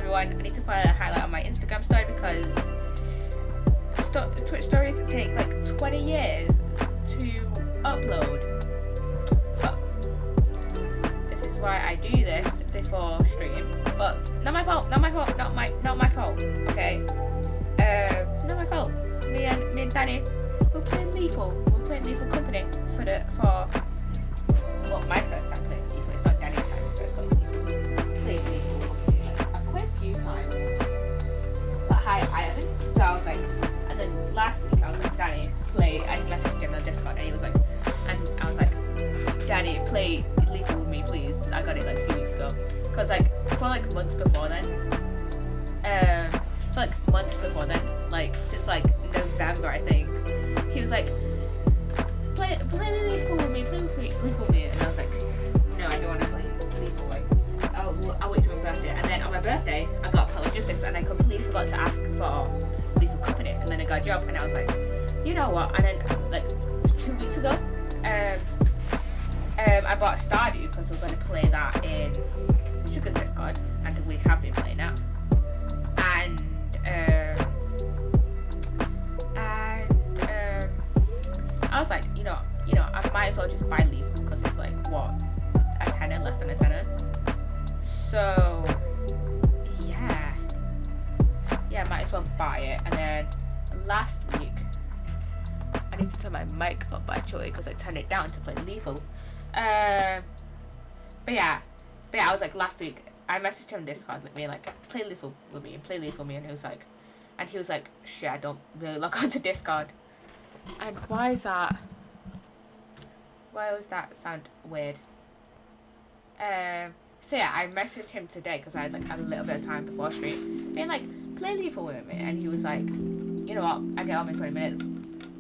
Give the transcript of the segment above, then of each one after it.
everyone. I need to put a highlight on my Instagram story because Twitch stories take like 20 years to upload. Fuck. This is why I do this before stream. But not my fault. Not my fault. Not my fault. Okay. Not my fault. Me and Danny, we're playing Lethal. We're playing Lethal Company for well, my first time playing Lethal. It's not Danny's time first playing Lethal. Played Lethal quite a few times. But hi, I haven't. So I was like, and then last week I was like, Danny, play. I messaged him on Discord and he was like, and I was like, Danny, play Lethal with me, please. I got it like a few weeks ago. Cause like for like months before then, like since like November I think, he was like, play Lethal with me, Lethal with me, and I was like, no, I don't want to play Lethal. Like, I'll wait till my birthday. And then on my birthday, I got Logistics, and I completely forgot to ask for Lethal Company. And then I got a job, and I was like, you know what? And then like 2 weeks ago, I bought Stardew because we're going to play that in Sugar's Discord, and we have been playing that. And I was like, you know, I might as well just buy Lethal because it's like what, a tenner, less than a tenner. So yeah, might as well buy it. And then last week, I need to turn my mic up actually because I turned it down to play Lethal. But yeah, I was like last week. I messaged him on Discord with me like, play Lethal with me, and he was like, shit, I don't really log on to Discord. And why is that? Why was that sound weird? So yeah, I messaged him today because I had like a little bit of time before stream, being like, play Lethal with me, and he was like, you know what? I get home in 20 minutes.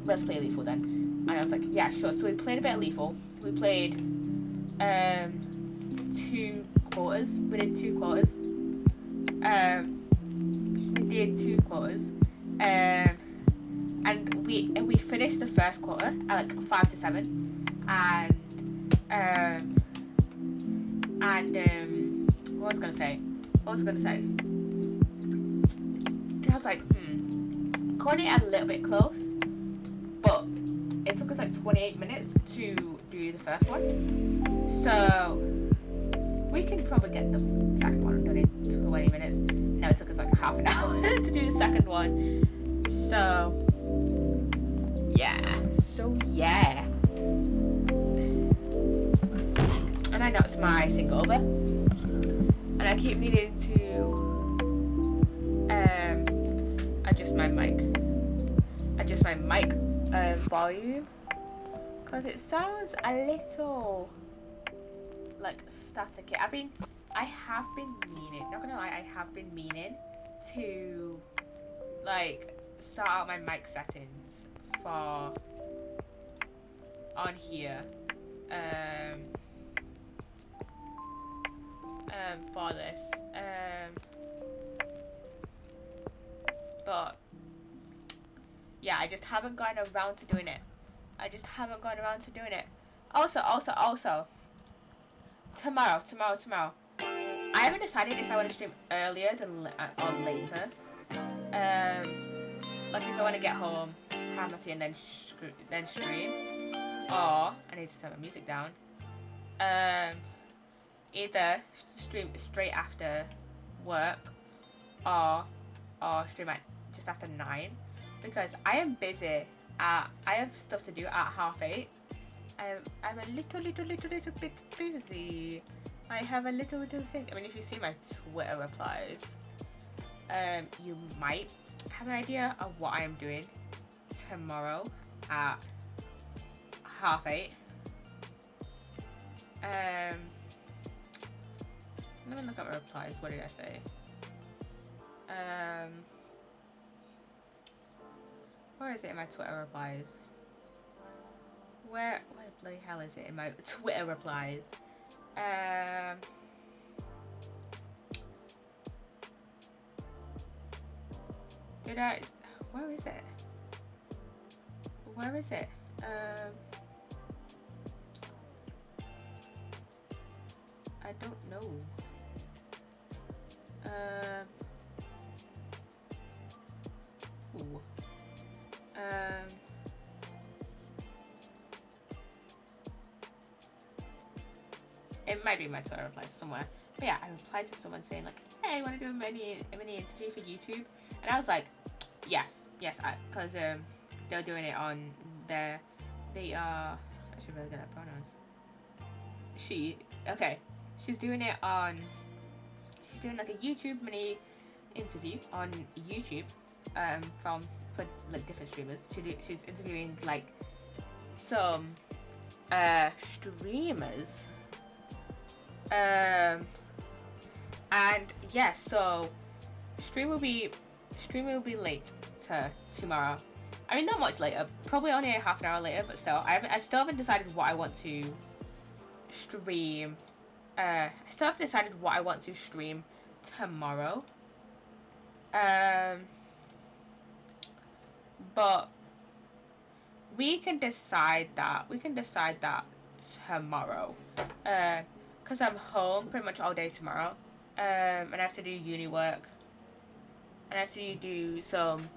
Let's play Lethal then. And I was like, yeah, sure. So we played a bit of Lethal. We played 2 quarters. We did 2 quarters. And we finished the first quarter at like 5 to 7, and what was I gonna say? I was like, calling it a little bit close, but it took us like 28 minutes to do the first one, so we can probably get the second one done in 20 minutes. No, it took us like half an hour to do the second one. So yeah. And I knocked my thing over, and I keep needing to adjust my mic volume because it sounds a little like staticky. I have been meaning, not gonna lie, I have been meaning to like sort out my mic settings for on here for this but yeah, I just haven't gotten around to doing it. Also tomorrow I haven't decided if I want to stream earlier than or later. Like if I want to get home, have my tea, and then stream, or I need to turn my music down. Either stream straight after work, or stream at just after 9, because I am busy. I have stuff to do at 7:30. I'm a little bit busy. I have a little thing. I mean, if you see my Twitter replies, you might have an idea of what I am doing tomorrow at 7:30. Let me look at my replies. What did I say? Where is it in my Twitter replies? Where bloody hell is it in my Twitter replies? Where is it? I don't know. might be in my Twitter replies somewhere. But yeah, I replied to someone saying like, hey, I want to do a mini interview for YouTube, and I was like, yes, because they're doing it on their, they are, I should really get at pronouns. She's doing it on, she's doing like a YouTube mini interview on YouTube, for like different streamers. She's interviewing like some streamers, and yeah, so stream will be late to tomorrow. I mean, not much later, probably only a half an hour later, but still, I still haven't decided what I want to stream. I still haven't decided what I want to stream tomorrow. But we can decide that tomorrow. Cause I'm home pretty much all day tomorrow. And I have to do uni work. And I have to do some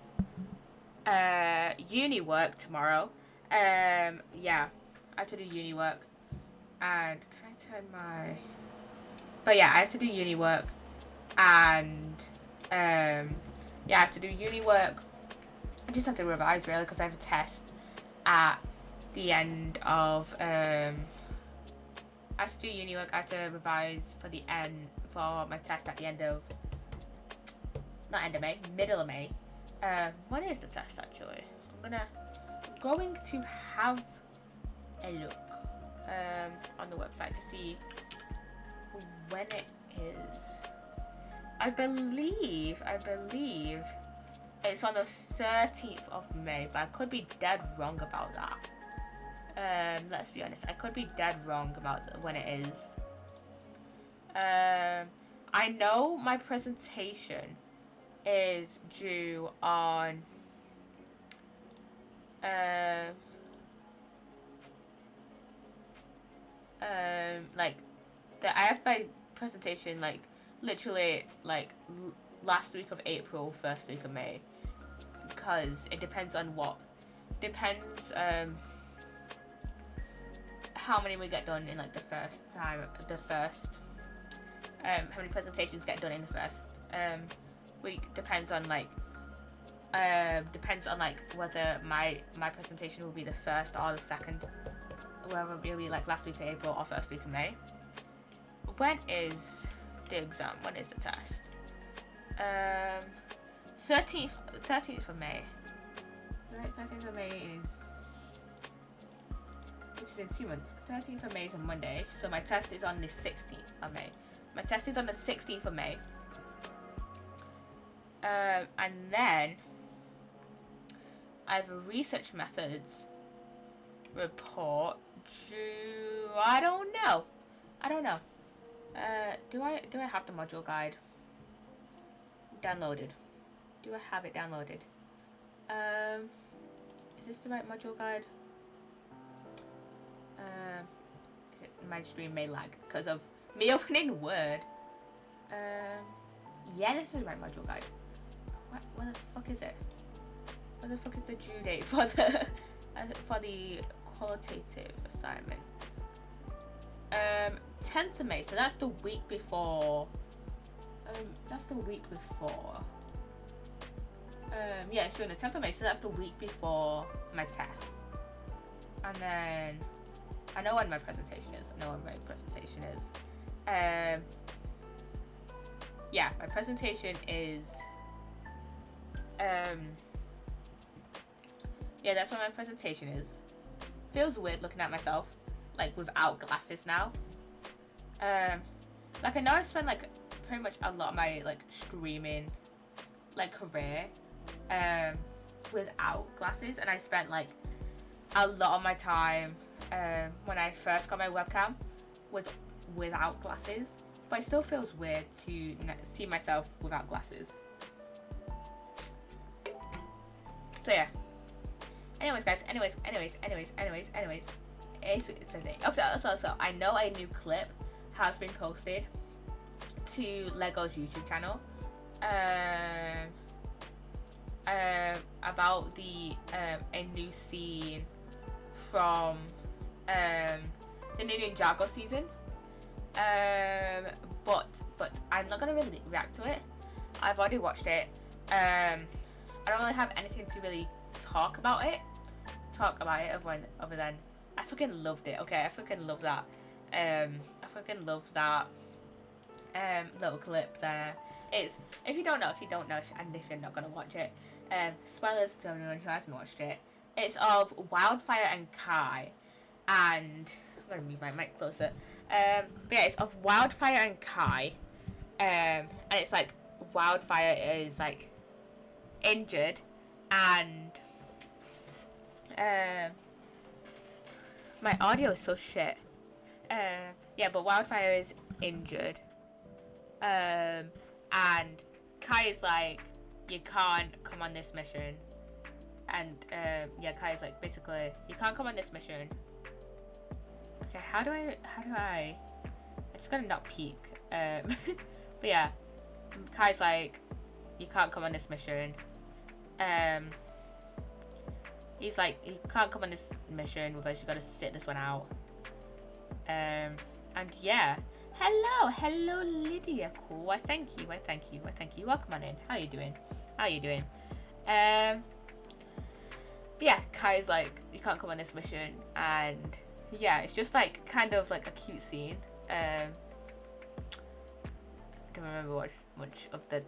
uni work tomorrow. Yeah, I have to do uni work. And can I turn my? But yeah, I have to do uni work, and yeah, I have to do uni work. I just have to revise really because I have a test at the end of I have to do uni work. I have to revise for my test at the end of, not end of May, middle of May. When is the test actually? I'm going to have a look on the website to see when it is. I believe it's on the 13th of May, but I could be dead wrong about that. Let's be honest, I could be dead wrong about when it is. I know my presentation is due on I have my presentation like literally like last week of April, first week of May, because it depends on how many we get done in like how many presentations get done in the first week depends on whether my presentation will be the first or the second, whether it will be like last week of April or first week of May. When is the exam? When is the test? 13th of May. 13th of May is, which is in 2 months. 13th of May is a Monday, so my test is on the 16th of May. My test is on the 16th of May. And then I have a research methods report due. I don't know. Do I have the module guide downloaded? Do I have it downloaded? Is this the right module guide? Is it, my stream may lag because of me opening Word. Yeah, this is the right module guide. Where the fuck is it? Where the fuck is the due date for the qualitative assignment? 10th of May, so that's the week before. Yeah, it's during the 10th of May, so that's the week before my test. And then I know when my presentation is. Yeah, my presentation is. Yeah, that's what my presentation is. Feels weird looking at myself, like without glasses now. Like I know I spent like pretty much a lot of my like streaming, like career, without glasses, and I spent like a lot of my time when I first got my webcam without glasses. But it still feels weird to see myself without glasses. So yeah. Anyways, guys. Anyways. It's a thing. So I know a new clip has been posted to Lego's YouTube channel. About the a new scene from the new Ninjago season. But I'm not gonna really react to it. I've already watched it. I don't really have anything to really talk about it. Other than I fucking loved it. Okay, I fucking love that. I fucking love that little clip there. It's if you don't know, and if you're not gonna watch it, spoilers to anyone who hasn't watched it. It's of Wildfire and Kai, and I'm gonna move my mic closer. But yeah, it's of Wildfire and Kai, and it's like Wildfire is like injured, and my audio is so shit. Yeah, but Wildfire is injured, and Kai is like, you can't come on this mission, and yeah, Kai is like, basically, you can't come on this mission. Okay, how do I? I'm just gonna not peek. But yeah, Kai's like, you can't come on this mission. He's like, you can't come on this mission, otherwise you gotta sit this one out. And yeah, hello Lydia. Cool. Why thank you. Welcome on in. How you doing? But yeah, Kai's like, you can't come on this mission, and yeah, it's just like kind of like a cute scene. I don't remember much of the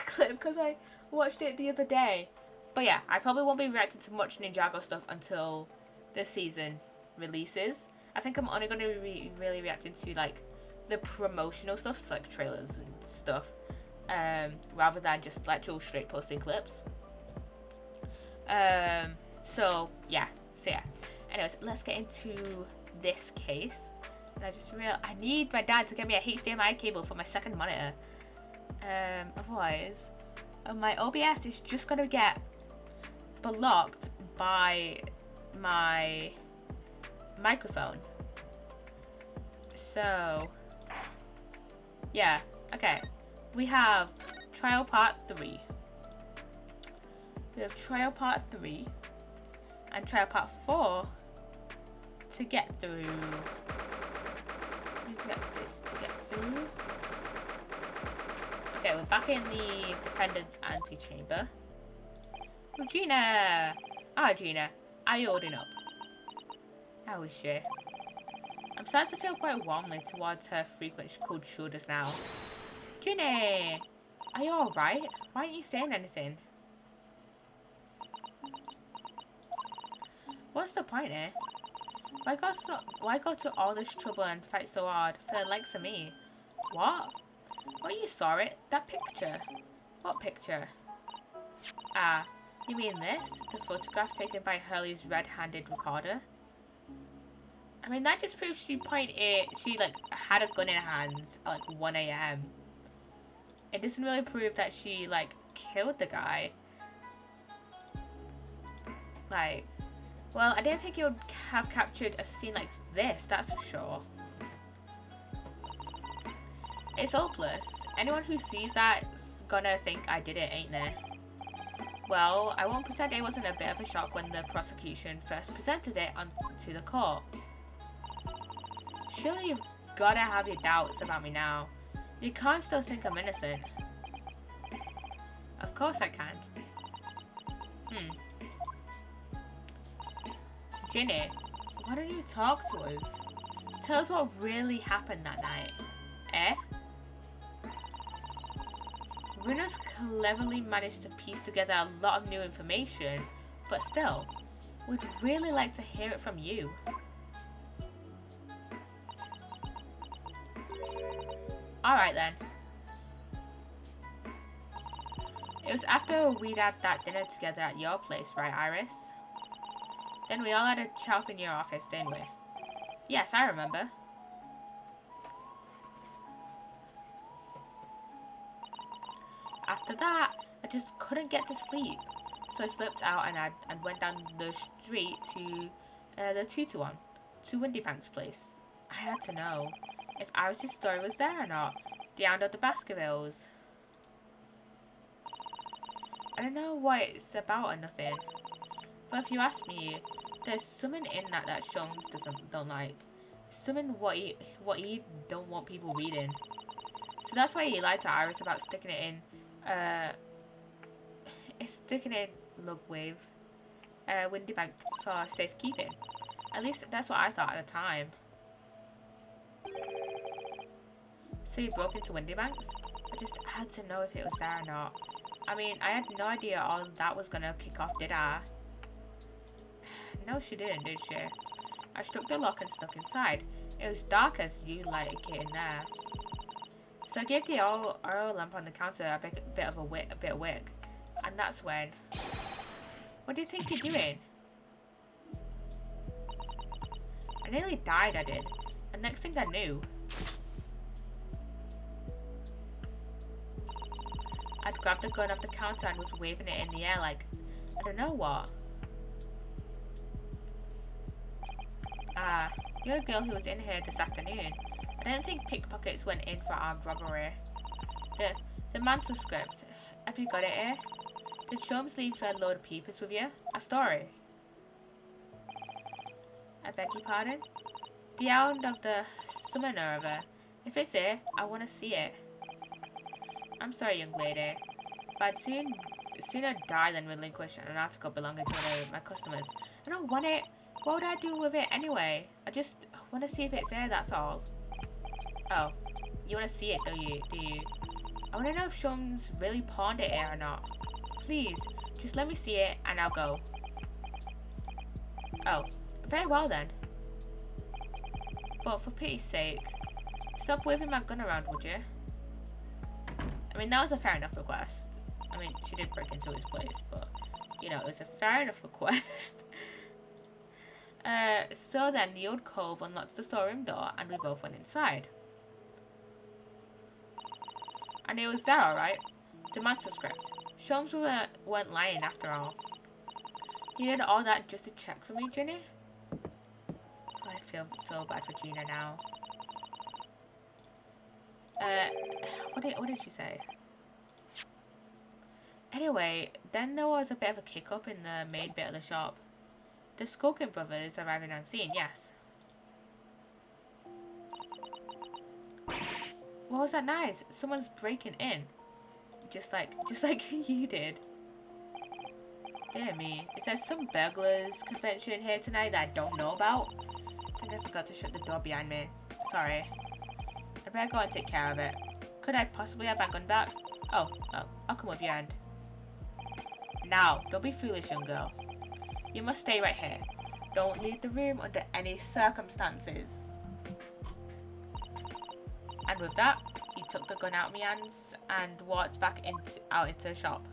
clip because I watched it the other day. But yeah, I probably won't be reacting to much Ninjago stuff until this season releases. I think I'm only going to be really reacting to like the promotional stuff, so like trailers and stuff, rather than just actual straight posting clips. So yeah. Anyways, let's get into this case. And I need my dad to get me a HDMI cable for my second monitor. Otherwise, my OBS is just gonna get blocked by my microphone. So yeah, okay. We have trial part 3. We have trial part 3 and trial part 4 to get through. Need to get this to get through. Okay, we're back in the defendant's antechamber. Regina! Gina, are you holding up? How is she? I'm starting to feel quite warmly towards her frequent cold shoulders now. Ginny! Are you alright? Why aren't you saying anything? What's the point here? Why go to all this trouble and fight so hard for the likes of me? What? Oh, you saw it? That picture? What picture? Ah, you mean this? The photograph taken by Hurley's red-handed recorder? I mean, that just proves she like had a gun in her hands at like 1 AM. It doesn't really prove that she like killed the guy. Like, well, I didn't think you would have captured a scene like this, that's for sure. It's hopeless. Anyone who sees that's gonna think I did it, ain't they? Well, I won't pretend it wasn't a bit of a shock when the prosecution first presented it to the court. Surely you've gotta have your doubts about me now. You can't still think I'm innocent. Of course I can. Ginny, why don't you talk to us? Tell us what really happened that night. Eh? Runa's cleverly managed to piece together a lot of new information, but still, we'd really like to hear it from you. Alright then. It was after we'd had that dinner together at your place, right, Iris? Then we all had a chat in your office, didn't we? Yes, I remember. After that, I just couldn't get to sleep. So I slipped out and went down the street to the 2-1, to Windy Bank's place. I had to know if Iris' story was there or not. The end of the Baskervilles. I don't know what it's about or nothing. But if you ask me, there's something in that Sholmes don't like. Something what he don't want people reading. So that's why he lied to Iris about sticking it in Lugwave, Windybank for safekeeping. At least that's what I thought at the time. So you broke into Windybanks? I just had to know if it was there or not. I mean, I had no idea all that was gonna kick off, did I? No, she didn't, did she? I struck the lock and snuck inside. It was dark as you like it in there. So I gave the oil lamp on the counter a bit of wick, and that's when. What do you think you're doing? I nearly died, I did. And next thing I knew, I'd grabbed the gun off the counter and was waving it in the air like, I don't know what. Ah, you're the girl who was in here this afternoon. I don't think pickpockets went in for armed robbery. The manuscript. Have you got it here? Did Sholmes leave a load of papers with you? A story? I beg your pardon? The Hound of the Summoner of her. If it's here, I want to see it. I'm sorry, young lady, but I'd sooner die than relinquish an article belonging to one of my customers. I don't want it. What would I do with it anyway? I just want to see if it's there, that's all. Oh, you want to see it, do you? I want to know if Sholmes really pawned it here or not. Please, just let me see it and I'll go. Oh, very well then. But for pity's sake, stop waving my gun around, would you? I mean, that was a fair enough request. I mean, she did break into his place, but, you know, it was a fair enough request. So then the old cove unlocked the storeroom door and we both went inside. And it was there, alright. The manuscript. Sholmes weren't lying after all. You did all that just to check for me, Ginny? Oh, I feel so bad for Gina now. What did she say? Anyway, then there was a bit of a kick-up in the main bit of the shop. The Skulking brothers arriving on scene, yes. What was that noise? Someone's breaking in. Just like you did. Dear me, is there some burglars convention here tonight that I don't know about? I think I forgot to shut the door behind me. Sorry. I better go and take care of it. Could I possibly have my gun back? Oh, I'll come with you and... Now, don't be foolish, young girl. You must stay right here. Don't leave the room under any circumstances. And with that, he took the gun out of my hands and walked back out into the shop.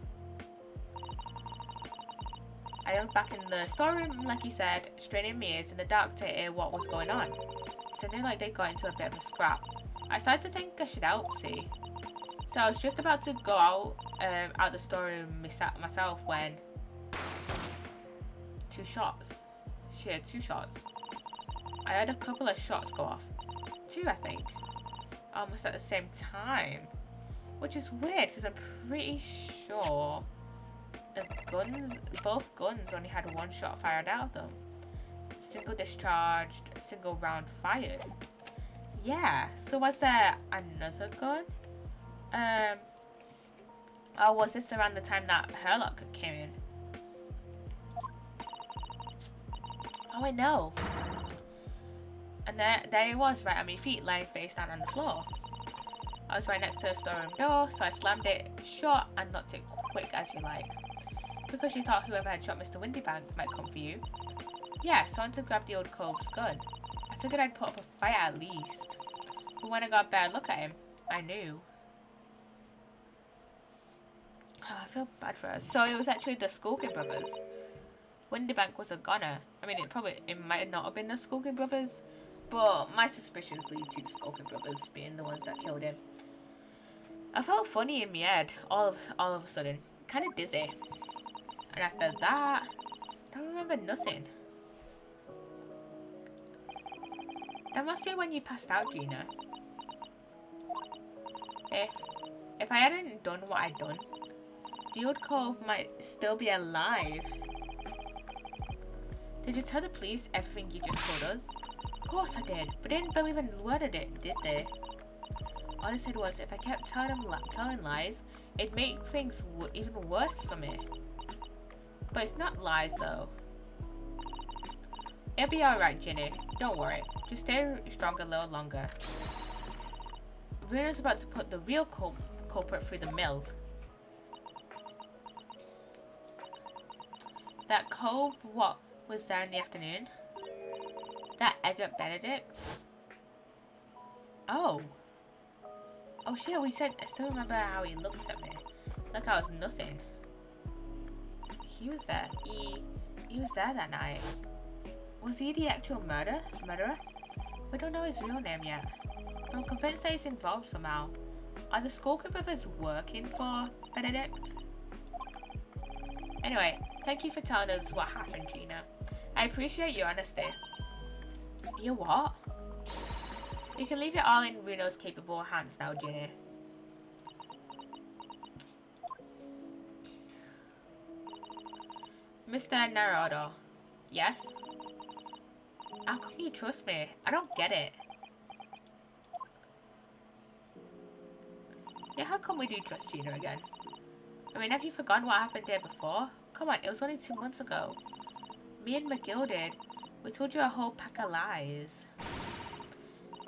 I looked back in the storeroom, like he said, straining my ears in the dark to hear what was going on. It sounded like they got into a bit of a scrap. I started to think I should help, see. So I was just about to go out the storeroom myself when... Two shots. She heard 2 shots. I heard a couple of shots go off. 2, I think. Almost at the same time. Which is weird, because I'm pretty sure both guns only had 1 shot fired out of them. Single discharged, single round fired. Yeah, so was there another gun? Or was this around the time that Herlock came in? Oh, I know. And there he was, right at my feet, lying face down on the floor. I was right next to the storeroom door, so I slammed it shut and locked it quick as you like. Because you thought whoever had shot Mr. Windybank might come for you. Yeah, so I wanted to grab the old cove's gun. I figured I'd put up a fight at least. But when I got a better look at him, I knew. Oh, I feel bad for her. So it was actually the Skulking brothers. Windybank was a goner. I mean, it might not have been the Skulking brothers, but my suspicions lead to the Skulking brothers being the ones that killed him. I felt funny in my head all of a sudden, kind of dizzy. And after that, I don't remember nothing. That must be when you passed out, Gina. If I hadn't done what I'd done, the old cove might still be alive. Did you tell the police everything you just told us? course I did, but they didn't believe a word of it, did they? All they said was if I kept telling lies, it'd make things even worse for me. But it's not lies though. It'll be alright, Ginny. Don't worry. Just stay strong a little longer. Runa's about to put the real culprit through the mill. That cove, what was there in the afternoon? That Edward Benedict? Oh. Oh shit, we said, I still remember how he looked at me. Like I was nothing. He was there. He was there that night. Was he the actual murderer? We don't know his real name yet. But I'm convinced that he's involved somehow. Are the Skulker brothers working for Benedict? Anyway, thank you for telling us what happened, Gina. I appreciate your honesty. Your what? You can leave it all in Runo's capable hands now, Ginny. Mr. Naruto. Yes? How come you trust me? I don't get it. Yeah, how come we do trust Gina again? I mean, have you forgotten what happened there before? Come on, it was only 2 months ago. Me and McGill did. We told you a whole pack of lies.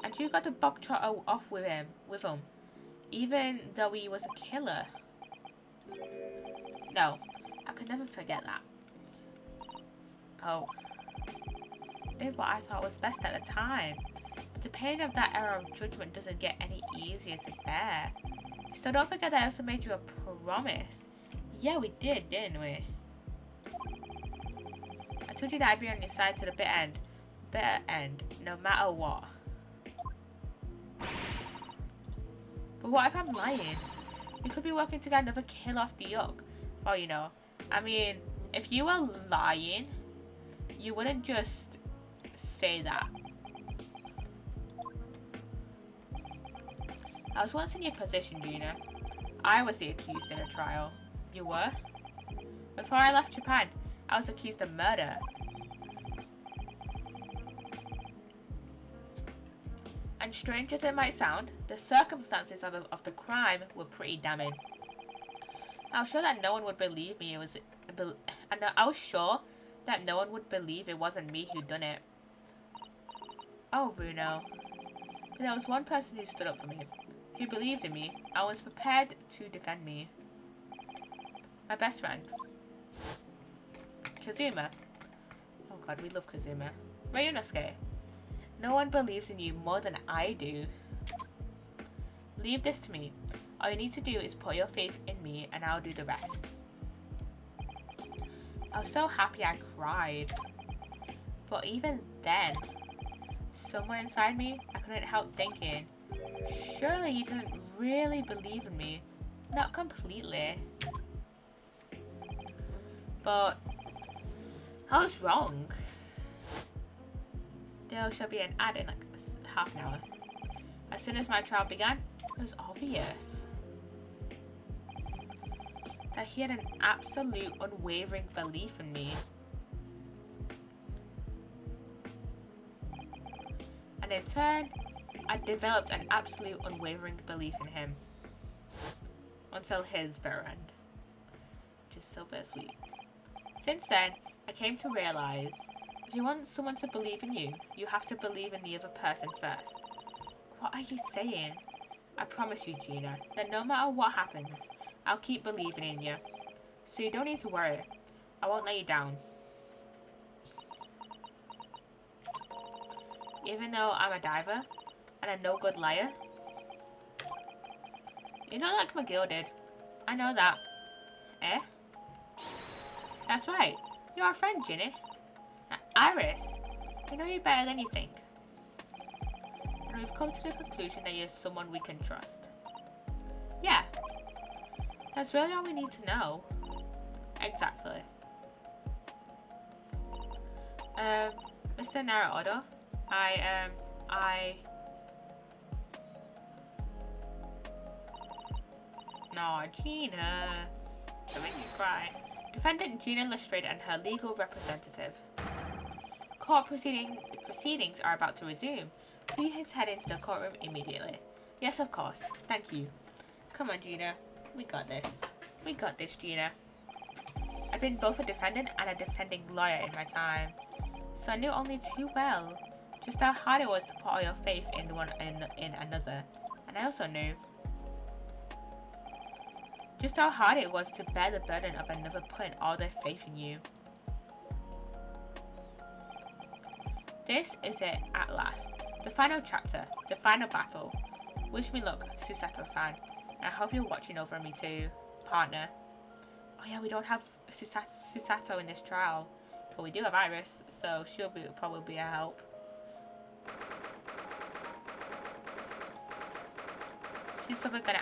And you got the bog trotter off with him, even though he was a killer. No, I could never forget that. Oh. I did what I thought was best at the time. But the pain of that error of judgment doesn't get any easier to bear. So don't forget that I also made you a promise. Yeah, we did, didn't we? I told you that I'd be on your side to the bitter end, no matter what. But what if I'm lying? We could be working to get another kill off the yoke, for you know. I mean, if you were lying, you wouldn't just say that. I was once in your position, Gina. I was the accused in a trial. You were? Before I left Japan, I was accused of murder. And strange as it might sound, the circumstances of the crime were pretty damning. I was sure that no one would believe me. I was sure that no one would believe it wasn't me who'd done it. Oh, Bruno. But there was one person who stood up for me, who believed in me, and was prepared to defend me. My best friend. Kazuma. Oh god, we love Kazuma. Ryunosuke. No one believes in you more than I do. Leave this to me. All you need to do is put your faith in me and I'll do the rest. I was so happy I cried. But even then, somewhere inside me, I couldn't help thinking, surely you didn't really believe in me. Not completely. But I was wrong. There shall be an ad in like half an hour. As soon as my trial began, it was obvious that he had an absolute unwavering belief in me. And in turn, I developed an absolute unwavering belief in him. Until his bitter end. Which is so bittersweet. Since then, I came to realize, if you want someone to believe in you, you have to believe in the other person first. What are you saying? I promise you, Gina, that no matter what happens, I'll keep believing in you. So you don't need to worry. I won't let you down. Even though I'm a diver and a no good liar. You're not like McGill did. I know that. Eh? That's right. You're our friend, Ginny. Iris, we know you better than you think. And we've come to the conclusion that you're someone we can trust. Yeah. That's really all we need to know. Exactly. Mr. Naruto, No, Gina. Don't make me cry. Defendant Gina Lestrade and her legal representative. court proceedings are about to resume. Please head into the courtroom immediately. Yes, of course. Thank you. Come on, Gina. We got this. We got this, Gina. I've been both a defendant and a defending lawyer in my time, so I knew only too well just how hard it was to put all your faith in another. And I also knew just how hard it was to bear the burden of another putting all their faith in you. This is it at last. The final chapter, the final battle. Wish me luck, Psssttt-san. And I hope you're watching over me too, partner. Oh yeah, we don't have Psssttt in this trial, but we do have Iris, so she'll probably be a help. She's probably gonna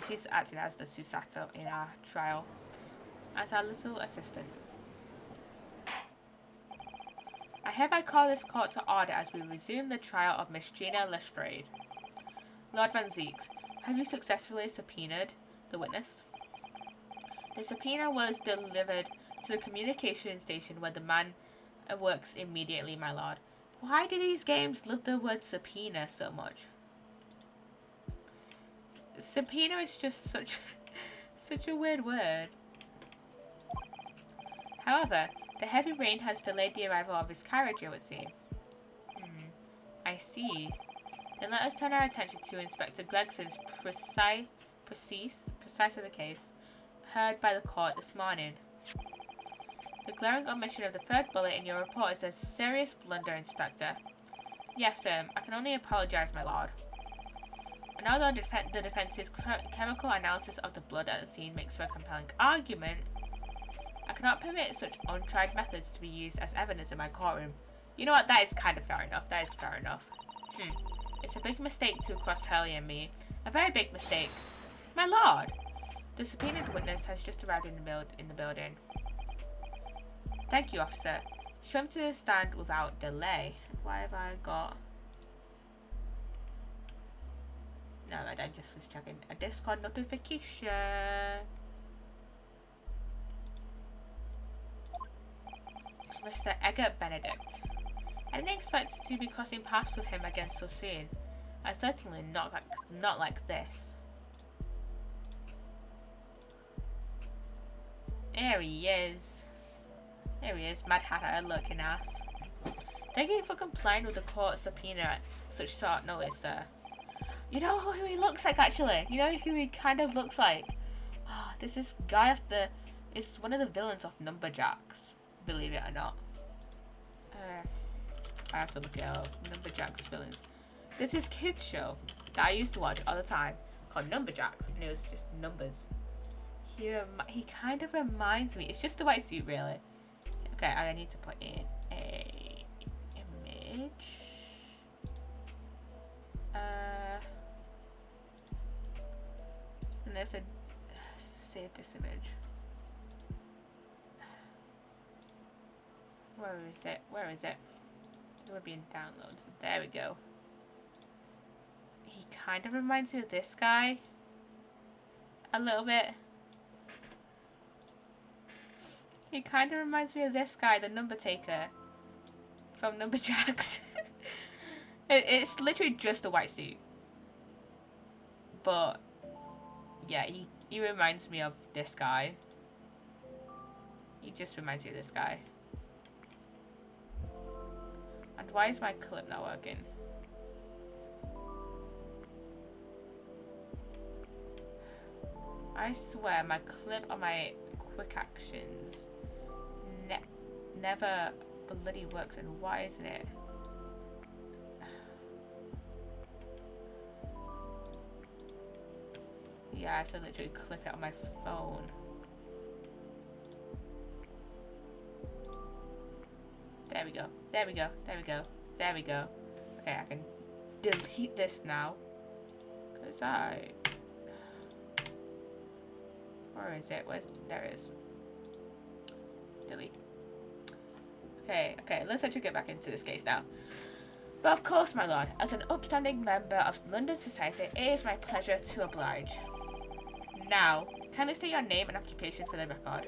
she's acting as the Psssttt in our trial, as our little assistant. I hereby call this court to order as we resume the trial of Miss Gina Lestrade. Lord Van Zieks, have you successfully subpoenaed the witness? The subpoena was delivered to the communication station where the man works immediately, my lord. Why do these games love the word subpoena so much? Subpoena is just such a weird word. However, the heavy rain has delayed the arrival of his carriage, it would seem. I see. Then let us turn our attention to Inspector Gregson's precisely the case heard by the court this morning. The glaring omission of the third bullet in your report is a serious blunder, Inspector. Yes, I can only apologize, my lord. And although the defense's chemical analysis of the blood at the scene makes for a compelling argument, I cannot permit such untried methods to be used as evidence in my courtroom. You know what, that is kind of fair enough. That is fair enough. It's a big mistake to cross Hurley and me. A very big mistake. My lord! The subpoenaed witness has just arrived in the building. Thank you, officer. Show him to the stand without delay. Why have I got... No, I just was checking a Discord notification. Mr. Eggert Benedict. I didn't expect to be crossing paths with him again so soon. And certainly not like this. There he is. There he is, Mad Hatter looking ass. Thank you for complying with the court subpoena at such short notice, sir. You know who he looks like, actually? You know who he kind of looks like? This is guy it's one of the villains of Numberjacks, believe it or not. I have to look it up. Numberjacks villains. There's this kids show that I used to watch all the time called Numberjacks, and it was just numbers. He kind of reminds me. It's just the white suit, really. Okay, I need to put in a image. And I have to save this image. Where is it? Where is it? It would be in downloads. There we go. He kind of reminds me of this guy. A little bit. He kind of reminds me of this guy, the number taker from Numberjacks. It's literally just a white suit. But, yeah, he reminds me of this guy. He just reminds me of this guy. And why is my clip not working? I swear my clip on my quick actions never bloody works, and why isn't it? Yeah, I have to literally clip it on my phone. There we go. There we go. There we go. There we go. Okay, I can delete this now. Where is it? There it is. Delete. Okay, let's actually get back into this case now. But of course, my lord, as an upstanding member of London society, it is my pleasure to oblige. Now, kindly state your name and occupation for the record.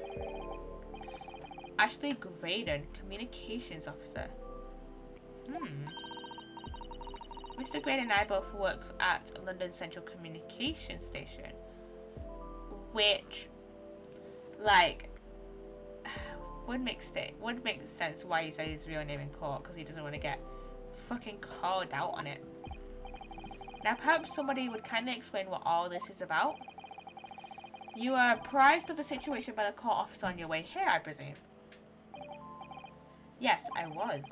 Ashley Graydon, Communications Officer. Mr. Grade and I both work at London Central Communication Station. Which, like, would make sense why he said his real name in court, because he doesn't want to get fucking called out on it. Now perhaps somebody would kindly explain what all this is about. You are apprised of the situation by the court officer on your way here, I presume? Yes, I was.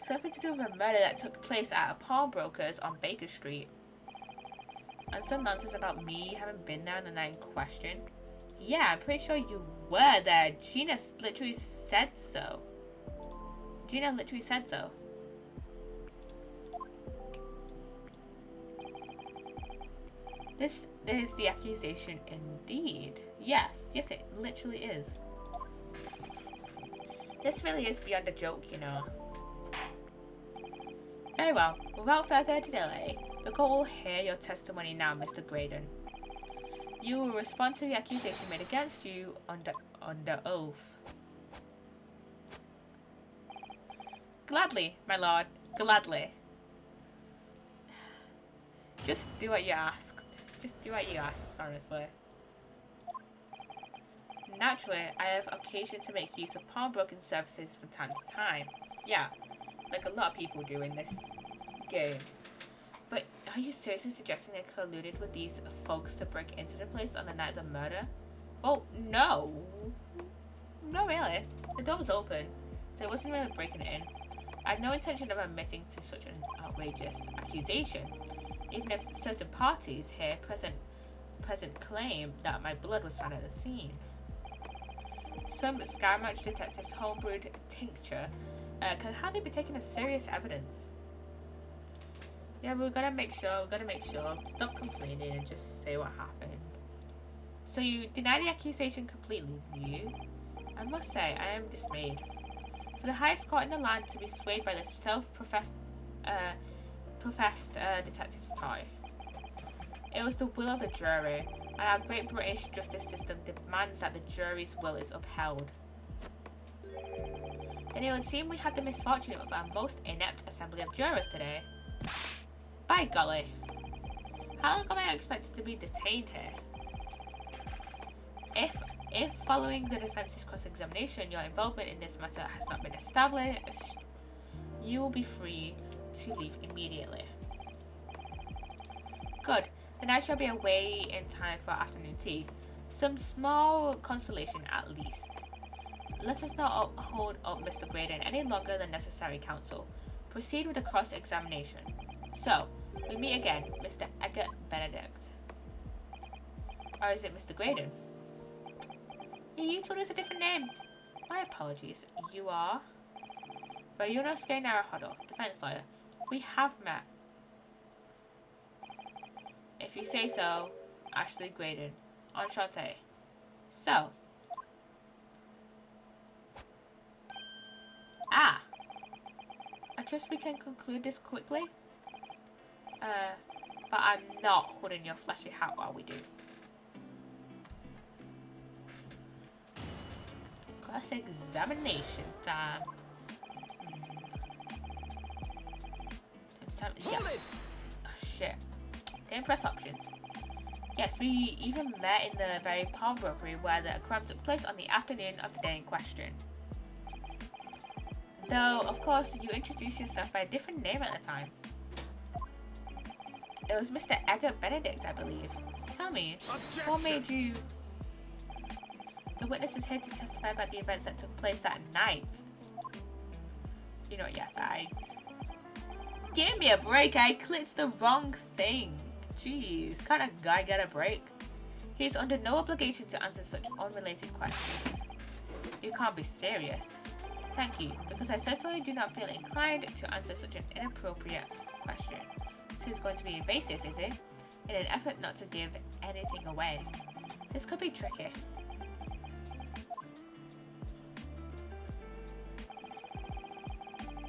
Something to do with a murder that took place at a pawnbroker's on Baker Street. And some nonsense about me having been there on the night in question. Yeah, I'm pretty sure you were there. Gina literally said so. This is the accusation indeed. Yes, it literally is. This really is beyond a joke, you know. Very well. Without further delay, the court will hear your testimony now, Mr. Graydon. You will respond to the accusation made against you under oath. Gladly, my lord. Gladly. Just do what you asked. Honestly. Naturally, I have occasion to make use of pawnbroking services from time to time. Yeah, like a lot of people do in this game. But are you seriously suggesting they colluded with these folks to break into the place on the night of the murder? Well, no. Not really. The door was open, so it wasn't really breaking it in. I had no intention of admitting to such an outrageous accusation, even if certain parties here present claim that my blood was found at the scene. Some Skymatch detective's homebrewed tincture can hardly be taken as serious evidence. Yeah, we're gonna make sure. Stop complaining and just say what happened. So you deny the accusation completely, do you? I must say, I am dismayed. For the highest court in the land to be swayed by this self-professed detective's toy. It was the will of the jury, and our great British justice system demands that the jury's will is upheld. Then it would seem we had the misfortune of our most inept assembly of jurors today. By golly. How long am I expected to be detained here? If following the defense's cross-examination, your involvement in this matter has not been established, you will be free to leave immediately. Good. Then I shall be away in time for afternoon tea. Some small consolation at least. Let us not hold up Mr. Graydon any longer than necessary, counsel. Proceed with the cross-examination. So, we meet again, Mr. Eggert Benedict. Or is it Mr. Graydon? Yeah, you told us a different name. My apologies. You are? Bayunosuke Naruhodo, defense lawyer. We have met. If you say so, Ashley Graydon. Enchanté. So. I trust we can conclude this quickly. But I'm not holding your fleshy hat while we do. Cross-examination time. Yeah. Oh, shit. Didn't press options. Yes, we even met in the very pawnbrokery where the crime took place on the afternoon of the day in question. Though, of course, you introduced yourself by a different name at the time. It was Mr. Eggert Benedict, I believe. Tell me, Objection. What made you... The witness is here to testify about the events that took place that night. You know, yeah, give me a break, I clicked the wrong thing. Jeez, can't a guy get a break? He is under no obligation to answer such unrelated questions. You can't be serious. Thank you, because I certainly do not feel inclined to answer such an inappropriate question. This is going to be invasive, is it? In an effort not to give anything away. This could be tricky.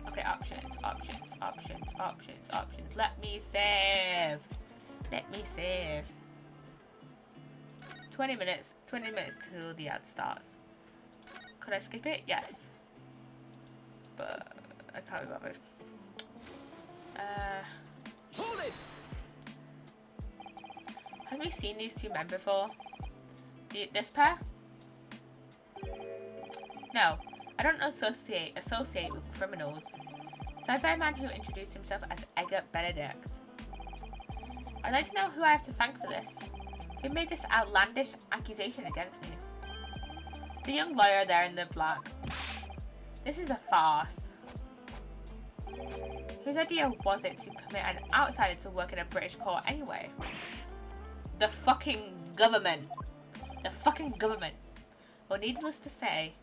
Okay, options. Let me save. 20 minutes till the ad starts. Could I skip it? Yes. But I can't be bothered. Hold it! Have we seen these two men before? This pair? No, I don't associate with criminals. Sci-fi man who introduced himself as Edgar Benedict. I'd like to know who I have to thank for this. Who made this outlandish accusation against me? The young lawyer there in the black. This is a farce. Whose idea was it to permit an outsider to work in a British court anyway? The fucking government. The fucking government. Well, needless to say,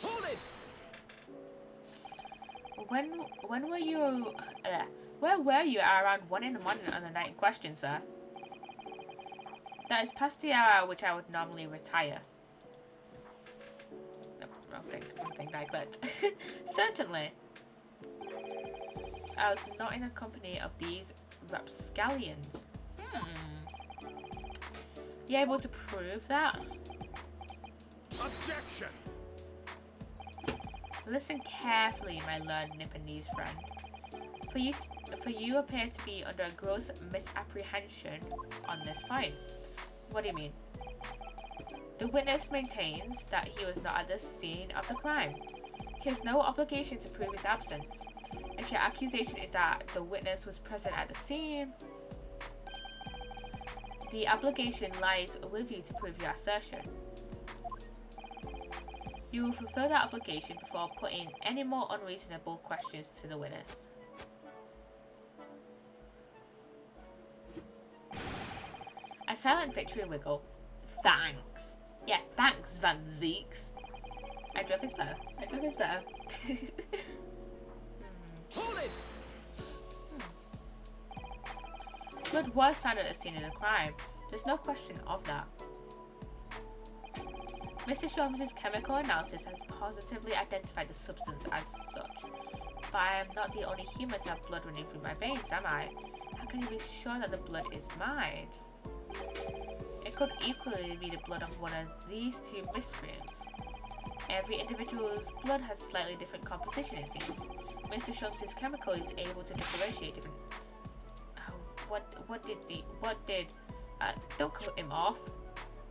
Hold it! when were you, where were you at around 1 in the morning on the night in question, sir? That is past the hour at which I would normally retire. No, wrong thing, I clicked. Certainly. I was not in the company of these rapscallions. You able to prove that? Objection! Listen carefully, my learned Nipponese friend. For you appear to be under a gross misapprehension on this point. What do you mean? The witness maintains that he was not at the scene of the crime. He has no obligation to prove his absence. If your accusation is that the witness was present at the scene, the obligation lies with you to prove your assertion. You will fulfill that obligation before putting any more unreasonable questions to the witness. A silent victory wiggle. Thanks. Yeah, thanks, Van Zeeks. I drove his better. Hold it! Blood was found at the scene of the crime. There's no question of that. Mr. Sholmes' chemical analysis has positively identified the substance as such. But I am not the only human to have blood running through my veins, am I? How can you be sure that the blood is mine? It could equally be the blood of one of these two miscreants. Every individual's blood has slightly different composition, it seems. Mr. Sholmes' chemical is able to differentiate different... don't cut him off.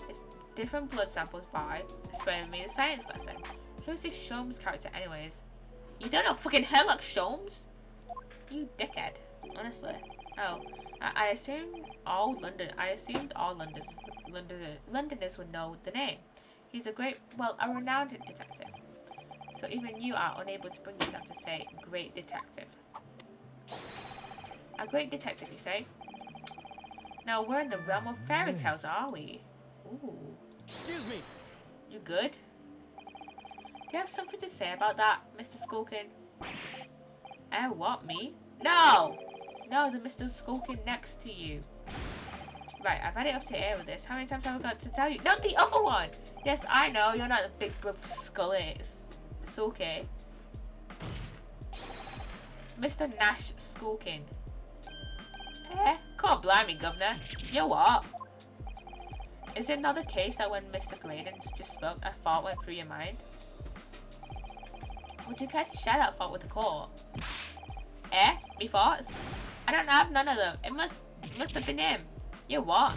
It's different blood samples by sparing me the science lesson. Who's this Sholmes character anyways? You don't know fucking Sherlock Sholmes? You dickhead. Honestly. Oh, I assumed all Londoners would know the name. He's a renowned detective. So even you are unable to bring yourself to say great detective. A great detective, you say? Now we're in the realm of fairy tales, are we? Ooh. Excuse me. You good? Do you have something to say about that, Mr. Skulkin? What, me? No! No, the Mr. Skulkin next to you. Right, I've had it up to here with this. How many times have I got to tell you? Not the other one! Yes, I know, you're not the big buff skull. It's okay. Mr. Nash Skulkin. Can't blame me, Governor. You what? Is it not the case that when Mr. Graydon just spoke, a thought went through your mind? Would you care to share that thought with the court? Me thoughts? I don't have none of them. It must have been him. You what?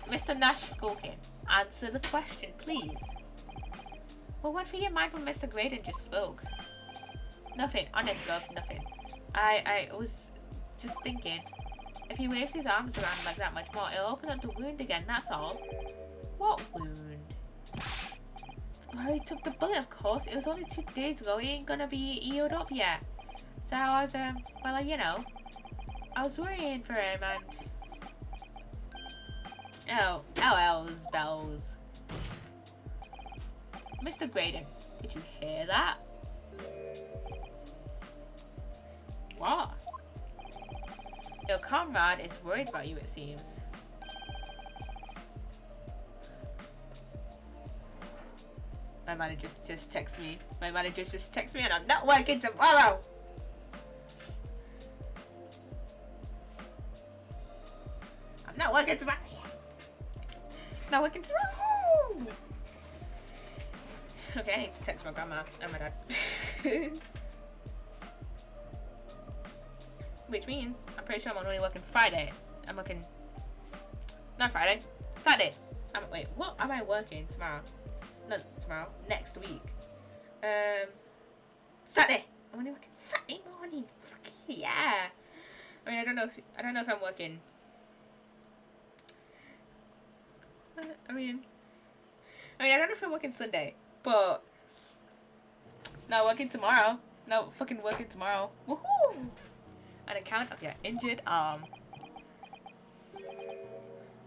Mr. Nash Skulkin, answer the question, please. What went through your mind when Mr. Graydon just spoke? Nothing, honest, Gov, nothing. I was just thinking, if he waves his arms around like that much more, it'll open up the wound again, that's all. What wound? Well, he took the bullet, of course. It was only 2 days ago. He ain't gonna be healed up yet. So I was, I was worrying for him and... Oh, LL's bells. Mr. Graydon, did you hear that? What? Your comrade is worried about you, it seems. My manager just texted me. And I'm not working tomorrow. Not working tomorrow. Okay, I need to text my grandma and my dad. Which means I'm pretty sure I'm only working Friday. I'm working. Not Friday. Saturday. Wait, what am I working tomorrow? Not tomorrow. Next week. Saturday. I'm only working Saturday morning. Fuck yeah. I mean, I don't know if I'm working. I mean, I don't know if I'm working Sunday, but not working tomorrow. No, fucking working tomorrow. Woohoo! An account of your injured arm.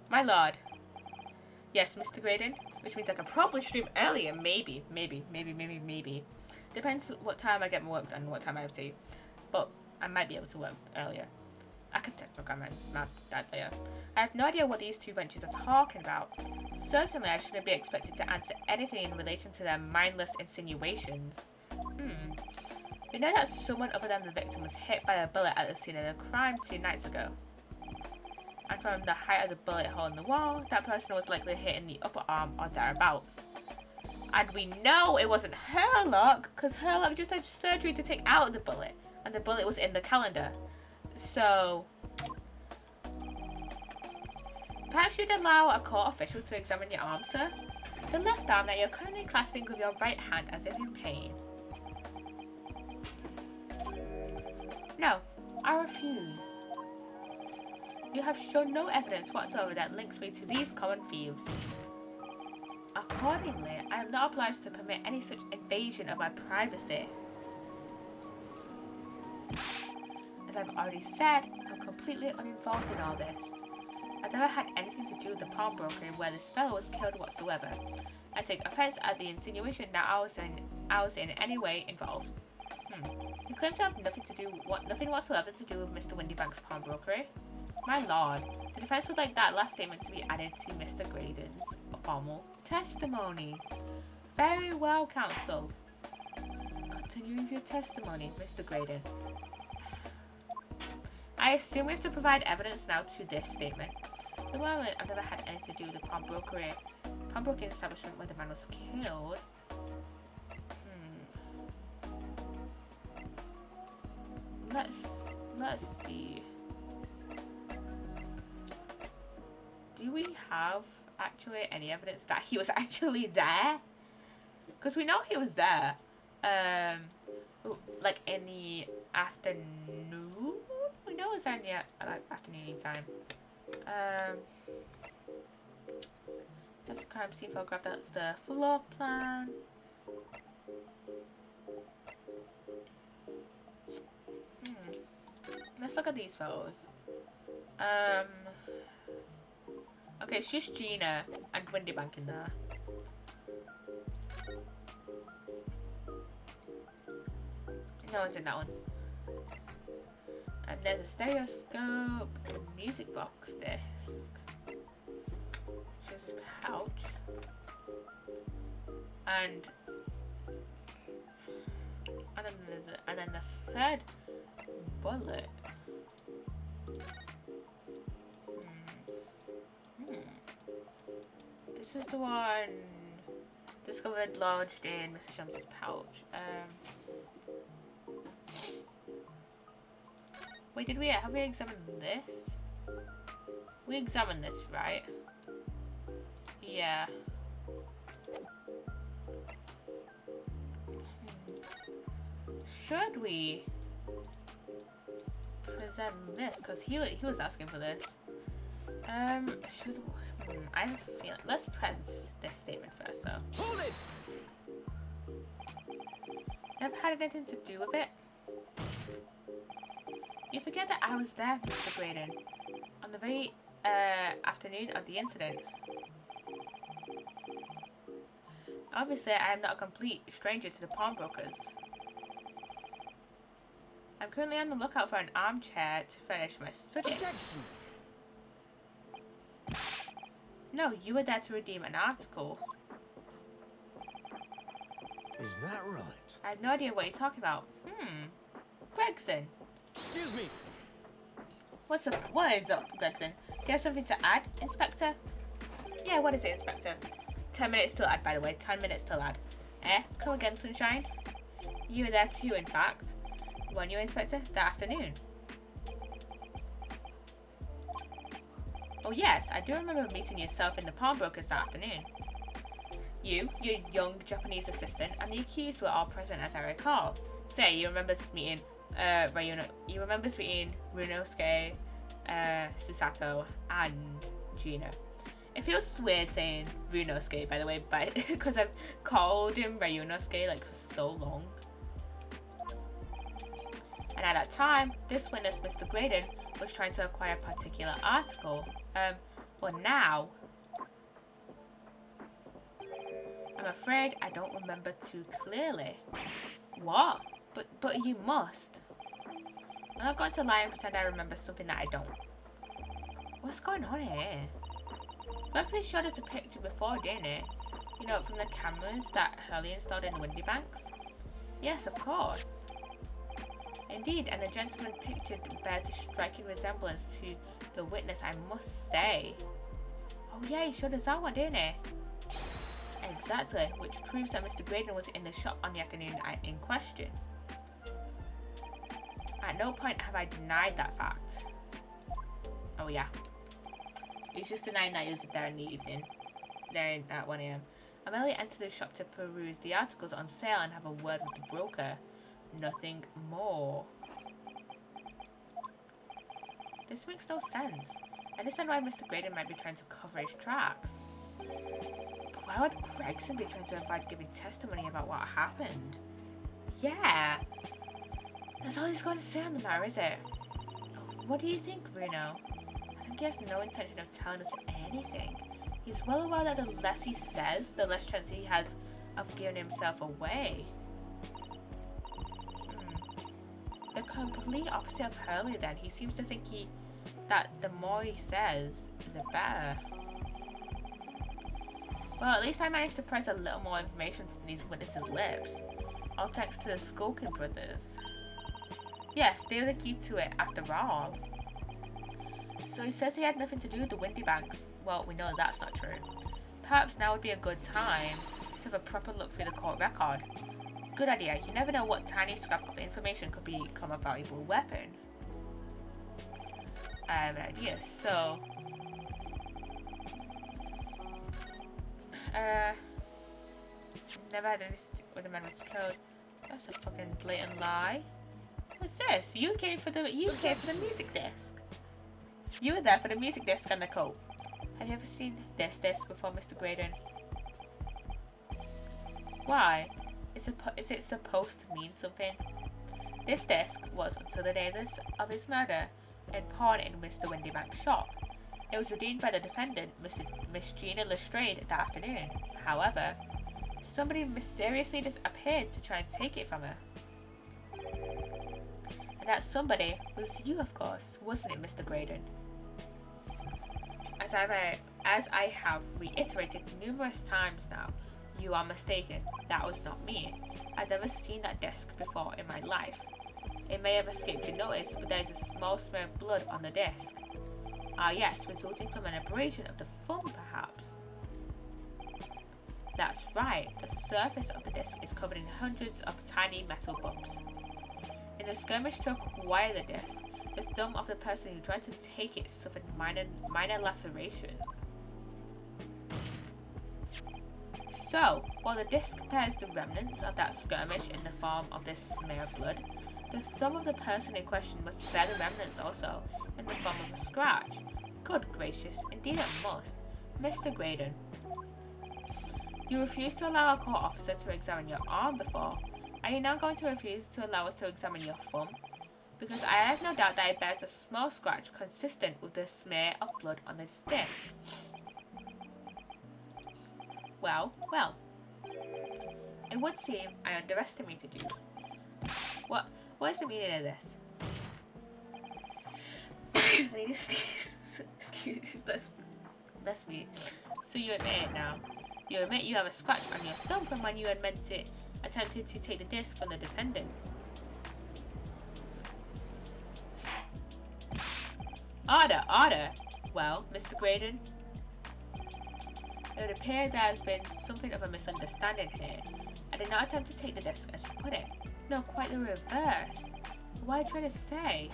My lord. Yes, Mr. Graydon. Which means I could probably stream earlier. Maybe. Depends what time I get my work done and what time I have to. But I might be able to work earlier. I can text my grandma and my dad later. I have no idea what these two ventures are talking about. Certainly I shouldn't be expected to answer anything in relation to their mindless insinuations. We know that someone other than the victim was hit by a bullet at the scene of the crime 2 nights ago. And from the height of the bullet hole in the wall, that person was likely hit in the upper arm or thereabouts. And we know it wasn't Herlock, because Herlock just had surgery to take out the bullet, and the bullet was in the calendar. So, perhaps you'd allow a court official to examine your arm, sir? The left arm that you're currently clasping with your right hand as if in pain. No, I refuse. You have shown no evidence whatsoever that links me to these common thieves. Accordingly, I am not obliged to permit any such invasion of my privacy. As I've already said, I'm completely uninvolved in all this. I've never had anything to do with the pawnbroker where this fellow was killed whatsoever. I take offense at the insinuation that I was in any way involved. You claim to have nothing whatsoever to do with Mr. Windybank's pawnbrokery? My lord, the defense would like that last statement to be added to Mr. Graydon's formal testimony. Very well, counsel. Continue with your testimony, Mr. Graydon. I assume we have to provide evidence now to this statement. Well, I've never had anything to do with the pawnbroking establishment where the man was killed. Let's see. Do we have actually any evidence that he was actually there? Because we know he was there. Like in the afternoon. We know it was there in the afternoon time. That's the crime scene photograph. That's the floor plan. Let's look at these photos. Okay, it's just Gina and Windybank in there. No one's in that one. And there's a stereoscope, a music box disc. Shows a pouch. And then the third bullet. This is the one discovered lodged in Mr. Shams's pouch. Wait, have we examined this? We examined this, right? Yeah. Should we present this? Because he was asking for this. I have a feeling. Let's press this statement first, though. Hold it! Never had anything to do with it. You forget that I was there, Mr. Graydon, on the very afternoon of the incident. Obviously, I am not a complete stranger to the pawnbrokers. I'm currently on the lookout for an armchair to furnish my study. Objection! No, you were there to redeem an article. Is that right? I have no idea what you're talking about. Gregson. Excuse me. What is up, Gregson? Do you have something to add, Inspector? Yeah, what is it, Inspector? 10 minutes till ad, by the way. 10 minutes till ad. Come again, Sunshine? You were there too, in fact. Weren't you, Inspector? That afternoon. Oh yes, I do remember meeting yourself in the pawnbrokers that afternoon. You, your young Japanese assistant, and the accused were all present as I recall. Say, you remember meeting Runosuke, Susato, and Gina. It feels weird saying Runosuke, by the way, but because I've called him Ryunosuke like for so long. And at that time, this witness, Mr. Graydon, was trying to acquire a particular article. Well now, I'm afraid I don't remember too clearly. What? But you must. I'm not going to lie and pretend I remember something that I don't. What's going on here? You actually showed us a picture before, didn't it? You know, from the cameras that Hurley installed in the windy banks? Yes, of course. Indeed, and the gentleman pictured bears a striking resemblance to the witness, I must say. Oh yeah, he showed us that one, didn't he? Exactly, which proves that Mr. Graydon was in the shop on the afternoon in question. At no point have I denied that fact. Oh yeah. He's just denying that he was there in the evening. There at 1 AM. I merely entered the shop to peruse the articles on sale and have a word with the broker. Nothing more. This makes no sense. I understand why Mr. Graydon might be trying to cover his tracks. But why would Gregson be trying to avoid giving testimony about what happened? Yeah. That's all he's got to say on the matter, is it? What do you think, Bruno? I think he has no intention of telling us anything. He's well aware that the less he says, the less chance he has of giving himself away. The complete opposite of Hurley then. He seems to think that the more he says, the better. Well, at least I managed to press a little more information from these witnesses' lips. All thanks to the Skulkin brothers. Yes, they were the key to it after all. So he says he had nothing to do with the windy banks. Well, we know that's not true. Perhaps now would be a good time to have a proper look through the court record. Good idea. You never know what tiny scrap of information could become a valuable weapon. I have an idea. So, never had anything with a man was killed. That's a fucking blatant lie. What's this? You came for the music disc. You were there for the music disc and the coat. Have you ever seen this disc before, Mr. Graydon? Why? Is it supposed to mean something? This disc was, until the day of his murder, in pawn in Mr. Windybank's shop. It was redeemed by the defendant, Miss Gina Lestrade, that afternoon. However, somebody mysteriously just appeared to try and take it from her. And that somebody was you, of course, wasn't it, Mr. Graydon? As I have reiterated numerous times now, you are mistaken. That was not me. I've never seen that disc before in my life. It may have escaped your notice, but there is a small smear of blood on the disc. Ah yes, resulting from an abrasion of the thumb, perhaps. That's right. The surface of the disc is covered in hundreds of tiny metal bumps. In the skirmish to acquire the disc, the thumb of the person who tried to take it suffered minor lacerations. So, while the disc bears the remnants of that skirmish in the form of this smear of blood, the thumb of the person in question must bear the remnants also, in the form of a scratch. Good gracious, indeed it must. Mr. Graydon, you refused to allow a court officer to examine your arm before. Are you now going to refuse to allow us to examine your thumb? Because I have no doubt that it bears a small scratch consistent with the smear of blood on this disc. Well. It would seem I underestimated you. What is the meaning of this? I need to sneeze. Excuse me. Bless me. So you admit it now. You admit you have a scratch on your thumb from when you attempted to take the disc from the defendant. Order! Well, Mr. Graydon? It would appear there has been something of a misunderstanding here. I did not attempt to take the disc as you put it. No, quite the reverse. What are you trying to say?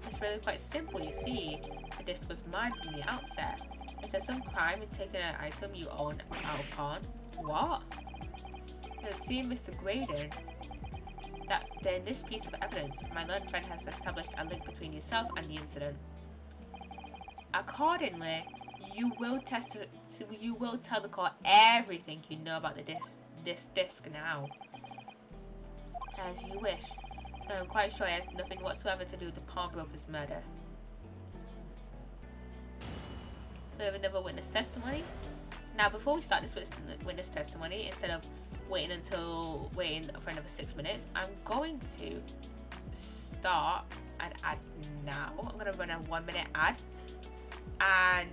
It's really quite simple, you see. The disc was mine from the outset. Is there some crime in taking an item you own out of pawn? What? It would seem, Mr. Graydon, that in this piece of evidence, my learned friend has established a link between yourself and the incident. Accordingly, you will tell the court everything you know about this disc now. As you wish. Though I'm quite sure it has nothing whatsoever to do with the pawnbroker's murder. We have another witness testimony. Now, before we start this witness testimony, instead of waiting for another 6 minutes, I'm going to start an ad now. I'm going to run a 1 minute ad. And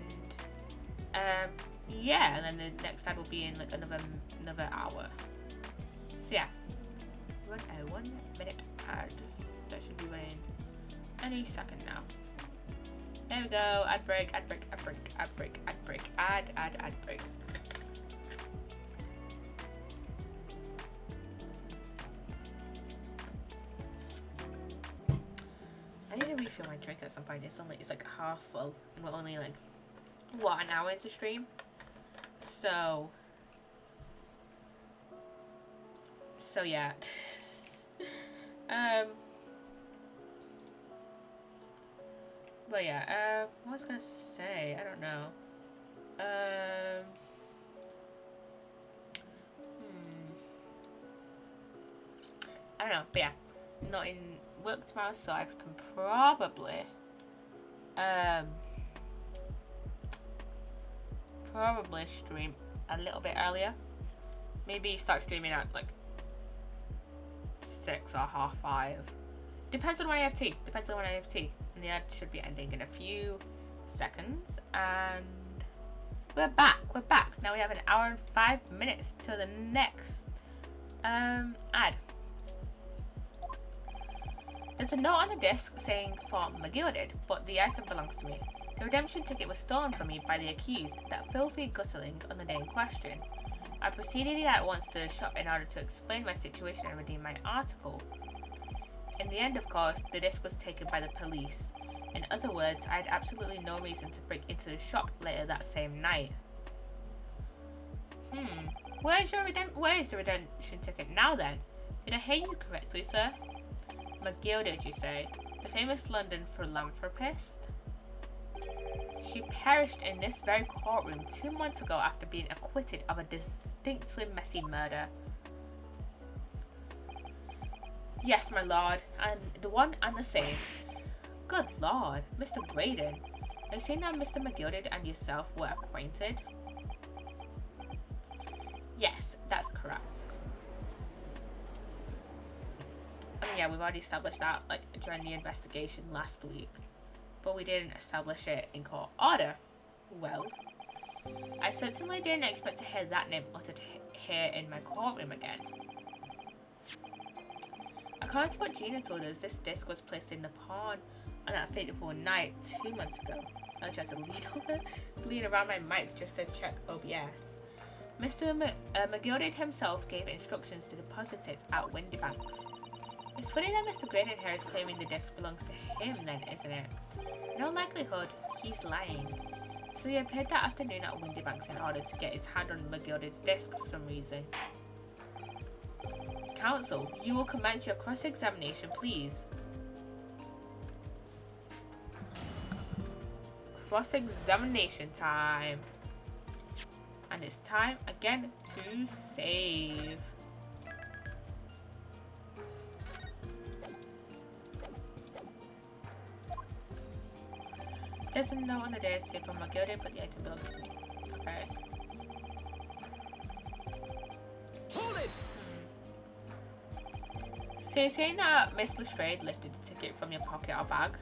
yeah, and then the next ad will be in like another hour. So yeah, run a 1 minute ad. That should be running any second now. There we go. Ad break, ad break, ad break, ad break, ad break, ad break. I need to refill my drink at some point. It's like half full, and we're only like what, an hour into stream. So yeah. But yeah, what was I gonna say? I don't know. I don't know, but yeah, not in work tomorrow, so I can probably stream a little bit earlier. Maybe start streaming at like 6 or 5:30. Depends on when I have tea. And the ad should be ending in a few seconds. And we're back. Now we have an hour and 5 minutes till the next ad. There's a note on the disc saying for McGilded, but the item belongs to me. The redemption ticket was stolen from me by the accused, that filthy gutterling, on the day in question. I proceeded at once to the shop in order to explain my situation and redeem my article. In the end, of course, the disc was taken by the police. In other words, I had absolutely no reason to break into the shop later that same night. Where is the redemption ticket now then? Did I hear you correctly, sir? McGilded, you say? The famous London philanthropist? She perished in this very courtroom 2 months ago after being acquitted of a distinctly messy murder. Yes, my lord, and the one and the same. Good lord, Mr. Graydon. I see that Mr. McGilded and yourself were acquainted. Yes, that's correct. Yeah, we've already established that like during the investigation last week, but we didn't establish it in court order. Well, I certainly didn't expect to hear that name uttered here in my courtroom again. According to what Gina told us, this disc was placed in the pawn on that fateful night 2 months ago. I tried to lean around my mic just to check OBS. Mr. McGilded himself gave instructions to deposit it at Windybanks. It's funny that Mr. Graydon here is claiming the disc belongs to him then, isn't it? In all likelihood, he's lying. So he appeared that afternoon at Windybanks in order to get his hand on McGilded's disc for some reason. Counsel, you will commence your cross-examination, please. Cross-examination time. And it's time again to save. There's a note on the day saved from McGilded, but the item belongs to me. Okay. Hold it! So you're saying that Miss Lestrade lifted the ticket from your pocket or bag?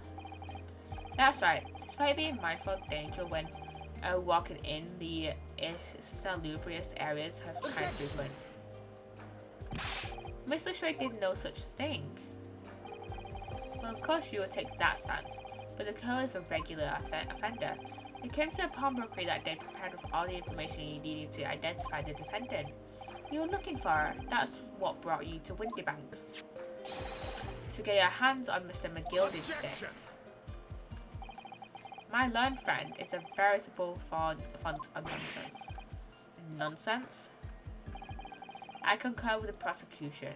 That's right. Despite being mindful of danger when walking in the salubrious areas of kind movement. Miss Lestrade did no such thing. Well, of course you would take that stance, but the girl is a regular offender. You came to a pawnbrokery that day prepared with all the information you needed to identify the defendant. You were looking for her. That's what brought you to Windybanks. To get your hands on Mr. McGildy's disc. My learned friend is a veritable font of nonsense. Nonsense? I concur with the prosecution.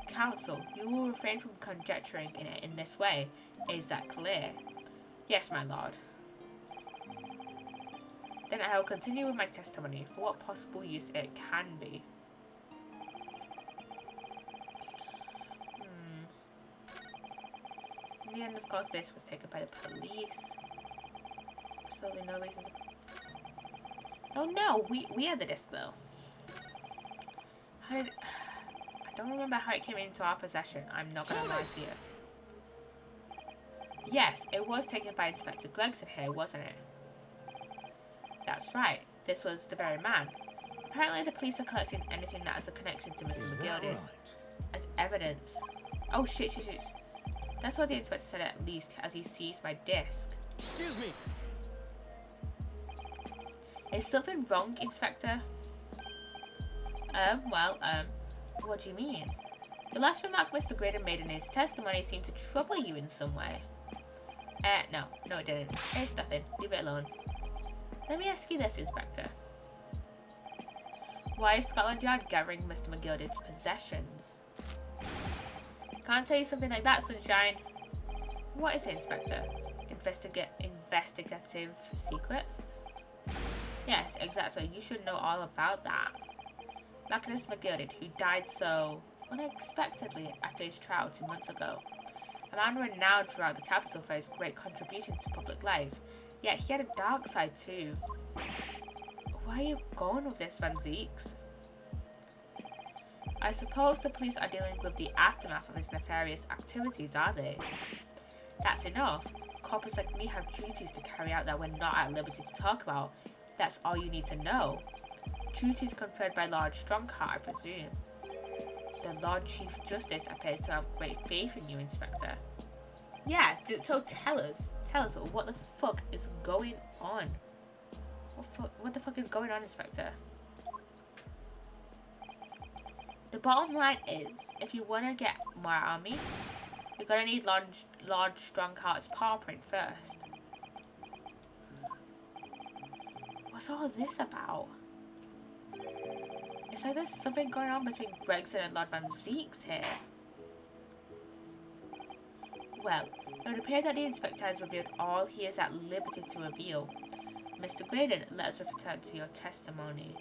Counsel, you will refrain from conjecturing in it in this way. Is that clear? Yes, my lord. Then I will continue with my testimony for what possible use it can be. In the end, of course, this was taken by the police. Absolutely no reason to... Oh no, we had the disc though. I don't remember how it came into our possession. I'm not gonna lie to you. Yes, it was taken by Inspector Gregson here, wasn't it? That's right. This was the very man. Apparently the police are collecting anything that has a connection to Mr. McGildy as evidence. Oh shit. That's what the inspector said at least as he seized my disc. Excuse me. Is something wrong, Inspector? What do you mean? The last remark Mr. Graydon made in his testimony seemed to trouble you in some way. No it didn't. It's nothing. Leave it alone. Let me ask you this, Inspector. Why is Scotland Yard gathering Mr. McGildy's possessions? Can't tell you something like that, Sunshine. What is it, Inspector? Investigative secrets? Yes, exactly. You should know all about that. Magnus McGildy, who died so unexpectedly after his trial 2 months ago. A man renowned throughout the capital for his great contributions to public life. Yet he had a dark side too. Where are you going with this, Van Zeeks? I suppose the police are dealing with the aftermath of his nefarious activities, are they? That's enough. Coppers like me have duties to carry out that we're not at liberty to talk about. That's all you need to know. Duties conferred by Lord Strongheart, I presume. The Lord Chief Justice appears to have great faith in you, Inspector. Yeah, so tell us what the fuck is going on? What the fuck is going on, Inspector? The bottom line is, if you want to get more army, you're gonna need Lord Strongheart's paw print first. What's all this about? It's like there's something going on between Gregson and Lord Van Zeeks here. Well, it would appear that the inspector has revealed all he is at liberty to reveal. Mr. Graydon, let us return to your testimony.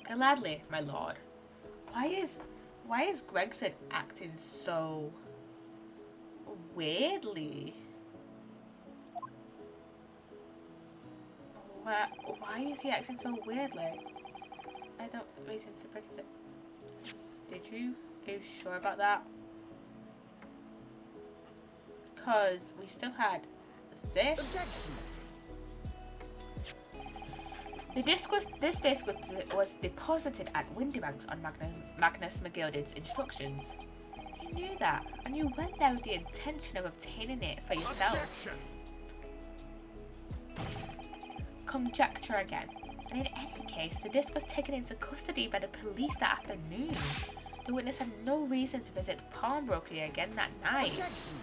Gladly, my lord. Why is Gregson acting so weirdly? Why is he acting so weirdly? I don't reason to predict it. Are you sure about that? Because we still had this. Objection. This disc was deposited at Windybanks on Magnus McGildy's instructions. You knew that, and you went there with the intention of obtaining it for yourself. Objection. Conjecture again. And in any case, the disc was taken into custody by the police that afternoon. The witness had no reason to visit the pawnbrokery again that night. Objection.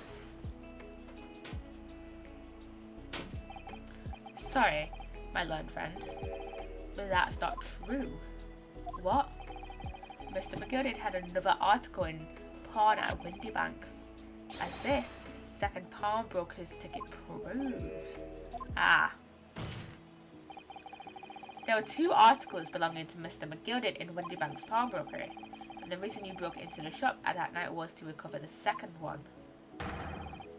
Sorry, my learned friend, but that's not true. What? Mr. McGildy had another article in Pawn at Windybanks, as this second pawnbroker's ticket proves. Ah. There were 2 articles belonging to Mr. McGildy in Windybanks pawnbrokery, and the reason you broke into the shop at that night was to recover the second one.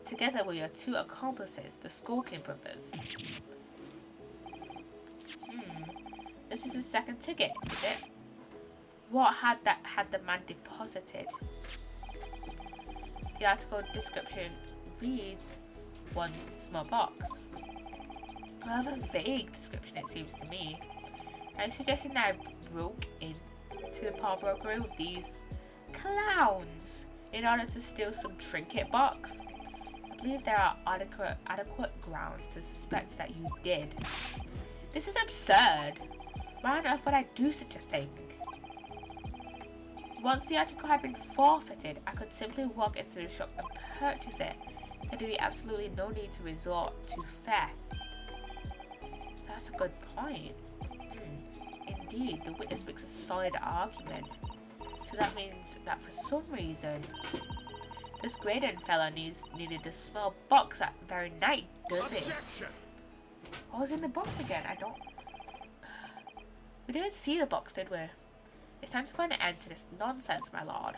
Together with your 2 accomplices, the Skulking brothers. This is the second ticket, is it? What had the man deposited? The article description reads 1 small box. A rather vague description, it seems to me. Are you suggesting that I broke into the pawnbrokery with these clowns in order to steal some trinket box? believe there are adequate grounds to suspect that you did. This is absurd. Why on earth would I do such a thing? Once the article had been forfeited, I could simply walk into the shop and purchase it. There would be absolutely no need to resort to theft. That's a good point. Indeed, the witness makes a solid argument. So that means that for some reason, this Graydon fella needed a small box that very night, does it? What was in the box again? We didn't see the box, did we? It's time to put an end to this nonsense, my lord.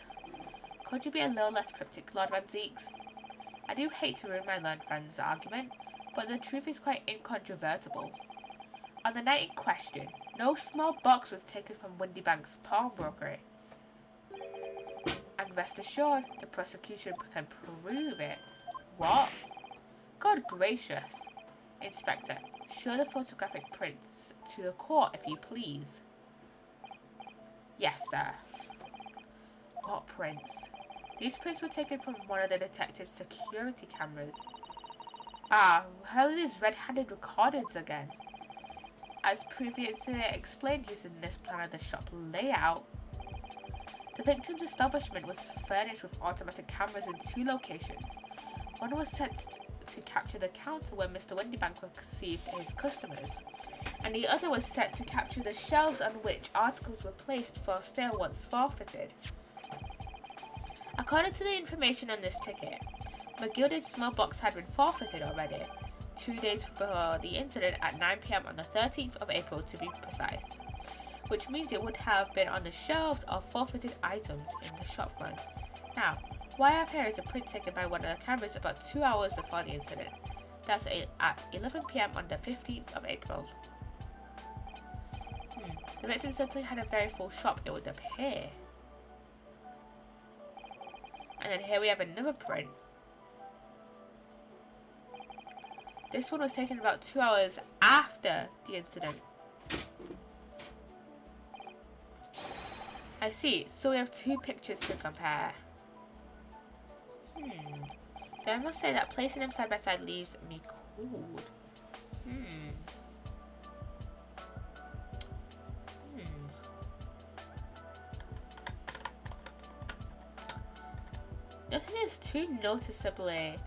Could you be a little less cryptic, Lord Van Zeeks? I do hate to ruin my learned friend's argument, but the truth is quite incontrovertible. On the night in question, no small box was taken from Windybank's pawnbrokery. And rest assured, the prosecution can prove it. What? God gracious. Inspector, show the photographic prints to the court if you please. Yes, sir. What prints? These prints were taken from one of the detective's security cameras. Ah, how are these red-handed recordings again? As previously explained using this plan of the shop layout, the victim's establishment was furnished with automatic cameras in 2 locations. One was set to capture the counter where Mr. Windybank received his customers, and the other was set to capture the shelves on which articles were placed for sale once forfeited. According to the information on this ticket, McGilded's small box had been forfeited already, 2 days before the incident at 9 PM on the 13th of April to be precise, which means it would have been on the shelves of forfeited items in the shop front. Now, what I have here is a print taken by one of the cameras about 2 hours before the incident. That's at 11 PM on the 15th of April. The victim certainly had a very full shop, it would appear. And then here we have another print. This one was taken about 2 hours after the incident. I see, so we have 2 pictures to compare. So I must say that placing them side by side leaves me cold. Nothing is too noticeably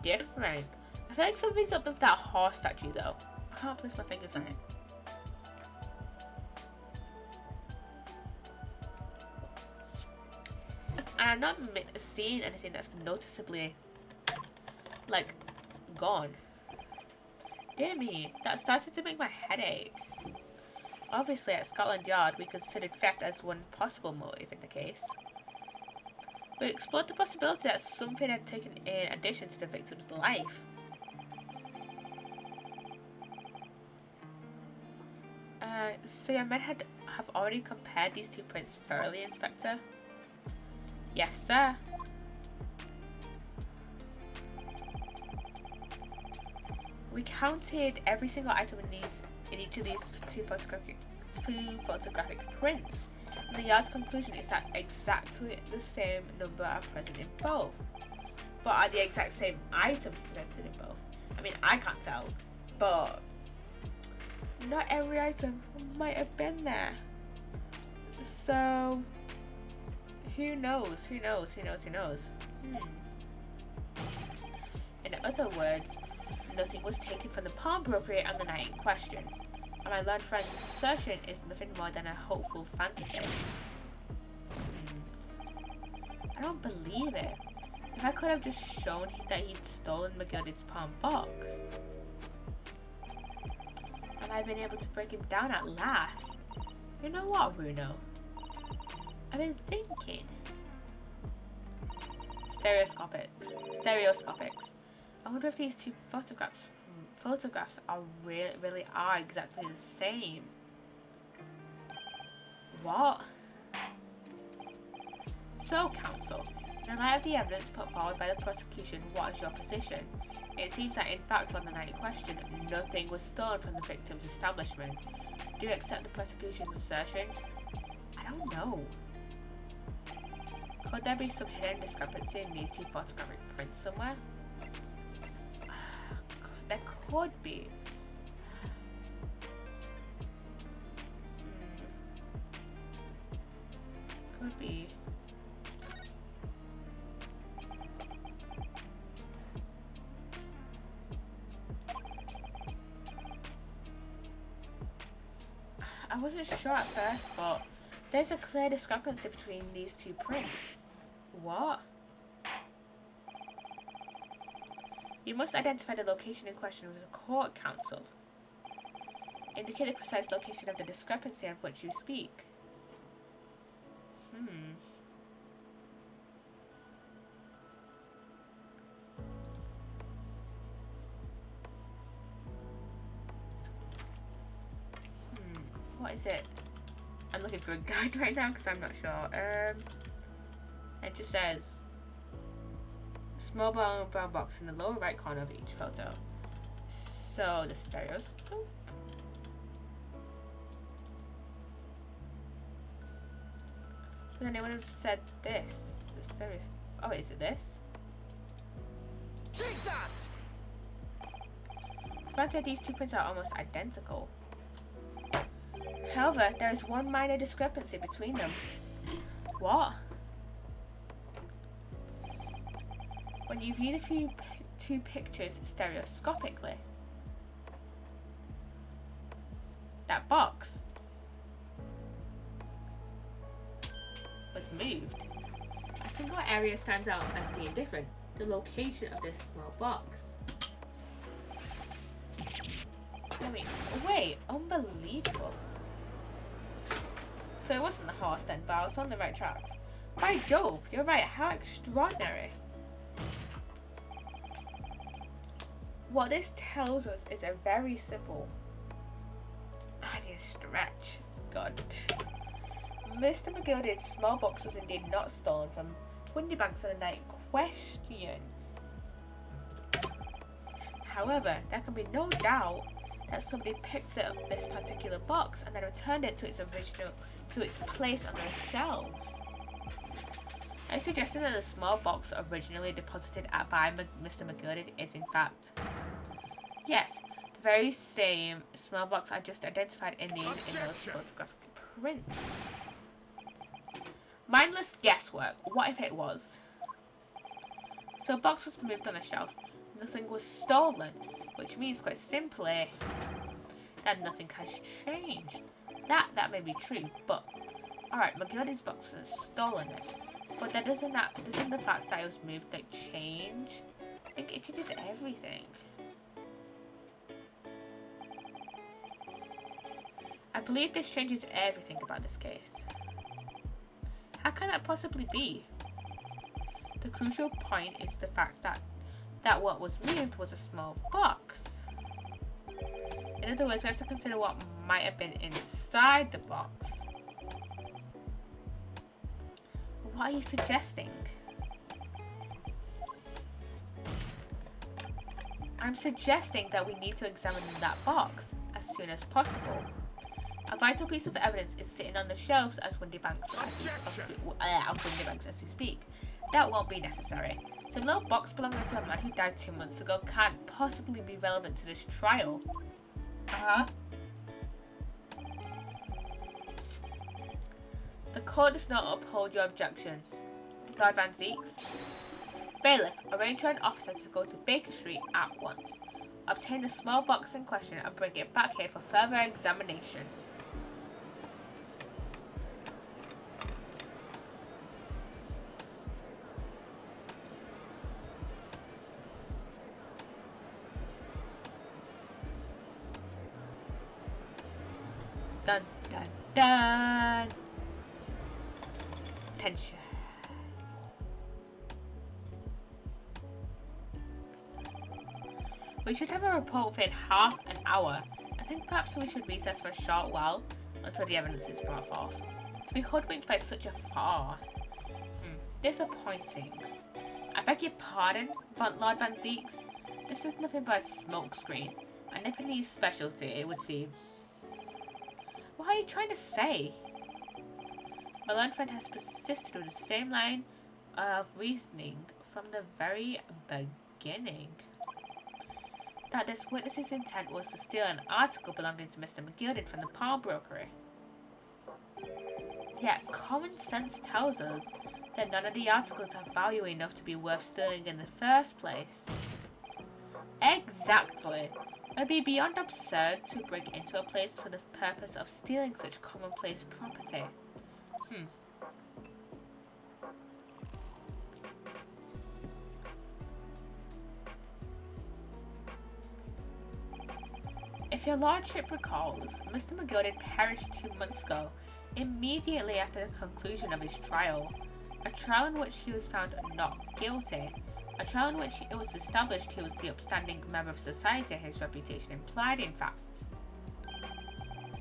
different. I feel like something's up with that horse statue though. I can't place my fingers on it. And I'm not seeing anything that's noticeably, like, gone. Dear me, that started to make my head ache. Obviously, at Scotland Yard, we considered theft as one possible motive in the case. We explored the possibility that something had taken in addition to the victim's life. So your men have already compared these 2 prints thoroughly, Inspector? Yes, sir. We counted every single item in each of these 2 photographic prints. And the yard's conclusion is that exactly the same number are present in both. But are the exact same items presented in both? I mean, I can't tell, but not every item might have been there. So, who knows? Who knows? Who knows? Who knows? In other words, nothing was taken from the pawnbrokery on the night in question. And my learned friend's assertion is nothing more than a hopeful fantasy. I don't believe it. If I could have just shown that he'd stolen McGilded's pawn box. Have I been able to break him down at last? You know what, Runo? I've been thinking. Stereoscopics. I wonder if these 2 photographs are really are exactly the same. What? So, counsel, in light of the evidence put forward by the prosecution, what is your position? It seems that in fact on the night in question, nothing was stolen from the victim's establishment. Do you accept the prosecution's assertion? I don't know. Could there be some hidden discrepancy in these 2 photographic prints somewhere? could be. Could be. I wasn't sure at first, but there's a clear discrepancy between these two prints. What? You must identify the location in question with the court counsel. Indicate the precise location of the discrepancy of which you speak. What is it? I'm looking for a guide right now because I'm not sure. It just says small brown box in the lower right corner of each photo. So the stereoscope. But then they would have said this. The stereo. Oh, is it this? Take that! Granted, these two prints are almost identical. However, there is one minor discrepancy between them. What? When you view the two pictures stereoscopically, that box was moved. A single area stands out as being different: the location of this small box. Wait, unbelievable. So it wasn't the horse then, but I was on the right tracks. By Jove, you're right, how extraordinary. What this tells us is a very simple... I need a stretch. God. Mr. McGildy's small box was indeed not stolen from Windybanks on the night question. However, there can be no doubt that somebody picked up this particular box and then returned it to its place on the shelves. Are you suggesting that the small box originally deposited by Mr. McGildy is in fact... Yes, the very same small box I just identified in those photographic prints. Mindless guesswork. What if it was? So a box was moved on a shelf. Nothing was stolen, which means quite simply that nothing has changed. That may be true, but alright, McGildy's box wasn't stolen it. But that doesn't the fact that it was moved like change? It changes everything. I believe this changes everything about this case. How can that possibly be? The crucial point is the fact that what was moved was a small box. In other words, we have to consider what might have been inside the box. What are you suggesting? I'm suggesting that we need to examine that box as soon as possible. A vital piece of evidence is sitting on the shelves as Windybanks as we speak. That won't be necessary. Some little box belonging to a man who died 2 months ago can't possibly be relevant to this trial. The court does not uphold your objection. Lord Van Zeeks. Bailiff, arrange for an officer to go to Baker Street at once. Obtain the small box in question and bring it back here for further examination. Dun dun dun. Tension. We should have a report within half an hour. I think perhaps we should recess for a short while until the evidence is brought forth. To be hoodwinked by such a farce. Disappointing. I beg your pardon, Lord Van Zeeks. This is nothing but a smokescreen. A Nipponese specialty, it would seem. What are you trying to say? My learned friend has persisted with the same line of reasoning from the very beginning. that this witness's intent was to steal an article belonging to Mr. McGilded from the pawnbrokery. Yet common sense tells us that none of the articles have value enough to be worth stealing in the first place. Exactly. It would be beyond absurd to break into a place for the purpose of stealing such commonplace property. If your lordship recalls, Mr. McGilded perished 2 months ago, immediately after the conclusion of his trial. A trial in which he was found not guilty. A trial in which it was established he was the upstanding member of society his reputation implied, in fact.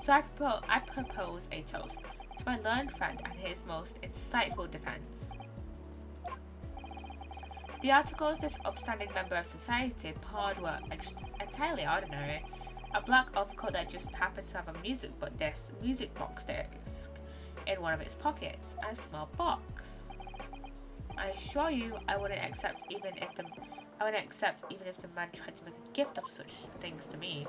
So I propose a toast to my learned friend and his most insightful defence. The articles this upstanding member of society pawned were entirely ordinary. A black overcoat that just happened to have a music box disc in one of its pockets, and a small box. I assure you, I wouldn't accept even if the man tried to make a gift of such things to me.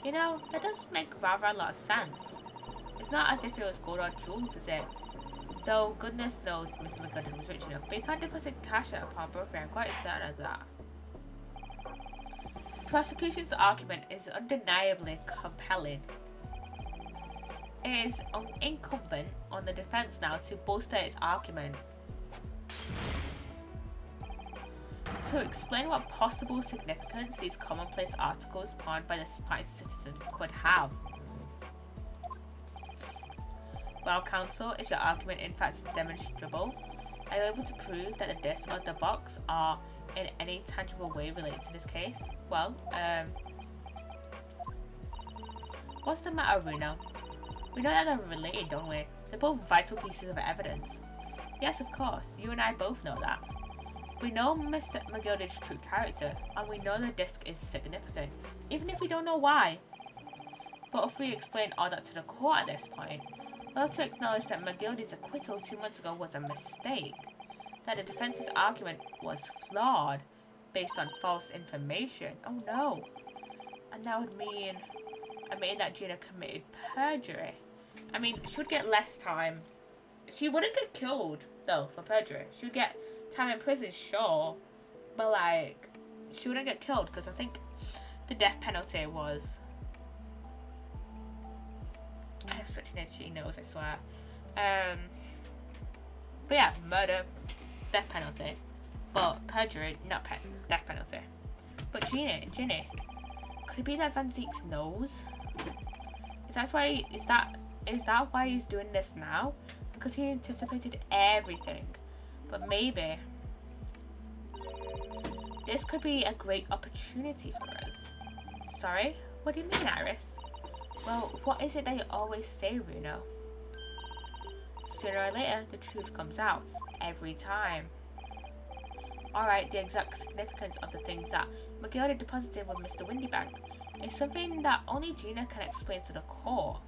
You know, that does make rather a lot of sense. It's not as if it was gold or jewels, is it? Though goodness knows Mr. McGilded was rich enough, but he can't deposit cash at a pawnbroker, I'm quite certain of that. The prosecution's argument is undeniably compelling. It is incumbent on the defense now to bolster its argument. To explain what possible significance these commonplace articles pawned by this fine citizen could have. Well, counsel, is your argument in fact demonstrable? Are you able to prove that the disc or the box are in any tangible way related to this case? Well, what's the matter, Runa? We know that they're related, don't we? They're both vital pieces of evidence. Yes, of course. You and I both know that. We know Mr. McGilded's true character, and we know the disc is significant, even if we don't know why. But if we explain all that to the court at this point, we'll have to acknowledge that McGilded's acquittal 2 months ago was a mistake, that the defense's argument was flawed, based on false information. Oh no. And that would mean admitting that Gina committed perjury. I mean, she would get less time. She wouldn't get killed, though, for perjury. She would get time in prison, sure. But, like, she wouldn't get killed, because I think the death penalty was... I have such an itchy nose, I swear. But yeah, murder, death penalty. But perjury, not death penalty. But Ginny, could it be that Van Zeke's nose? Is that why he's doing this now? Because he anticipated everything. But maybe this could be a great opportunity for us. Sorry? What do you mean, Iris? Well, what is it that you always say, Runo? Sooner or later, the truth comes out. Every time. Alright, the exact significance of the things that McGilded deposited with Mr. Windybank is something that only Gina can explain to the court.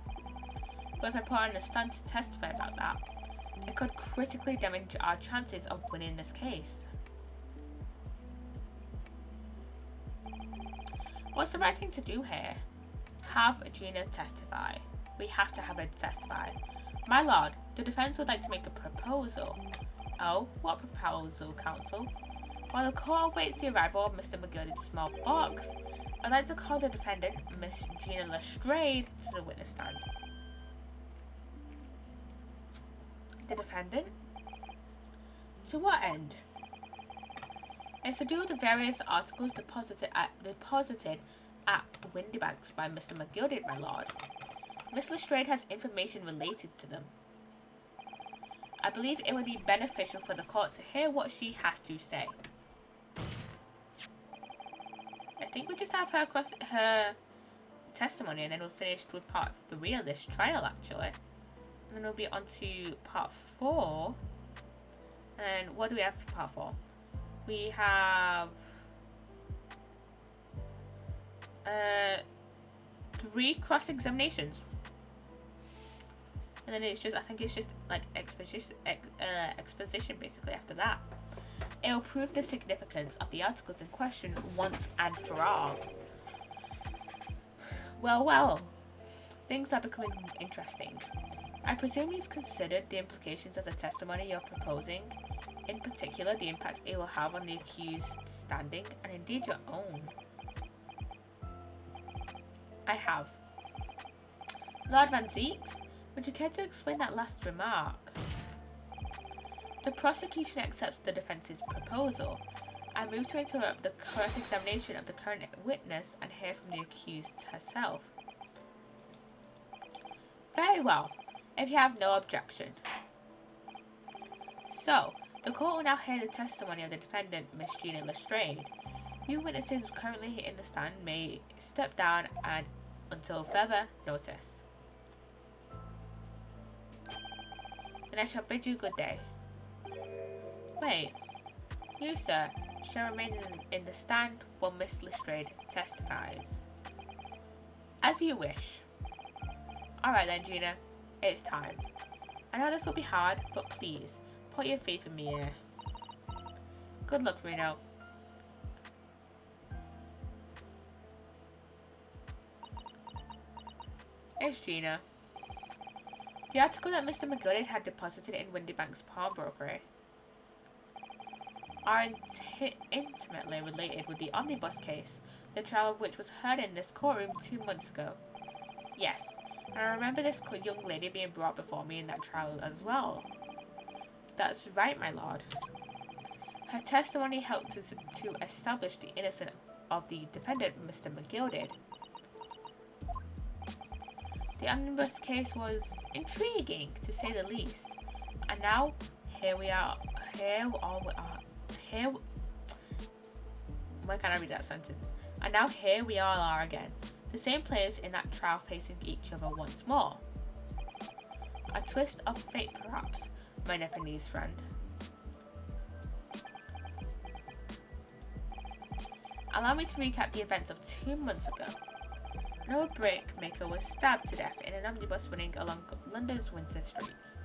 But if I put her on the stand to testify about that, it could critically damage our chances of winning this case. What's the right thing to do here? Have Gina testify. We have to have her testify. My lord, the defense would like to make a proposal. Oh, what proposal, counsel? While the court awaits the arrival of Mr. McGilded's small box, I'd like to call the defendant, Miss Gina Lestrade, to the witness stand. The defendant? To what end? It's to do with the various articles deposited at Windybanks by Mr. McGilded, my lord. Miss Lestrade has information related to them. I believe it would be beneficial for the court to hear what she has to say. I think we just have her testimony, and then we'll finish with part 3 of this trial, actually. And then we'll be on to part 4. And what do we have for part 4? We have 3 cross-examinations. And then it's just, I think it's just like exposition basically after that. It will prove the significance of the articles in question once and for all. Well, things are becoming interesting. I presume you've considered the implications of the testimony you're proposing, in particular the impact it will have on the accused's standing, and indeed your own. I have. Lord Van Zeeks, would you care to explain that last remark? The prosecution accepts the defence's proposal. I move to interrupt the cross-examination of the current witness and hear from the accused herself. Very well, if you have no objection. So, the court will now hear the testimony of the defendant, Miss Gina Lestrade. You witnesses currently in the stand may step down and until further notice. Then I shall bid you good day. Wait, you, sir, shall remain in the stand while Miss Lestrade testifies. As you wish. Alright then, Gina, it's time. I know this will be hard, but please, put your faith in me here. Good luck, Reno. It's Gina. The article that Mr. McGooded had deposited in Windybank's pawnbrokery are intimately related with the omnibus case, the trial of which was heard in this courtroom 2 months ago. Yes, and I remember this young lady being brought before me in that trial as well. That's right, my lord. Her testimony helped to establish the innocence of the defendant, Mr. McGooded. The omnibus case was intriguing, to say the least. And now, here we are. Why can't I read that sentence? And now here we all are again. The same players in that trial facing each other once more. A twist of fate, perhaps, my Nepalese friend. Allow me to recap the events of 2 months ago. An old brickmaker was stabbed to death in an omnibus running along London's winter streets.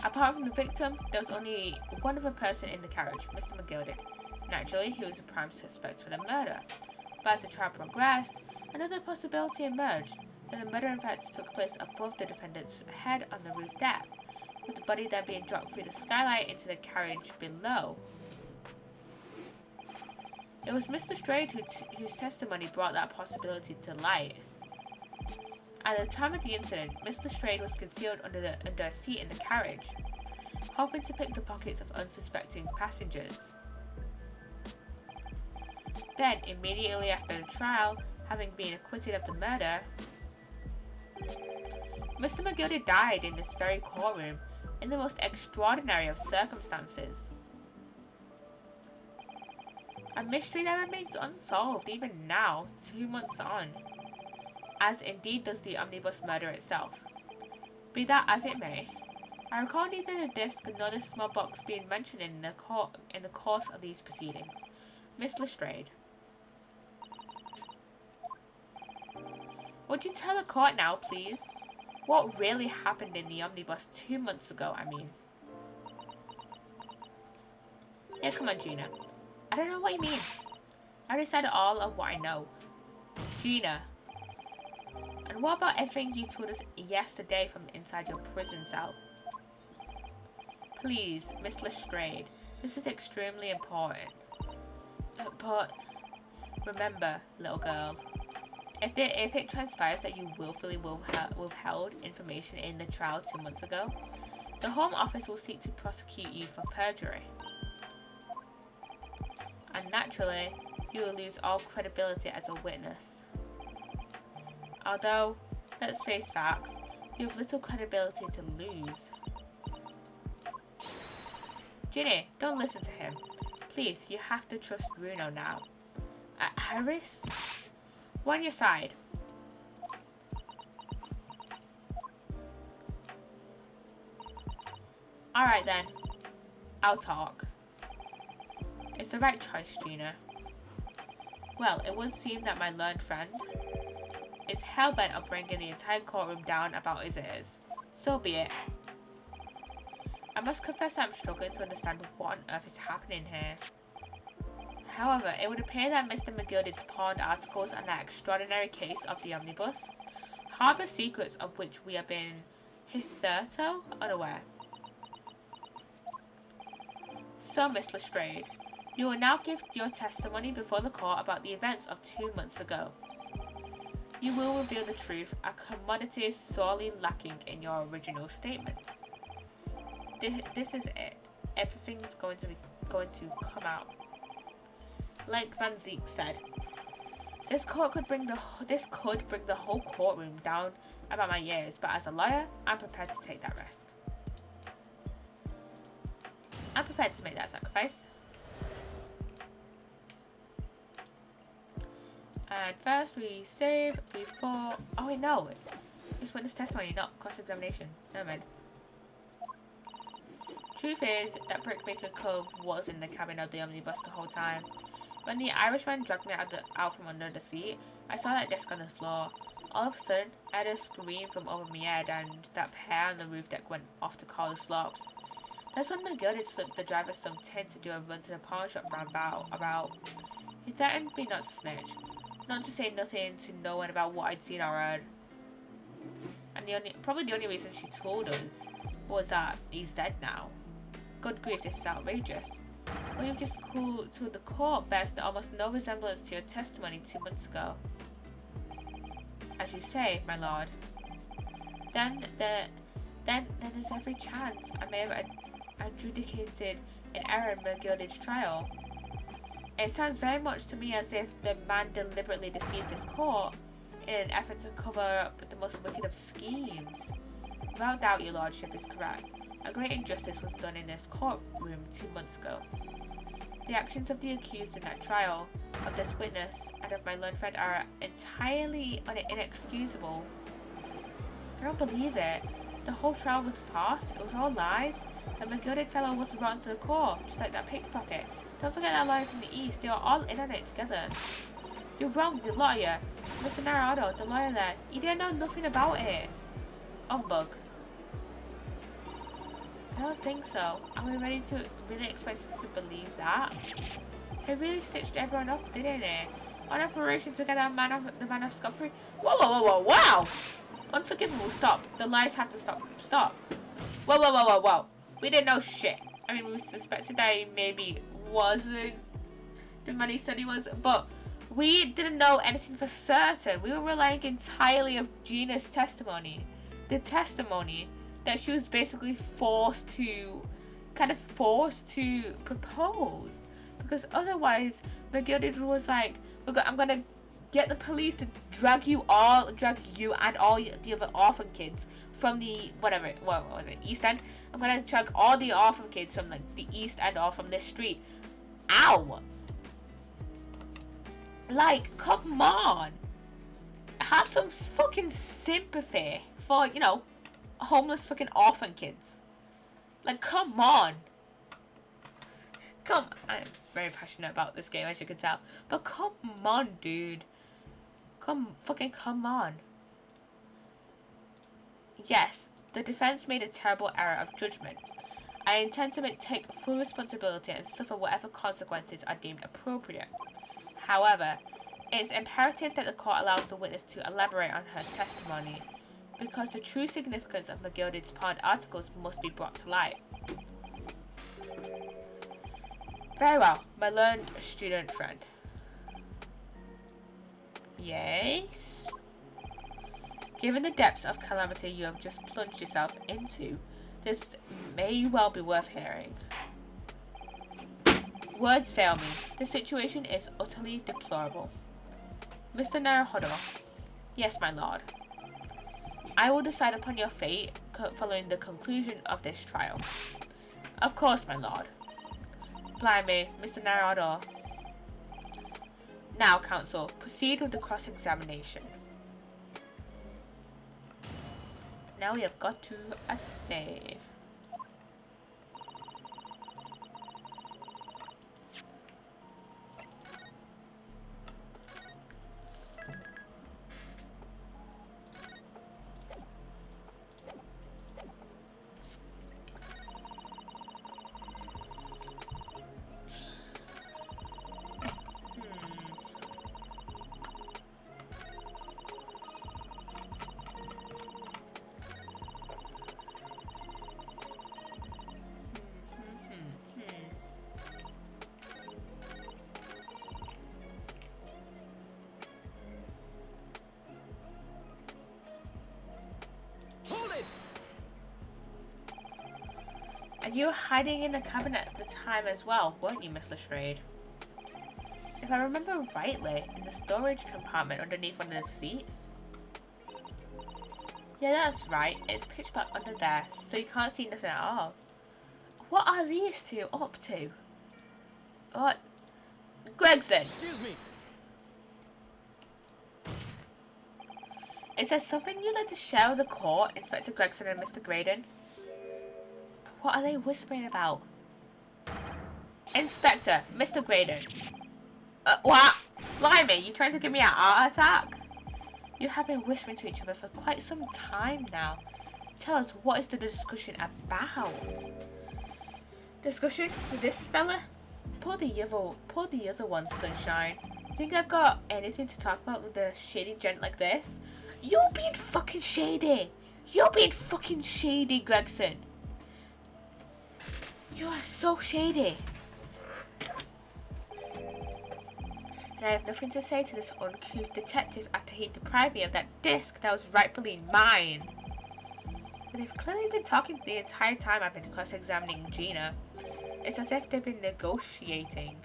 Apart from the victim, there was only one other person in the carriage, Mr. McGooded. Naturally, he was a prime suspect for the murder. But as the trial progressed, another possibility emerged, that the murder in fact took place above the defendant's head on the roof deck, with the body then being dropped through the skylight into the carriage below. It was Mr. Strayed whose testimony brought that possibility to light. At the time of the incident, Mr. Strayed was concealed under a seat in the carriage, hoping to pick the pockets of unsuspecting passengers. Then, immediately after the trial, having been acquitted of the murder, Mr. McGooded died in this very courtroom in the most extraordinary of circumstances. A mystery that remains unsolved even now, 2 months on, as indeed does the omnibus murder itself. Be that as it may, I recall neither the disc nor the small box being mentioned in the course of these proceedings. Miss Lestrade. Would you tell the court now, please? What really happened in the omnibus 2 months ago, I mean? Yeah, come on, Gina. I don't know what you mean. I already said all of what I know. Gina. And what about everything you told us yesterday from inside your prison cell? Please, Miss Lestrade, this is extremely important. But remember, little girl, if it transpires that you willfully withheld information in the trial 2 months ago, the Home Office will seek to prosecute you for perjury. And naturally, you will lose all credibility as a witness. Although, let's face facts, you have little credibility to lose. Ginny, don't listen to him. Please, you have to trust Bruno now. Harris? We're on your side. Alright then. I'll talk. It's the right choice, Gina. Well, it would seem that my learned friend is hell-bent on bringing the entire courtroom down about his ears. So be it. I must confess I'm struggling to understand what on earth is happening here. However, it would appear that Mr. McGilded's pawned articles and that extraordinary case of the omnibus harbour secrets of which we have been hitherto unaware. So, Miss Lestrade, you will now give your testimony before the court about the events of 2 months ago. You will reveal the truth, a commodity sorely lacking in your original statements. This is it. Everything's going to come out. Like Van Zeek said, this could bring the whole courtroom down about my ears, but as a lawyer, I'm prepared to take that risk. I'm prepared to make that sacrifice. And first we save before... Oh wait, no. It's witness testimony, not cross-examination. Never mind. Truth is that Brickmaker Cove was in the cabin of the omnibus the whole time. When the Irishman dragged me out from under the seat, I saw that desk on the floor. All of a sudden, I had a scream from over my head, and that pair on the roof deck went off to call the slops. That's when McGill slipped the driver some tin to do a run to the pawn shop roundabout. He threatened me not to snitch, not to say nothing to no one about what I'd seen or heard. And probably the only reason she told us was that he's dead now. Good grief, this is outrageous. What you've just called to the court bears almost no resemblance to your testimony 2 months ago. As you say, my lord. Then there's every chance I may have adjudicated an error in McGilded's trial. It sounds very much to me as if the man deliberately deceived this court in an effort to cover up the most wicked of schemes. Without doubt, your lordship is correct. A great injustice was done in this courtroom 2 months ago. The actions of the accused in that trial, of this witness, and of my learned friend are entirely inexcusable. I don't believe it. The whole trial was a farce. It was all lies. The McGilded fellow was brought to the court, just like that pickpocket. Don't forget that lawyer from the east. They were all in on it together. You're wrong, the lawyer. Mr. Narado, the lawyer there. He didn't know nothing about it. Humbug. I don't think so. Are we really expected to believe that? He really stitched everyone up, didn't he? On operation to get the man off scot-free. Whoa! Wow! Unforgivable, stop. The lies have to stop. Stop. Whoa. We didn't know shit. I mean, we suspected that he maybe wasn't the man he said he was, but we didn't know anything for certain. We were relying entirely on Gina's testimony. The testimony that she was basically forced to propose, because otherwise McGilded was like, look, I'm gonna get the police to drag you and all the other orphan kids from the what was it, East End. I'm gonna drag all the orphan kids from like the East End or from this street. Ow! Like, come on, have some fucking sympathy for, you know, homeless fucking orphan kids. Like, come on. I'm very passionate about this game, as you can tell. But come on, dude. Come on. Yes, the defense made a terrible error of judgment. I intend to take full responsibility and suffer whatever consequences are deemed appropriate. However, it is imperative that the court allows the witness to elaborate on her testimony, because the true significance of McGilded's pawned articles must be brought to light. Very well, my learned student friend. Yes? Given the depths of calamity you have just plunged yourself into, this may well be worth hearing. Words fail me. The situation is utterly deplorable. Mr. Naruhodo. Yes, my lord. I will decide upon your fate following the conclusion of this trial. Of course, my lord. Blimey, Mr. Naruhodo. Now, counsel, proceed with the cross-examination. Now we have got to a save. And you were hiding in the cabin at the time as well, weren't you, Miss Lestrade? If I remember rightly, in the storage compartment underneath one of the seats. Yeah, that's right. It's pitch black under there, so you can't see nothing at all. What are these two up to? What? Gregson! Excuse me. Is there something you'd like to share with the court, Inspector Gregson and Mr. Graydon? What are they whispering about? Inspector, Mr. Graydon. What? Blimey, you trying to give me a heart attack? You have been whispering to each other for quite some time now. Tell us, what is the discussion about? Discussion with this fella? Pull the other one, Sunshine. Think I've got anything to talk about with a shady gent like this? You're being fucking shady. You're being fucking shady, Gregson. You are so shady. And I have nothing to say to this uncouth detective after he deprived me of that disc that was rightfully mine. But they've clearly been talking the entire time I've been cross-examining Gina. It's as if they've been negotiating.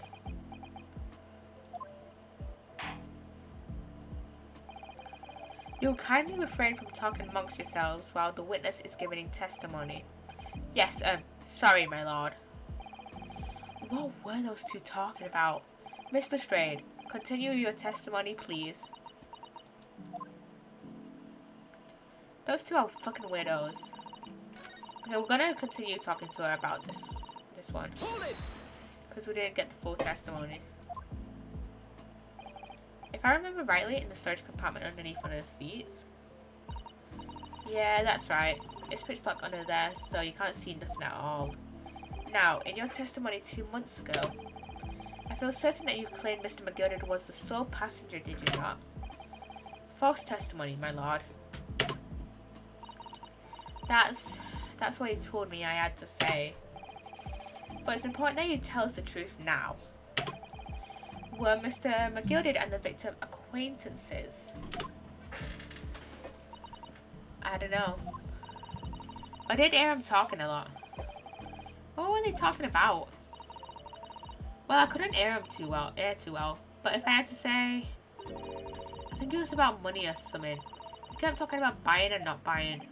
You'll kindly refrain from talking amongst yourselves while the witness is giving testimony. Yes, sorry, my lord. What were those two talking about? Mr. Strayed, continue your testimony, please. Those two are fucking weirdos. Okay, we're gonna continue talking to her about this one. Because we didn't get the full testimony. If I remember rightly, in the storage compartment underneath one of the seats. Yeah, that's right. It's pitch black under there, so you can't see nothing at all. Now, in your testimony 2 months ago, I feel certain that you claimed Mr. McGilded was the sole passenger, did you not? False testimony, my lord. That's what you told me I had to say. But it's important that you tell us the truth now. Were Mr. McGilded and the victim acquaintances? I don't know. I did hear him talking a lot. What were they talking about? Well, I couldn't hear too well. But if I had to say, I think it was about money or something. He kept talking about buying and not buying.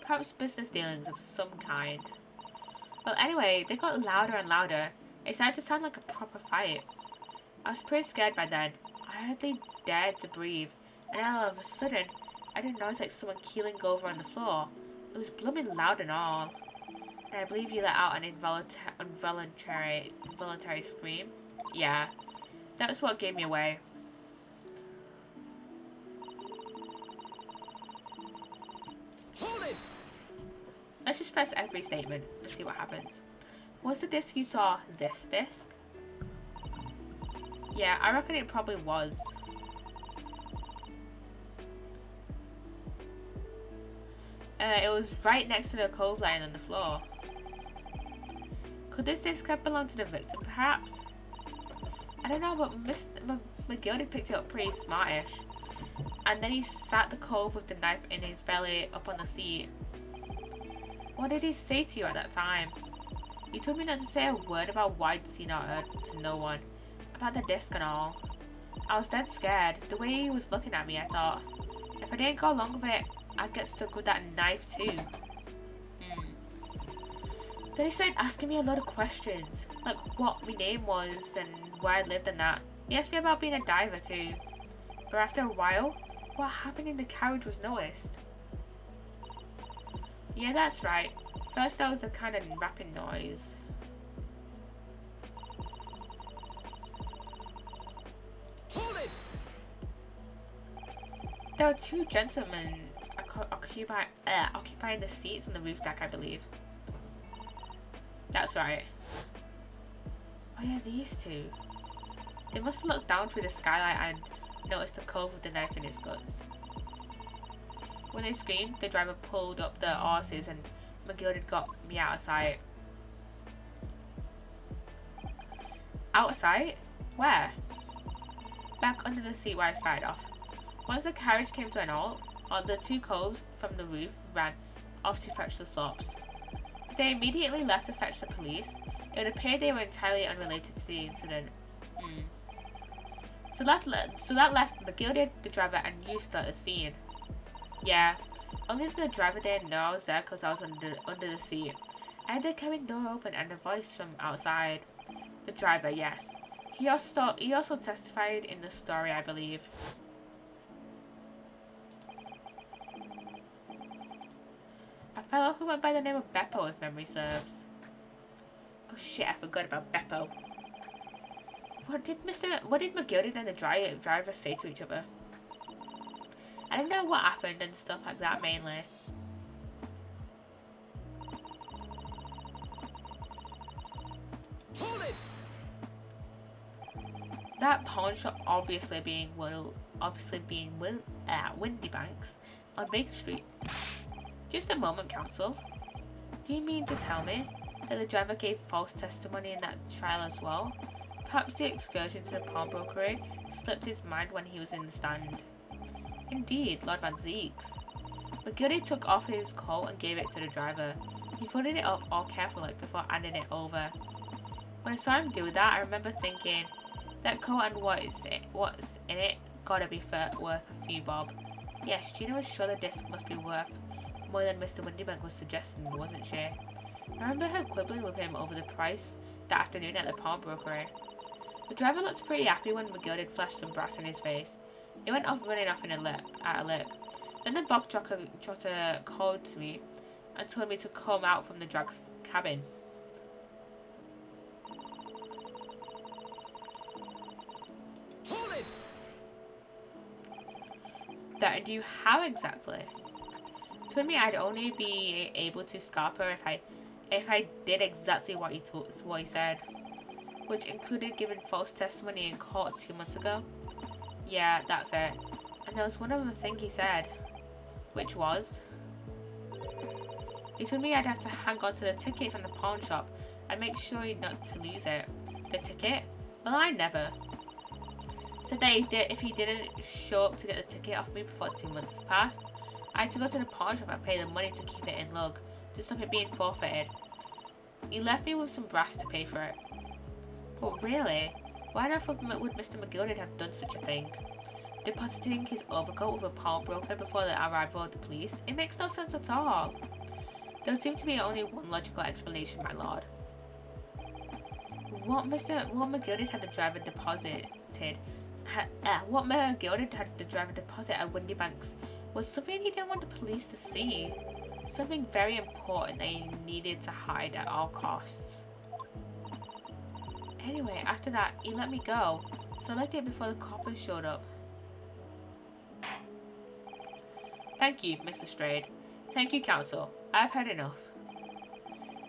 Perhaps business dealings of some kind. Well, anyway, they got louder and louder. It started to sound like a proper fight. I was pretty scared by then. I hardly dared to breathe. And all of a sudden, I didn't notice like someone keeling over on the floor. It was blooming loud and all. And I believe you let out an involuntary scream. Yeah, that's what gave me away. Hold it! Let's just press every statement. Let's see what happens. Was the disc you saw this disc? Yeah, I reckon it probably was. It was right next to the clothesline on the floor. Could this disc have belonged to the victim, perhaps? I don't know, but Mr. McGilded picked it up pretty smartish. And then he sat the cove with the knife in his belly up on the seat. What did he say to you at that time? He told me not to say a word about why I'd seen or heard to no one. About the disc and all. I was dead scared. The way he was looking at me, I thought, if I didn't go along with it, I'd get stuck with that knife too. Then he started asking me a lot of questions. Like what my name was and where I lived and that. He asked me about being a diver too. But after a while, what happened in the carriage was noticed. Yeah, that's right. First there was a kind of rapping noise. Hold it! There were two gentlemen occupying the seats on the roof deck, I believe. That's right. Oh yeah, these two. They must have looked down through the skylight and noticed the cove with the knife in his guts. When they screamed, the driver pulled up the horses and McGilded got me out of sight. Out of sight? Where? Back under the seat where I started off. Once the carriage came to an halt, the two coves from the roof ran off to fetch the slops. they immediately left to fetch the police. It would appear they were entirely unrelated to the incident. So that left McGilded, the driver, and Eustace at the scene. Yeah, only the driver didn't know I was there because I was under the seat. I had the cabin door open and a voice from outside. The driver, yes. He also testified in the story, I believe. A fellow who went by the name of Beppo, if memory serves. Oh shit, I forgot about Beppo. What did McGilded and the driver say to each other? I don't know what happened and stuff like that mainly. Hold it! That pawn shop obviously being Windy Banks on Baker Street. Just a moment, counsel. Do you mean to tell me that the driver gave false testimony in that trial as well? Perhaps the excursion to the pawnbrokery slipped his mind when he was in the stand. Indeed, Lord Van Zeeks. McGildy took off his coat and gave it to the driver. He folded it up all carefully before handing it over. When I saw him do that, I remember thinking, that coat and what's in it gotta be worth a few bob. Yes, Gina was sure the disc must be worth more than Mr. Windybank was suggesting, wasn't she? I remember her quibbling with him over the price that afternoon at the pawnbrokery. The driver looked pretty happy when McGilded flashed some brass in his face. He went off running off at a lick. Then the bog trotter called to me and told me to come out from the drag's cabin. Hold it! Threatened you how exactly? Told me I'd only be able to scalp her if I did exactly what he said, which included giving false testimony in court 2 months ago. Yeah, that's it. And there was one other thing he said, which was, he told me I'd have to hang on to the ticket from the pawn shop and make sure not to lose it. The ticket? Well, I never. Said that if he didn't show up to get the ticket off me before 2 months passed, I had to go to the pawn shop and pay the money to keep it in lug, to stop it being forfeited. He left me with some brass to pay for it. But really, why on earth would Mr. McGilded have done such a thing? Depositing his overcoat with a pawnbroker before the arrival of the police? It makes no sense at all. There would seem to be only one logical explanation, my lord. What McGilded had the driver deposit at Windy Banks was something he didn't want the police to see. Something very important that he needed to hide at all costs. Anyway, after that, he let me go, so I left it before the coppers showed up. Thank you, Mr. Strayed. Thank you, counsel. I've had enough.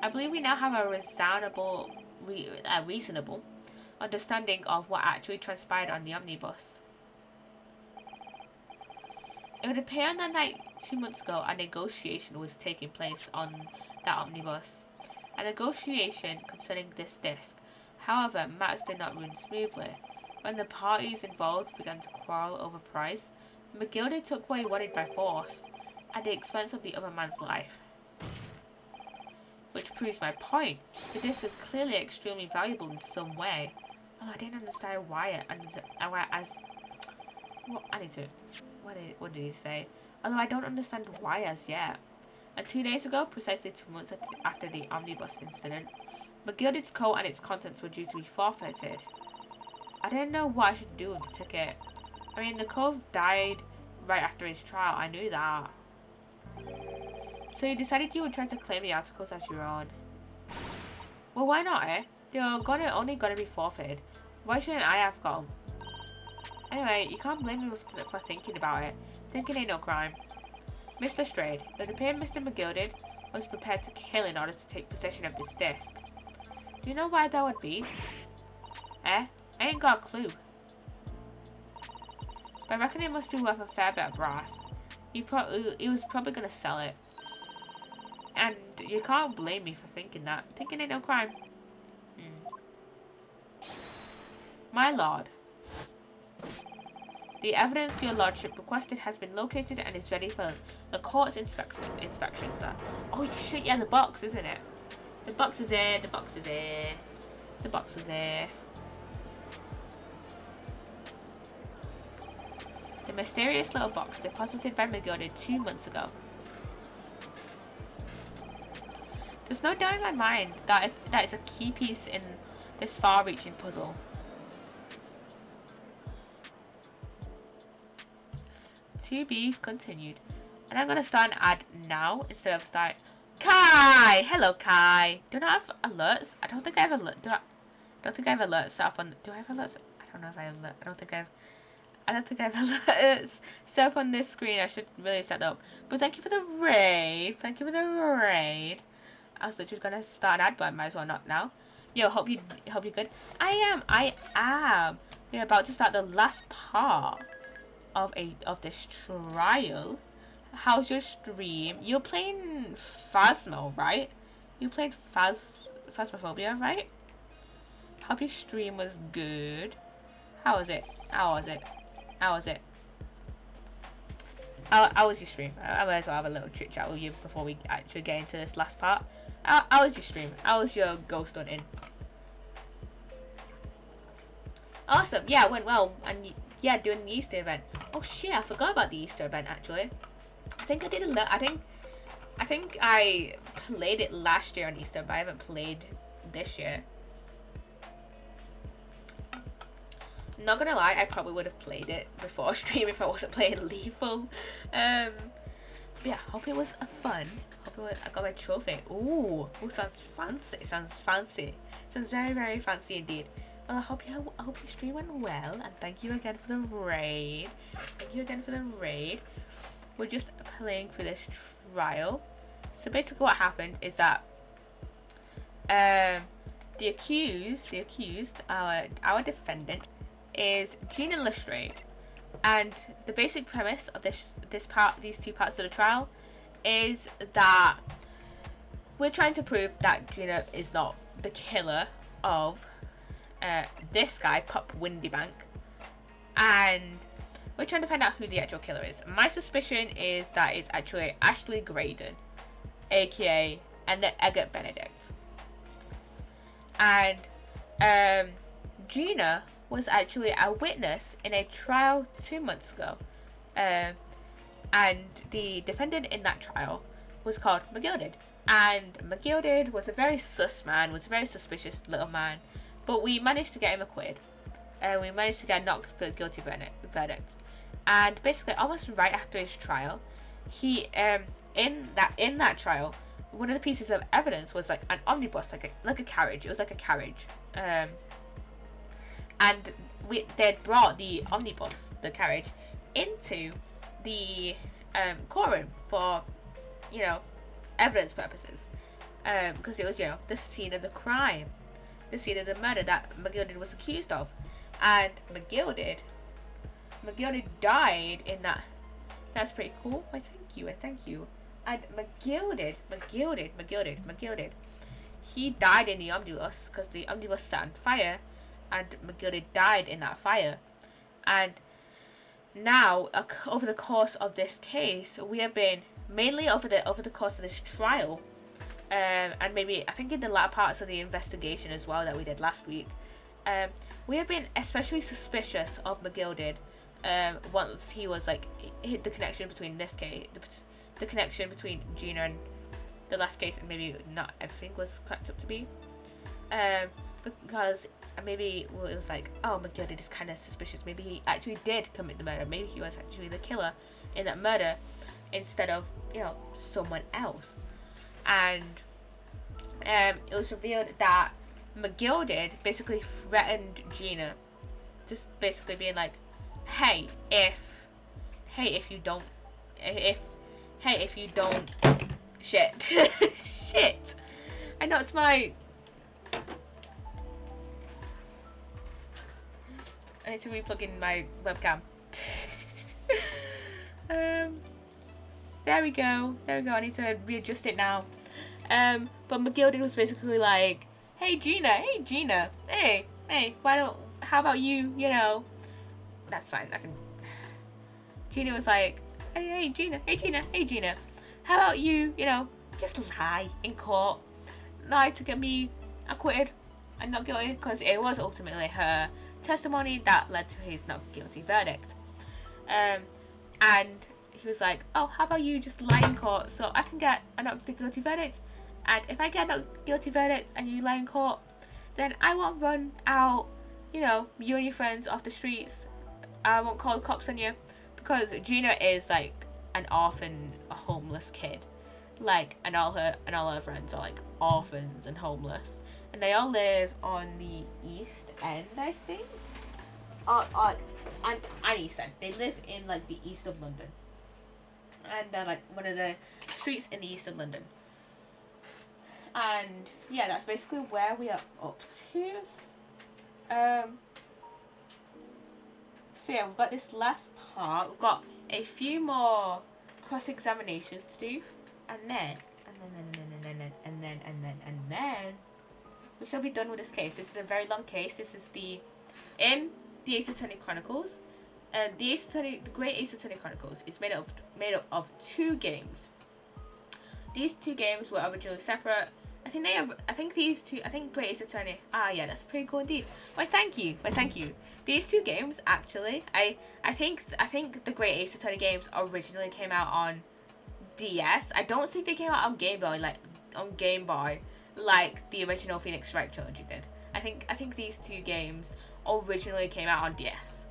I believe we now have a reasonable understanding of what actually transpired on the omnibus. It would appear on that night 2 months ago a negotiation was taking place on that omnibus. A negotiation concerning this disc. However, matters did not run smoothly. When the parties involved began to quarrel over price, McGilded took what he wanted by force, at the expense of the other man's life. Which proves my point. The disc was clearly extremely valuable in some way. Although I didn't understand why what did he say? Although I don't understand why as yet. And 2 days ago, precisely 2 months after the omnibus incident, McGilded's coat and its contents were due to be forfeited. I didn't know what I should do with the ticket. I mean, the cove died right after his trial, I knew that. So you decided you would try to claim the articles as your own. Well, why not, eh? They're only gonna be forfeited. Why shouldn't I have got them? Anyway, you can't blame me for thinking about it. Thinking ain't no crime. Mr. Strayed, it would appear Mr. McGilded was prepared to kill in order to take possession of this disc. Do you know why that would be? Eh? I ain't got a clue. But I reckon it must be worth a fair bit of brass. He was probably gonna sell it. And you can't blame me for thinking that. Thinking ain't no crime. My lord. The evidence your lordship requested has been located and is ready for the court's inspection, sir. Oh shit, yeah, the box, isn't it? The box is here. The box is here. The box is here. The mysterious little box deposited by McGildy 2 months ago. There's no doubt in my mind that is a key piece in this far-reaching puzzle. To be continued. And I'm gonna start an ad now instead of start. Kai! Hello, Kai. Do I have alerts? I don't think I have alerts. I don't think I have alerts set up on. Do I have alerts? I don't know if I have alerts. I don't think I have alerts set up on this screen. I should really set up. But thank you for the raid. Thank you for the raid. I was literally gonna start an ad, but I might as well not now. Yo, hope you're good. I am. We're about to start the last part of this trial. How's your stream? You're playing Phasmo, right? You played Phasmophobia, right? Hope your stream was good. How was it? How was your stream? I might as well have a little chit chat with you before we actually get into this last part. How was your stream? How was your ghost hunting? Awesome. Yeah, it went well. And yeah, doing the Easter event. Oh shit, I forgot about the Easter event actually. I think I did a lot. I think I played it last year on Easter, but I haven't played this year. Not gonna lie, I probably would have played it before stream if I wasn't playing Lethal. Yeah, hope it was fun. I got my trophy. Ooh, sounds fancy. Sounds very, very fancy indeed. Well, I hope your stream went well, and thank you again for the raid. We're just playing through this trial. So basically, what happened is that the accused, our defendant, is Gina Lestrade, and the basic premise of these two parts of the trial is that we're trying to prove that Gina is not the killer of this guy, Pup Windybank, and we're trying to find out who the actual killer is. My suspicion is that it's actually Ashley Graydon, aka Eggert Benedict, and Gina was actually a witness in a trial 2 months ago, and the defendant in that trial was called McGilded, and McGilded was a very sus man, was a very suspicious little man, but we managed to get him acquitted, and we managed to get a not guilty verdict. And basically, almost right after his trial, he in that trial, one of the pieces of evidence was like an omnibus, like a carriage. It was like a carriage, and they'd brought the omnibus, the carriage, into the courtroom for, evidence purposes, because it was, the scene of the crime, the scene of the murder that McGilded was accused of, and McGilded died in that. That's pretty cool. I thank you. And McGilded, he died in the omnibus because the omnibus set on fire, and McGilded died in that fire. And now, over the course of this case, we have been mainly over the course of this trial, and maybe I think in the latter parts of the investigation as well that we did last week, we have been especially suspicious of McGilded. Once he was hit the connection between this case, the connection between Gina and the last case, and maybe not everything was cracked up to be, because maybe it was oh, McGilded is kind of suspicious. Maybe he actually did commit the murder. Maybe he was actually the killer in that murder instead of someone else. And it was revealed that McGilded basically threatened Gina, just basically being like, hey, if you don't shit shit, I knocked my, I need to replug in my webcam. There we go, I need to readjust it now. But McGilded was basically like, hey Gina, hey, how about you, that's fine, I can. Gina was like, hey Gina, how about you, just lie in court lie to get me acquitted and not guilty, because it was ultimately her testimony that led to his not guilty verdict. And he was like, oh, how about you just lie in court so I can get a not guilty verdict, and if I get a not guilty verdict and you lie in court, then I won't run out, you and your friends off the streets. I won't call the cops on you, because Gina is like an orphan, a homeless kid, like, and all her friends are like orphans and homeless, and they all live on the East End, I think, and East End. They live in like the east of London, and they're like one of the streets in the east of London. And yeah, that's basically where we are up to. So yeah, we've got this last part. We've got a few more cross-examinations to do, and then we shall be done with this case. This is a very long case. This is in the Psssttt Chronicles. The Great Psssttt Chronicles is made up of 2 games. These 2 games were originally separate. I think Great Psssttt. Yeah, that's pretty cool indeed. Why, thank you. These 2 games, actually, I think the Great Psssttt games originally came out on DS. I don't think they came out on Game Boy, like the original Phoenix Wright trilogy did. I think these 2 games originally came out on DS,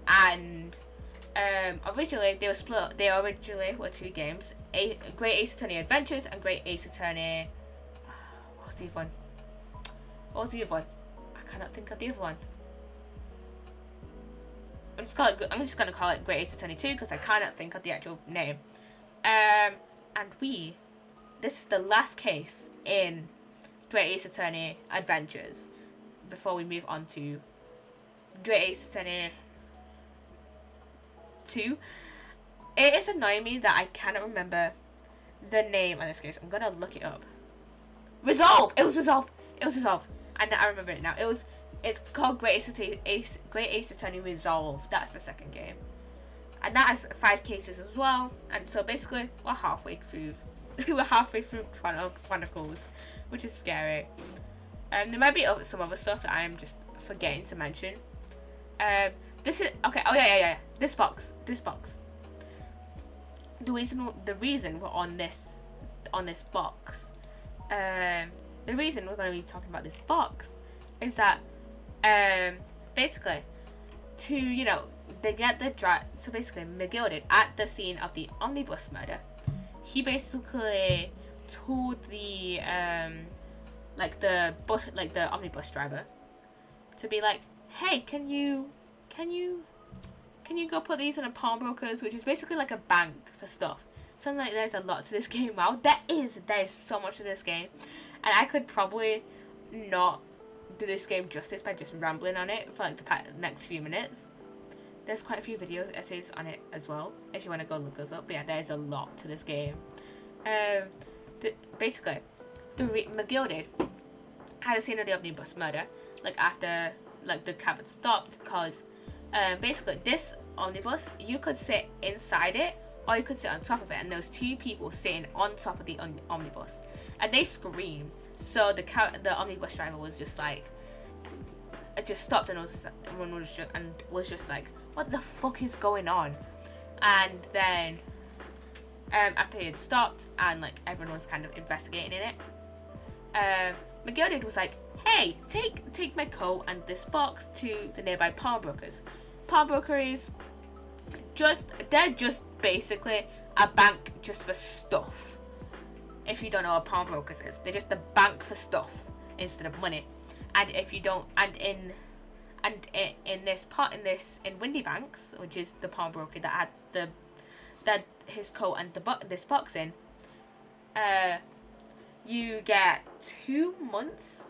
and originally they were split. They originally were 2 games: Great Psssttt Adventures and Great Psssttt. What was the other one? I cannot think of the other one. I'm just gonna call it Great Psssttt 2 because I cannot think of the actual name. And this is the last case in Great Psssttt Adventures before we move on to Great Psssttt 2. It is annoying me that I cannot remember the name on this case. I'm gonna look it up. Resolve! It was Resolve! I remember it now. It's called Great Psssttt Resolve. That's the second game. And that has 5 cases as well. And so basically, we're halfway through. Chronicles, which is scary. There might be some other stuff that I am just forgetting to mention. This is okay. Oh yeah. This box. The reason we're on this box. The reason we're going to be talking about this box is that basically they get so basically McGilded at the scene of the omnibus murder. He basically told the omnibus driver to be like, hey, can you go put these in a pawnbroker's, which is basically like a bank for stuff. Sounds like there's a lot to this game. Wow, there is so much to this game, and I could probably not do this game justice by just rambling on it for like the next few minutes. There's quite a few essays on it as well if you want to go look those up. But yeah, there's a lot to this game. Basically, McGilded had a scene of the omnibus murder, like after the cab had stopped, because basically this omnibus, you could sit inside it or you could sit on top of it, and there was 2 people sitting on top of the omnibus, and they screamed. So the omnibus driver was just like, it just stopped, and everyone was just like, what the fuck is going on? And then after he had stopped and like everyone was kind of investigating in it, McGilded was like, hey, take my coat and this box to the nearby pawnbrokers. Pawnbrokers, they're just basically a bank just for stuff. If you don't know what pawnbrokers is, they're just a bank for stuff instead of money. And if you don't, in Windy Banks, which is the pawnbroker that had his coat and this box in, you get 2 months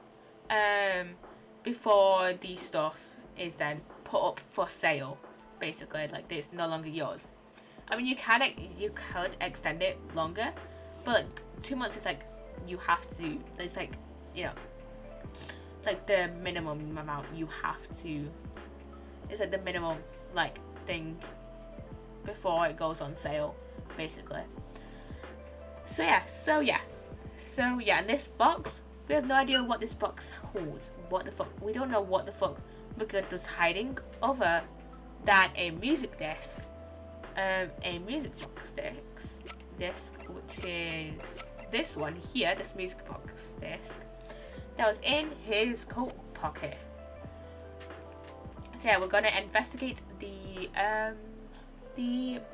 before the stuff is then put up for sale. Basically, like, it's no longer yours. I mean, you could extend it longer, but like 2 months is like you have to. It's like, like the minimum amount you have to. It's like the minimum like thing before it goes on sale, basically. So yeah. In this box, We have no idea what this box holds. What the fuck? We don't know what the fuck McGill was hiding other than a music disc. A music box disc, which is this one here, this music box disc, that was in his coat pocket. So yeah, we're gonna investigate the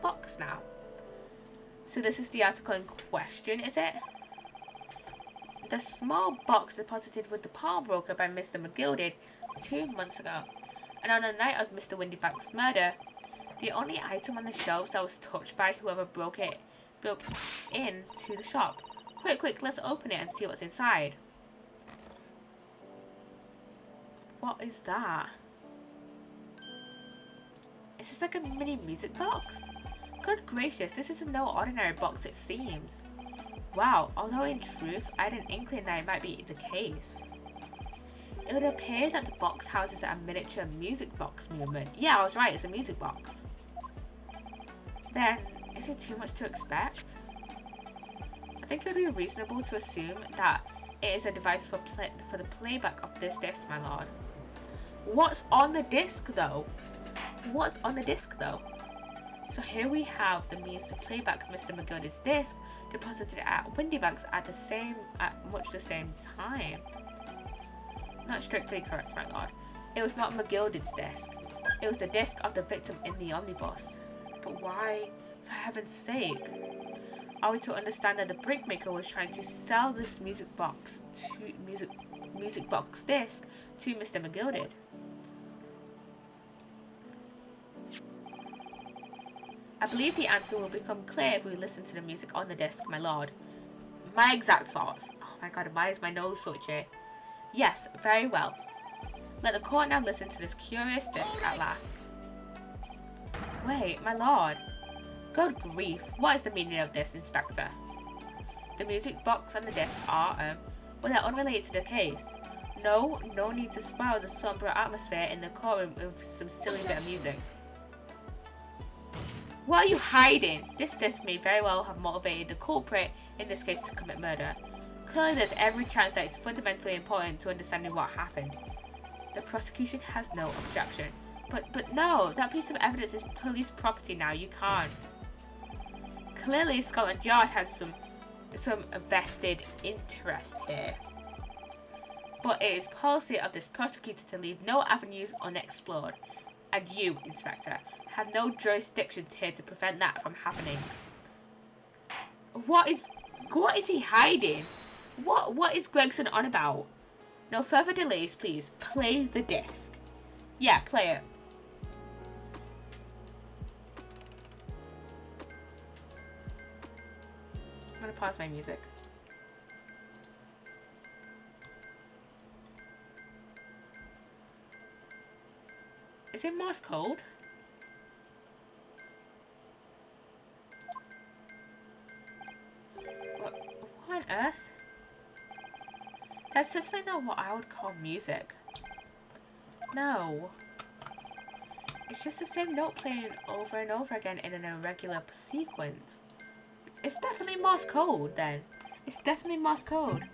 box now. So this is the article in question, is it? The small box deposited with the pawnbroker by Mr. McGilded 2 months ago, and on the night of Mr. Windybank's murder, the only item on the shelves that was touched by whoever broke into the shop. Quick, let's open it and see what's inside. What is that? Is this like a mini music box? Good gracious, this is no ordinary box, it seems. Wow, although in truth, I had an inkling that it might be the case. It would appear that the box houses a miniature music box movement. Yeah, I was right, it's a music box. Then, is it too much to expect? I think it would be reasonable to assume that it is a device for the playback of this disc, my lord. What's on the disc though? What's on the disc though? So here we have the means to play back Mr. McGilded's disc deposited at Windybank's at much the same time. Not strictly correct, my lord. It was not McGilded's disc. It was the disc of the victim in the omnibus. But why, for heaven's sake? Are we to understand that the brickmaker was trying to sell this music box disc to Mr. McGilded? I believe the answer will become clear if we listen to the music on the disc, my lord. My exact thoughts. Oh my god, why is my nose so itchy? Yes, very well. Let the court now listen to this curious disc at last. Wait, my lord. Good grief, what is the meaning of this, Inspector? The music box and the disc are, well, they're unrelated to the case. No need to spoil the somber atmosphere in the courtroom with some silly bit of music. What are you hiding? This disc may very well have motivated the culprit in this case to commit murder. Clearly there's every chance that it's fundamentally important to understanding what happened. The prosecution has no objection. But no, that piece of evidence is police property now, you can't. Clearly Scotland Yard has some vested interest here. But it is policy of this prosecutor to leave no avenues unexplored. And you, Inspector, have no jurisdiction here to prevent that from happening. What is he hiding? What is Gregson on about? No further delays, please. Play the disc. Yeah, play it. I'm gonna pause my music. Is it Morse code? What on earth? That's certainly not what I would call music. No. It's just the same note playing over and over again in an irregular sequence. It's definitely Morse code then. It's definitely Morse code.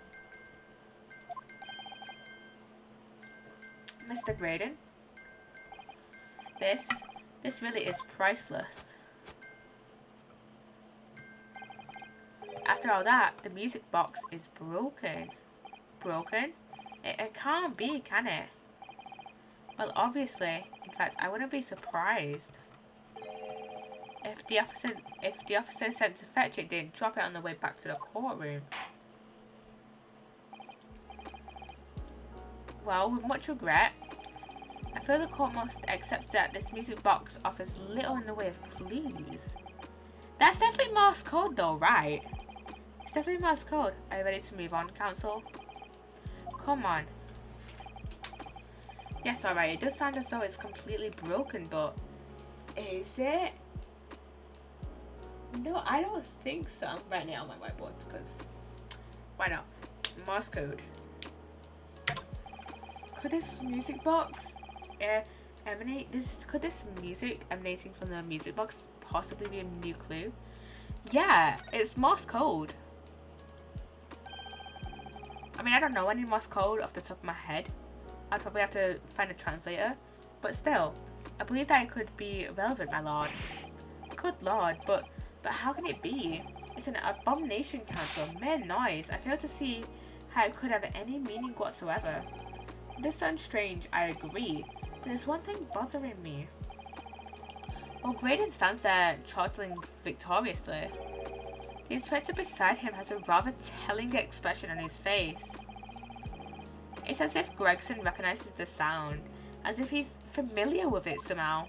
Mr. Graydon? This really is priceless. After all that, the music box is broken. Broken? It can't be, can it? Well, obviously. In fact, I wouldn't be surprised if the officer sent to fetch it didn't drop it on the way back to the courtroom. Well, with much regret, I feel the court must accept that this music box offers little in the way of clues. That's definitely Morse code though, right? It's definitely Morse code. Are you ready to move on, counsel? Come on. Yes, alright, it does sound as though it's completely broken, but is it? No, I don't think so. I'm writing it on my whiteboard because why not? Morse code. Could this music box emanate could this music emanating from the music box possibly be a new clue? Yeah, it's Morse code. mean, I don't know any Morse code off the top of my head. I'd probably have to find a translator. But still, I believe that it could be relevant, my lord. Good lord, but how can it be? It's an abomination, council. Mere noise. I fail to see how it could have any meaning whatsoever. This sounds strange, I agree, but there's one thing bothering me. While Graydon stands there, chortling victoriously, the inspector beside him has a rather telling expression on his face. It's as if Gregson recognizes the sound, as if he's familiar with it somehow,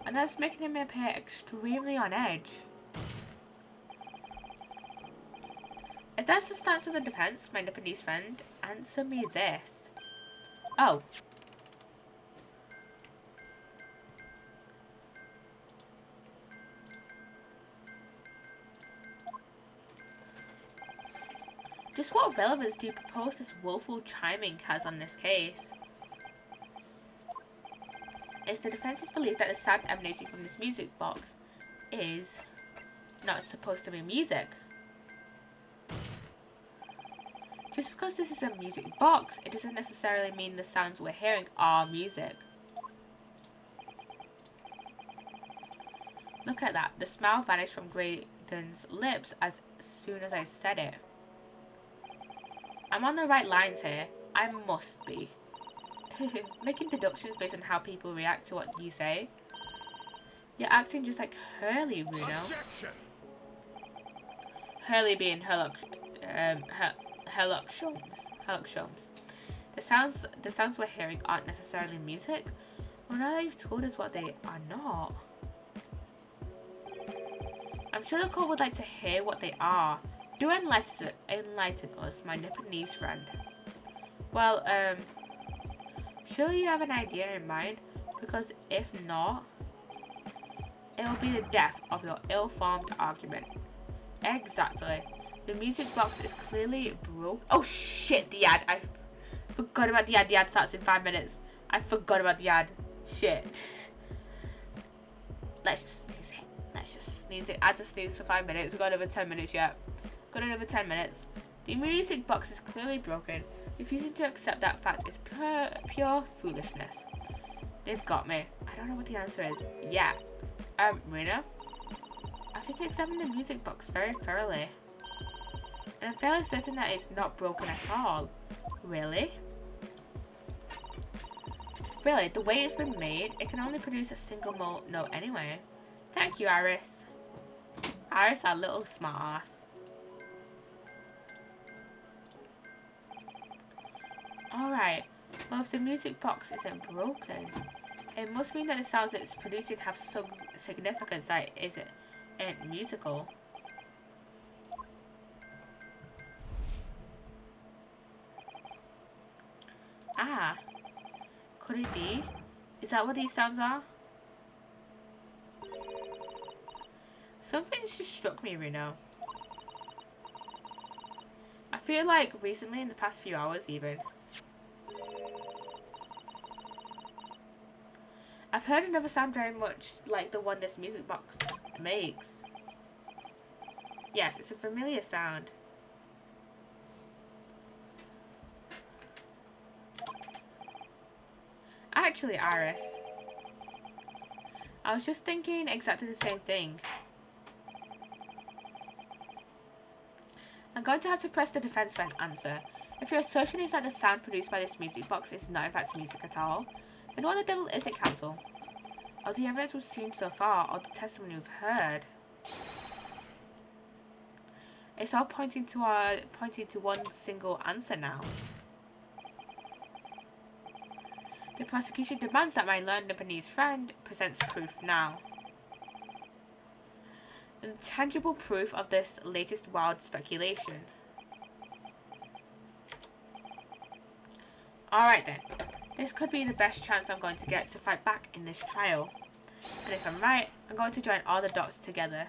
and that's making him appear extremely on edge. If that's the stance of the defense, my Nipponese friend, answer me this. Oh. Just what relevance do you propose this woeful chiming has on this case? It's the defense's belief that the sound emanating from this music box is not supposed to be music. Just because this is a music box, it doesn't necessarily mean the sounds we're hearing are music. Look at that. The smile vanished from Graydon's lips as soon as I said it. I'm on the right lines here. I must be. Making deductions based on how people react to what you say. You're acting just like Hurley, Runo. Objection. Hurley being Herlock Sholmes. The sounds we're hearing aren't necessarily music. Well, now that you've told us what they are not. I'm sure the court would like to hear what they are. Do enlighten us, my Nipponese friend. Well, surely you have an idea in mind, because if not, it will be the death of your ill-formed argument. Exactly. The music box is clearly broke. Oh shit, the ad. I forgot about the ad. The ad starts in 5 minutes. I forgot about the ad. Shit. Let's just sneeze it. Let's just sneeze it. Add to sneeze for 5 minutes. We've got another 10 minutes yet. Got another 10 minutes. The music box is clearly broken. Refusing to accept that fact is pure foolishness. They've got me. I don't know what the answer is. Yeah. Rena? I've just examined the music box very thoroughly. And I'm fairly certain that it's not broken at all. Really? Really, the way it's been made, it can only produce a single note anyway. Thank you, Iris. Iris, our little smartass. Alright, well if the music box isn't broken, it must mean that the sounds it's producing have some significance that it ain't musical. Ah, could it be? Is that what these sounds are? Something just struck me, Runo. I feel like recently, in the past few hours even, I've heard another sound very much like the one this music box makes. Yes, it's a familiar sound. Actually, Iris, I was just thinking exactly the same thing. I'm going to have to press the defense for an answer. If your assertion is that the sound produced by this music box is not in fact music at all, then what the devil is it, counsel? Or the evidence we've seen so far, or the testimony we've heard? It's all pointing to one single answer now. The prosecution demands that my learned Nipponese friend presents proof now. And tangible proof of this latest wild speculation. Alright then. This could be the best chance I'm going to get to fight back in this trial. And if I'm right, I'm going to join all the dots together.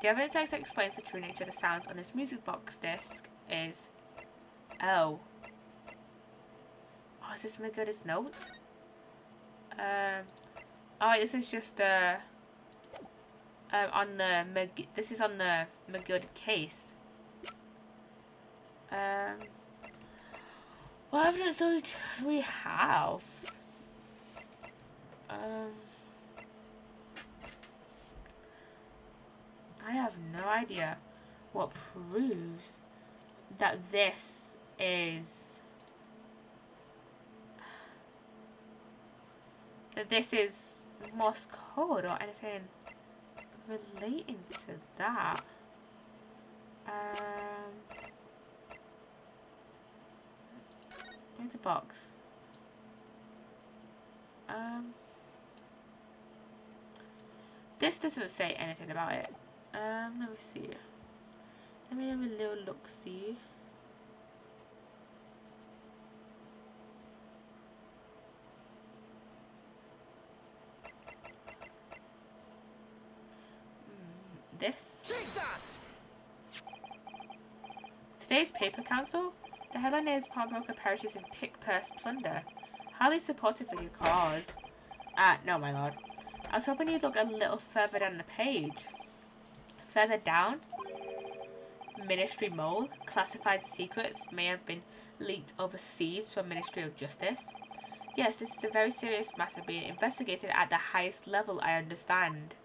The evidence that explains the true nature of the sounds on this music box disc is... Oh, is this McGird's notes? Oh, this is just on the this is on the McGird case. What evidence do we have? I have no idea what proves that this is Morse code or anything relating to that. Where's the box? This doesn't say anything about it. Let me see. Let me have a little look-see. This? Take that! Today's paper council? The headline is Pawnbroker perishes in pick-purse plunder. Highly supportive of your cause. No, my lord. I was hoping you'd look a little further down the page. Further down, Ministry mole. Classified secrets may have been leaked overseas from Ministry of Justice. Yes, this is a very serious matter being investigated at the highest level, I understand.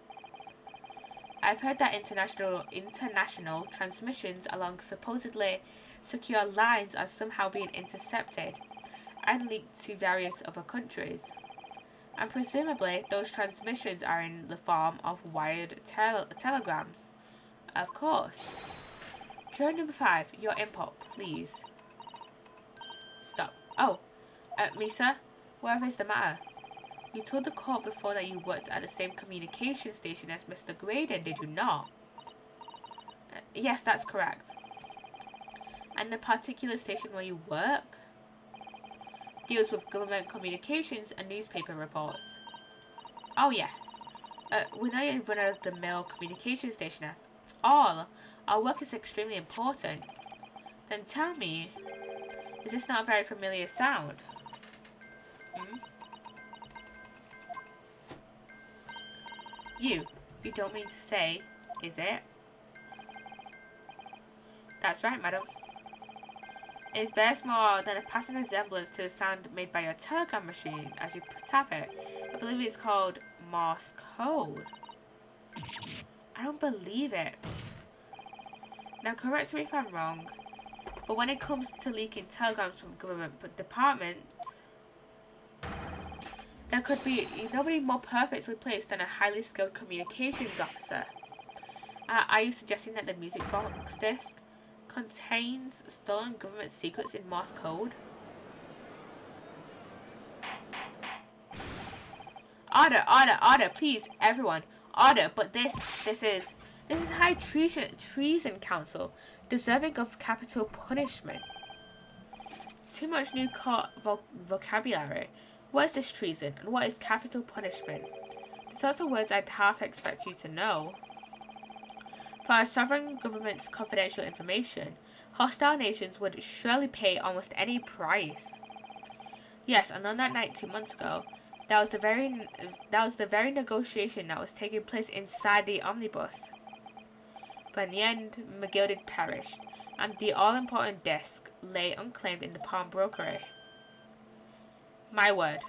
I've heard that international transmissions along supposedly secure lines are somehow being intercepted and leaked to various other countries. And presumably, those transmissions are in the form of wired telegrams. Of course. Juror number 5, your input, please. Stop. Oh, Misa, whatever is the matter? You told the court before that you worked at the same communication station as Mr. Graydon, did you not? Yes, that's correct. And the particular station where you work deals with government communications and newspaper reports. Oh yes. We're not a run-of-the-mill communication station at all. Our work is extremely important. Then tell me, is this not a very familiar sound? You don't mean to say, is it? That's right, madam. It bears more than a passing resemblance to the sound made by your telegram machine as you tap it. I believe it's called Morse code. I don't believe it. Now correct me if I'm wrong, but when it comes to leaking telegrams from government departments, there could be nobody more perfectly placed than a highly skilled communications officer. Are you suggesting that the music box disc contains stolen government secrets in Morse code? Order, please, everyone. Order, but this is high treason council, deserving of capital punishment. Too much new court vocabulary. What is this treason, and what is capital punishment? The sorts of words I'd half expect you to know. For our sovereign government's confidential information, hostile nations would surely pay almost any price. Yes, and on that night 2 months ago, that was the very negotiation that was taking place inside the omnibus. But in the end, McGilded perished, and the all-important disc lay unclaimed in the pawnbrokery. My word.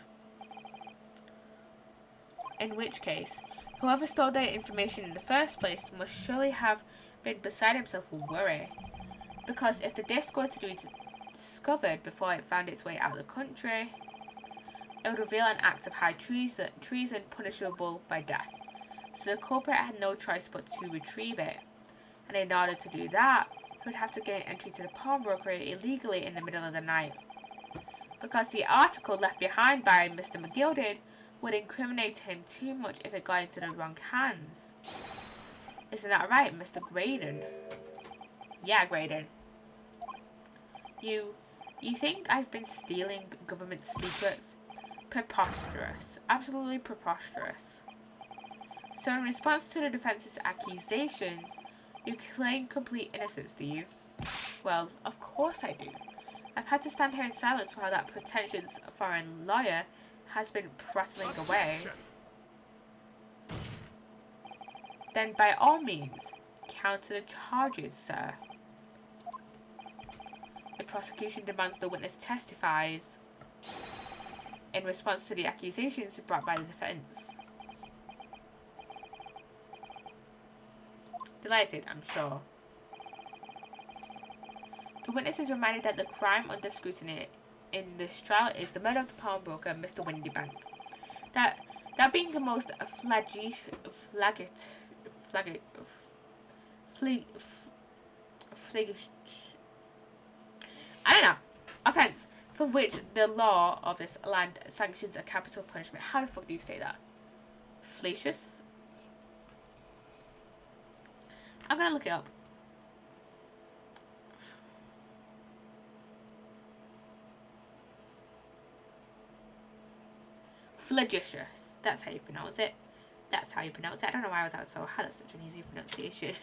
In which case, whoever stole that information in the first place must surely have been beside himself with worry. Because if the disc were to be discovered before it found its way out of the country, it would reveal an act of high treason punishable by death. So the culprit had no choice but to retrieve it. And in order to do that, he would have to gain entry to the pawnbrokery illegally in the middle of the night. Because the article left behind by Mr. McGilded would incriminate him too much if it got into the wrong hands. Isn't that right, Mr. Graydon? Yeah, Graydon. You think I've been stealing government secrets? Preposterous. Absolutely preposterous. So in response to the defense's accusations, you claim complete innocence, do you? Well, of course I do. I've had to stand here in silence while that pretentious foreign lawyer has been prattling away. Then by all means, counter the charges, sir. The prosecution demands the witness testifies in response to the accusations brought by the defense. Delighted, I'm sure. The witness is reminded that the crime under scrutiny in this trial is the murder of the pawnbroker, Mr. Windybank. That being the most offense for which the law of this land sanctions a capital punishment. How the fuck do you say that? Fallacious? I'm gonna look it up. Flagitious. That's how you pronounce it. That's how you pronounce it. I don't know why I was out so hard. That's such an easy pronunciation.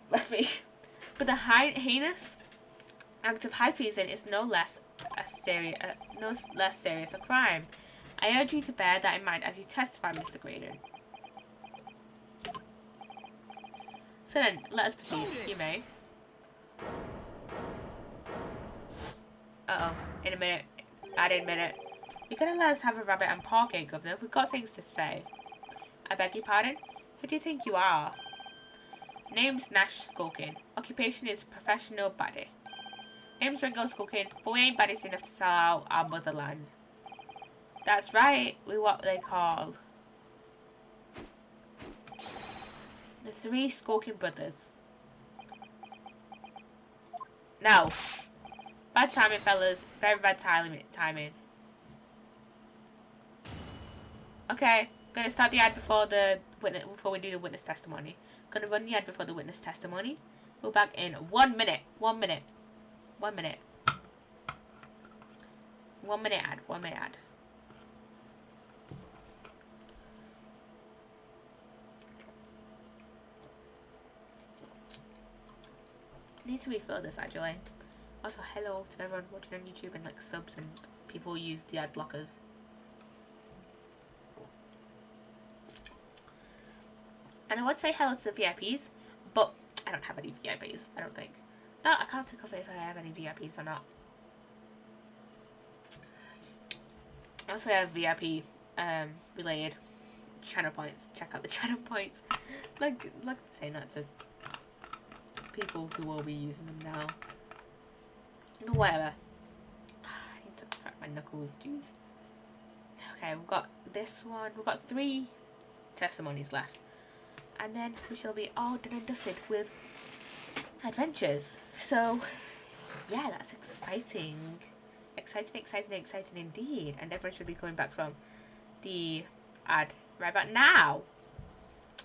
Bless me. But the heinous act of high treason is no less serious a crime. I urge you to bear that in mind as you testify, Mr. Graydon. So then, let us proceed. You may. In a minute. In a minute. You're gonna let us have a rabbit and pork, eh, Governor? We've got things to say. I beg your pardon? Who do you think you are? Name's Nash Skulkin. Occupation is professional baddie. Name's Ringo Skulkin, but we ain't baddies enough to sell out our motherland. That's right, we're what they call the three Skulkin brothers. No. Bad timing, fellas. Very bad timing. Okay, gonna start the ad before we do the witness testimony. Gonna run the ad before the witness testimony. We're back in 1 minute. 1 minute. 1 minute. 1 minute ad. 1 minute ad. Need to refill this actually. Also, hello to everyone watching on YouTube and like subs and people who use the ad blockers. And I would say hello to the VIPs, but I don't have any VIPs, I don't think. No, I can't think of if I have any VIPs or not. I also have VIP related channel points. Check out the channel points. Like saying that to people who will be using them now. But whatever. I need to crack my knuckles, jeez. Okay, we've got this one. We've got 3 testimonies left. And then we shall be all done and dusted with adventures. So, yeah, that's exciting. Exciting indeed. And everyone should be coming back from the ad right about now.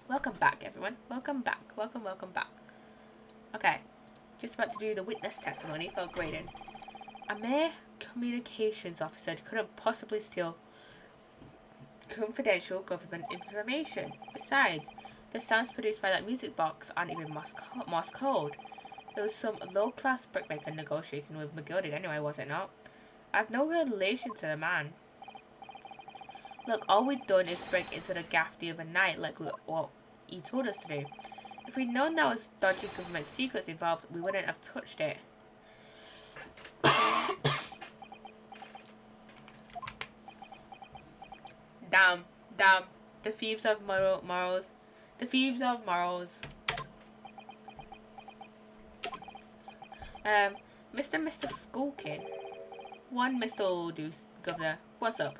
Welcome back, everyone. Welcome back. Welcome back. Okay, just about to do the witness testimony for Graydon. A mere communications officer couldn't possibly steal confidential government information. Besides, the sounds produced by that music box aren't even Morse code. It was some low-class brickmaker negotiating with McGilded anyway, was it not? I have no relation to the man. Look, all we've done is break into the gaff the other night like what he told us to do. If we'd known there was dodgy government secrets involved, we wouldn't have touched it. Damn. The thieves of morals. The thieves of morals. Mr. Skulkin. One Mr. Oldus, Governor. What's up?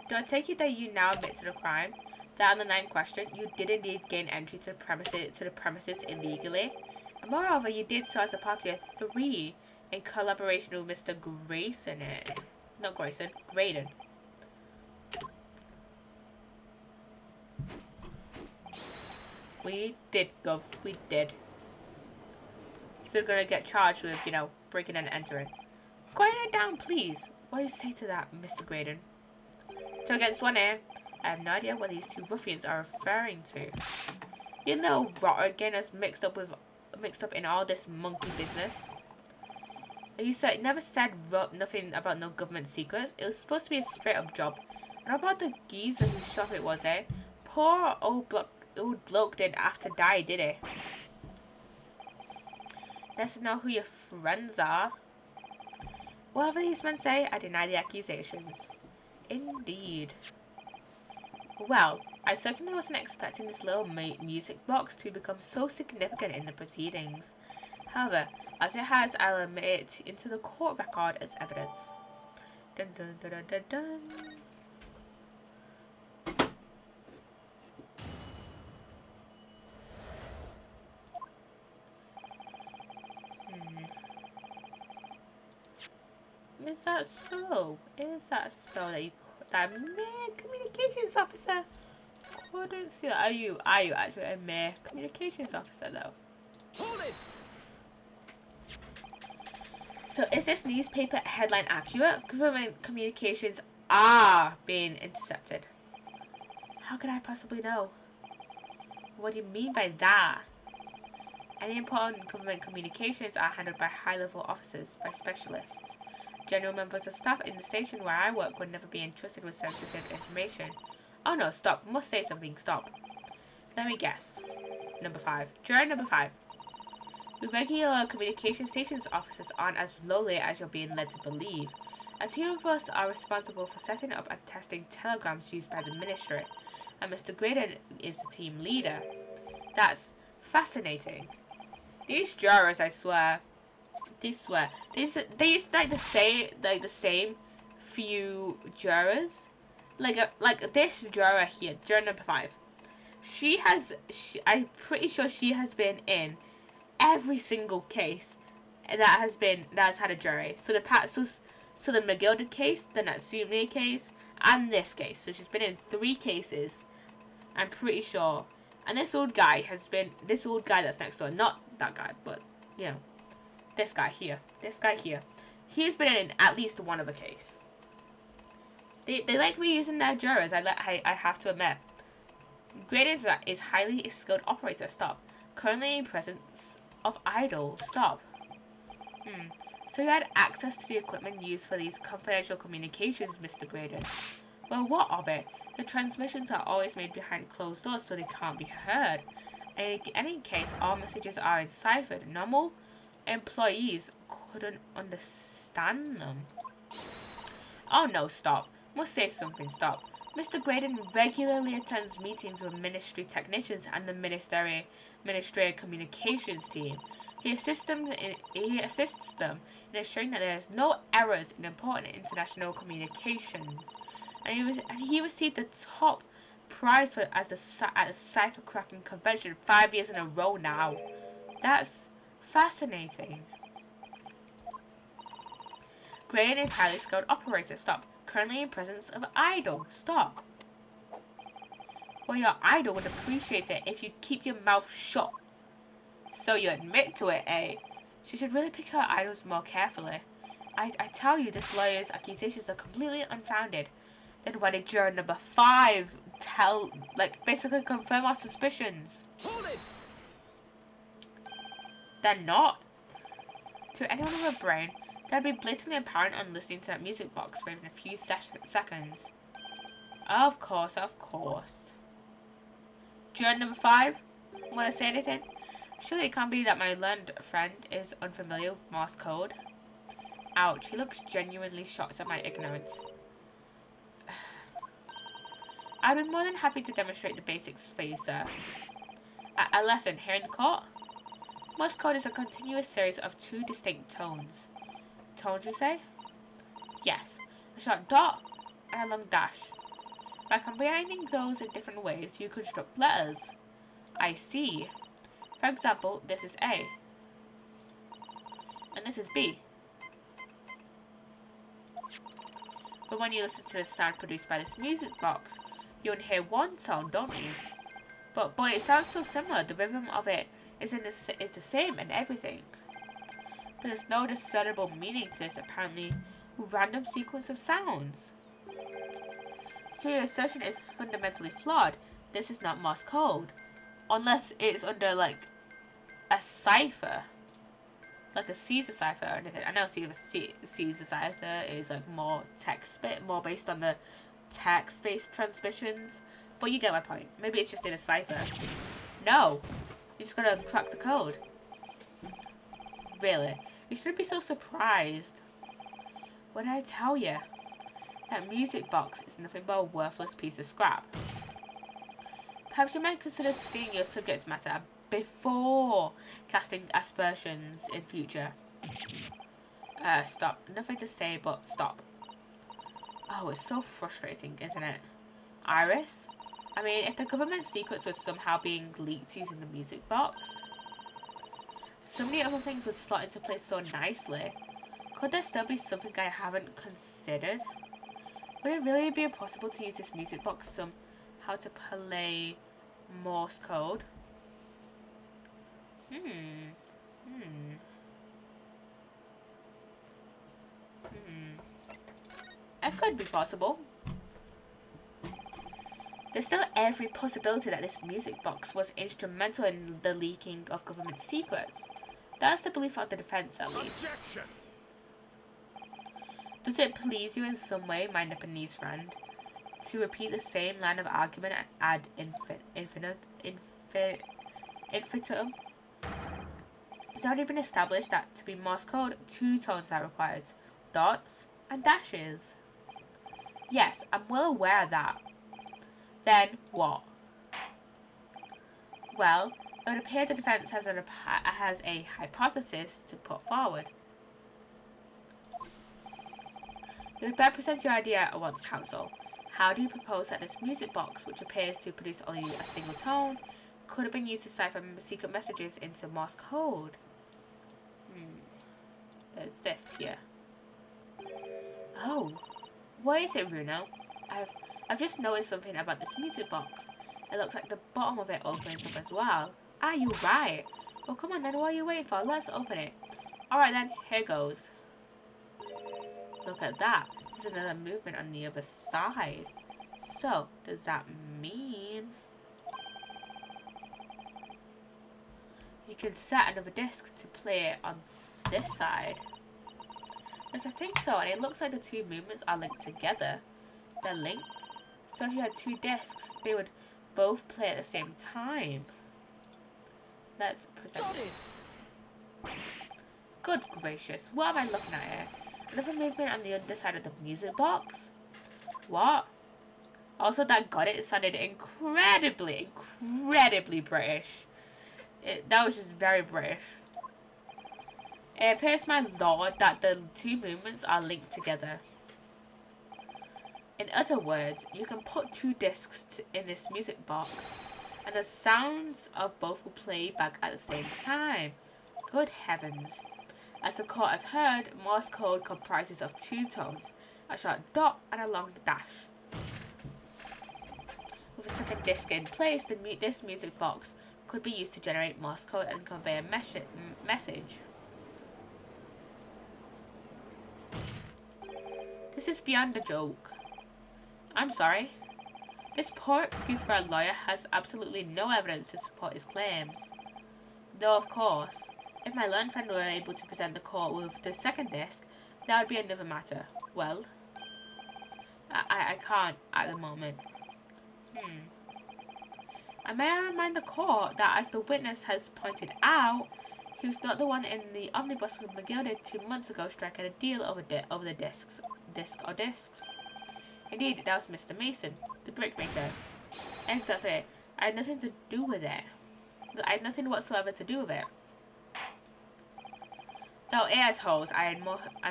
Do I take it that you now admit to the crime? That on the 9th question, you did indeed gain entry to the premises illegally? And moreover, you did so as a party of 3 in collaboration with Mr. Grayson. Not Grayson, Graydon. We did, Gov. We did. Still gonna get charged with, you know, breaking and entering. Quiet it down, please. What do you say to that, Mr. Graydon? 2 against 1 here. I have no idea what these 2 ruffians are referring to. You little rotter getting us mixed up in all this monkey business. You said never said nothing about no government secrets. It was supposed to be a straight up job. And about the geezer whose shop it was, eh? Poor old bloke didn't have to die, did he? Let's know who your friends are. Whatever these men say, I deny the accusations. Indeed. Well, I certainly wasn't expecting this little music box to become so significant in the proceedings. However, as it has, I'll admit it into the court record as evidence. Dun dun dun dun dun dun. Is that so? Is that so that you that mere communications officer couldn't see that? Are you actually a mere communications officer though? Hold it! So is this newspaper headline accurate? Government communications are being intercepted. How could I possibly know? What do you mean by that? Any important government communications are handled by high-level officers, by specialists. General members of staff in the station where I work would never be entrusted with sensitive information. Oh no, stop. Must say something, stop. Let me guess. Number 5. Juror number 5. The regular communication stations officers aren't as lowly as you're being led to believe. A team of us are responsible for setting up and testing telegrams used by the ministry, and Mr. Graydon is the team leader. That's fascinating. These jurors, I swear, they used like the same few jurors, like this juror here, juror number 5. I'm pretty sure she has been in every single case that has had a jury. So the McGilded case, the Natsume case, and this case. So she's been in 3 cases. I'm pretty sure. And this old guy that's next door, not that guy, but you know, this guy here. He's been in at least one other case. They like reusing their jurors. I have to admit. Graydon is highly skilled operator. Stop. Currently in presence of idol. Stop. So you had access to the equipment used for these confidential communications, Mr. Graydon. Well, what of it? The transmissions are always made behind closed doors so they can't be heard. In any case, all messages are enciphered. Normal employees couldn't understand them. Oh no, stop. Must say something, stop. Mr. Graydon regularly attends meetings with ministry technicians and the ministry communications team. He assists them in ensuring that there is no errors in important international communications. And he received the top prize at the cipher cracking convention 5 years in a row now. That's fascinating. Graydon is highly skilled operator. Stop. Currently in presence of idol. Stop. Well, your idol would appreciate it if you'd keep your mouth shut. So you admit to it, eh? She should really pick her idols more carefully. I tell you, this lawyer's accusations are completely unfounded. Then why did juror number 5 basically confirm our suspicions? Hold it! They're not. To anyone with a brain, that'd be blatantly apparent on listening to that music box for even a few seconds. Of course. Juror number 5, wanna say anything? Surely it can't be that my learned friend is unfamiliar with Morse code. Ouch, he looks genuinely shocked at my ignorance. I'd be more than happy to demonstrate the basics for you, sir. A lesson here in the court? Morse code is a continuous series of 2 distinct tones. Tones, you say? Yes, a short dot and a long dash. By combining those in different ways, you construct letters. I see. For example, this is A. And this is B. But when you listen to the sound produced by this music box, you only hear one sound, don't you? But it sounds so similar. The rhythm of it is the same and everything. But there's no discernible meaning to this apparently random sequence of sounds. So your assertion is fundamentally flawed. This is not Morse code. Unless it's under like a cipher. Like a Caesar cipher or anything. I know Caesar cipher is like more more based on the text-based transmissions. But you get my point. Maybe it's just in a cipher. No. You just gotta crack the code. Really? You shouldn't be so surprised. What did I tell you? That music box is nothing but a worthless piece of scrap. Perhaps you might consider studying your subject matter before casting aspersions in future. Stop. Nothing to say but stop. Oh, it's so frustrating, isn't it? Iris? I mean, if the government secrets were somehow being leaked using the music box, so many other things would slot into place so nicely. Could there still be something I haven't considered? Would it really be possible to use this music box somehow to play Morse code? It could be possible. There's still every possibility that this music box was instrumental in the leaking of government secrets. That's the belief of the defense, at least. Objection! Does it please you in some way, my Nipponese friend, to repeat the same line of argument ad infinitum? It's already been established that to be Morse code, 2 tones are required. Dots and dashes. Yes, I'm well aware of that. Then what? Well, it would appear the defense has a hypothesis to put forward. You would better present your idea at once, counsel. How do you propose that this music box, which appears to produce only a single tone, could have been used to cipher secret messages into Morse code? There's this here. Oh, what is it, Bruno? I've just noticed something about this music box. It looks like the bottom of it opens up as well. Ah, you're right. Well, come on then, what are you waiting for? Let's open it. Alright then, here goes. Look at that. There's another movement on the other side. So, does that mean you can set another disc to play it on this side? Yes, I think so, and it looks like the 2 movements are linked together. They're linked. So if you had 2 discs, they would both play at the same time. Let's present this. Good gracious, what am I looking at here? Another movement on the underside of the music box? What? Also, that got it sounded incredibly British. That was just very British. It appears, my lord, that the 2 movements are linked together. In other words, you can put 2 discs in this music box, and the sounds of both will play back at the same time. Good heavens. As the court has heard, Morse code comprises of 2 tones, a short dot and a long dash. With a second disc in place, this music box could be used to generate Morse code and convey a message. This is beyond a joke. I'm sorry. This poor excuse for a lawyer has absolutely no evidence to support his claims. Though, of course, if my learned friend were able to present the court with the second disc, that would be another matter. Well, I can't at the moment. And may I remind the court that, as the witness has pointed out, he was not the one in the omnibus with McGilded 2 months ago striking a deal over the discs. Indeed, that was Mr. Mason, the brickmaker. Exactly. I had nothing to do with it. I had nothing whatsoever to do with it. Though it has holes, I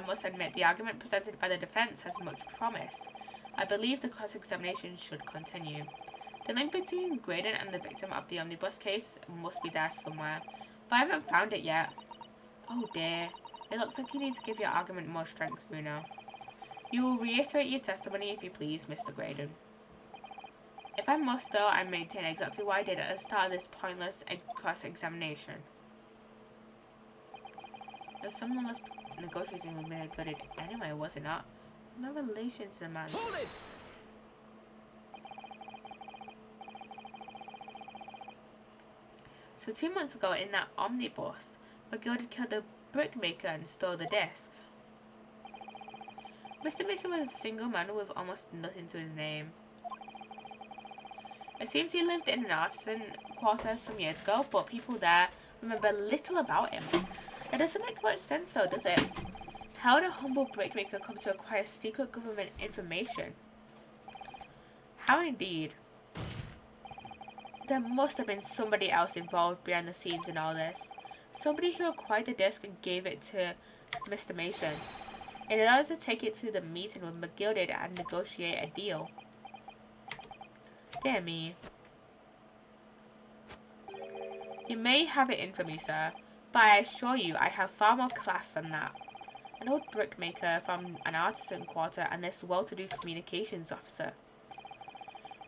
must admit the argument presented by the defence has much promise. I believe the cross-examination should continue. The link between Graydon and the victim of the omnibus case must be there somewhere, but I haven't found it yet. Oh dear. It looks like you need to give your argument more strength, Bruno. You will reiterate your testimony if you please, Mr. Graydon. If I must, though, I maintain exactly what I did at the start of this pointless cross-examination. If someone was negotiating with me, I got it anyway, was it not? No relation to the man. Hold it! So 2 months ago, in that omnibus, McGilded killed the brickmaker and stole the disc. Mr. Mason was a single man with almost nothing to his name. It seems he lived in an artisan quarter some years ago, but people there remember little about him. That doesn't make much sense though, does it? How would a humble brickmaker come to acquire secret government information? How indeed. There must have been somebody else involved behind the scenes in all this. Somebody who acquired the disc and gave it to Mr. Mason in order to take it to the meeting with McGilded and negotiate a deal. Dear me. You may have it in for me, sir, but I assure you I have far more class than that. An old brickmaker from an artisan quarter and this well-to-do communications officer.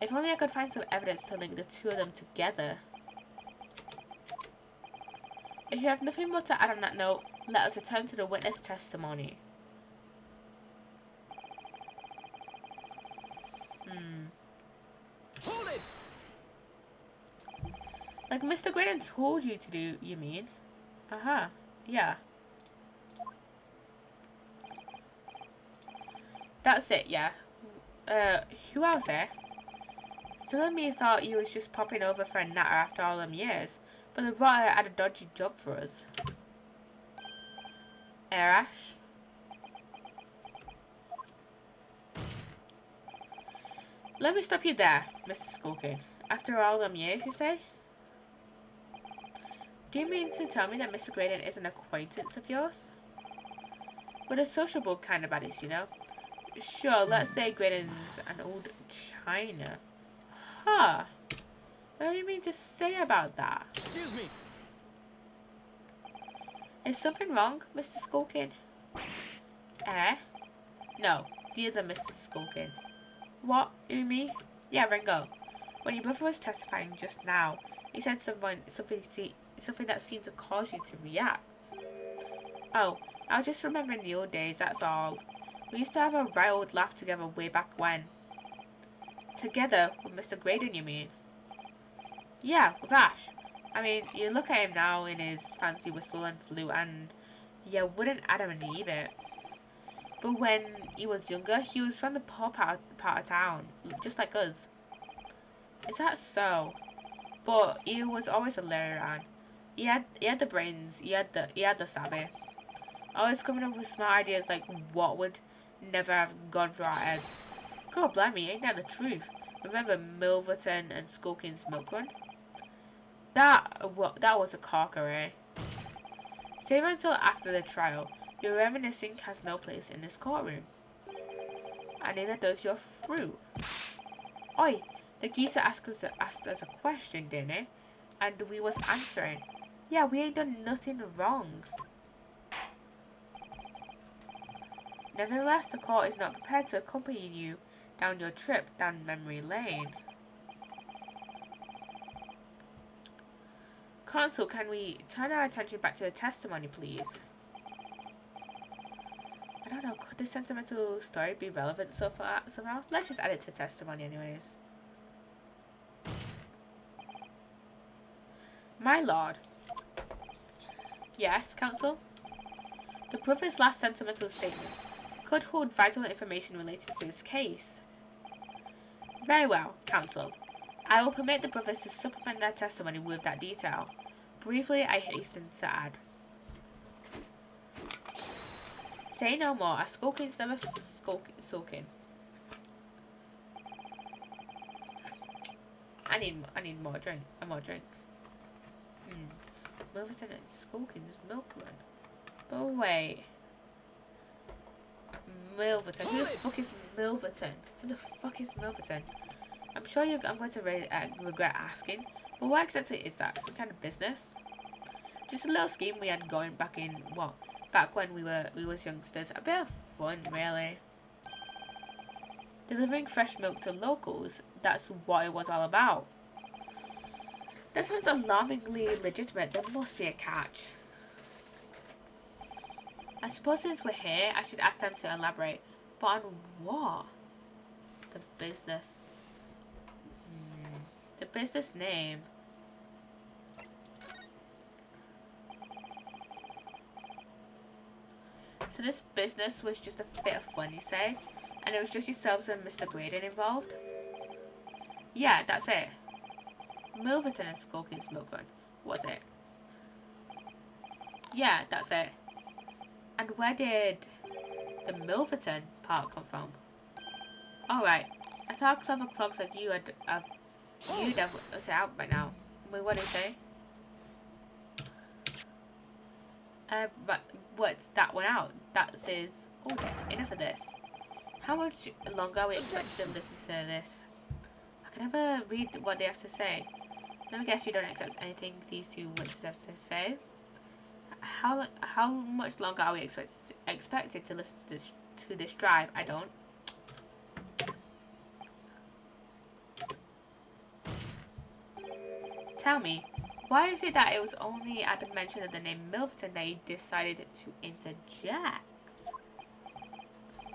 If only I could find some evidence to link the two of them together. If you have nothing more to add on that note, let us return to the witness testimony. Hold it! Like Mr. Graydon told you to do, you mean? Uh-huh. Yeah. That's it, yeah. Who else, eh? Some of me thought you was just popping over for a natter after all them years, but the rotter had a dodgy job for us. Ash? Let me stop you there, Mr. Skulkin. After all them years, you say? Do you mean to tell me that Mr. Graydon is an acquaintance of yours? We're a sociable kind of buddies, you know? Sure, let's say Graydon's an old China. Huh. What do you mean to say about that? Excuse me. Is something wrong, Mr. Skulkin? Eh? No, the other Mr. Skulkin. What? You me? Yeah, Ringo. When your brother was testifying just now, he said something that seemed to cause you to react. Oh, I was just remembering the old days, that's all. We used to have a right old laugh together way back when. Together with Mr. Graydon, you mean? Yeah, with Ash. I mean, you look at him now in his fancy whistle and flute and you wouldn't Adam and Eve it. But when he was younger, he was from the poor part of town, just like us. Is that so? But he was always a learner. He had the brains, he had the savvy. Always coming up with smart ideas like what would never have gone through our heads. God blimey, ain't that the truth? Remember Milverton and Skulkin's milk run? That was a corker, eh? Save until after the trial. Your reminiscing has no place in this courtroom. And neither does your fruit. Oi, the geezer asked us a question, didn't he? And we was answering. Yeah, we ain't done nothing wrong. Nevertheless, the court is not prepared to accompany you down your trip down memory lane. Consul, can we turn our attention back to the testimony, please? I don't know, could this sentimental story be relevant so far somehow? Let's just add it to testimony anyways. My lord. Yes, counsel? The brother's last sentimental statement could hold vital information related to this case. Very well, counsel. I will permit the brothers to supplement their testimony with that detail. Briefly, I hasten to add. Say no more, as Skulkin's never sulking. I need more drink. More drink. Milverton and Skulkin's milk run. But wait. Milverton. Who the fuck is Milverton? Who the fuck is Milverton? I'm sure I'm going to regret asking. But what exactly is that? Some kind of business? Just a little scheme we had going back in back when we was youngsters. A bit of fun, really. Delivering fresh milk to locals. That's what it was all about. That sounds alarmingly legitimate. There must be a catch. I suppose since we're here, I should ask them to elaborate. But on what? The business. The business name. So this business was just a bit of fun, you say? And it was just yourselves and Mr. Graydon involved? Yeah, that's it. Milverton and Skulkin's milk run, was it? Yeah, that's it. And where did the Milverton part come from? Alright. I thought clever clocks like you'd have it out by now. Wait, what did it say? But what's that one out? That says, oh, enough of this. How much longer are we expected to listen to this? I can never read what they have to say. Let me guess you don't accept anything these two witnesses have to say. How much longer are we expected to listen to this drive? I don't. Tell me, why is it that it was only at the mention of the name Milverton that you decided to interject?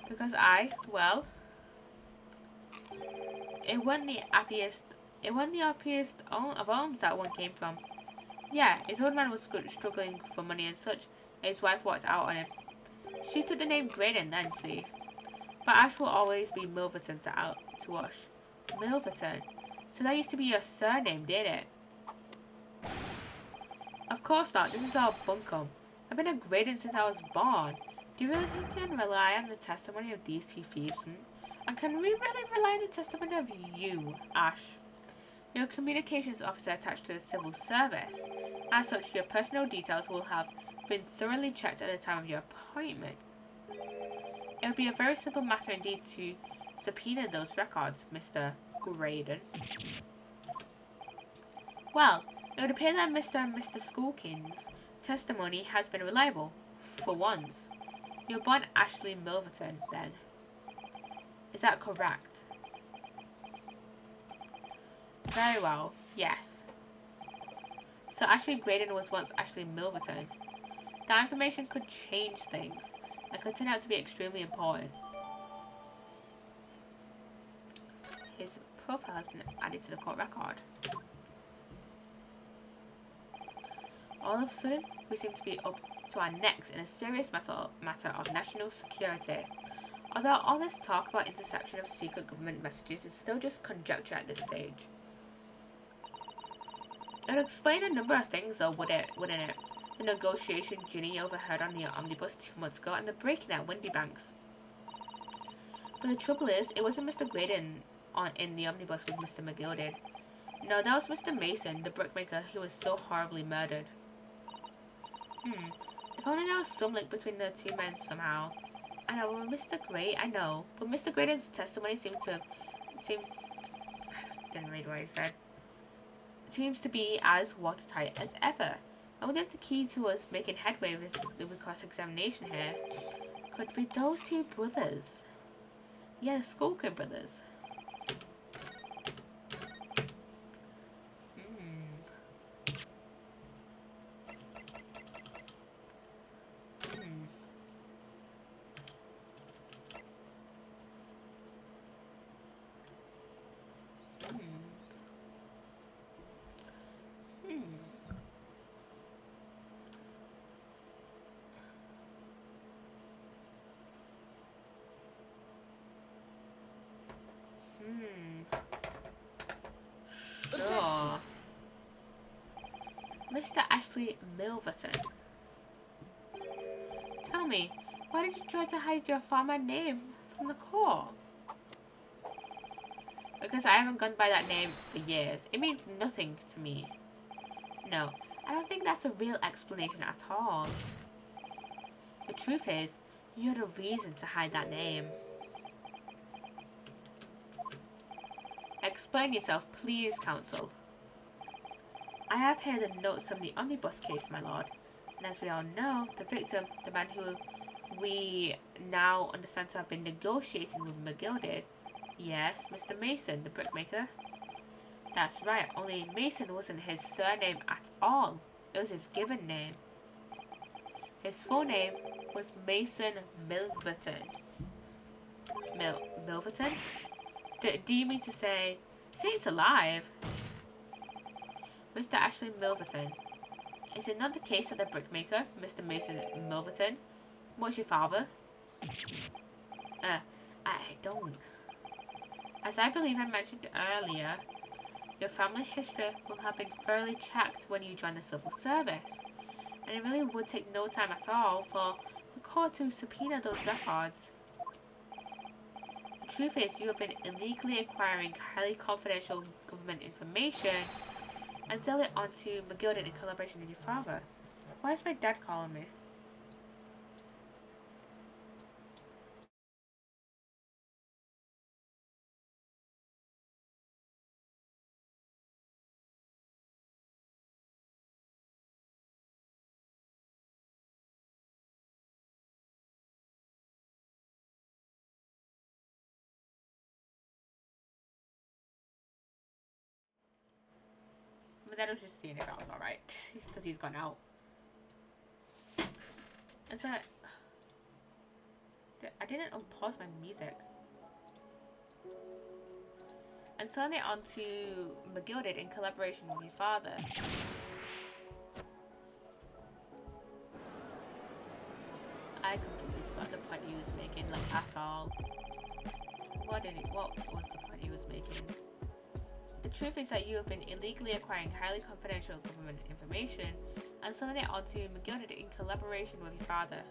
Because well, it wasn't the happiest of homes that one came from. Yeah, his old man was struggling for money and such. His wife walked out on him. She took the name Graydon then, see. But Ash will always be Milverton to us. Milverton. So that used to be your surname, did it? Of course not. This is all bunkum. I've been a Graydon since I was born. Do you really think you can rely on the testimony of these two thieves? And can we really rely on the testimony of you, Ash? You're a communications officer attached to the civil service. As such, your personal details will have been thoroughly checked at the time of your appointment. It would be a very simple matter indeed to subpoena those records, Mr. Graydon. Well, it would appear that Mr. and Mr. Skulkin's testimony has been reliable, for once. You're born Ashley Milverton, then. Is that correct? Very well, yes. So Ashley Graydon was once Ashley Milverton. That information could change things and could turn out to be extremely important. His profile has been added to the court record. All of a sudden, we seem to be up to our necks in a serious matter of national security. Although all this talk about interception of secret government messages is still just conjecture at this stage. It would explain a number of things though, wouldn't it? The negotiation Ginny overheard on the omnibus 2 months ago and the break-in at Windybanks. But the trouble is, it wasn't Mr. Graydon in the omnibus with Mr. McGill did. No, that was Mr. Mason, the brickmaker who was so horribly murdered. If only there was some link between the two men somehow. I know, but Mr. Graydon's testimony didn't read what he said. Seems to be as watertight as ever. I wonder if the key to us making headway with the cross-examination here could be those two brothers. Yeah, the Skulker brothers. Sure. Mr. Ashley Milverton. Tell me, why did you try to hide your former name from the court? Because I haven't gone by that name for years. It means nothing to me. No, I don't think that's a real explanation at all. The truth is, you had a reason to hide that name. Explain yourself, please, counsel. I have here the notes from the omnibus case, my lord. And as we all know, the victim, the man who we now understand to have been negotiating with McGill did. Yes, Mr. Mason, the brickmaker. That's right, only Mason wasn't his surname at all. It was his given name. His full name was Mason Milverton. Milverton? Do you mean to say it's alive? Mr. Ashley Milverton. Is it not the case of the brickmaker, Mr. Mason Milverton? What's your father? I don't. As I believe I mentioned earlier, your family history will have been thoroughly checked when you join the civil service. And and it really would take no time at all for the court to subpoena those records. The truth is, you have been illegally acquiring highly confidential government information and sell it onto McGilden in collaboration with your father. Why is my dad calling me? My dad was just seeing if I was alright, because he's gone out. And so I didn't unpause my music. And selling it onto McGilded in collaboration with your father. I completely forgot the point he was making, like, at all. What was the point he was making? The truth is that you have been illegally acquiring highly confidential government information and selling it onto McGilded in collaboration with your father.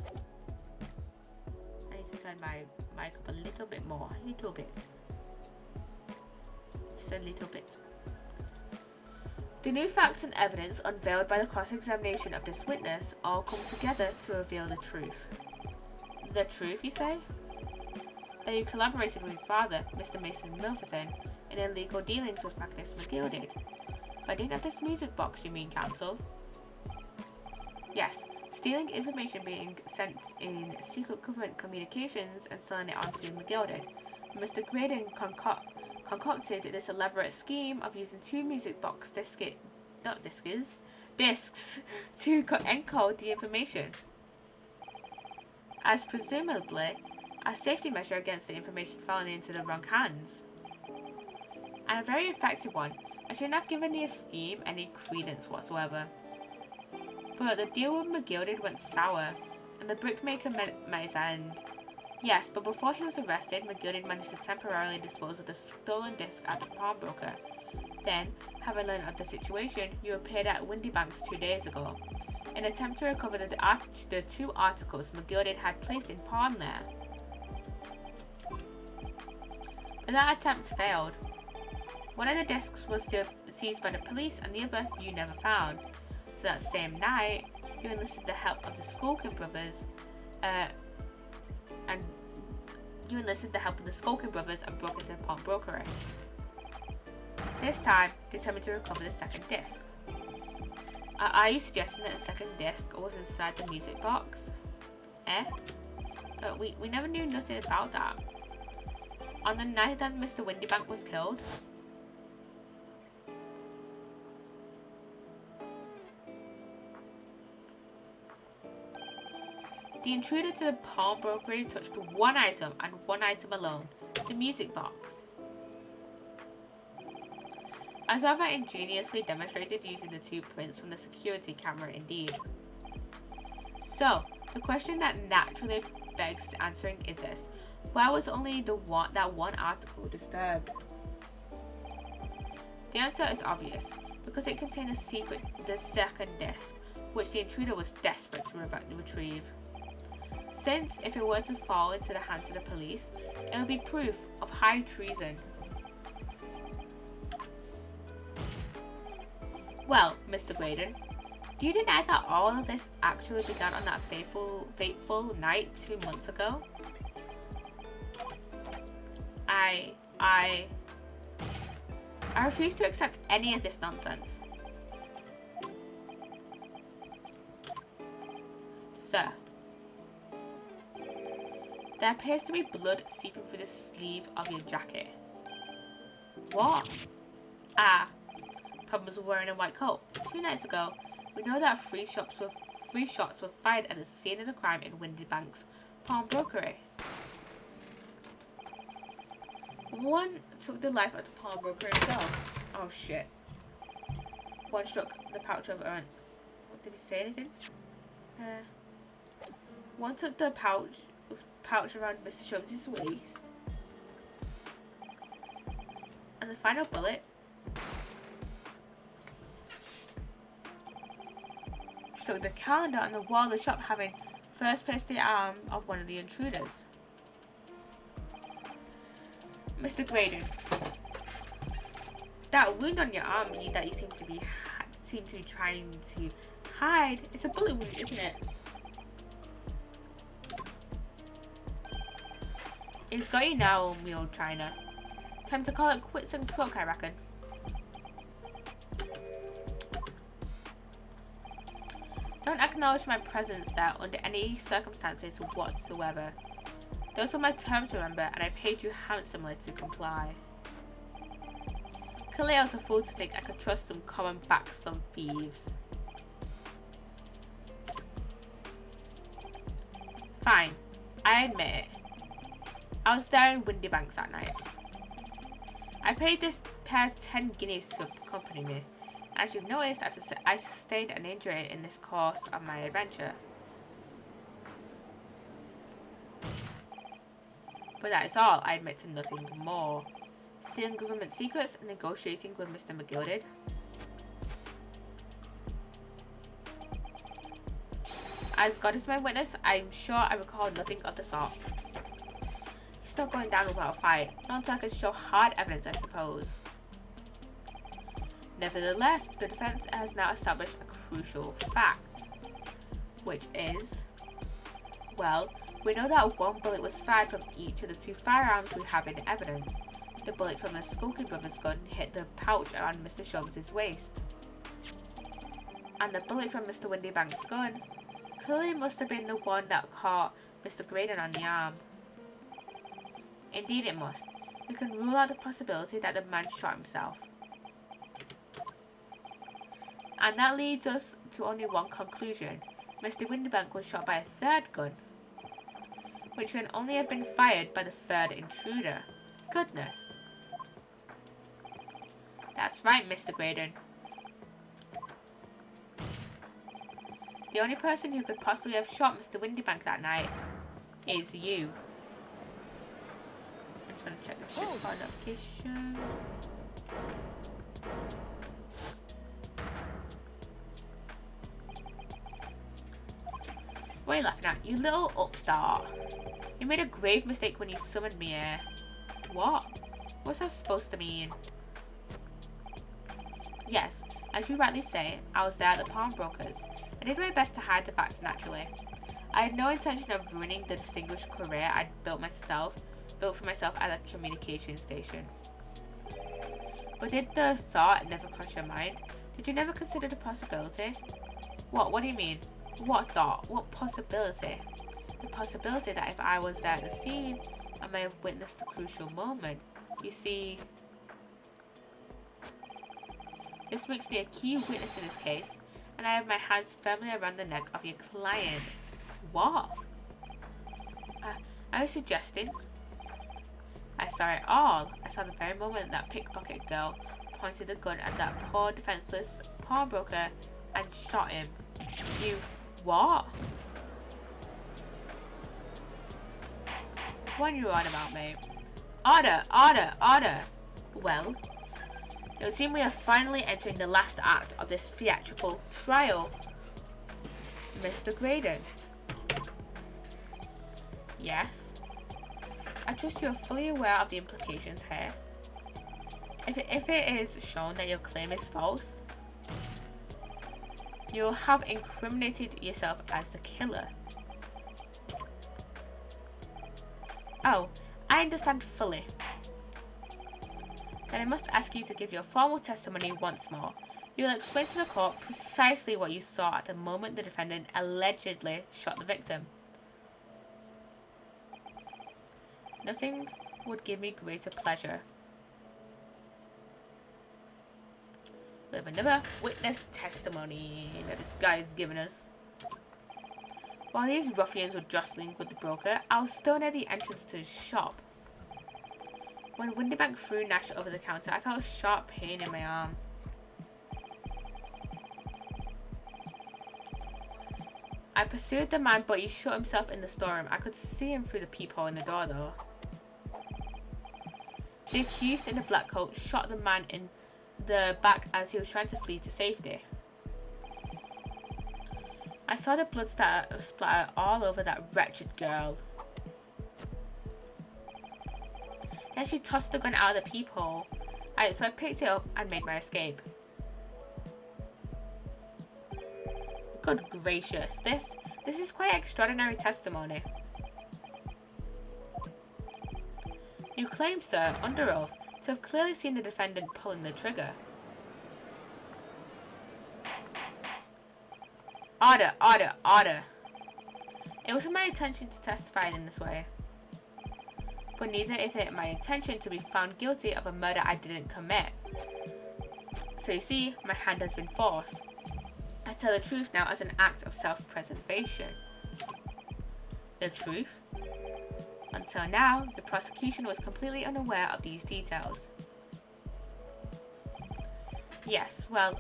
I need to turn my mic up a little bit more. A little bit. Just a little bit. The new facts and evidence unveiled by the cross-examination of this witness all come together to reveal the truth. The truth, you say? That you collaborated with your father, Mr. Mason Milverton, in illegal dealings with Magnus McGilded. By doing of this music box, you mean, counsel? Yes, stealing information being sent in secret government communications and selling it onto McGilded. Mr. Graydon concocted this elaborate scheme of using two music box discs to encode the information, as presumably a safety measure against the information falling into the wrong hands. And a very effective one. I shouldn't have given the scheme any credence whatsoever. But the deal with McGilded went sour, and the brickmaker met his end. Yes, but before he was arrested, McGilded managed to temporarily dispose of the stolen disc at the pawnbroker. Then, having learned of the situation, you appeared at Windybanks 2 days ago, in an attempt to recover the two articles McGilded had placed in pawn there. But that attempt failed. One of the discs was still seized by the police, and the other you never found. So that same night, you enlisted the help of the Skulking brothers, and broke into the pawnbrokery. This time, determined to recover the second disc. Are you suggesting that the second disc was inside the music box? We never knew nothing about that. On the night that Mr. Windybank was killed, the intruder to the pawnbrokery touched one item and one item alone, the music box. As rather ingeniously demonstrated using the two prints from the security camera indeed. So, the question that naturally begs answering is this: why was only that one article disturbed? The answer is obvious, because it contained the second disc, which the intruder was desperate to retrieve. Since, if it were to fall into the hands of the police, it would be proof of high treason. Well, Mr. Graydon, do you deny that all of this actually began on that fateful night 2 months ago? I refuse to accept any of this nonsense. Sir, there appears to be blood seeping through the sleeve of your jacket. What? Problem was wearing a white coat. 2 nights ago, we know that 3 shots were fired at the scene of the crime in Windybank's pawnbrokery. One took the life of the pawnbroker himself. Oh shit. One struck the pouch of Aaron. Did he say anything? One took the pouch around Mr. Sholmes' waist. And the final bullet struck the calendar on the wall of the shop, having first placed the arm of one of the intruders. Mr. Graydon, that wound on your arm that you seem to be trying to hide, it's a bullet wound, isn't it? It's got you now, me old China. Time to call it quits and croak, I reckon. Don't acknowledge my presence there under any circumstances whatsoever. Those were my terms, remember, and I paid you handsomely to comply. Clearly I was a fool to think I could trust some common backslum thieves. Fine, I admit it. I was there in Windybanks that night. I paid this pair 10 guineas to accompany me. As you've noticed, I sustained an injury in this course of my adventure. But that is all. I admit to nothing more. Stealing government secrets and negotiating with Mr. McGilded. As God is my witness, I'm sure I recall nothing of the sort. It's not going down without a fight. Not until I can show hard evidence, I suppose. Nevertheless, the defense has now established a crucial fact, which is, well, we know that one bullet was fired from each of the two firearms we have in evidence. The bullet from the Skulky Brothers gun hit the pouch around Mr. Sholmes' waist, and the bullet from Mr. Windybank's gun clearly must have been the one that caught Mr. Graydon on the arm. Indeed it must. We can rule out the possibility that the man shot himself. And that leads us to only one conclusion. Mr. Windybank was shot by a third gun, which can only have been fired by the third intruder. Goodness. That's right, Mr. Graydon. The only person who could possibly have shot Mr. Windybank that night is you. I'm just going to check this Discord notification. What are you laughing at? You little upstart. You made a grave mistake when you summoned me here. What? What's that supposed to mean? Yes, as you rightly say, I was there at the pawnbrokers. I did my best to hide the facts naturally. I had no intention of ruining the distinguished career I'd built for myself at a communication station. But did the thought never cross your mind? Did you never consider the possibility? What do you mean? What thought? What possibility? The possibility that if I was there at the scene, I may have witnessed the crucial moment. You see, this makes me a key witness in this case, and I have my hands firmly around the neck of your client. What? Are you suggesting? I saw it all. I saw the very moment that pickpocket girl pointed the gun at that poor defenseless pawnbroker and shot him. You... what? What are you on about, mate? Order! Order! Order! Well, it would seem we are finally entering the last act of this theatrical trial. Mr. Graydon. Yes? I trust you are fully aware of the implications here. If it is shown that your claim is false, you will have incriminated yourself as the killer. Oh, I understand fully. Then I must ask you to give your formal testimony once more. You will explain to the court precisely what you saw at the moment the defendant allegedly shot the victim. Nothing would give me greater pleasure. We have another witness testimony that this guy is giving us. While these ruffians were jostling with the broker, I was still near the entrance to his shop. When Windybank threw Nash over the counter, I felt a sharp pain in my arm. I pursued the man, but he shut himself in the storeroom. I could see him through the peephole in the door, though. The accused in the black coat shot the man in the back as he was trying to flee to safety. I saw the blood splatter all over that wretched girl. Then she tossed the gun out of the peephole. So I picked it up and made my escape. Good gracious, this is quite extraordinary testimony. You claim, sir, under oath, to have clearly seen the defendant pulling the trigger. Order, order, order. It wasn't my intention to testify in this way. But neither is it my intention to be found guilty of a murder I didn't commit. So you see, my hand has been forced. I tell the truth now as an act of self-preservation. The truth? Until now, the prosecution was completely unaware of these details. Yes, well,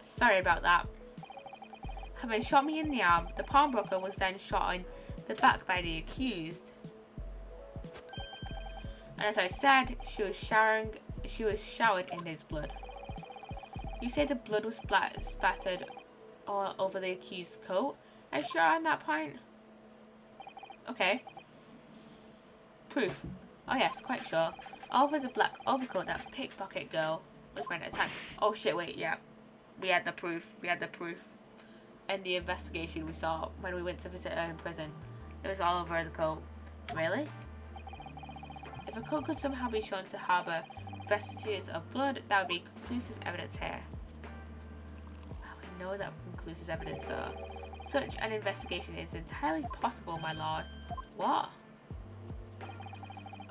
sorry about that. Having shot me in the arm, the pawnbroker was then shot in the back by the accused. And as I said, she was showered in his blood. You say the blood was spattered all over the accused's coat? Are you sure on that point? Okay. Proof. Oh yes, quite sure. All over the black overcoat that pickpocket girl was wearing at the time. Oh shit, wait, yeah. We had the proof. And the investigation we saw when we went to visit her in prison. It was all over the coat. Really? If a coat could somehow be shown to harbour vestiges of blood, that would be conclusive evidence here. Oh, I know that conclusive evidence, though. Such an investigation is entirely possible, my lord. What?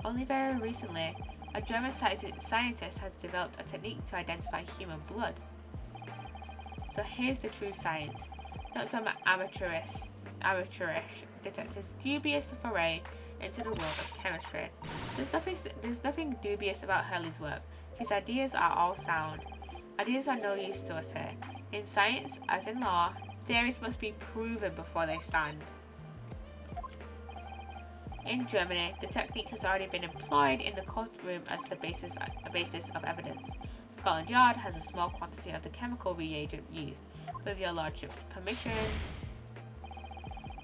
Only very recently, a German scientist has developed a technique to identify human blood. So here's the true science. Not some amateurish detective's dubious foray into the world of chemistry. There's nothing dubious about Hurley's work. His ideas are all sound. Ideas are no use to us here. In science, as in law, theories must be proven before they stand. In Germany, the technique has already been employed in the courtroom as the basis of evidence. Scotland Yard has a small quantity of the chemical reagent used. With your lordship's permission,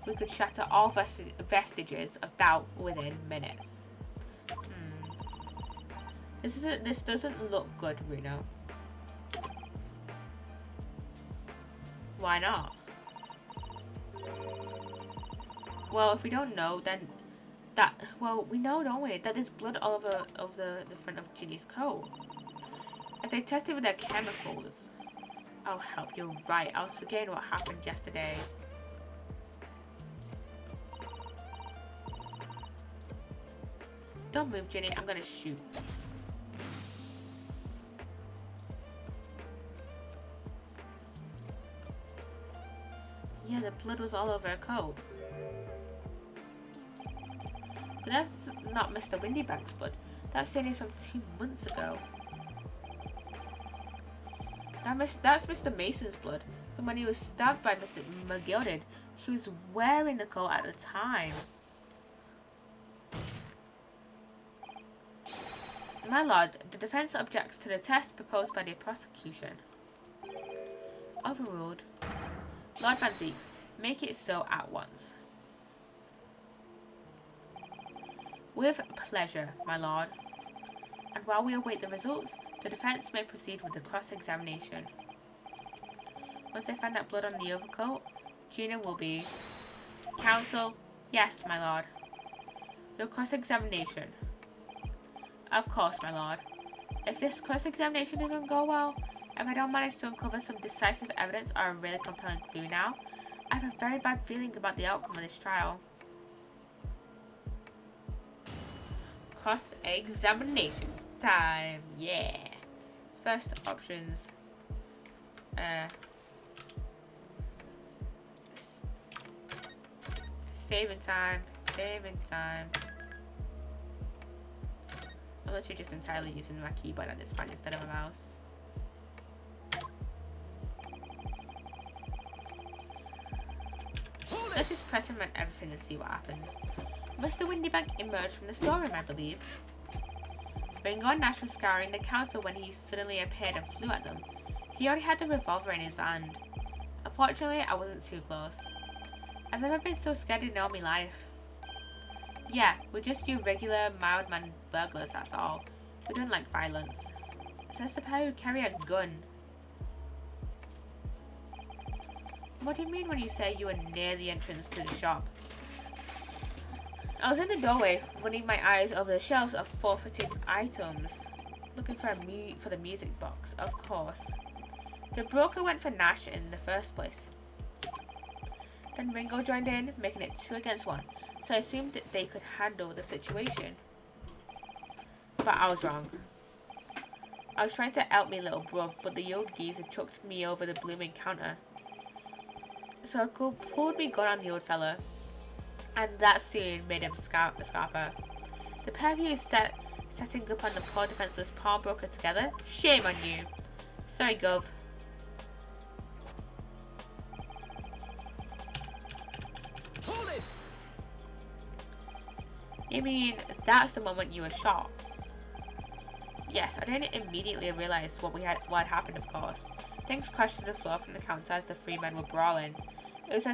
we could shatter all vestiges of doubt within minutes. This doesn't look good, Bruno. Why not? Well, if we don't know, then we know, don't we, that there's blood all over the front of Ginny's coat. If they tested with their chemicals. Oh, help, you're right. I was forgetting what happened yesterday. Don't move, Ginny. I'm gonna shoot. Yeah, the blood was all over her coat. But that's not Mr. Windybank's blood. That stain is from 2 months ago. That's Mr. Mason's blood from when he was stabbed by Mr. McGilded. He was wearing the coat at the time. My lord, the defense objects to the test proposed by the prosecution. Overruled. Lord Van Zieks, make it so at once. With pleasure, my lord. And while we await the results, the defense may proceed with the cross-examination. Once they find that blood on the overcoat, Gina will be... Counsel, yes, my lord. Your cross-examination. Of course, my lord. If this cross-examination doesn't go well, if I don't manage to uncover some decisive evidence or a really compelling clue now, I have a very bad feeling about the outcome of this trial. Cross-examination time, yeah. First options. Saving time. I'm literally just entirely using my keyboard at this point instead of a mouse. Let's just press him on everything and see what happens. Mr. Windybank emerged from the storeroom, I believe. Ringo and Nash were scouring the counter when he suddenly appeared and flew at them. He already had the revolver in his hand. Unfortunately, I wasn't too close. I've never been so scared in all my life. Yeah, we're just your regular mild-mannered burglars, that's all. We don't like violence. Says the pair who carry a gun. What do you mean when you say you were near the entrance to the shop? I was in the doorway, running my eyes over the shelves of forfeited items, looking for the music box, of course. The broker went for Nash in the first place. Then Ringo joined in, making it 2 against 1, so I assumed that they could handle the situation. But I was wrong. I was trying to help me little bruv, but the old geezer chucked me over the blooming counter. So I pulled me gun on the old fella, and that soon made him scarper. The pair of you setting up on the poor defenseless pawnbroker together? Shame on you. Sorry, Gov. Hold it! You mean that's the moment you were shot? Yes, I didn't immediately realise what had happened, of course. Things crashed to the floor from the counter as the 3 men were brawling. It was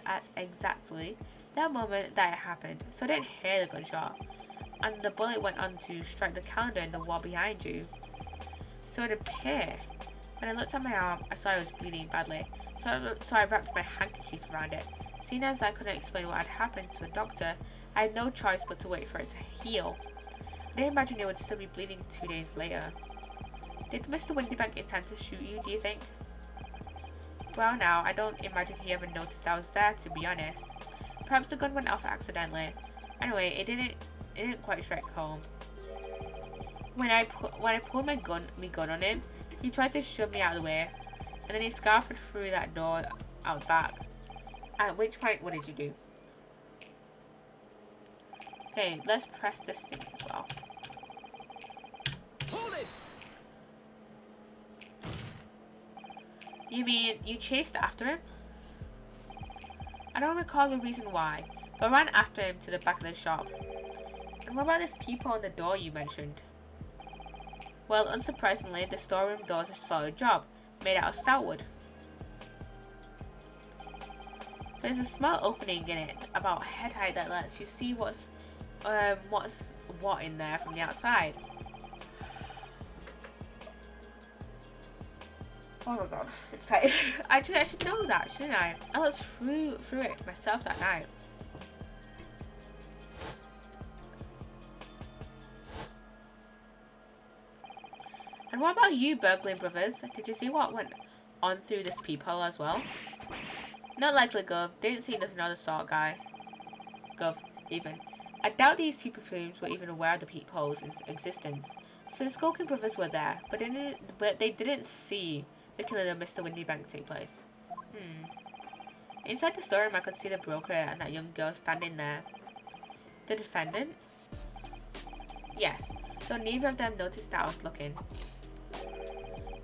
at exactly that moment that it happened, so I didn't hear the gunshot. And the bullet went on to strike the calendar in the wall behind you. So it appeared. When I looked at my arm, I saw I was bleeding badly, so I wrapped my handkerchief around it. Seeing as I couldn't explain what had happened to a doctor, I had no choice but to wait for it to heal. I didn't imagine it would still be bleeding 2 days later. Did Mr. Windybank intend to shoot you, do you think? Well, now, I don't imagine he ever noticed I was there, to be honest. Perhaps the gun went off accidentally. Anyway, it didn't quite strike home. When I pulled my gun on him, he tried to shove me out of the way, and then he scarpered through that door out back. At which point, what did you do? Okay, let's press this thing as well. Hold it! You mean you chased after him? I don't recall the reason why, but I ran after him to the back of the shop. And what about this peephole on the door you mentioned? Well, unsurprisingly, the storeroom door is a solid job, made out of stout wood. There's a small opening in it, about head height, that lets you see what's what in there from the outside. Oh my god, I'm tired. Actually, I should know that, shouldn't I? I looked through it myself that night. And what about you, burgling brothers? Did you see what went on through this peephole as well? Not likely, Gov. Didn't see nothing of the sort, guy. Gov, even. I doubt these two buffoons were even aware of the peephole's existence. So the Skulking brothers were there, but they didn't see the killing of Mr. Windybank take place. Inside the storeroom, I could see the broker and that young girl standing there. The defendant? Yes, though neither of them noticed that I was looking.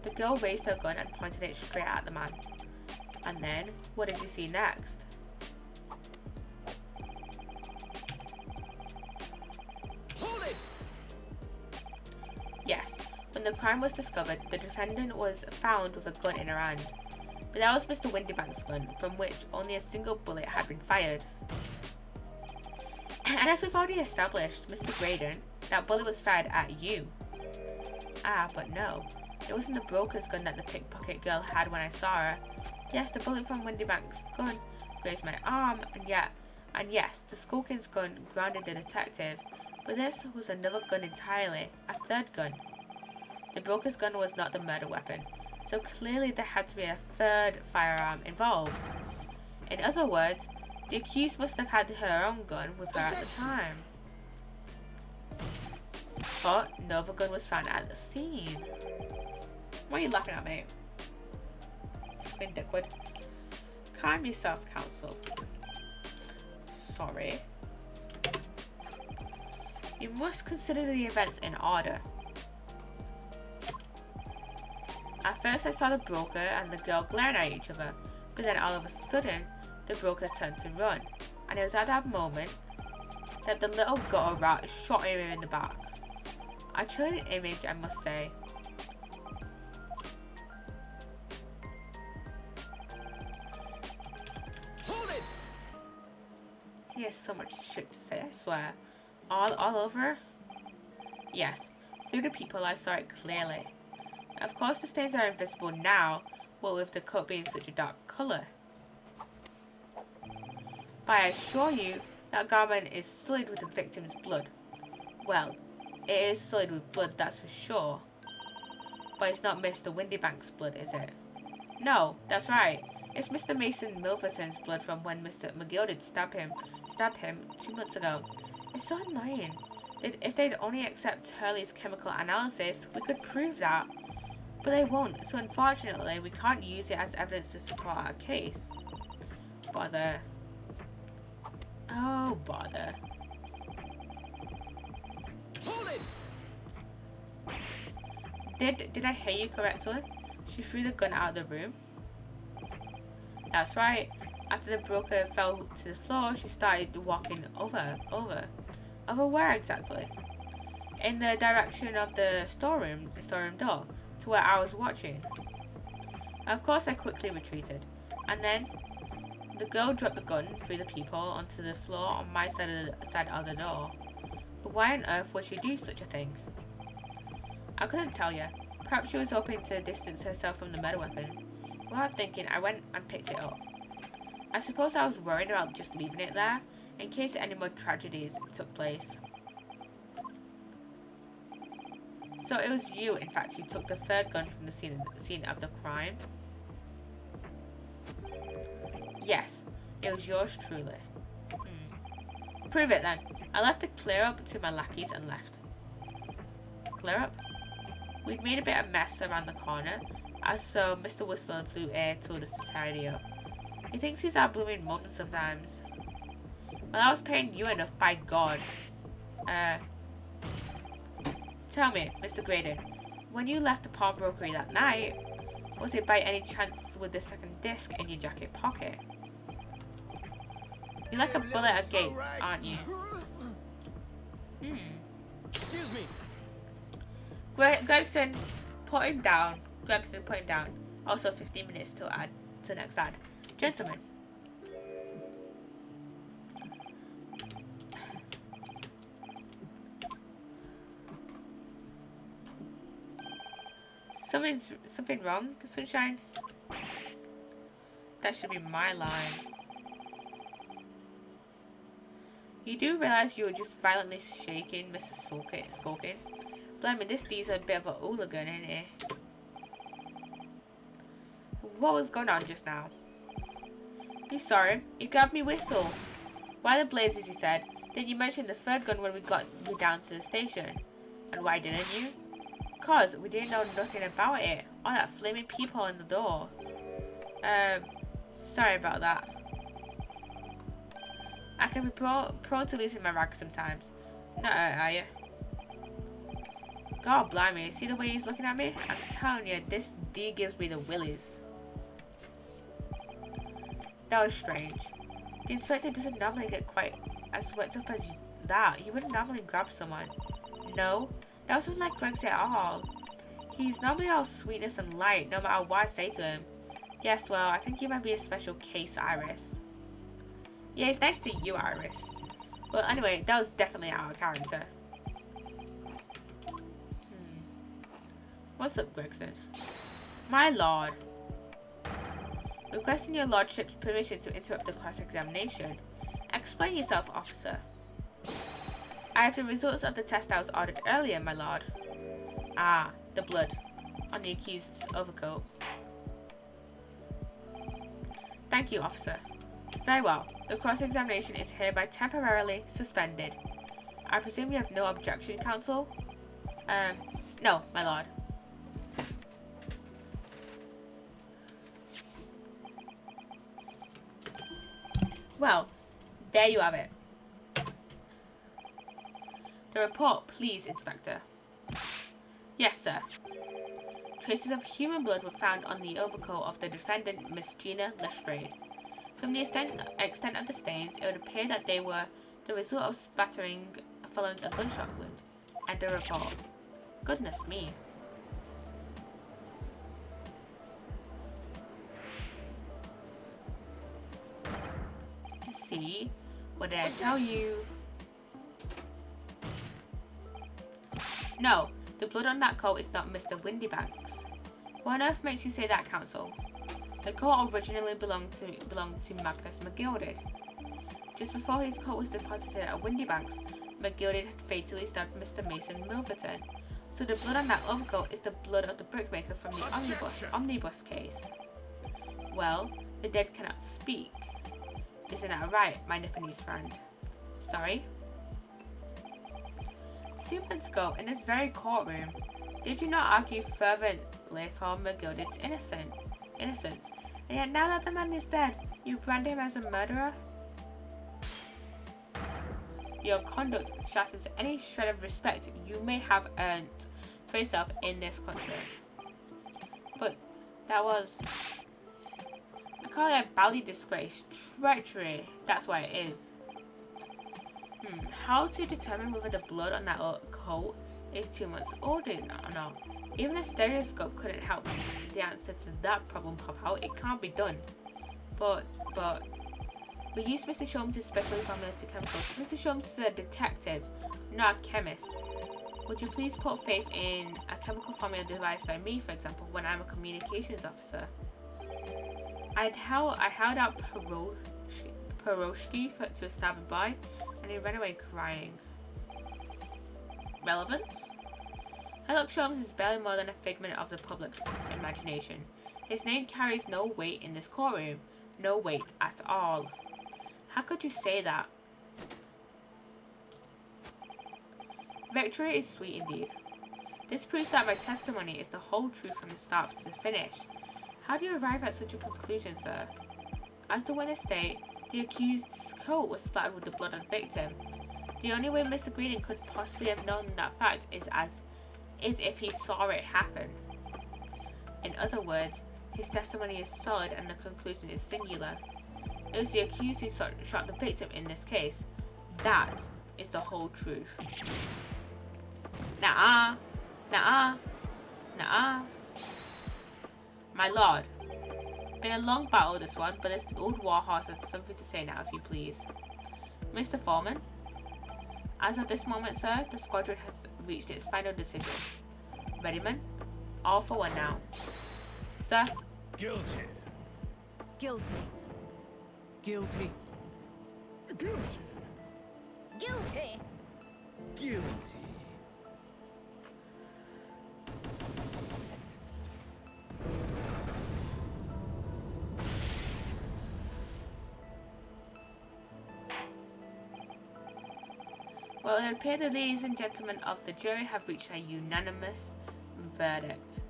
The girl raised her gun and pointed it straight at the man. And then, what did you see next? Hold it! Yes, when the crime was discovered, the defendant was found with a gun in her hand. But that was Mr. Windybank's gun, from which only a single bullet had been fired. And as we've already established, Mr. Graydon, that bullet was fired at you. Ah, but no. It wasn't the broker's gun that the pickpocket girl had when I saw her. Yes, the bullet from Windybank's gun grazed my arm, and yes, the Skulking's gun grounded the detective. But this was another gun entirely, a third gun. The broker's gun was not the murder weapon, so clearly there had to be a third firearm involved. In other words, the accused must have had her own gun with her at the time. But no other gun was found at the scene. What are you laughing at, mate? Been liquid. Calm yourself, counsel. Sorry. You must consider the events in order. At first I saw the broker and the girl glaring at each other, but then all of a sudden, the broker turned to run, and it was at that moment that the little gutter rat shot him in the back. A chilling image, I must say. He has so much shit to say, I swear. All over? Yes. Through the people, I saw it clearly. Of course, the stains are invisible now, what with the coat being such a dark colour. But I assure you, that garment is sullied with the victim's blood. Well, it is sullied with blood, that's for sure. But it's not Mr. Windybank's blood, is it? No, that's right. It's Mr. Mason Milverton's blood from when Mr. McGilded stabbed him 2 months ago. It's so annoying. If they'd only accept Hurley's chemical analysis, we could prove that. But they won't, so unfortunately, we can't use it as evidence to support our case. Bother. Oh, bother. Hold it! Did I hear you correctly? She threw the gun out of the room. That's right. After the broker fell to the floor, she started walking over. Over where exactly? In the direction of the storeroom door, to where I was watching. Of course, I quickly retreated. And then, the girl dropped the gun through the people onto the floor on my side of the door. But why on earth would she do such a thing? I couldn't tell you. Perhaps she was hoping to distance herself from the murder weapon. Without thinking, I went and picked it up. I suppose I was worried about just leaving it there, in case any more tragedies took place. So it was you, in fact, who took the third gun from the scene of the crime? Yes, it was yours truly. Prove it then. I left the clear up to my lackeys and left. Clear up? We'd made a bit of mess around the corner, as so Mr. Whistler flew air told us to tidy up. He thinks he's our blooming mum sometimes. Well, I was paying you enough, by God. Tell me, Mr. Graydon, when you left the pawnbrokery that night, was it by any chance with the second disc in your jacket pocket? You're like a bullet at gate, aren't you? Excuse me. Gregson, put him down. Also 15 minutes to next ad. Gentlemen. Something wrong, Sunshine? That should be my line. You do realise you were just violently shaking Mrs. Skulkin? Blimey, this Dee's a bit of a hooligan, isn't he? What was going on just now? You saw him. He grabbed me whistle. Why the blazes, he said. Didn't you mention the third gun when we got you down to the station? And why didn't you? 'Cause we didn't know nothing about it. All that flaming peephole in the door. Sorry about that. I can be prone to losing my rag sometimes. Not are you? God blimey, see the way he's looking at me? I'm telling you, this D gives me the willies. That was strange. The inspector doesn't normally get quite as worked up as that. He wouldn't normally grab someone. No, that wasn't like Greg's at all. He's normally all sweetness and light, no matter what I say to him. Yes, well, I think you might be a special case, Iris. Yeah, it's nice to you, Iris. Well, anyway, that was definitely our character. What's up, Gregson? My lord. Requesting your lordship's permission to interrupt the cross-examination. Explain yourself, officer. I have the results of the test I was ordered earlier, my lord. Ah, the blood on the accused's overcoat. Thank you, officer. Very well. The cross-examination is hereby temporarily suspended. I presume you have no objection, counsel? No, my lord. Well, there you have it. The report, please, Inspector. Yes, sir. Traces of human blood were found on the overcoat of the defendant, Miss Gina Lestrade. From the extent of the stains, it would appear that they were the result of spattering following a gunshot wound. End of report. Goodness me. I see. What did I tell you? No, the blood on that coat is not Mr. Windybanks. What on earth makes you say that, Counsel? The coat originally belonged to Magnus McGilded. Just before his coat was deposited at Windybanks, McGilded had fatally stabbed Mr. Mason Milverton. So the blood on that overcoat is the blood of the brickmaker from the omnibus case. Well, the dead cannot speak. Isn't that right, my Nipponese friend? Sorry? 2 months ago, in this very courtroom, did you not argue fervently for McGilded's innocence? And yet now that the man is dead, you brand him as a murderer? Your conduct shatters any shred of respect you may have earned for yourself in this country. But that was... I call it a bally disgrace. Treachery. That's what it is. How to determine whether the blood on that coat is 2 months old or not? Even a stereoscope couldn't help the answer to that problem pop out. It can't be done. But we use Mr. Sholmes' specially formulated chemicals. Mr. Sholmes is a detective, not a chemist. Would you please put faith in a chemical formula devised by me, for example, when I'm a communications officer? I held out Peroshki to a starving boy, and he ran away crying. Relevance? Sherlock Sholmes is barely more than a figment of the public's imagination. His name carries no weight in this courtroom. No weight at all. How could you say that? Victory is sweet indeed. This proves that my testimony is the whole truth from the start to the finish. How do you arrive at such a conclusion, sir? As the witness state, the accused's coat was splattered with the blood of the victim. The only way Mr. Greening could possibly have known that fact is if he saw it happen. In other words, his testimony is solid and the conclusion is singular. It was the accused who shot the victim in this case. That is the whole truth. Nuh-uh. Nuh-uh. Nuh-uh. My lord. Been a long battle this one, but this old warhorse has something to say now, if you please. Mr. Foreman, as of this moment, sir, the squadron has reached its final decision. Ready, men? All for one now. Sir? Guilty. Guilty. Guilty. Guilty. Guilty. Guilty. Well, it appears the ladies and gentlemen of the jury have reached a unanimous verdict.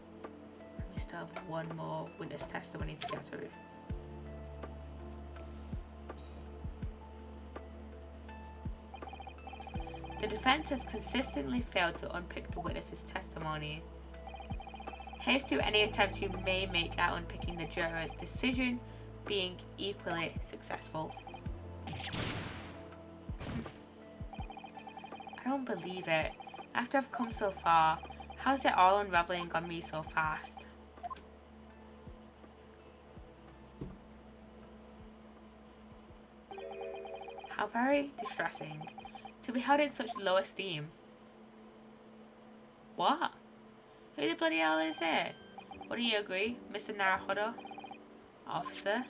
We still have one more witness testimony to get through. The defense has consistently failed to unpick the witness's testimony. Here's to any attempts you may make at unpicking the juror's decision being equally successful. I don't believe it. After I've come so far, how's it all unraveling on me so fast? How very distressing to be held in such low esteem. What? Who the bloody hell is it? Wouldn't you agree, Mr. Naruhodo? Officer,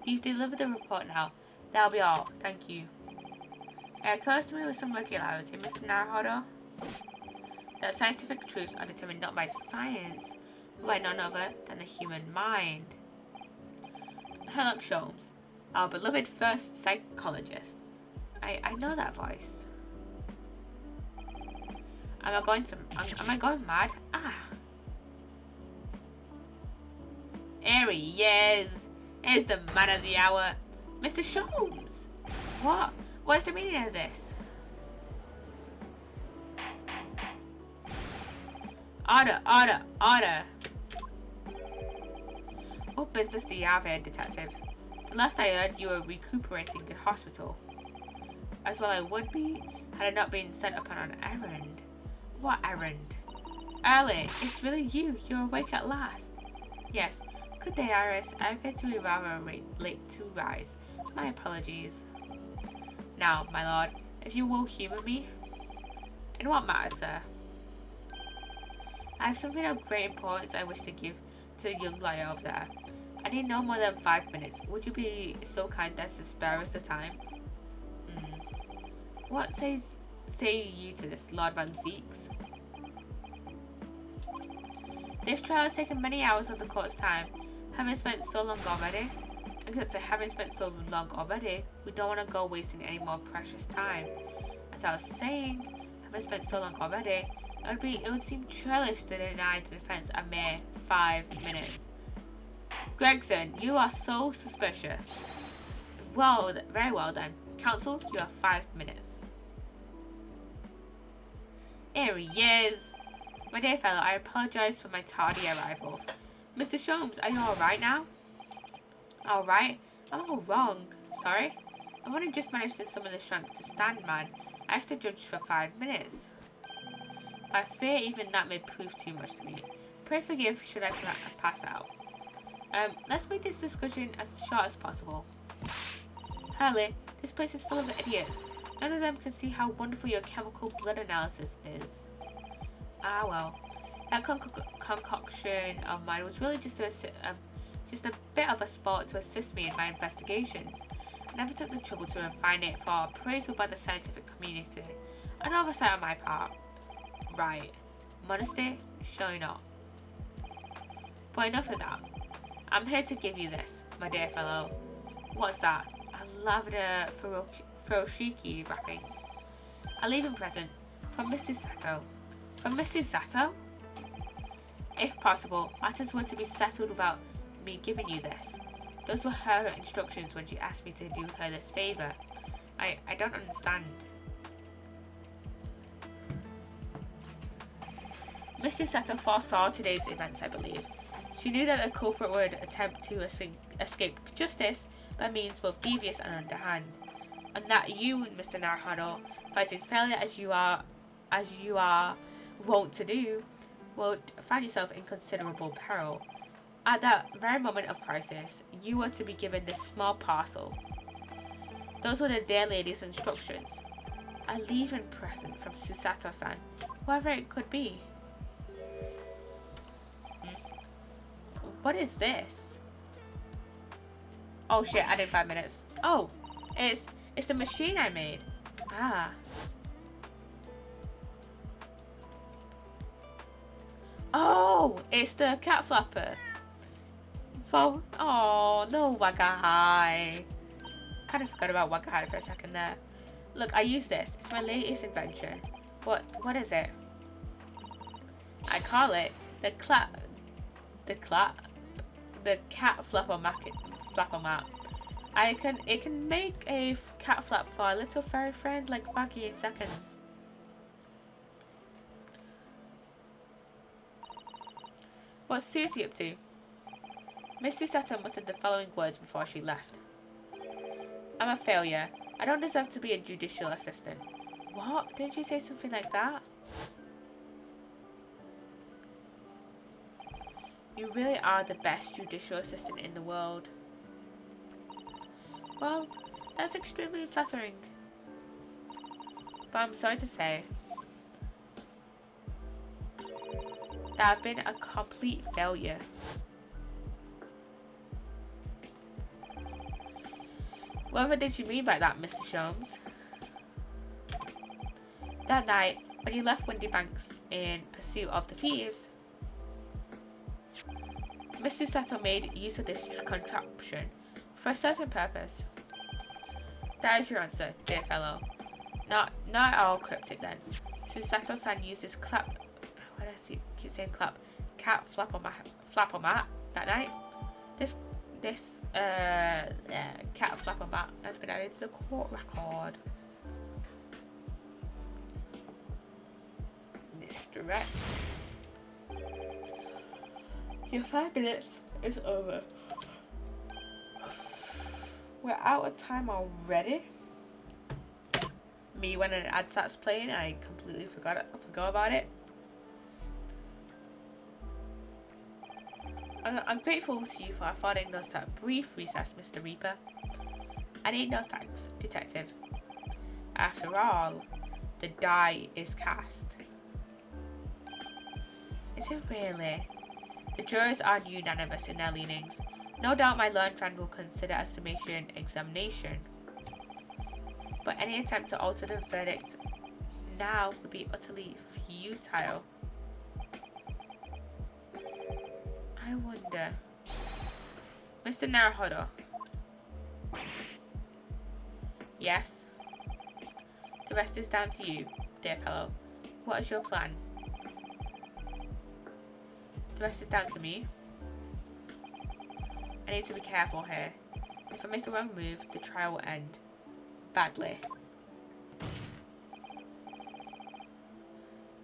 you've delivered the report now. That'll be all. Thank you. It occurs to me with some regularity, Mr. Naruhodo, that scientific truths are determined not by science, but by none other than the human mind. Sherlock Sholmes, our beloved first psychologist. I know that voice. Am I going mad? Ah. Here he is. Here's the man of the hour. Mr. Sholmes. What? What's the meaning of this? Order, order, order. What business do you have here, detective? The last I heard, you were recuperating in hospital. As well I would be, had I not been sent upon an errand. What errand? Early, it's really you. You're awake at last. Yes. Good day, Iris. I appear to be rather late to rise. My apologies. Now, my lord, if you will humour me. In what matter, sir? I have something of great importance I wish to give to the young lawyer over there. I need no more than 5 minutes. Would you be so kind as to spare us the time? What say you to this, Lord Van Zeeks? This trial has taken many hours of the court's time. Having spent so long already, we don't want to go wasting any more precious time. As I was saying, having spent so long already, it would seem churlish to deny the defense a mere 5 minutes. Gregson, you are so suspicious. Well, very well then. Counsel, you have 5 minutes. Here he is. My dear fellow, I apologise for my tardy arrival. Mr. Sholmes, are you alright now? Alright? I'm all wrong. Sorry? I've only just managed to summon the strength to stand, man. I have to judge for 5 minutes. I fear even that may prove too much to me. Pray forgive should I pass out. Let's make this discussion as short as possible. Hurley, this place is full of idiots. None of them can see how wonderful your chemical blood analysis is. Ah well, that concoction of mine was really just a bit of a sport to assist me in my investigations. I never took the trouble to refine it for appraisal by the scientific community. An oversight on my part. Right. Modesty? Surely not. But enough of that. I'm here to give you this, my dear fellow. What's that? A lavender furoshiki wrapping. A leaving present from Mrs. Sato. From Mrs. Sato? If possible, matters were to be settled without me giving you this. Those were her instructions when she asked me to do her this favour. I don't understand. Mrs. Sato foresaw today's events, I believe. She knew that the culprit would attempt to escape justice by means both devious and underhand, and that you, Mr. Naruhodo, fighting failure as you are wont to do, would find yourself in considerable peril. At that very moment of crisis, you were to be given this small parcel. Those were the dear lady's instructions. A leave-in present from Susato-san, whoever it could be. What is this? Oh shit, I did 5 minutes. Oh, it's the machine I made. Ah. Oh, it's the cat flapper. Oh, little Wagahai. Kind of forgot about Wagahai for a second there. Look, I use this. It's my latest invention. What is it? I call it the cat flapper mat. It can make a cat flap for a little furry friend like Waggy in seconds. What's Susie up to? Miss Susato muttered the following words before she left. I'm a failure. I don't deserve to be a judicial assistant. What? Didn't she say something like that? You really are the best judicial assistant in the world. Well, that's extremely flattering. But I'm sorry to say that I've been a complete failure. Whatever did you mean by that, Mr. Sholmes? That night, when you left Windy Banks in pursuit of the thieves, Mr. Sato made use of this contraption for a certain purpose. That is your answer, dear fellow. Not at all cryptic then. Susato-san used this cat flapper mat that night. This cat flapper mat has been added to the court record. Misdirect. Your 5 minutes is over. We're out of time already. Me when an ad starts playing, I completely forgot about it. I'm grateful to you for affording us that brief recess, Mr. Reaper. I need no thanks, Detective. After all, the die is cast. Is it really? The jurors are unanimous in their leanings. No doubt my learned friend will consider a summation examination. But any attempt to alter the verdict now would be utterly futile. I wonder. Mr. Naruhodo. Yes? The rest is down to you, dear fellow. What is your plan? The rest is down to me. I need to be careful here. If I make a wrong move, the trial will end badly.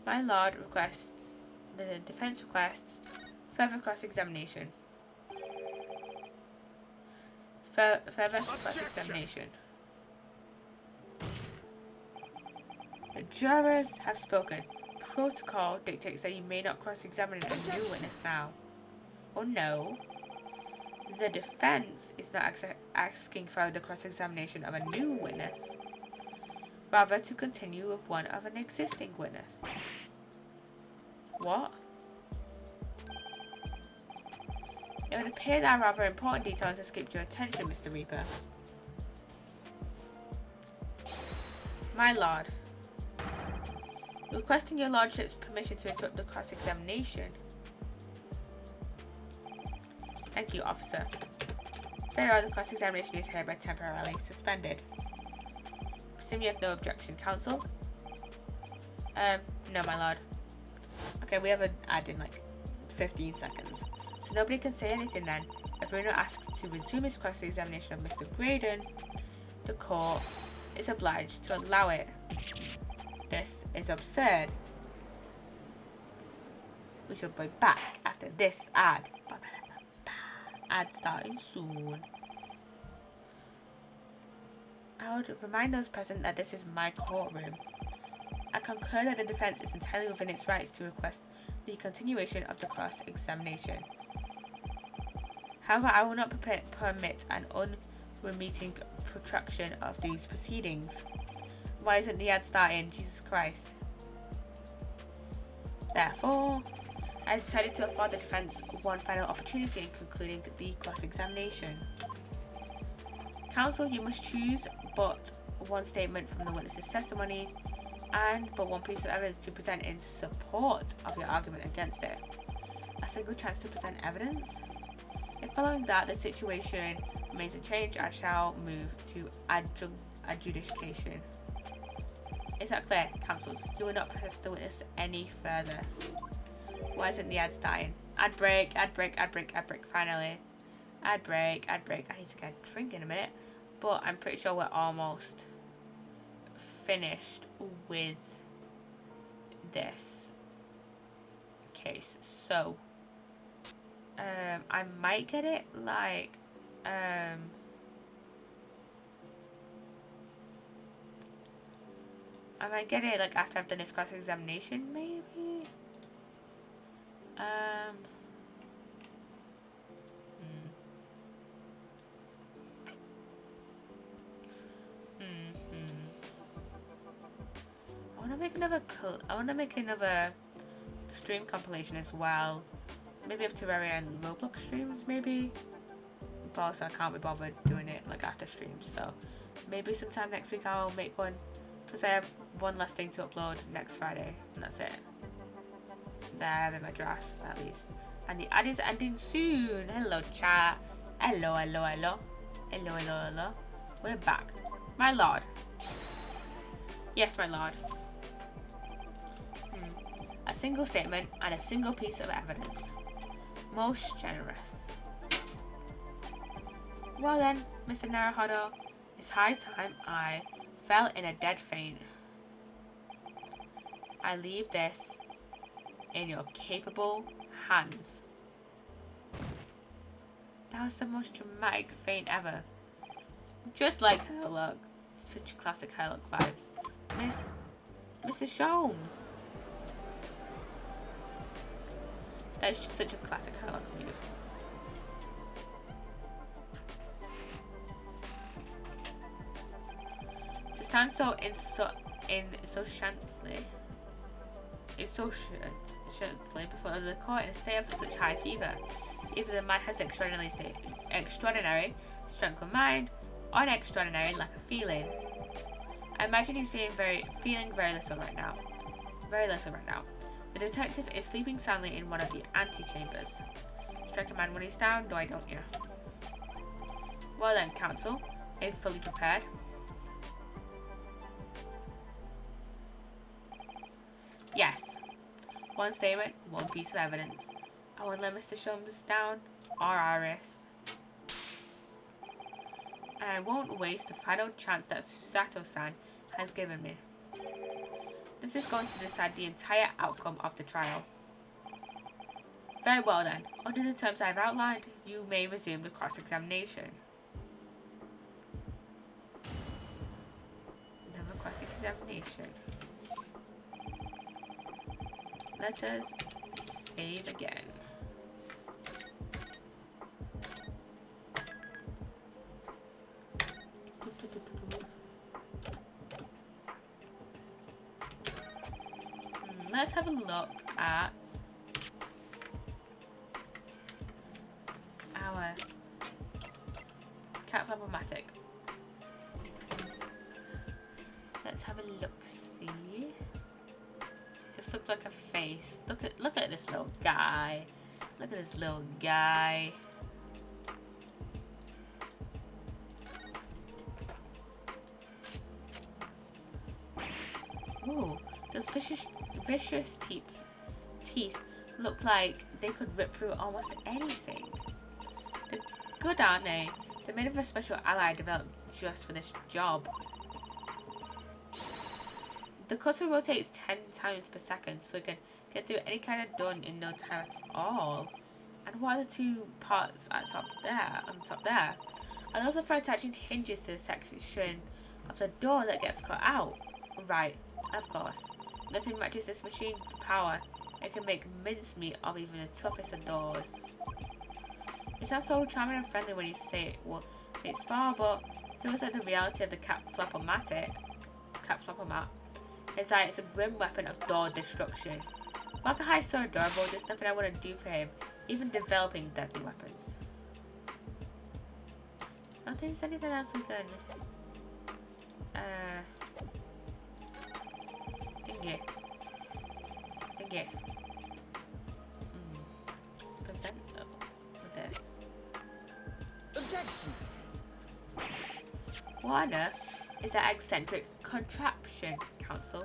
My lord requests, the defense requests further cross-examination. Further cross-examination. The jurors have spoken. Protocol dictates that you may not cross-examine a new witness now. Oh no. The defense is not asking for the cross-examination of a new witness, rather to continue with one of an existing witness. What? It would appear that rather important details escaped your attention, Mr. Reaper. My lord, requesting your lordship's permission to interrupt the cross-examination. Thank you, officer. Very well, the cross-examination is hereby temporarily suspended. Presume you have no objection, counsel? No, my lord. Okay, we have an ad in like 15 seconds. So nobody can say anything then. If Bruno asks to resume his cross-examination of Mr. Graydon, the court is obliged to allow it. This is absurd. We shall be back after this ad. Ad starting soon. I would remind those present that this is my courtroom. I concur that the defense is entirely within its rights to request the continuation of the cross-examination. However, I will not permit an unremitting protraction of these proceedings. Why isn't the ad starting? Jesus Christ. Therefore, I decided to afford the defense one final opportunity in concluding the cross-examination. Counsel, you must choose but one statement from the witness's testimony and but one piece of evidence to present in support of your argument against it. A single chance to present evidence? If following that the situation remains unchanged, I shall move to adjudication. Is that clear, counsels? You will not press the witness any further. Why isn't the ad starting? Ad break, ad break, ad break, ad break, finally. Ad break, ad break. I need to get a drink in a minute. But I'm pretty sure we're almost finished with this case. So, I might get it like, I might get it like after I've done this cross-examination, maybe. I want to make another stream compilation as well. Maybe of Terraria and Roblox streams, maybe. But also I can't be bothered doing it like after streams, so maybe sometime next week I'll make one, because I have one last thing to upload next Friday, and that's it. That I have in my drafts at least. And the ad is ending soon. Hello chat. Hello, hello, hello. Hello, hello, hello. We're back. My lord. Yes, my lord. A single statement and a single piece of evidence. Most generous. Well then, Mr. Naruhodo, it's high time I fell in a dead faint. I leave this in your capable hands. That was the most dramatic faint ever. Just like her look. Such classic her look vibes. Mrs. Sholmes. That is just such a classic her look move. To stand so insouciantly before the court in a state of such high fever. Either the man has extraordinary strength of mind, or an extraordinary lack of feeling. I imagine he's feeling very little right now. Very little right now. The detective is sleeping soundly in one of the antechambers. Strike a man when he's down, do I don't you? Well then, counsel, are you fully prepared? Yes. One statement, one piece of evidence. I won't let Mr. Sholmes down, or Iris. And I won't waste the final chance that Sato-san has given me. This is going to decide the entire outcome of the trial. Very well then. Under the terms I have outlined, you may resume the cross-examination. Another cross-examination. Let us save again. Let's have a look at our cat flap-o-matic. Let's have a look-see. This looks like a face. Look at this little guy. Look at this little guy. Ooh, those vicious teeth look like they could rip through almost anything. They're good, aren't they? They're made of a special ally developed just for this job. The cutter rotates 10 times per second, so it can get through any kind of done in no time at all. And what are the two parts at top there? On top there, are those for attaching hinges to the section of the door that gets cut out? Right, of course. Nothing matches this machine for power. It can make mincemeat of even the toughest of doors. It sounds so charming and friendly when you say it. Well, it's far, but feels like the reality of the cat flap-o-mat. It's like it's a grim weapon of door destruction. Wakaha is so adorable, there's nothing I wouldn't do for him, even developing deadly weapons. I don't think there's anything else we can... Thingy. Present with this. Objection! What on earth is that eccentric contraption, counsel?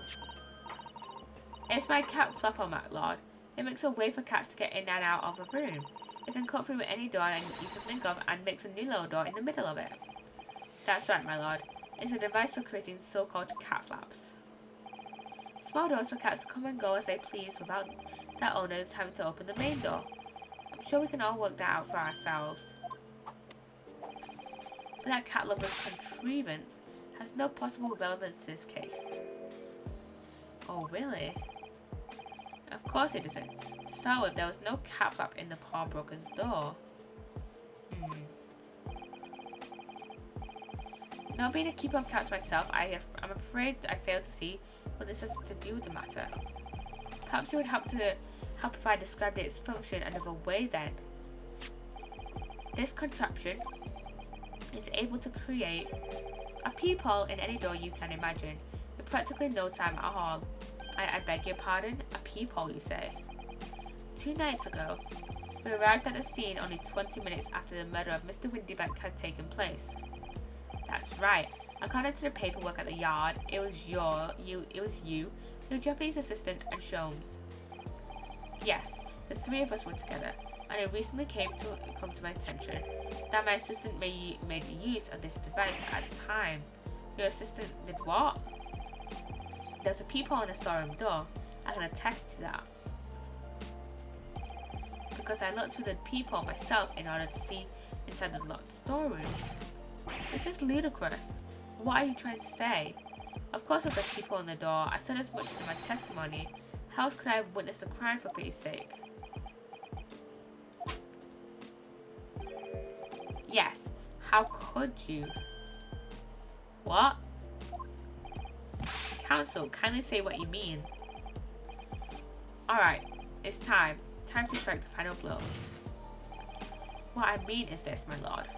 It's my cat flap-o-mat, Lord. It makes a way for cats to get in and out of a room. It can cut through any door and you can think of and makes a new little door in the middle of it. That's right, my lord. It's a device for creating so-called cat flaps. Small doors for cats to come and go as they please without their owners having to open the main door. I'm sure we can all work that out for ourselves. But that cat lover's contrivance has no possible relevance to this case. Oh, really? Of course it doesn't. To start with, there was no cat flap in the pawnbroker's door. Not being a keeper of cats myself, I'm afraid I fail to see what this has to do with the matter. Perhaps it would help if I described its function another way then. This contraption is able to create a peephole in any door you can imagine, in practically no time at all. I beg your pardon? A peephole, you say? 2 nights ago, we arrived at the scene only 20 minutes after the murder of Mr. Windybank had taken place. That's right. According to the paperwork at the yard, it was you, your Japanese assistant, and Sholmes. Yes, the 3 of us were together, and it recently come to my attention that my assistant made use of this device at the time. Your assistant did what? There's a peephole in the storeroom door. I can attest to that. Because I looked through the peephole myself in order to see inside the locked storeroom. This is ludicrous. What are you trying to say? Of course there's a peephole in the door. I said as much as in my testimony. How else could I have witnessed the crime, for pity's sake? Yes. How could you? What? Counsel, kindly say what you mean. Alright, it's time. Time to strike the final blow. What I mean is this, my lord.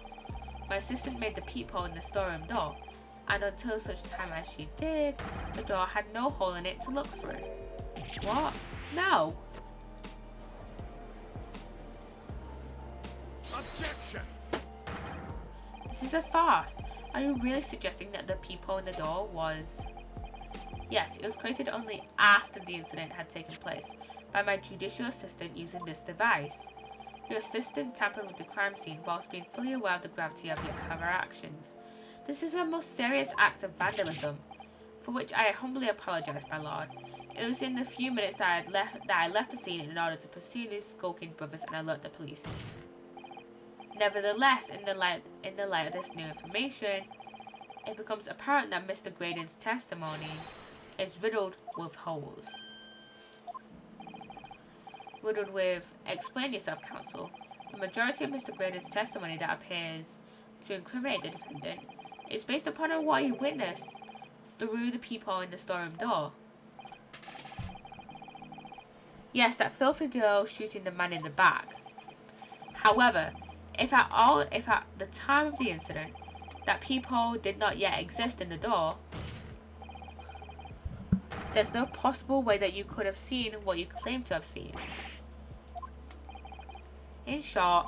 My assistant made the peephole in the storeroom door, and until such time as she did, the door had no hole in it to look through. What? No! Objection! This is a farce. Are you really suggesting that the peephole in the door was... Yes, it was created only after the incident had taken place, by my judicial assistant using this device. Your assistant tampered with the crime scene whilst being fully aware of the gravity of her actions. This is a most serious act of vandalism, for which I humbly apologise, my lord. It was in the few minutes that I left the scene in order to pursue these skulking brothers and alert the police. Nevertheless, in the light of this new information, it becomes apparent that Mr. Graydon's testimony is riddled with holes. Riddled with, explain yourself, counsel. The majority of Mr. Graydon's testimony that appears to incriminate the defendant is based upon what he witnessed through the peephole in the storeroom door. Yes, that filthy girl shooting the man in the back. However, if at the time of the incident, that peephole did not yet exist in the door, there's no possible way that you could have seen what you claim to have seen. In short,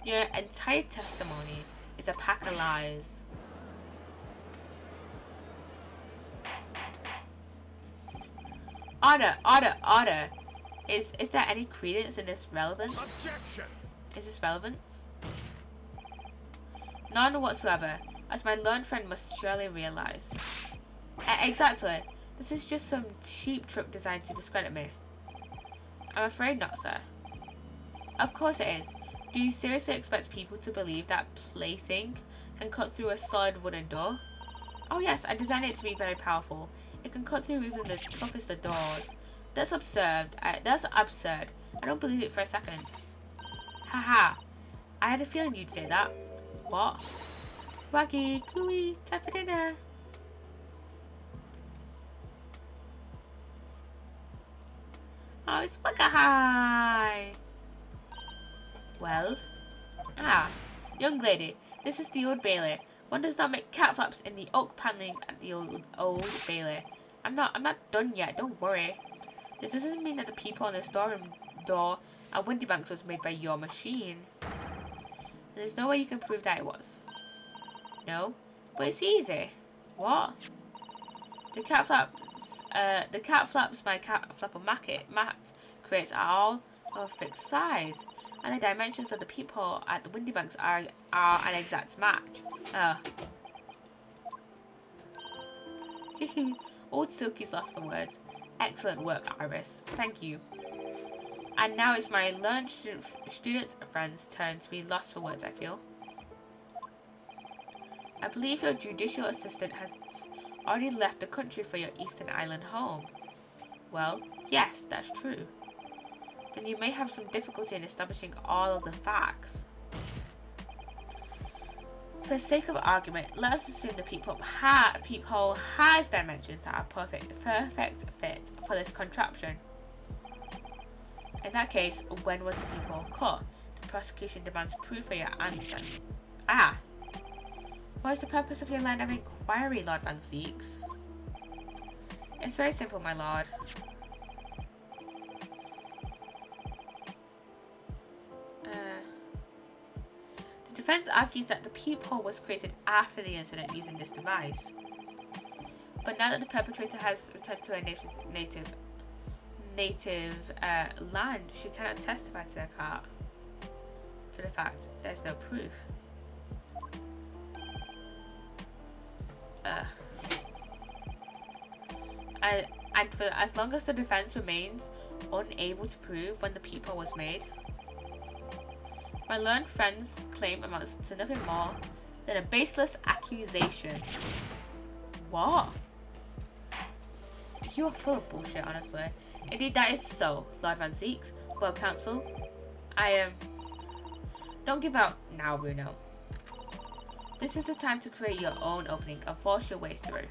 your entire testimony is a pack of lies. Order. Is there any credence in this relevance? Objection! Is this relevance? None whatsoever, as my learned friend must surely realise. Exactly. This is just some cheap trick designed to discredit me. I'm afraid not, sir. Of course it is. Do you seriously expect people to believe that plaything can cut through a solid wooden door? Oh yes, I designed it to be very powerful. It can cut through even the toughest of doors. That's absurd. That's absurd. I don't believe it for a second. Haha. I had a feeling you'd say that. What? Waggy, cooey, time for dinner. Oh, it's Wagga High. Well? Young lady, this is the Old Bailey. One does not make cat flaps in the oak paneling at the old Bailey. I'm not done yet, don't worry. This doesn't mean that the people on the storeroom door at Windybanks was made by your machine. And there's no way you can prove that it was. No? But it's easy. What? The cat flaps my cat flapper mat creates are all of a fixed size, and the dimensions of the peephole at the Windybanks are an exact match. Old Silky's lost for words. Excellent work, Iris. Thank you. And now it's my learned student friend's turn to be lost for words, I feel. I believe your judicial assistant has already left the country for your Eastern Island home. Well, yes, that's true. Then you may have some difficulty in establishing all of the facts. For the sake of argument, let us assume the peephole has dimensions that are perfect fit for this contraption. In that case, when was the peephole cut? The prosecution demands proof for your answer. What is the purpose of your line of inquiry, Lord Van Zeeks? It's very simple, my lord. The defense argues that the peephole was created after the incident using this device. But now that the perpetrator has returned to her native land, she cannot testify to the fact there's no proof. And for as long as the defense remains unable to prove when the peephole was made, my learned friend's claim amounts to nothing more than a baseless accusation. What? You are full of bullshit, honestly. Indeed, that is so, Lord Van Zeeks. Well, counsel, don't give out now, Bruno. This is the time to create your own opening and force your way through.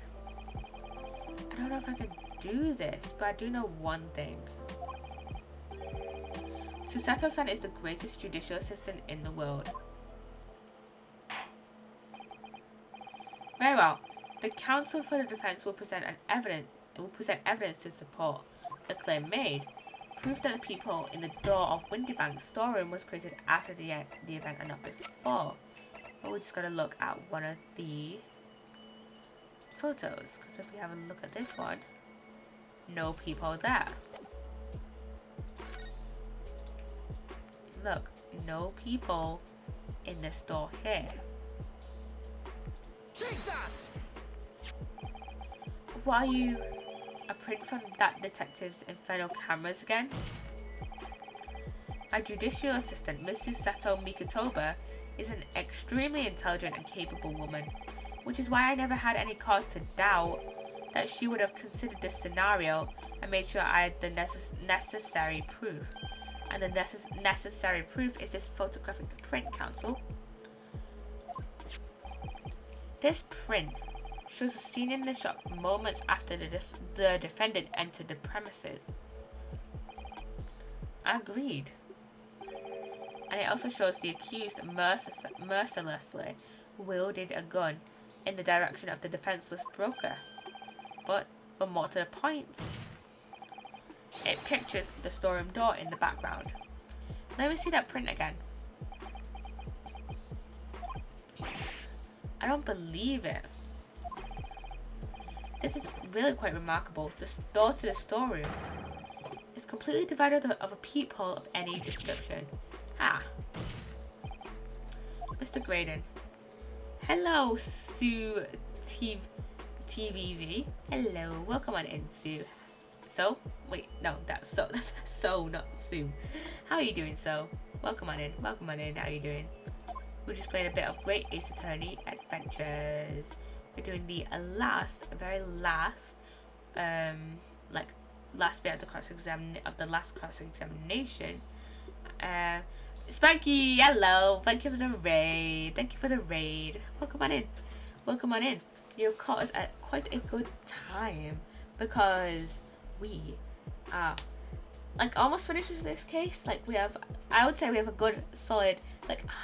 I don't know if I can do this, but I do know one thing. Psssttt is the greatest judicial assistant in the world. Very well. The counsel for the defense will present evidence to support the claim made. Proof that the people in the door of Windybank's storeroom was created after the event and not before. But we just gotta look at one of the photos, because if we have a look at this one, no people there. Look, no people in the store here. Take that! What are you? A print from that detective's infernal cameras again? Our judicial assistant, Mrs. Sato Mikotoba, is an extremely intelligent and capable woman, which is why I never had any cause to doubt that she would have considered this scenario and made sure I had the necessary proof. And the necessary proof is this photographic print, counsel. This print shows a scene in the shop moments after the defendant entered the premises. Agreed. And it also shows the accused mercilessly wielded a gun in the direction of the defenseless broker. But more to the point, it pictures the storeroom door in the background. Let me see that print again. I don't believe it. This is really quite remarkable. The door to the storeroom is completely divided of a peephole of any description. Ah. Mr. Graydon. Hello, Sue TVV. Hello, welcome on in, Sue. So? Wait, no, that's so, not Sue. How are you doing, so? Welcome on in, how are you doing? We're just playing a bit of Great Ace Attorney Adventures. We're doing the very last, last bit of the last cross examination. Spanky, hello, thank you for the raid. Welcome on in. You've caught us at quite a good time because we are almost finished with this case. I would say we have a good solid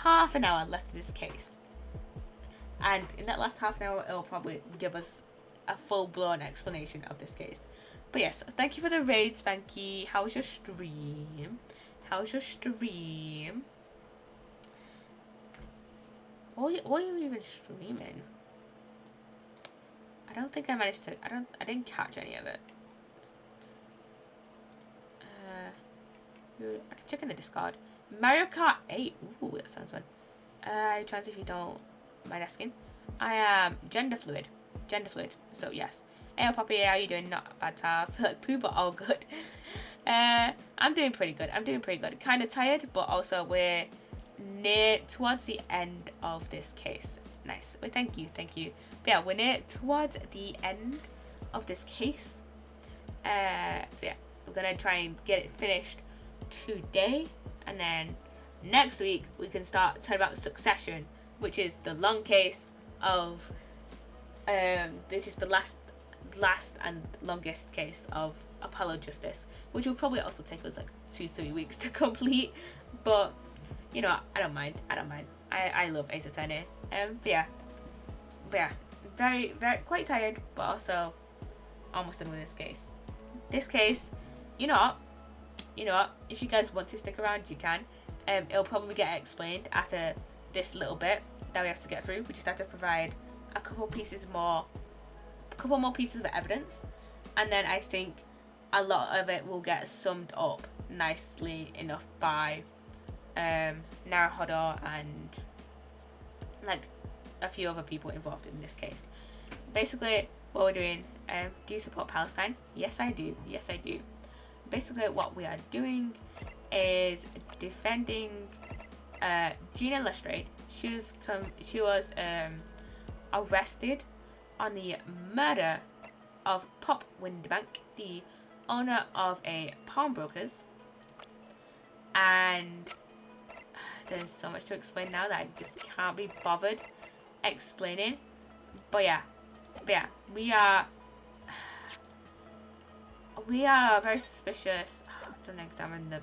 half an hour left of this case. And in that last half an hour, it'll probably give us a full-blown explanation of this case. But yes, thank you for the raid, Spanky. How's your stream? What are you even streaming? I don't think I managed to. I didn't catch any of it. I can check in the Discord. Mario Kart 8. Ooh, that sounds fun. Trans if you don't mind asking. I am gender fluid. So yes. Hey Poppy, how you doing? Not bad. I feel like poo, but all good. I'm doing pretty good. Kind of tired, but also we're near towards the end of this case. Nice. Well, thank you. But yeah, we're near towards the end of this case. So yeah, we're gonna try and get it finished today, and then next week we can start talking about Succession, which is the long case of this is the last and longest case of Apollo Justice, which will probably also take us 2-3 weeks to complete, but you know, I don't mind. I love Ace Attorney. But yeah, very quite tired, but also almost done with this case. You know what, if you guys want to stick around, you can. It'll probably get explained after this little bit that we have to get through. We just have to provide a couple more pieces of evidence, and then I think a lot of it will get summed up nicely enough by Naruhodo and a few other people involved in this case. Basically, what we're doing, do you support Palestine? Yes, I do. Basically, what we are doing is defending Gina Lestrade. She was arrested on the murder of Pop Windybank, the owner of a pawnbrokers, and there's so much to explain now that I just can't be bothered explaining. But yeah, we are We are very suspicious. Don't examine the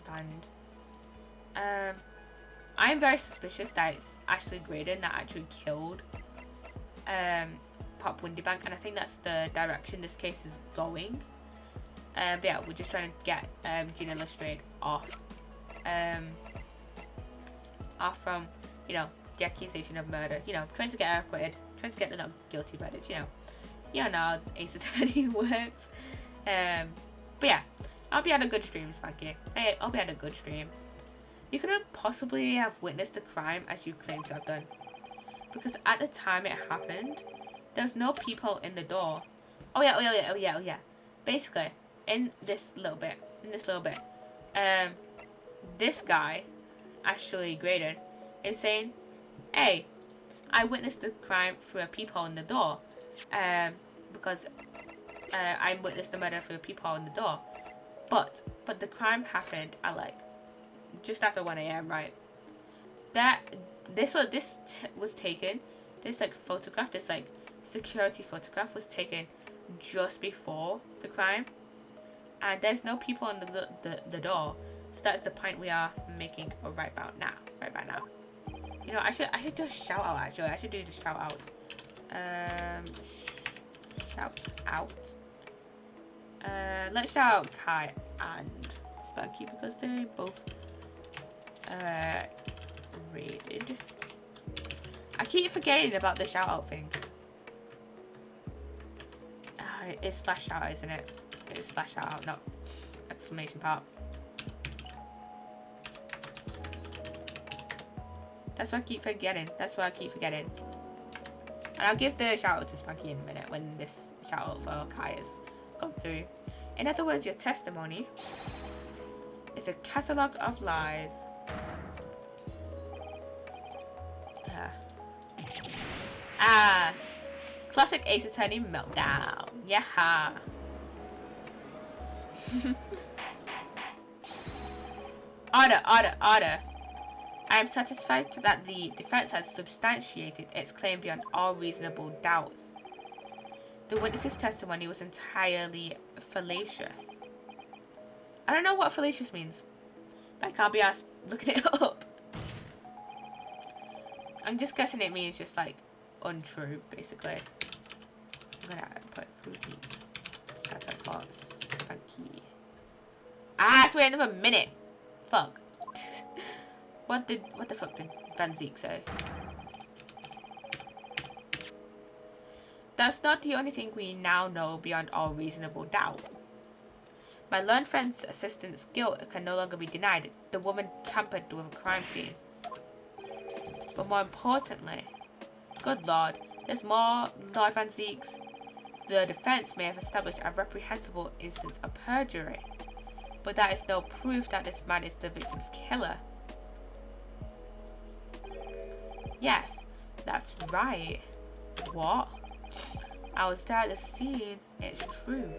band. I'm very suspicious that it's actually Graydon that actually killed Pop Windybank, and I think that's the direction this case is going. But yeah, we're just trying to get Gina Lestrade off from, you know, the accusation of murder. You know, trying to get her acquitted, trying to get the not guilty verdict. You know how Ace Attorney works. But yeah, I'll be at a good stream, Spanky. Hey, I'll be at a good stream. You couldn't possibly have witnessed the crime as you claim to have done, because at the time it happened, there was no people in the door. Oh yeah. Basically, in this little bit, this guy, actually Graydon, is saying, "Hey, I witnessed the crime through a peephole in the door, because I witnessed the murder through a peephole in the door, but the crime happened at like just after 1 a.m. right? This was taken. This like photograph, this like security photograph was taken just before the crime, and there's no people in the door, so that's the point we are making right about now. You know, I should do a shout out. Actually, I should do the shout outs. Shout out. Let's shout out Kai and Spanky because they both rated. I keep forgetting about the shout out thing. It's slash shout out, isn't it? It's slash shout out, not exclamation part. That's what I keep forgetting. And I'll give the shout out to Spanky in a minute when this shout out for Kai has gone through. In other words, your testimony is a catalogue of lies. Classic Ace Attorney meltdown. Yeah. Order. I am satisfied that the defense has substantiated its claim beyond all reasonable doubts. The witness's testimony was entirely fallacious. I don't know what fallacious means, but I can't be asked looking it up. I'm just guessing it means just like untrue, basically. I'm gonna put through the shout out for Spanky. I have to wait another minute. Fuck. What the fuck did Van Zeke say? That's not the only thing we now know beyond all reasonable doubt. My learned friend's assistant's guilt can no longer be denied. The woman tampered with a crime scene. But more importantly, good lord, there's more, Lord Van Zeeks. The defense may have established a reprehensible instance of perjury, but that is no proof that this man is the victim's killer. Yes, that's right. What? I was there at the scene, it's true.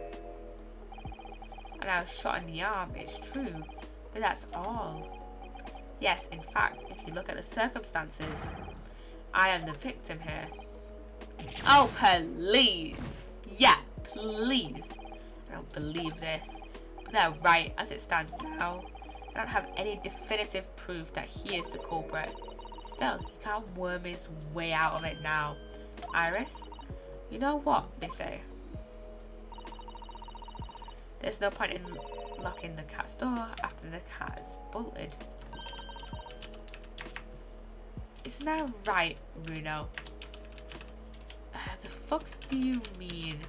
And I was shot in the arm, it's true. But that's all. Yes, in fact, if you look at the circumstances, I am the victim here. Oh, please. Yeah, please. I don't believe this. But they're right as it stands now. I don't have any definitive proof that he is the culprit. Still, he can't worm his way out of it now. Iris, you know what they say? There's no point in locking the cat's door after the cat is bolted. Isn't that right, Bruno? The fuck do you mean?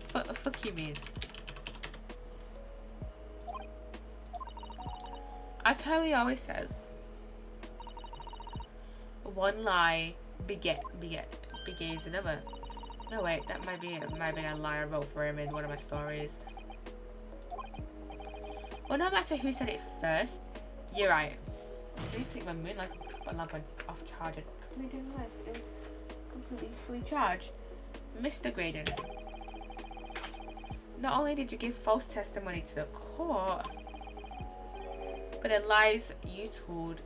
Fuck you mean? As Hurley always says, one lie begets another. No wait, that might be a lie I wrote for him in one of my stories. Well, no matter who said it first, you're right. I need to take my moonlight lamp off charge. I completely didn't realize it was completely fully charged. Mr. Graydon, not only did you give false testimony to the court, but the lies you told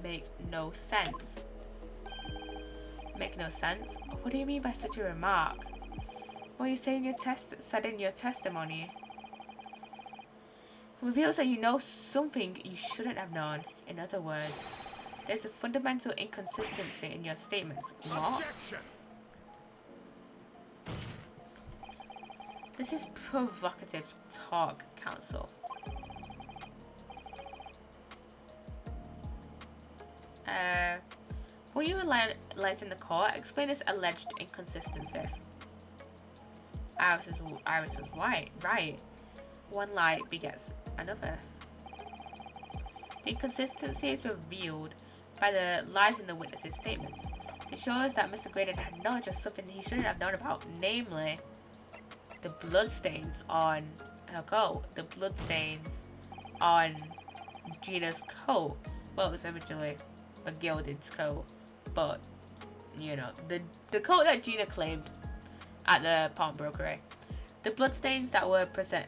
make no sense. Make no sense? What do you mean by such a remark? what you say in your said in your testimony reveals that you know something you shouldn't have known. In other words, there's a fundamental inconsistency in your statements. What? Objection. This is provocative talk, counsel. Will you lies in the court explain this alleged inconsistency? Iris is right. One lie begets another. The inconsistency is revealed by the lies in the witnesses' statements. It shows that Mr. Graydon had knowledge of something he shouldn't have known about, namely the bloodstains on her coat. The bloodstains on Gina's coat. Well, it was originally a gilded coat, but you know, the coat that Gina claimed at the pawnbrokery. The bloodstains that were present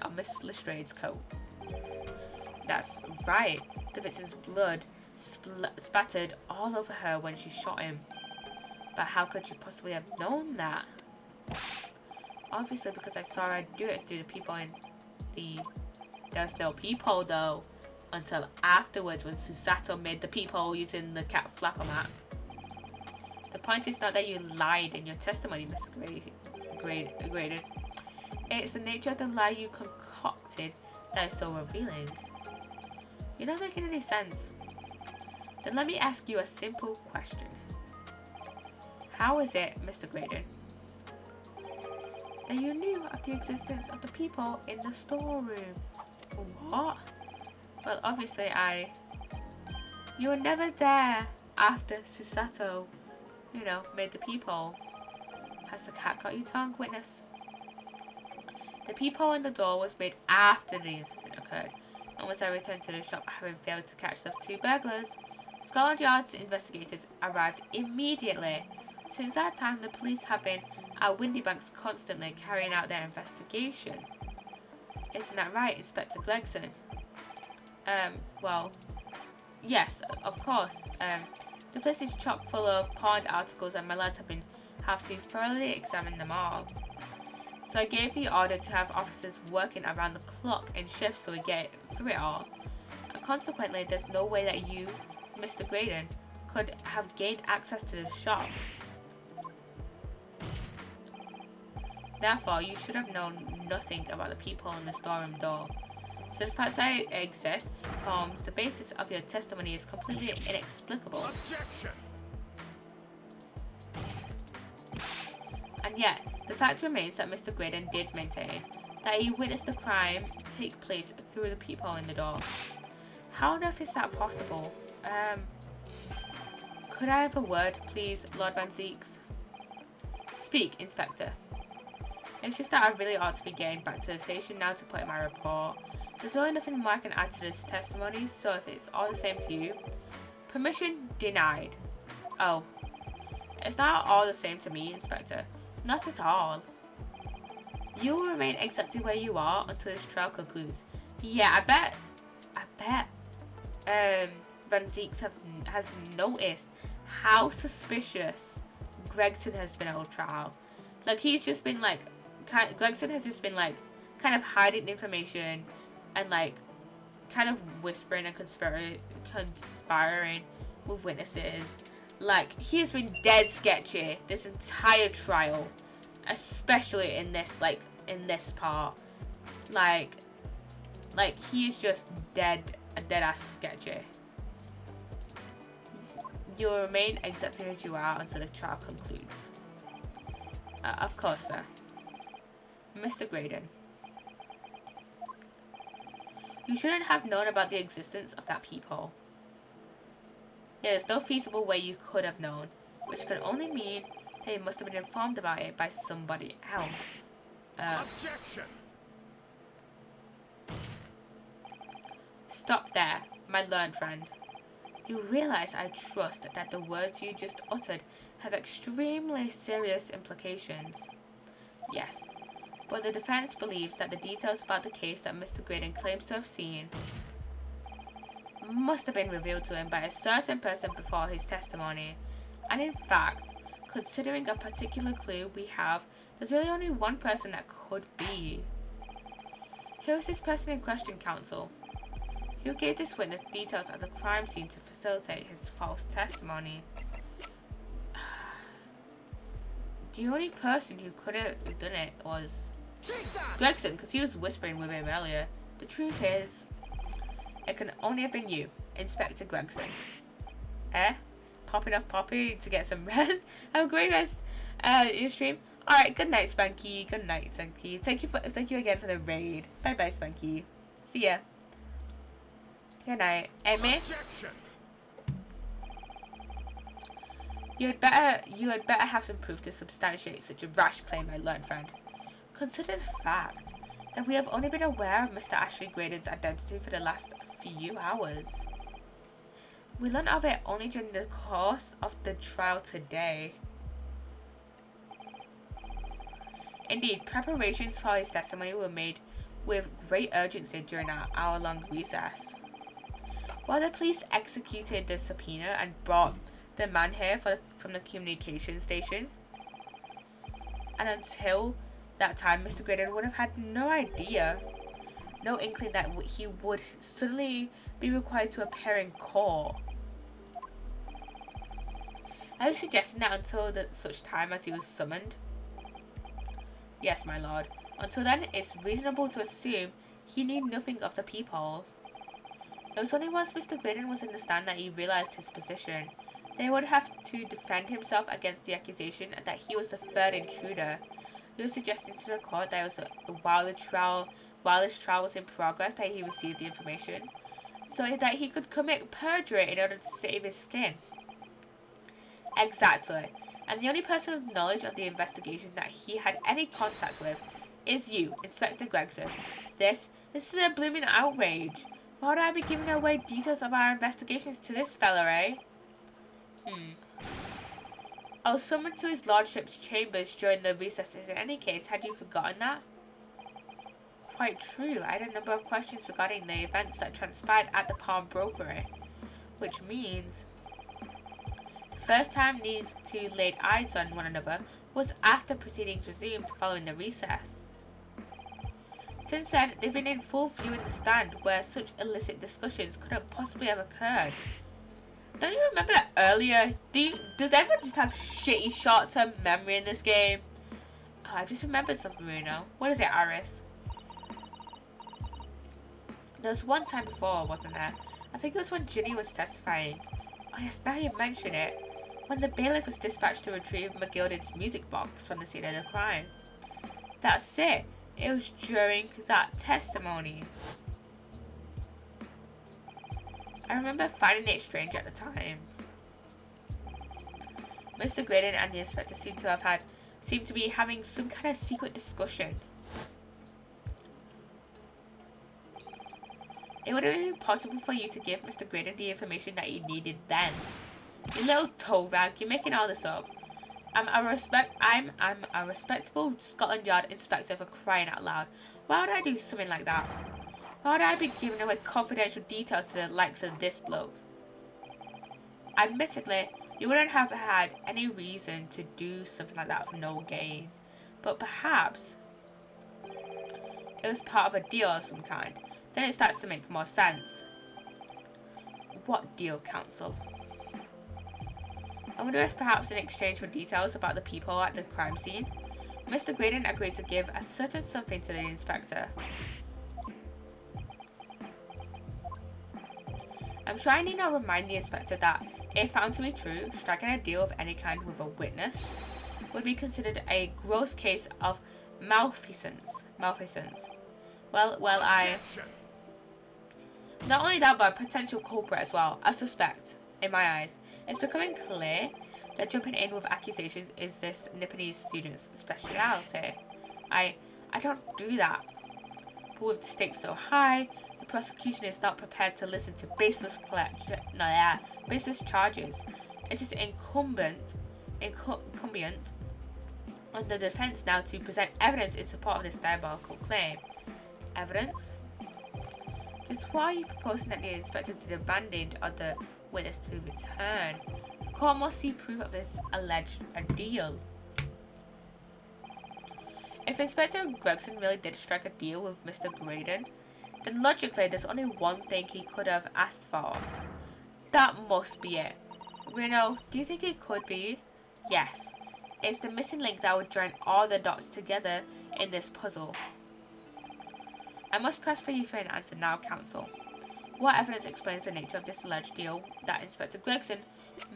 on Miss Lestrade's coat. That's right. The victim's blood spattered all over her when she shot him. But how could you possibly have known that? Obviously, because I saw her do it through the people in the... There's no peephole though until afterwards when Psssttt made the peephole using the cat flapper mat. The point is not that you lied in your testimony, Mr. Graydon. It's the nature of the lie you concocted that is so revealing. You're not making any sense. Then let me ask you a simple question. How is it, Mr. Graydon, that you knew of the existence of the people in the storeroom? What? Well, obviously you were never there after Psssttt, you know, made the peephole. Has the cat got your tongue, witness? The peephole in the door was made after the incident occurred, and once I returned to the shop having failed to catch the two burglars, Scotland Yard's investigators arrived immediately. Since that time, the police have been at Windybanks constantly carrying out their investigation. Isn't that right, Inspector Gregson? Well, yes, of course. The place is chock full of pawned articles and my lads have to thoroughly examine them all. So I gave the order to have officers working around the clock in shifts so we get through it all. And consequently, there's no way that you, Mr. Graydon, could have gained access to the shop. Therefore, you should have known nothing about the people in the storeroom door. So the fact that it exists forms the basis of your testimony is completely inexplicable. Objection. And yet, the fact remains that Mr. Graydon did maintain that he witnessed the crime take place through the peephole in the door. How on earth is that possible? Could I have a word, please, Lord Van Zeeks? Speak, Inspector. It's just that I really ought to be getting back to the station now to put in my report. There's really nothing more I can add to this testimony, so if it's all the same to you, permission denied. Oh, it's not all the same to me, Inspector. Not at all. You will remain exactly where you are until this trial concludes. Yeah, I bet Van Zeeks has noticed how suspicious Gregson has been at trial. Like, he's just been like, Gregson has just been like, kind of hiding information and like, kind of whispering and conspiring with witnesses. Like, he has been dead sketchy this entire trial, especially in this, like, in this part. Like he is just dead ass sketchy. You will remain exactly as you are until the trial concludes. Of course, sir. Mr. Graydon. You shouldn't have known about the existence of that peephole. There is no feasible way you could have known, which can only mean that you must have been informed about it by somebody else. Objection! Stop there, my learned friend. You realize I trust that the words you just uttered have extremely serious implications. Yes, but the defense believes that the details about the case that Mr. Graydon claims to have seen must have been revealed to him by a certain person before his testimony, and in fact, Considering a particular clue we have, there's really only one person that could be. Who is this person in question, counsel? Who gave this witness details of the crime scene to facilitate his false testimony? The only person who could have done it was Gregson, because he was whispering with him earlier. The truth is, it can only have been you, Inspector Gregson. Popping off Poppy to get some rest. Have a great rest your stream. Alright, good night, Spanky. Good night, Spanky. Thank you again for the raid. Bye bye, Spanky. See ya. Good night. Amy? Objection. You had better have some proof to substantiate such a rash claim, my learned friend. Consider the fact that we have only been aware of Mr. Ashley Graydon's identity for the last few hours. We learned of it only during the course of the trial today. Indeed, preparations for his testimony were made with great urgency during our hour-long recess. While the police executed the subpoena and brought the man here from the communication station, and until that time, Mr. Graydon would have had no idea, no inkling that he would suddenly be required to appear in court. Are you suggesting that until such time as he was summoned? Yes, my lord. Until then, it's reasonable to assume he knew nothing of the peephole. It was only once Mr. Graydon was in the stand that he realised his position. They would have to defend himself against the accusation that he was the third intruder. He was suggesting to the court that it was while this trial was in progress that he received the information, so that he could commit perjury in order to save his skin. Exactly. And the only person with knowledge of the investigation that he had any contact with is you, Inspector Gregson. This is a blooming outrage. Why would I be giving away details of our investigations to this fella, eh? I was summoned to his lordship's chambers during the recesses. In any case, had you forgotten that? Quite true. I had a number of questions regarding the events that transpired at the pawnbrokery, which means the first time these two laid eyes on one another was after proceedings resumed following the recess. Since then, they've been in full view in the stand where such illicit discussions couldn't possibly have occurred. Don't you remember that earlier? Does everyone just have shitty short-term memory in this game? Oh, I just remembered something right now. What is it, Iris? There was one time before, wasn't there? I think it was when Ginny was testifying. Oh yes, now you mention it. When the bailiff was dispatched to retrieve McGilden's music box from the scene of the crime. That's it. It was during that testimony. I remember finding it strange at the time. Mr. Graydon and the inspector seemed to be having some kind of secret discussion. It would have been possible for you to give Mr. Graydon the information that he needed then. You little toe rag, you're making all this up. I'm a respectable Scotland Yard inspector, for crying out loud. Why would I do something like that? Why would I be giving away confidential details to the likes of this bloke? Admittedly, you wouldn't have had any reason to do something like that for no gain. But perhaps it was part of a deal of some kind. Then it starts to make more sense. What deal, counsel? I wonder if perhaps in exchange for details about the people at the crime scene, Mr. Graydon agreed to give a certain something to the inspector. I'm sure I need not remind the inspector that, if found to be true, striking a deal of any kind with a witness would be considered a gross case of malfeasance. Well, not only that, but a potential culprit as well. A suspect, in my eyes. It's becoming clear that jumping in with accusations is this Nipponese student's speciality. I don't do that. But with the stakes so high, the prosecution is not prepared to listen to baseless charges. It is incumbent on the defense now to present evidence in support of this diabolical claim. Evidence? Just why are you proposing that the inspector did abandon on the witness to return? The court must see proof of this alleged deal. If Inspector Gregson really did strike a deal with Mr. Graydon, then logically there's only one thing he could have asked for. That must be it. Reno, do you think it could be? Yes. It's the missing link that would join all the dots together in this puzzle. I must press for you for an answer now, counsel. What evidence explains the nature of this alleged deal that Inspector Gregson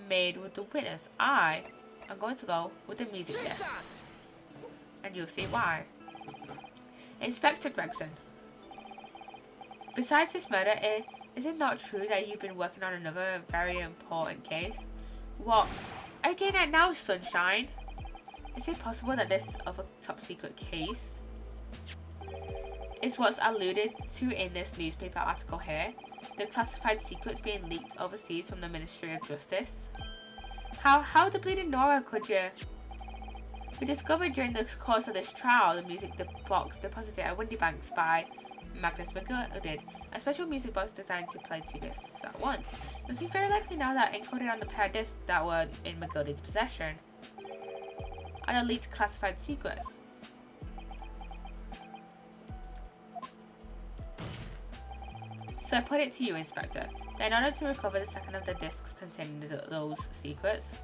made with the witness? I am going to go with the music desk. And you'll see why. Inspector Gregson. Besides this murder, is it not true that you've been working on another very important case? What? Again at now, sunshine? Is it possible that this other top secret case is what's alluded to in this newspaper article here? The classified secrets being leaked overseas from the Ministry of Justice? How the bleeding Nora could you? We discovered during the course of this trial the music box deposited at Windy Banks by Magnus McGill, a special music box designed to play two discs at once. It seems very likely now that encoded on the pair of discs that were in McGilld's possession are the leaked classified secrets. So I put it to you, Inspector, that in order to recover the second of the discs containing those secrets,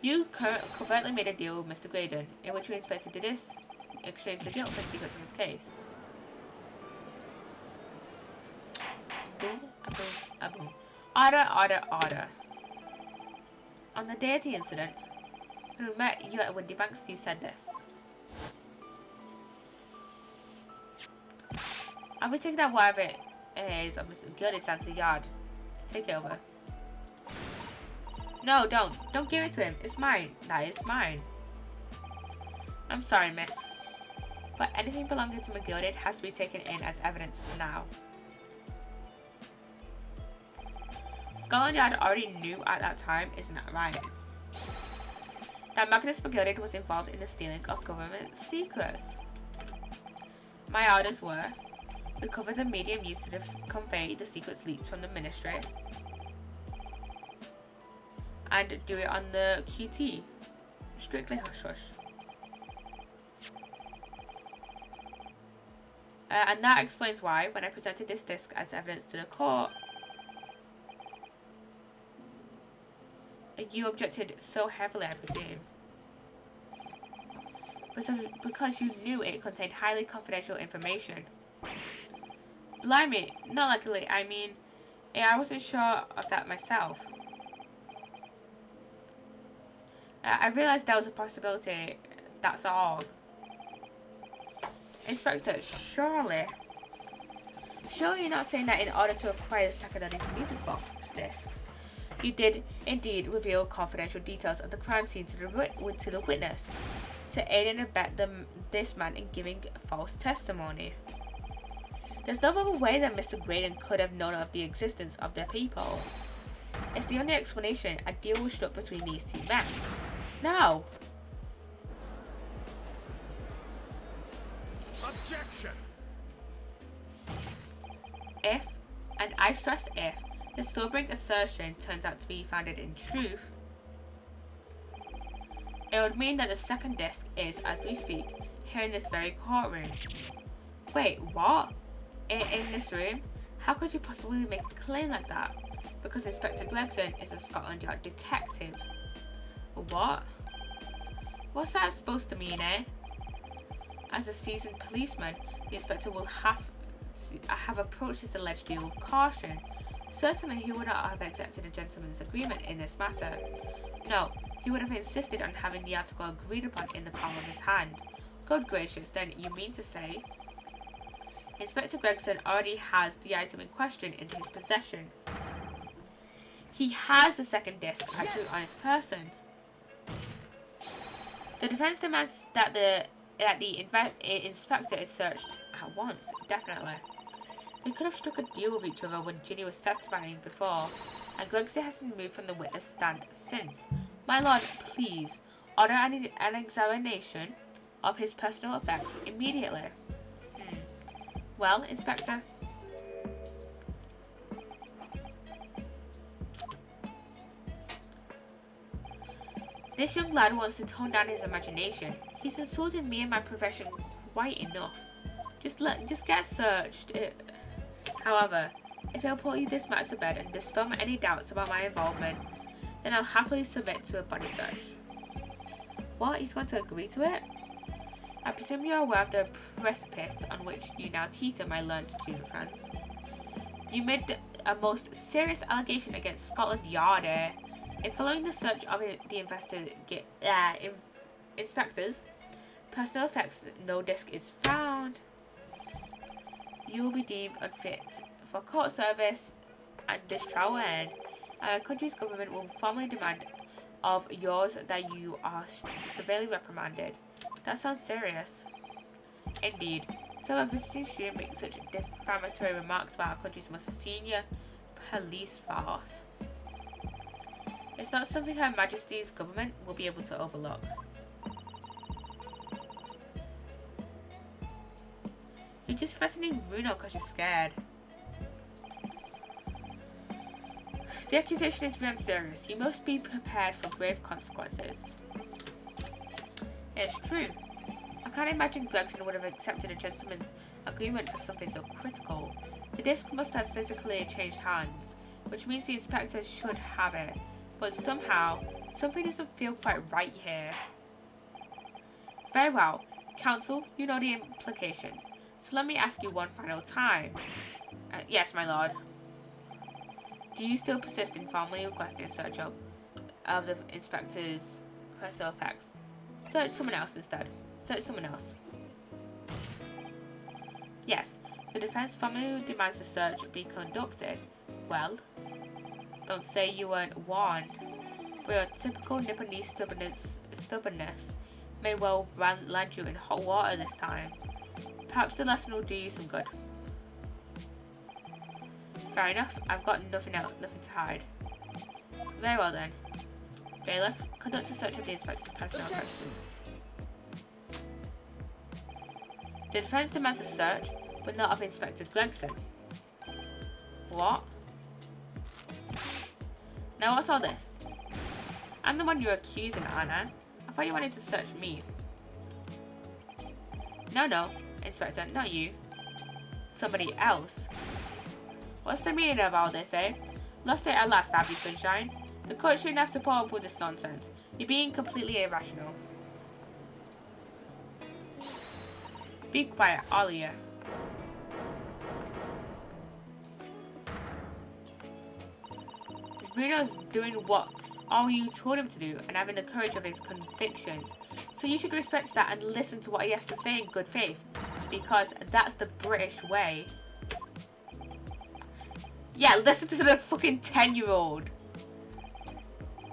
you covertly made a deal with Mr. Graydon, in which you inspected the disc, exchanged the guilt for secrets in this case. Boom, a boom, a boom. Order. On the day of the incident, when we met you at Windy Banks, you said this. I'll be taking that whatever it is of Mr. Gilded down to the yard. So take it over. No, don't. Don't give it to him. It's mine. That is mine. I'm sorry, miss. But anything belonging to McGilded has to be taken in as evidence now. Scotland Yard already knew at that time, isn't that right? That Magnus McGilded was involved in the stealing of government secrets. My orders were recover the medium used to convey the secrets leaked from the ministry and do it on the QT. Strictly hush hush. And that explains why, when I presented this disc as evidence to the court, you objected so heavily, I presume. Because you knew it contained highly confidential information. Blimey, not luckily, I mean, I wasn't sure of that myself. I realised there was a possibility, that's all. Inspector, surely you're not saying that in order to acquire the second of these music box discs, you did indeed reveal confidential details of the crime scene to the witness, to aid and abet this man in giving false testimony. There's no other way that Mr. Graydon could have known of the existence of the people. It's the only explanation. A deal was struck between these two men. No. Objection. If, and I stress if, the sobering assertion turns out to be founded in truth, it would mean that the second disc is, as we speak, here in this very courtroom. Wait, what? In this room? How could you possibly make a claim like that? Because Inspector Gregson is a Scotland Yard detective. What? What's that supposed to mean, eh? As a seasoned policeman, the inspector will have approached this alleged deal with caution. Certainly he would not have accepted a gentleman's agreement in this matter. No, he would have insisted on having the article agreed upon in the palm of his hand. Good gracious, then you mean to say Inspector Gregson already has the item in question in his possession. He has the second disc actually on his person. The defense demands that the inspector is searched at once, definitely. They could have struck a deal with each other when Ginny was testifying before, and Gregson hasn't moved from the witness stand since. My lord, please, order an examination of his personal effects immediately. Well, Inspector? This young lad wants to tone down his imagination. He's insulted me and my profession quite enough. Just get searched. However, if he'll put this matter to bed and dispel any doubts about my involvement, then I'll happily submit to a body search. What? He's going to agree to it? I presume you're aware of the precipice on which you now teeter, my learned student friends. You made a most serious allegation against Scotland Yard here. In following the search of the inspectors, personal effects, no disc is found. You will be deemed unfit for court service and this trial will end. Our country's government will formally demand of yours that you are severely reprimanded. That sounds serious. Indeed. So a visiting student makes such defamatory remarks about our country's most senior police force. It's not something Her Majesty's government will be able to overlook. You're just threatening Bruno because you're scared. The accusation is beyond serious. You must be prepared for grave consequences. It's true. I can't imagine Gregson would have accepted a gentleman's agreement for something so critical. The disc must have physically changed hands, which means the inspector should have it. But somehow, something doesn't feel quite right here. Very well. Counsel, you know the implications. So let me ask you one final time. Yes, my lord. Do you still persist in formally requesting a search of the inspector's personal effects? Search someone else instead. Search someone else. Yes, the defense formally demands the search be conducted. Well, don't say you weren't warned, but your typical Nipponese stubbornness may well land you in hot water this time. Perhaps the lesson will do you some good. Fair enough, I've got nothing to hide. Very well then. Bailiff, conduct a search of the inspector's personnel questions. The defense demands a search, but not of Inspector Gregson. What? Now what's all this? I'm the one you're accusing, aren't I? I thought you wanted to search me. No, Inspector, not you. Somebody else. What's the meaning of all this, eh? Lost it at last, have you, sunshine? The court shouldn't have to put up with this nonsense. You're being completely irrational. Be quiet, all of you. Bruno's doing what all you told him to do and having the courage of his convictions. So you should respect that and listen to what he has to say in good faith. Because that's the British way. Yeah, listen to the fucking 10-year-old.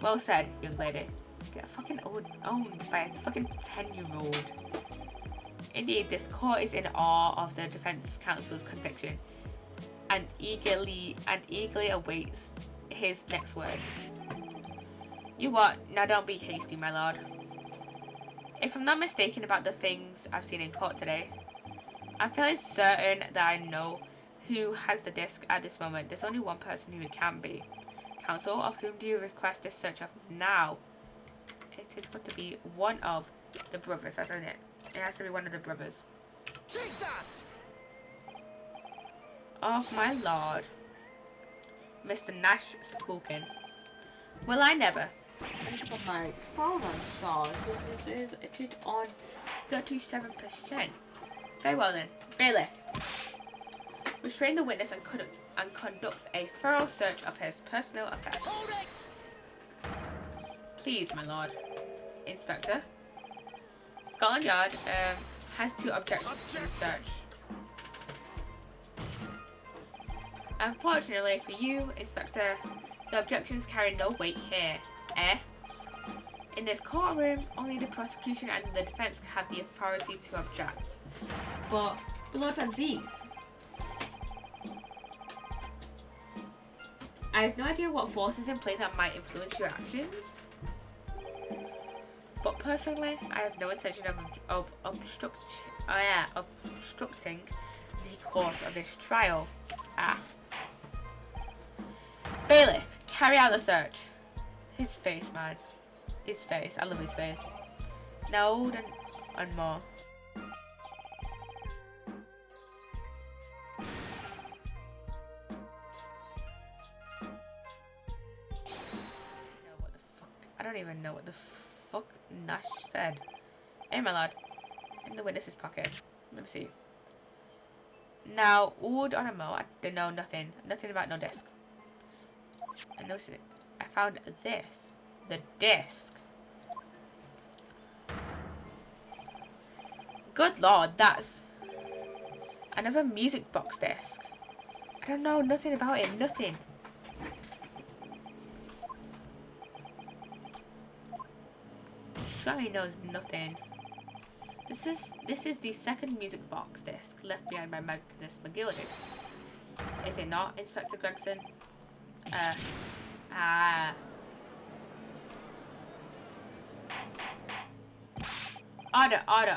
Well said, young lady. Get fucking owned by a fucking 10-year-old. Indeed, this court is in awe of the defense counsel's conviction and eagerly awaits his next words. You what? Now don't be hasty, my lord. If I'm not mistaken about the things I've seen in court today, I'm fairly certain that I know who has the disc at this moment. There's only one person who it can be. Counsel, of whom do you request this search of now? It is got to be one of the brothers, hasn't it? It has to be one of the brothers. Take that! Of my lord, Mr. Nash Skulkin. Well, I never. I just got my phone on charge. This is it on 37%. Very well then, bailiff. Restrain the witness and conduct a thorough search of his personal effects. Hold it! Please, my lord. Inspector. Scotland Yard has two objections to the search. Unfortunately for you, Inspector, the objections carry no weight here. In this courtroom, only the prosecution and the defense have the authority to object. But, Lord Van Zeeks, I have no idea what force is in play that might influence your actions. But personally, I have no intention of obstructing the course of this trial. Bailiff, carry out the search. His face, man. His face. I love his face. No, and more. I don't even know what the fuck Nash said. Hey, my lad. In the witness's pocket. Let me see. Now, wood on a mo. I don't know nothing. Nothing about no disc. And notice it. I found this. The disc. Good lord, that's another music box disc. I don't know nothing about it. Nothing. Sure he knows nothing. This is the second music box disc left behind by Magnus McGilded. Is it not, Inspector Gregson?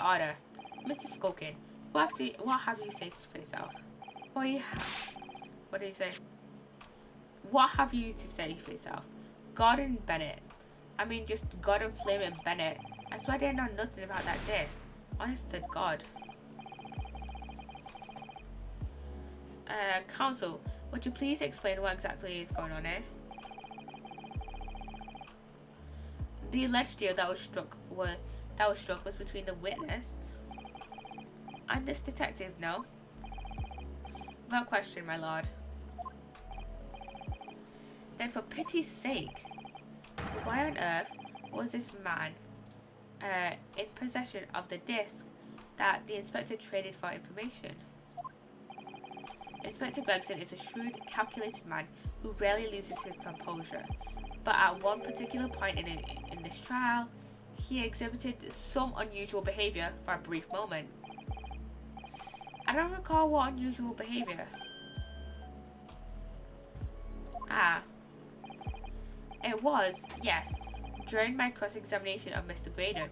Order. Mr. Skulkin, what have you said for yourself? What do you say? What have you to say for yourself? Gordon Bennett. I mean, just Gordon Flaming Bennett. I swear I didn't know nothing about that disc. Honest to God. Counsel, would you please explain what exactly is going on here? The alleged deal that was struck was between the witness and this detective, no? Without question, my lord. Then for pity's sake, why on earth was this man in possession of the disc that the inspector traded for information? Inspector Gregson is a shrewd, calculated man who rarely loses his composure, but at one particular point in this trial, he exhibited some unusual behavior for a brief moment. I don't recall what unusual behavior. It was, yes, during my cross-examination of Mr. Graydon.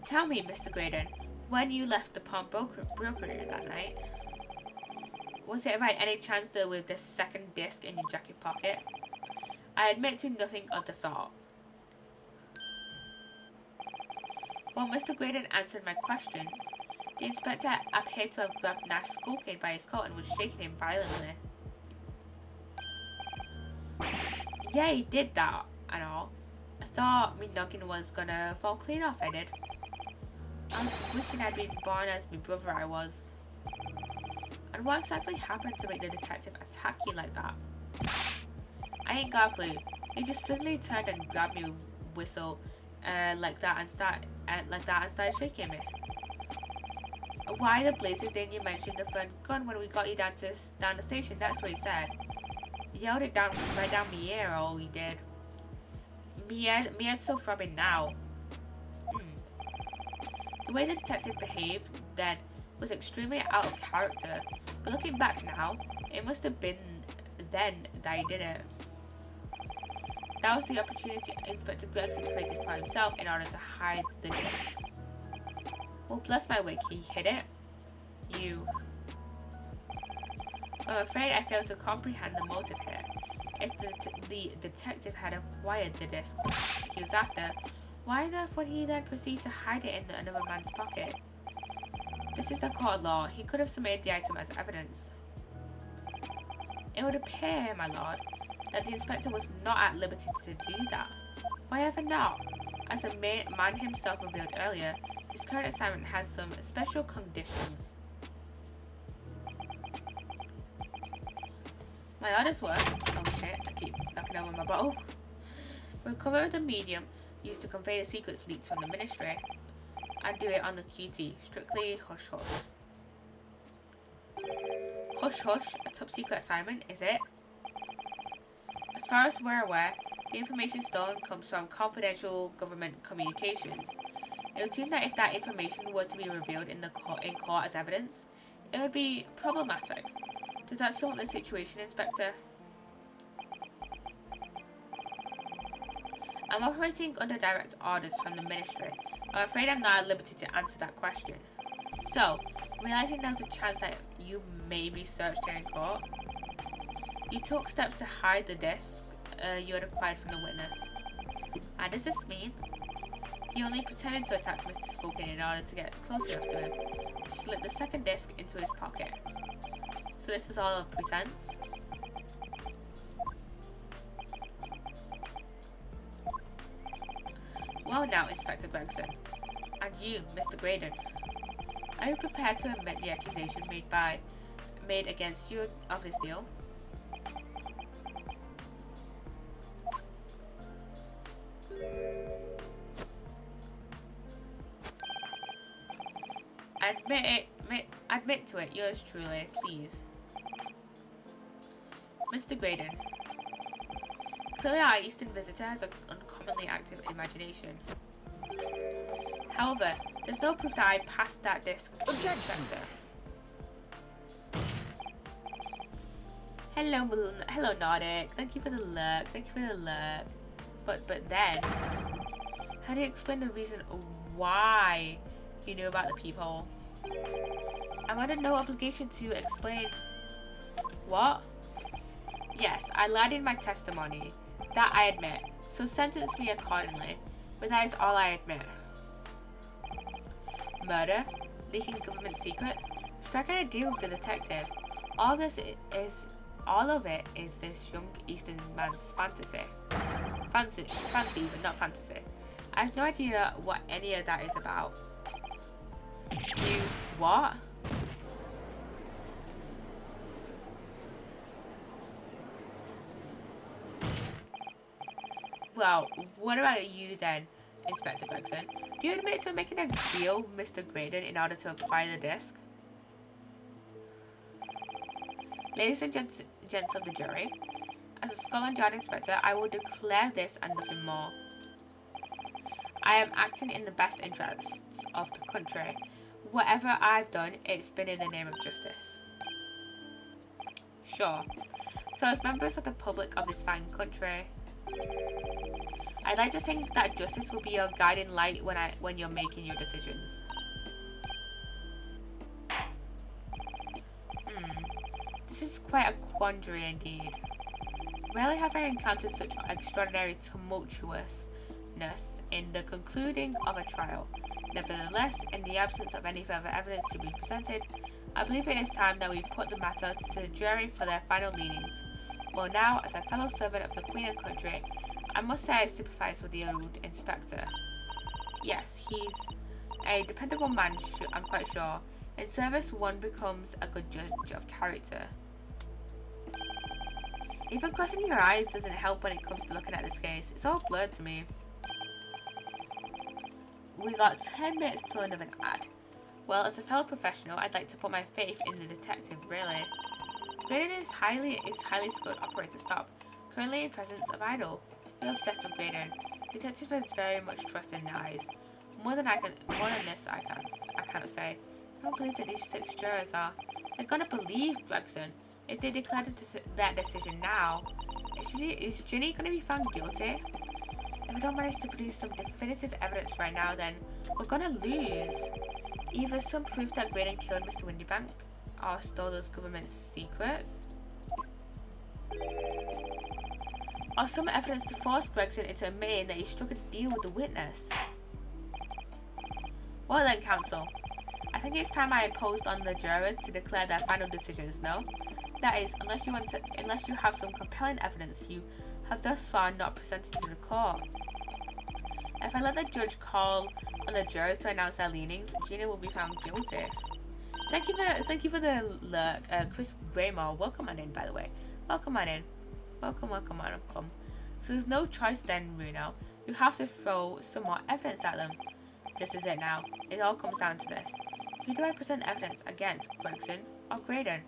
Tell me, Mr. Graydon, when you left the pawn brokerage that night, was it by any chance there was the second disc in your jacket pocket? I admit to nothing of the sort. While Mr. Graydon answered my questions, the inspector appeared to have grabbed Nash Skulkin by his coat and was shaking him violently. Yeah, he did that and all. I thought me noggin was gonna fall clean off, I did. I was wishing I'd been born as my brother I was. And what exactly happened to make the detective attack you like that? I ain't got a clue. He just suddenly turned and grabbed me whistle like that and started shaking me. Why the blazes didn't you mention the front gun when we got you down the station? That's what he said. He yelled it right down my ear, all he did. Me head's so throbbing now. The way the detective behaved then was extremely out of character, but looking back now, it must have been then that he did it. That was the opportunity Inspector Gregson created for himself in order to hide the disc. Well, bless my wig, he hid it. You. I'm afraid I failed to comprehend the motive here. If the detective had acquired the disc he was after, why on earth would he then proceed to hide it in another man's pocket? This is the court of law. He could have submitted the item as evidence. It would appear, my lord, that the inspector was not at liberty to do that. Why ever not? As the man himself revealed earlier, his current assignment has some special conditions. My orders were, oh shit, I keep knocking over my bottle. Recover the medium used to convey the secrets leaked from the ministry, and do it on the QT, strictly hush hush. Hush hush, a top secret assignment, is it? As far as we're aware, the information stolen comes from confidential government communications. It would seem that if that information were to be revealed in court as evidence, it would be problematic. Does that sum up the situation, Inspector? I'm operating under direct orders from the ministry. I'm afraid I'm not at liberty to answer that question. So, realizing there's a chance that you may be searched here in court, you took steps to hide the disc you had acquired from the witness. And does this mean? He only pretended to attack Mr. Skulkin in order to get close enough to him to slip the second disc into his pocket. So this was all a pretense? Well now, Inspector Gregson. And you, Mr. Graydon. Are you prepared to admit the accusation made against you of this deal? Admit to it, yours truly, please. Mr. Graydon. Clearly our Eastern visitor has an uncommonly active imagination. However, there's no proof that I passed that disc to the inspector. Hello Nordic. Thank you for the lurk. But then, how do you explain the reason why you knew about the peephole? I'm under no obligation to explain. What? Yes, I lied in my testimony. That I admit. So sentence me accordingly. But that is all I admit. Murder? Leaking government secrets? Striking a deal with the detective? All of it is this young Eastern man's fantasy. Fancy even, not fantasy. I have no idea what any of that is about. You what? Well, what about you then, Inspector Gregson? Do you admit to making a deal with Mr. Graydon in order to acquire the disc? Ladies and gents of the jury, as a Scotland Yard Inspector, I will declare this and nothing more. I am acting in the best interests of the country. Whatever I've done, it's been in the name of justice. Sure. So as members of the public of this fine country, I'd like to think that justice will be your guiding light when you're making your decisions. This is quite a quandary indeed. Rarely have I encountered such extraordinary tumultuousness in the concluding of a trial. Nevertheless, in the absence of any further evidence to be presented, I believe it is time that we put the matter to the jury for their final leanings. Well now, as a fellow servant of the Queen and country, I must say I sympathise with the old inspector. Yes, he's a dependable man, I'm quite sure. In service, one becomes a good judge of character. Even crossing your eyes doesn't help when it comes to looking at this case. It's all blurred to me. We got 10 minutes to another ad. Well, as a fellow professional, I'd like to put my faith in the detective, really. Graydon is highly skilled operator. Stop. Currently in presence of idol. We're obsessed with Graydon. Detective has very much trust in their eyes. More than this, I cannot say. I don't believe that these 6 jurors are. They're gonna believe Gregson. If they declare that decision now, is Ginny gonna be found guilty? If we don't manage to produce some definitive evidence right now, then we're gonna lose. Either some proof that Graydon killed Mr. Windybank, or stole those government secrets, or some evidence to force Gregson into admitting that he struck a deal with the witness. Well then, counsel, I think it's time I imposed on the jurors to declare their final decisions, no? That is, unless you have some compelling evidence you have thus far not presented to the court. If I let the judge call on the jurors to announce their leanings, Gina will be found guilty. Thank you for the lurk, Chris Raymore. Welcome on in, by the way. Welcome on in. Welcome. So there's no choice then, Bruno. You have to throw some more evidence at them. This is it now. It all comes down to this. Who do I present evidence against, Gregson or Graydon?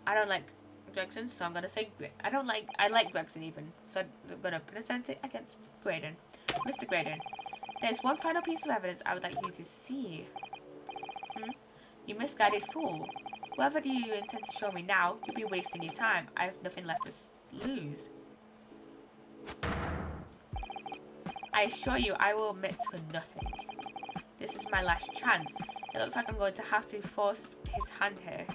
I don't like Gregson, so I'm gonna say I like Gregson even, so I'm gonna present it against Graydon. Mr. Graydon, there's one final piece of evidence I would like you to see. You misguided fool. Whatever do you intend to show me now, you'll be wasting your time. I have nothing left to lose. I assure you, I will admit to nothing. This is my last chance. It looks like I'm going to have to force his hand here.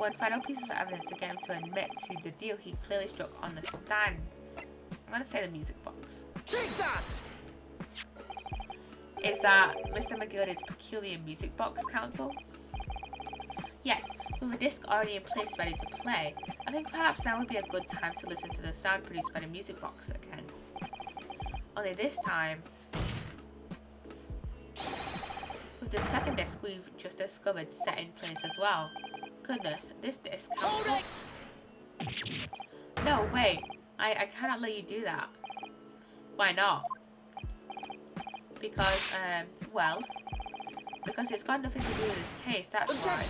one final piece of evidence to get him to admit to the deal he clearly struck on the stand. I'm gonna say the music box. Take that! Is that Mr. McGildy's peculiar music box, counsel? Yes, with a disc already in place ready to play, I think perhaps now would be a good time to listen to the sound produced by the music box again. Only this time, with the second disc we've just discovered set in place as well. Goodness, this disc, counsel? No, wait, I cannot let you do that. Why not? Because, because it's got nothing to do with this case, that's why.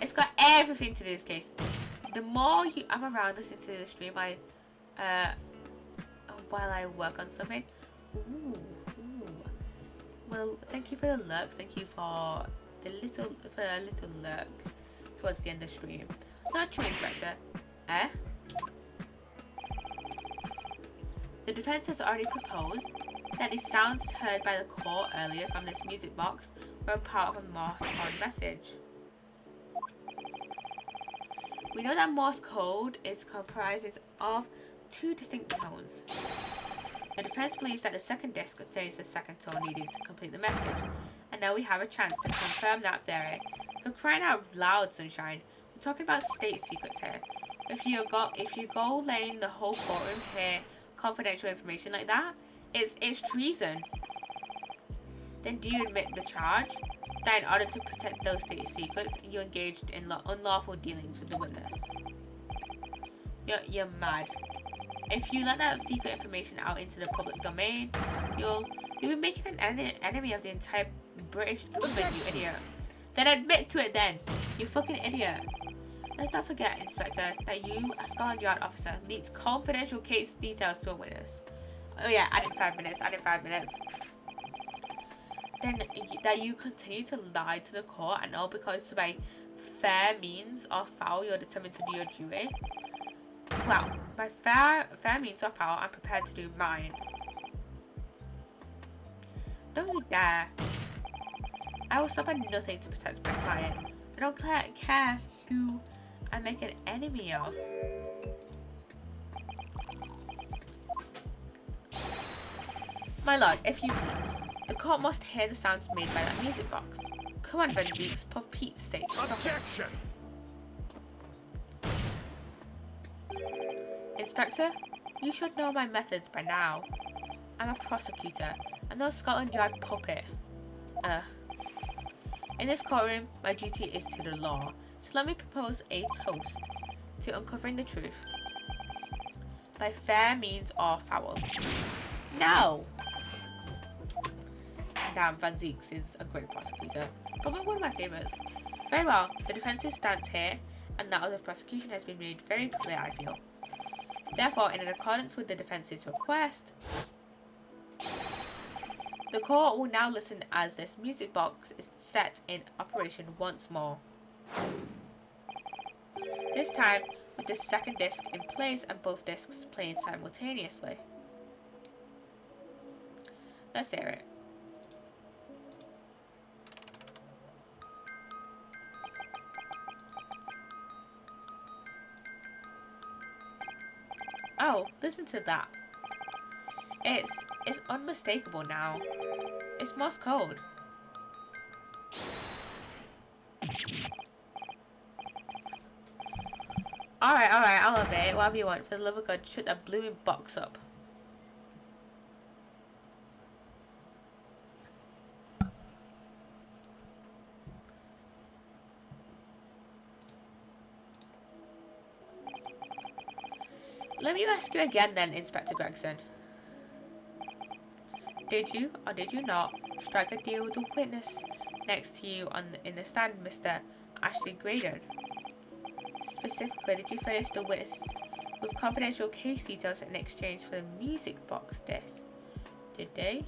It's got everything to do with this case. The more I'm around listening to the stream, while I work on something. Ooh. Well, thank you for the look. Thank you for a little look towards the end of the stream. Not true, Inspector. Eh? The defense has already proposed that the sounds heard by the court earlier from this music box were a part of a Morse code message. We know that Morse code is comprises of two distinct tones. The defense believes that the second disc contains the second tone needed to complete the message, and now we have a chance to confirm that theory. For crying out loud, Sunshine, we're talking about state secrets here. If you go laying the whole courtroom here confidential information like that, it's treason. Then do you admit the charge? That in order to protect those state secrets, you engaged in unlawful dealings with the witness. You're mad. If you let that secret information out into the public domain, you'll be making an enemy of the entire British government, you idiot. Then admit to it then, you fucking idiot. Let's not forget, Inspector, that you, a Scotland Yard officer, leaked confidential case details to a witness. Oh yeah, add in 5 minutes. Then that you continue to lie to the court, and all because by fair means or foul you're determined to do your duty. Well, by fair means or foul, I'm prepared to do mine. Don't you dare. I will stop at nothing to protect my client. I don't care who I make an enemy of. My lord, if you please. The court must hear the sounds made by that music box. Come on, Van Zeeks, for Pete's sake. Objection! Inspector, you should know my methods by now. I'm a prosecutor. I'm no Scotland Yard puppet. In this courtroom, my duty is to the law. So let me propose a toast to uncovering the truth. By fair means or foul. No! Damn, Van Zeeks is a great prosecutor. Probably one of my favourites. Very well, the defence's stance here and that of the prosecution has been made very clear, I feel. Therefore, in accordance with the defence's request, the court will now listen as this music box is set in operation once more. This time, with the second disc in place and both discs playing simultaneously. Let's hear it. Oh, listen to that. It's unmistakable now. It's Morse code. Alright, I'll obey it. Whatever you want. For the love of God, shut that blooming box up. Let me ask you again then, Inspector Gregson. Did you, or did you not, strike a deal with the witness next to you in the stand, Mr. Ashley Graydon? Specifically, did you furnish the witness with confidential case details in exchange for the music box disc? Did they?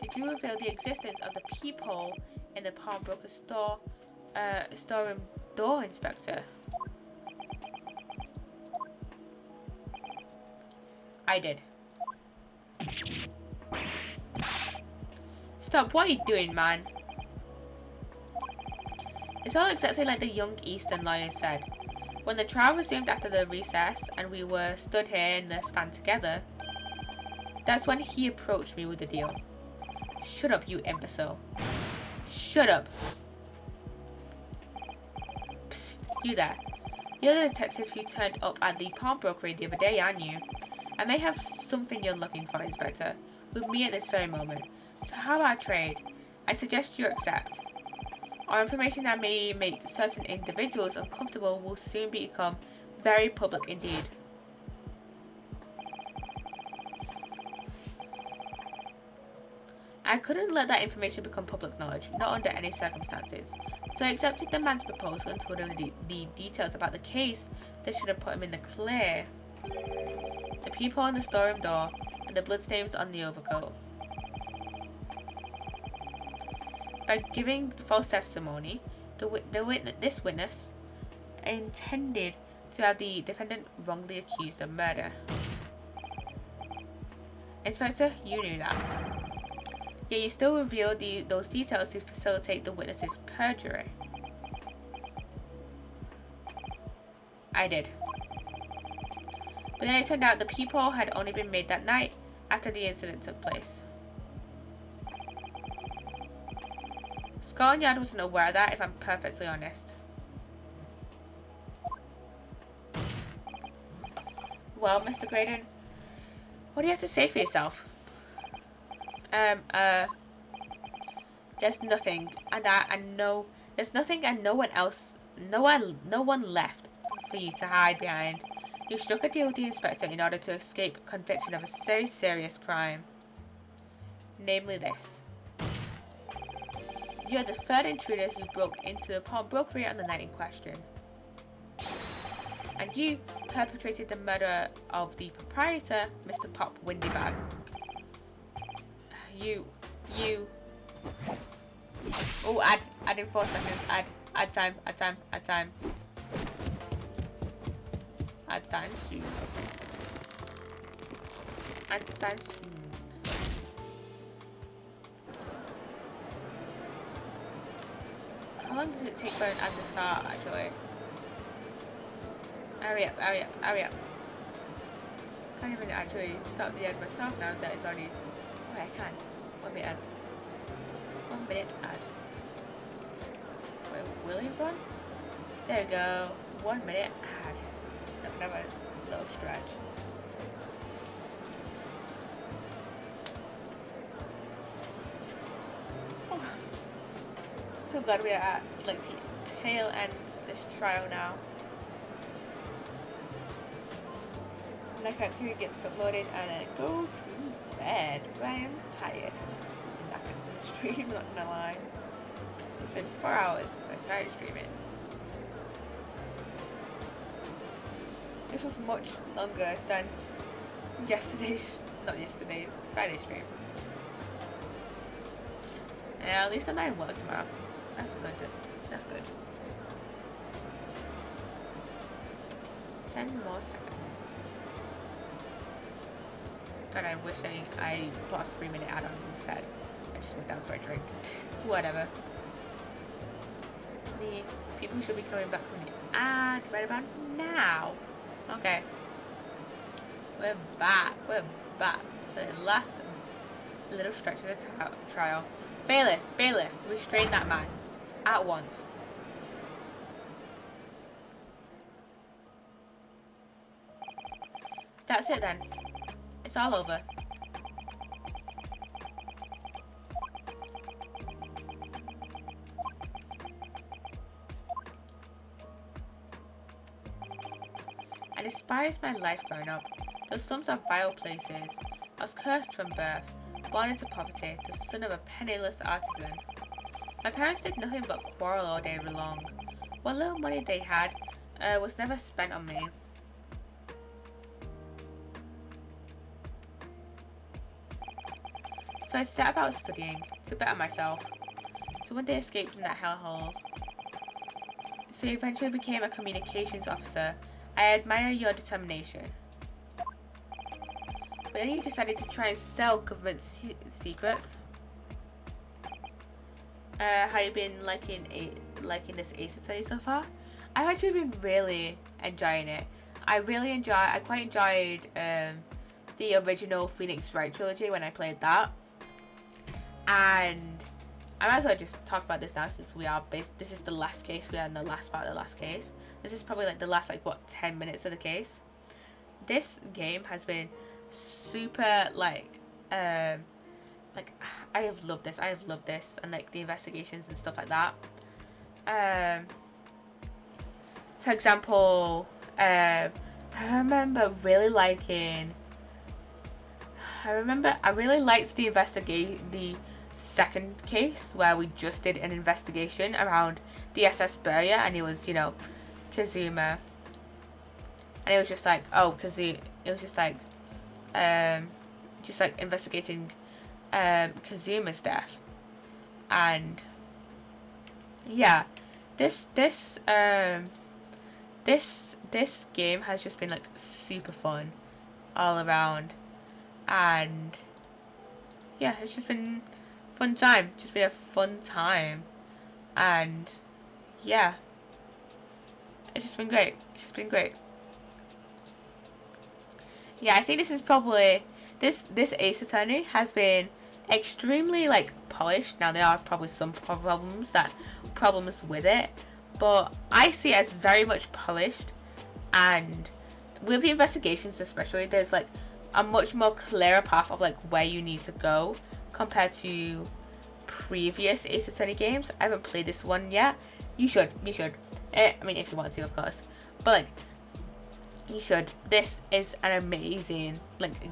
Did you reveal the existence of the peephole in the pawnbroker storeroom door, Inspector? I did. Stop, what are you doing, man? It's all exactly like the young Eastern lawyer said. When the trial resumed after the recess and we were stood here in the stand together, that's when he approached me with the deal. Shut up, you imbecile. Shut up. Psst, you there. You're the detective who turned up at the pawnbrokery the other day, aren't you? I may have something you're looking for, Inspector, with me at this very moment. So how about trade? I suggest you accept. Our information that may make certain individuals uncomfortable will soon become very public indeed. I couldn't let that information become public knowledge, not under any circumstances. So I accepted the man's proposal and told him the details about the case that should have put him in the clear. The people on the storeroom door and the bloodstains on the overcoat. By giving false testimony, this witness intended to have the defendant wrongly accused of murder. Inspector, you knew that. Yet you still revealed those details to facilitate the witness's perjury. I did. But then it turned out the people had only been made that night after the incident took place. Scotland Yard wasn't aware of that, if I'm perfectly honest. Well, Mr. Graydon, what do you have to say for yourself? There's nothing, and I know there's nothing, and no one left for you to hide behind. You struck a deal with the inspector in order to escape conviction of a very serious crime, namely this. You are the third intruder who broke into the pawnbrokery on the night in question. And you perpetrated the murder of the proprietor, Mr. Pop Windybag. You... Oh, add in 4 seconds. Add time. Add time soon. Add time soon. How long does it take for an ad to start, actually? Hurry up. Can't even actually start the ad myself now that it's already... Oh, I can. 1 minute ad. 1 minute ad. Wait, will it run? There we go. 1 minute ad. Another little stretch. Oh. So glad we are at like the tail end of this trial now. And I can't do get this uploaded and then go to bed because I am tired. I'm not gonna stream, not gonna lie. It's been 4 hours since I started streaming. This was much longer than Friday stream. And at least I'm not in work tomorrow. That's good. 10 more seconds. God, I wish I put a 3-minute ad on instead. I just went down for a drink. Whatever. The people should be coming back from the ad right about now. Okay. We're back. For the last little stretch of the trial. Bailiff, restrain that man. At once. That's it then. It's all over. I despised my life growing up. Those slums are vile places. I was cursed from birth, born into poverty, the son of a penniless artisan. My parents did nothing but quarrel all day long. What little money they had was never spent on me. So I set about studying to better myself, to one day escape from that hellhole. So I eventually became a communications officer. I admire your determination. But then you decided to try and sell government secrets. How you been liking this Psssttt so far? I've actually been really enjoying it. I quite enjoyed the original Phoenix Wright trilogy when I played that. And I might as well just talk about this now since this is the last case. We are in the last part of the last case. This is probably like the last 10 minutes of the case. This game has been super I have loved this. And like the investigations and stuff like that. For example, I remember really liking. I really liked the second case where we just did an investigation around the SS Burya, and it was, Kazuma. And it was just like, it was just like investigating Kazuma's death. And yeah, this game has just been like super fun all around. And yeah, it's just been a fun time. And yeah, it's just been great. Yeah, I think this is probably this Ace Attorney has been extremely polished. Now there are probably some problems with it, but I see it as very much polished. And with the investigations especially, there's a much more clearer path of where you need to go compared to previous Ace Attorney games. I haven't played this one yet. You should. I mean, if you want to, of course. But you should. This is an amazing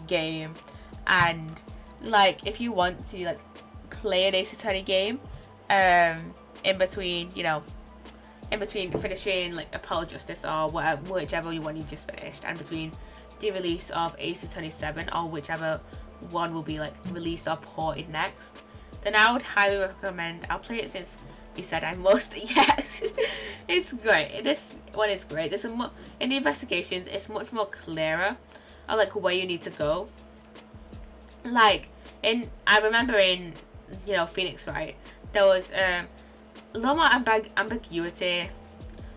game, and if you want to play an Ace Attorney game, in between finishing Apollo Justice or whichever one you just finished, and between the release of Ace Attorney 7 or whichever one will be released or ported next, then I would highly recommend. I'll play it since you said I must. Yes, it's great. This one is great. In the investigations, it's much more clearer of where you need to go. I remember in Phoenix Wright, there was a lot more ambiguity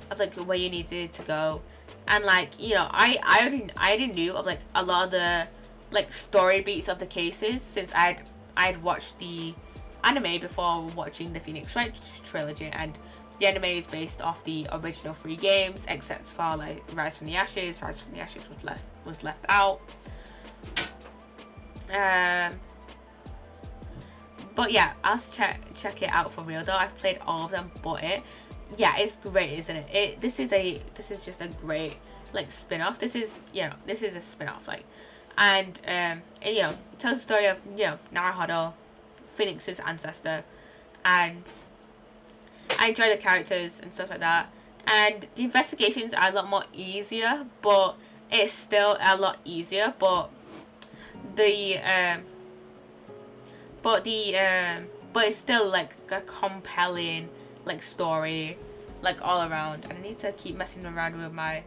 of where you needed to go. And I already knew of a lot of the story beats of the cases since I'd watched the anime before watching the Phoenix Wright trilogy, and the anime is based off the original 3 games except for Rise from the Ashes. Rise from the Ashes was left out. But yeah, I'll check it out for real though. I've played all of them, but it's great, isn't it? This is just a great spin-off. This is a spin-off and it tells the story of Naruhodo, Phoenix's ancestor, and I enjoy the characters and stuff like that. And the investigations are a lot more easier, but it's still a lot easier. But it's still a compelling story all around. And I need to keep messing around with my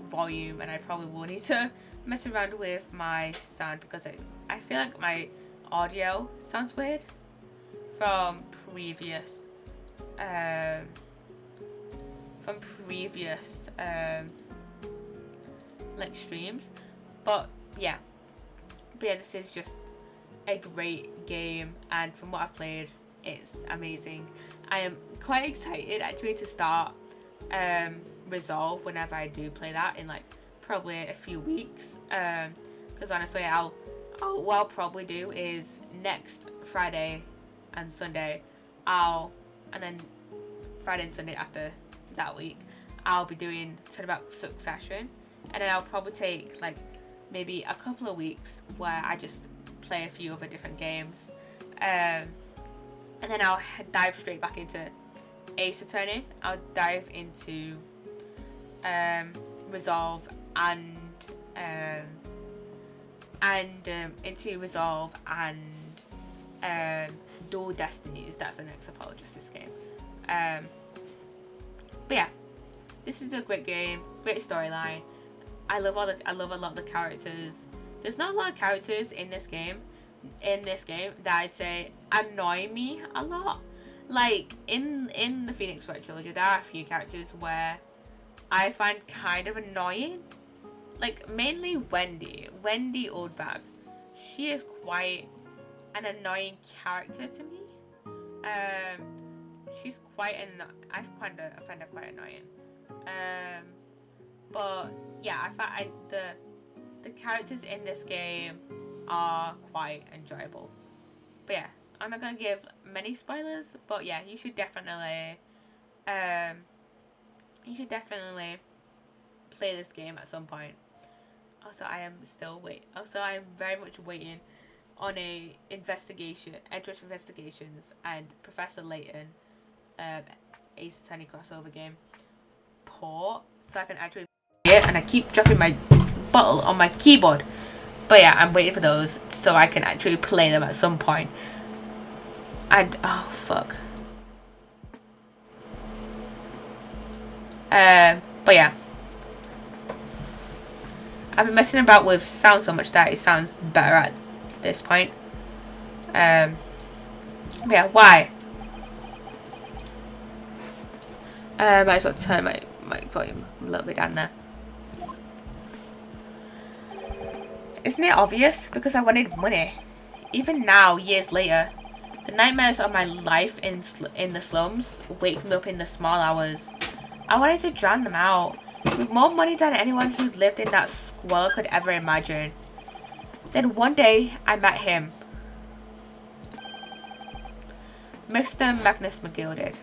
volume, and I probably will need to mess around with my sound because I feel like my audio sounds weird from previous streams. But yeah, this is just a great game, and from what I've played, it's amazing. I am quite excited actually to start Resolve whenever I do play that in probably a few weeks, because honestly what I'll probably do is next Friday and Sunday and then Friday and Sunday after that week I'll be doing Turnabout Succession, and then I'll probably take maybe a couple of weeks where I just play a few other different games, and then I'll dive straight back into Ace Attorney. I'll dive into Resolve and Dual Destinies. That's the next Apollo Justice game. But yeah, this is a great game, great storyline. I love a lot of the characters. There's not a lot of characters in this game that I'd say annoy me a lot. Like, in the Phoenix Wright trilogy, there are a few characters where I find kind of annoying. Like, mainly Wendy Oldbag. She is quite an annoying character to me. She's quite I find her quite annoying. But yeah, the characters in this game are quite enjoyable. But yeah, I'm not gonna give many spoilers. But yeah, you should definitely play this game at some point. Also, I am very much waiting on a Edgerush Investigations and Professor Layton, Ace Attorney crossover game port, so I can actually play it. And I keep dropping my bottle on my keyboard. But yeah, I'm waiting for those so I can actually play them at some point. And oh fuck. But yeah. I've been messing about with sound so much that it sounds better at this point. But yeah, why? Might as well turn my volume a little bit down there. Isn't it obvious? Because I wanted money. Even now, years later, the nightmares of my life in the slums wake me up in the small hours. I wanted to drown them out. With more money than anyone who lived in that squalor could ever imagine. Then one day, I met him. Mr. Magnus McGilded.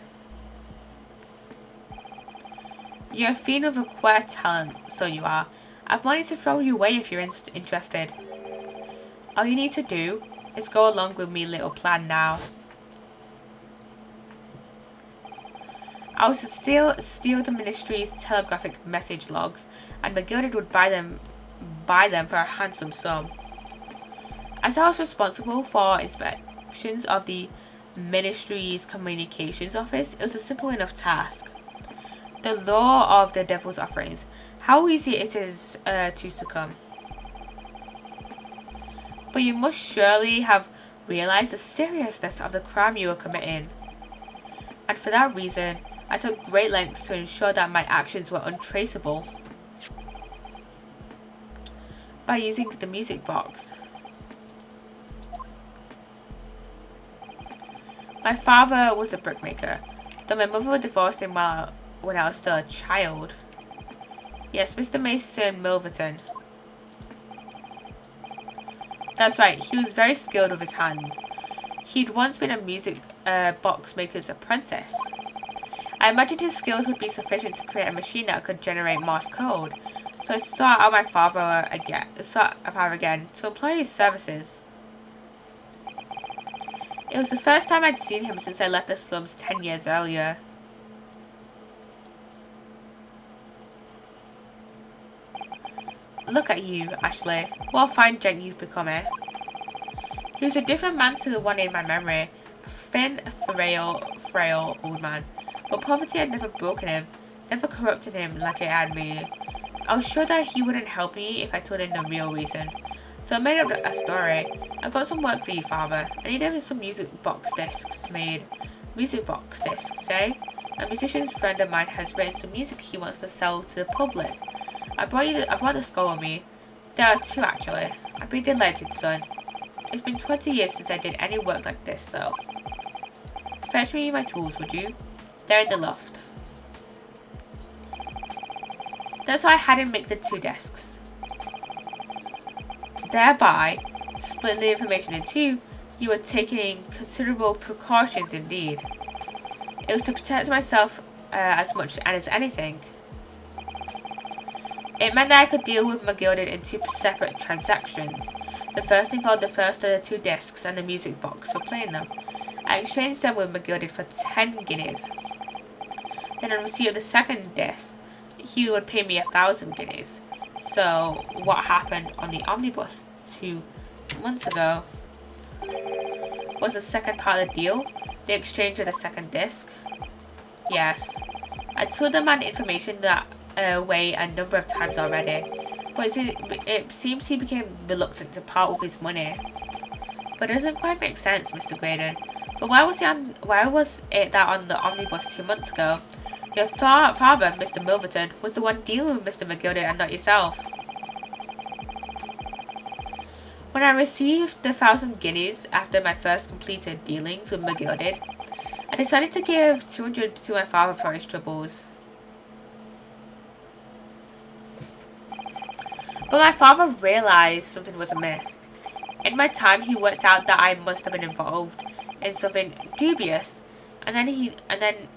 You're a fiend with a queer talent, so you are. I've money to throw you away if you're interested. All you need to do is go along with me little plan now. I was to steal the ministry's telegraphic message logs, and McGilded would buy them for a handsome sum. As I was responsible for inspections of the ministry's communications office, it was a simple enough task. The law of the devil's offerings. How easy it is to succumb. But you must surely have realized the seriousness of the crime you were committing. And for that reason, I took great lengths to ensure that my actions were untraceable by using the music box. My father was a brickmaker, though my mother divorced him when I was still a child. Yes, Mr. Mason Milverton. That's right, he was very skilled with his hands. He'd once been a music box maker's apprentice. I imagined his skills would be sufficient to create a machine that could generate Morse code, so I sought out my father again to employ his services. It was the first time I'd seen him since I left the slums 10 years earlier. Look at you, Ashley. What a fine gent you've become, eh? He was a different man to the one in my memory. A thin, frail old man. But poverty had never broken him, never corrupted him like it had me. I was sure that he wouldn't help me if I told him the real reason. So I made up a story. I've got some work for you, father. I need him some music box discs made. Music box discs, eh? A musician's friend of mine has written some music he wants to sell to the public. I brought the score with me. There are two, actually. I'd be delighted, son. It's been 20 years since I did any work like this, though. Fetch me my tools, would you? They're in the loft. That's why I had him make the two desks. Thereby, splitting the information in two, you were taking considerable precautions indeed. It was to protect myself as much as anything. It meant that I could deal with McGilded in two separate transactions. The first involved the first of the two discs and the music box for playing them. I exchanged them with McGilded for 10 guineas. Then on receipt of the second disc, he would pay me 1,000 guineas. So what happened on the omnibus 2 months ago was the second part of the deal, the exchange of the second disc. Yes, I told the man information that way a number of times already, but it seems he became reluctant to part with his money. But it doesn't quite make sense, Mr. Graydon. But why was it that on the omnibus 2 months ago, your father, Mr. Milverton, was the one dealing with Mr. McGilded and not yourself? When I received the 1,000 guineas after my first completed dealings with McGilded, I decided to give 200 to my father for his troubles. But my father realized something was amiss. In my time, he worked out that I must have been involved in something dubious, and then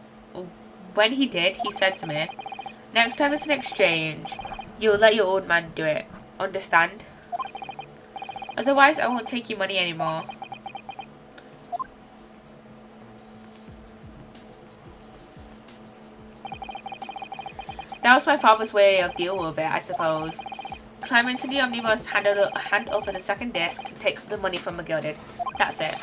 when he did, he said to me, "Next time it's an exchange, you'll let your old man do it. Understand? Otherwise, I won't take your money anymore." That was my father's way of dealing with it, I suppose. Climb into the omnibus, hand over the second disc, and take the money from McGilded. That's it.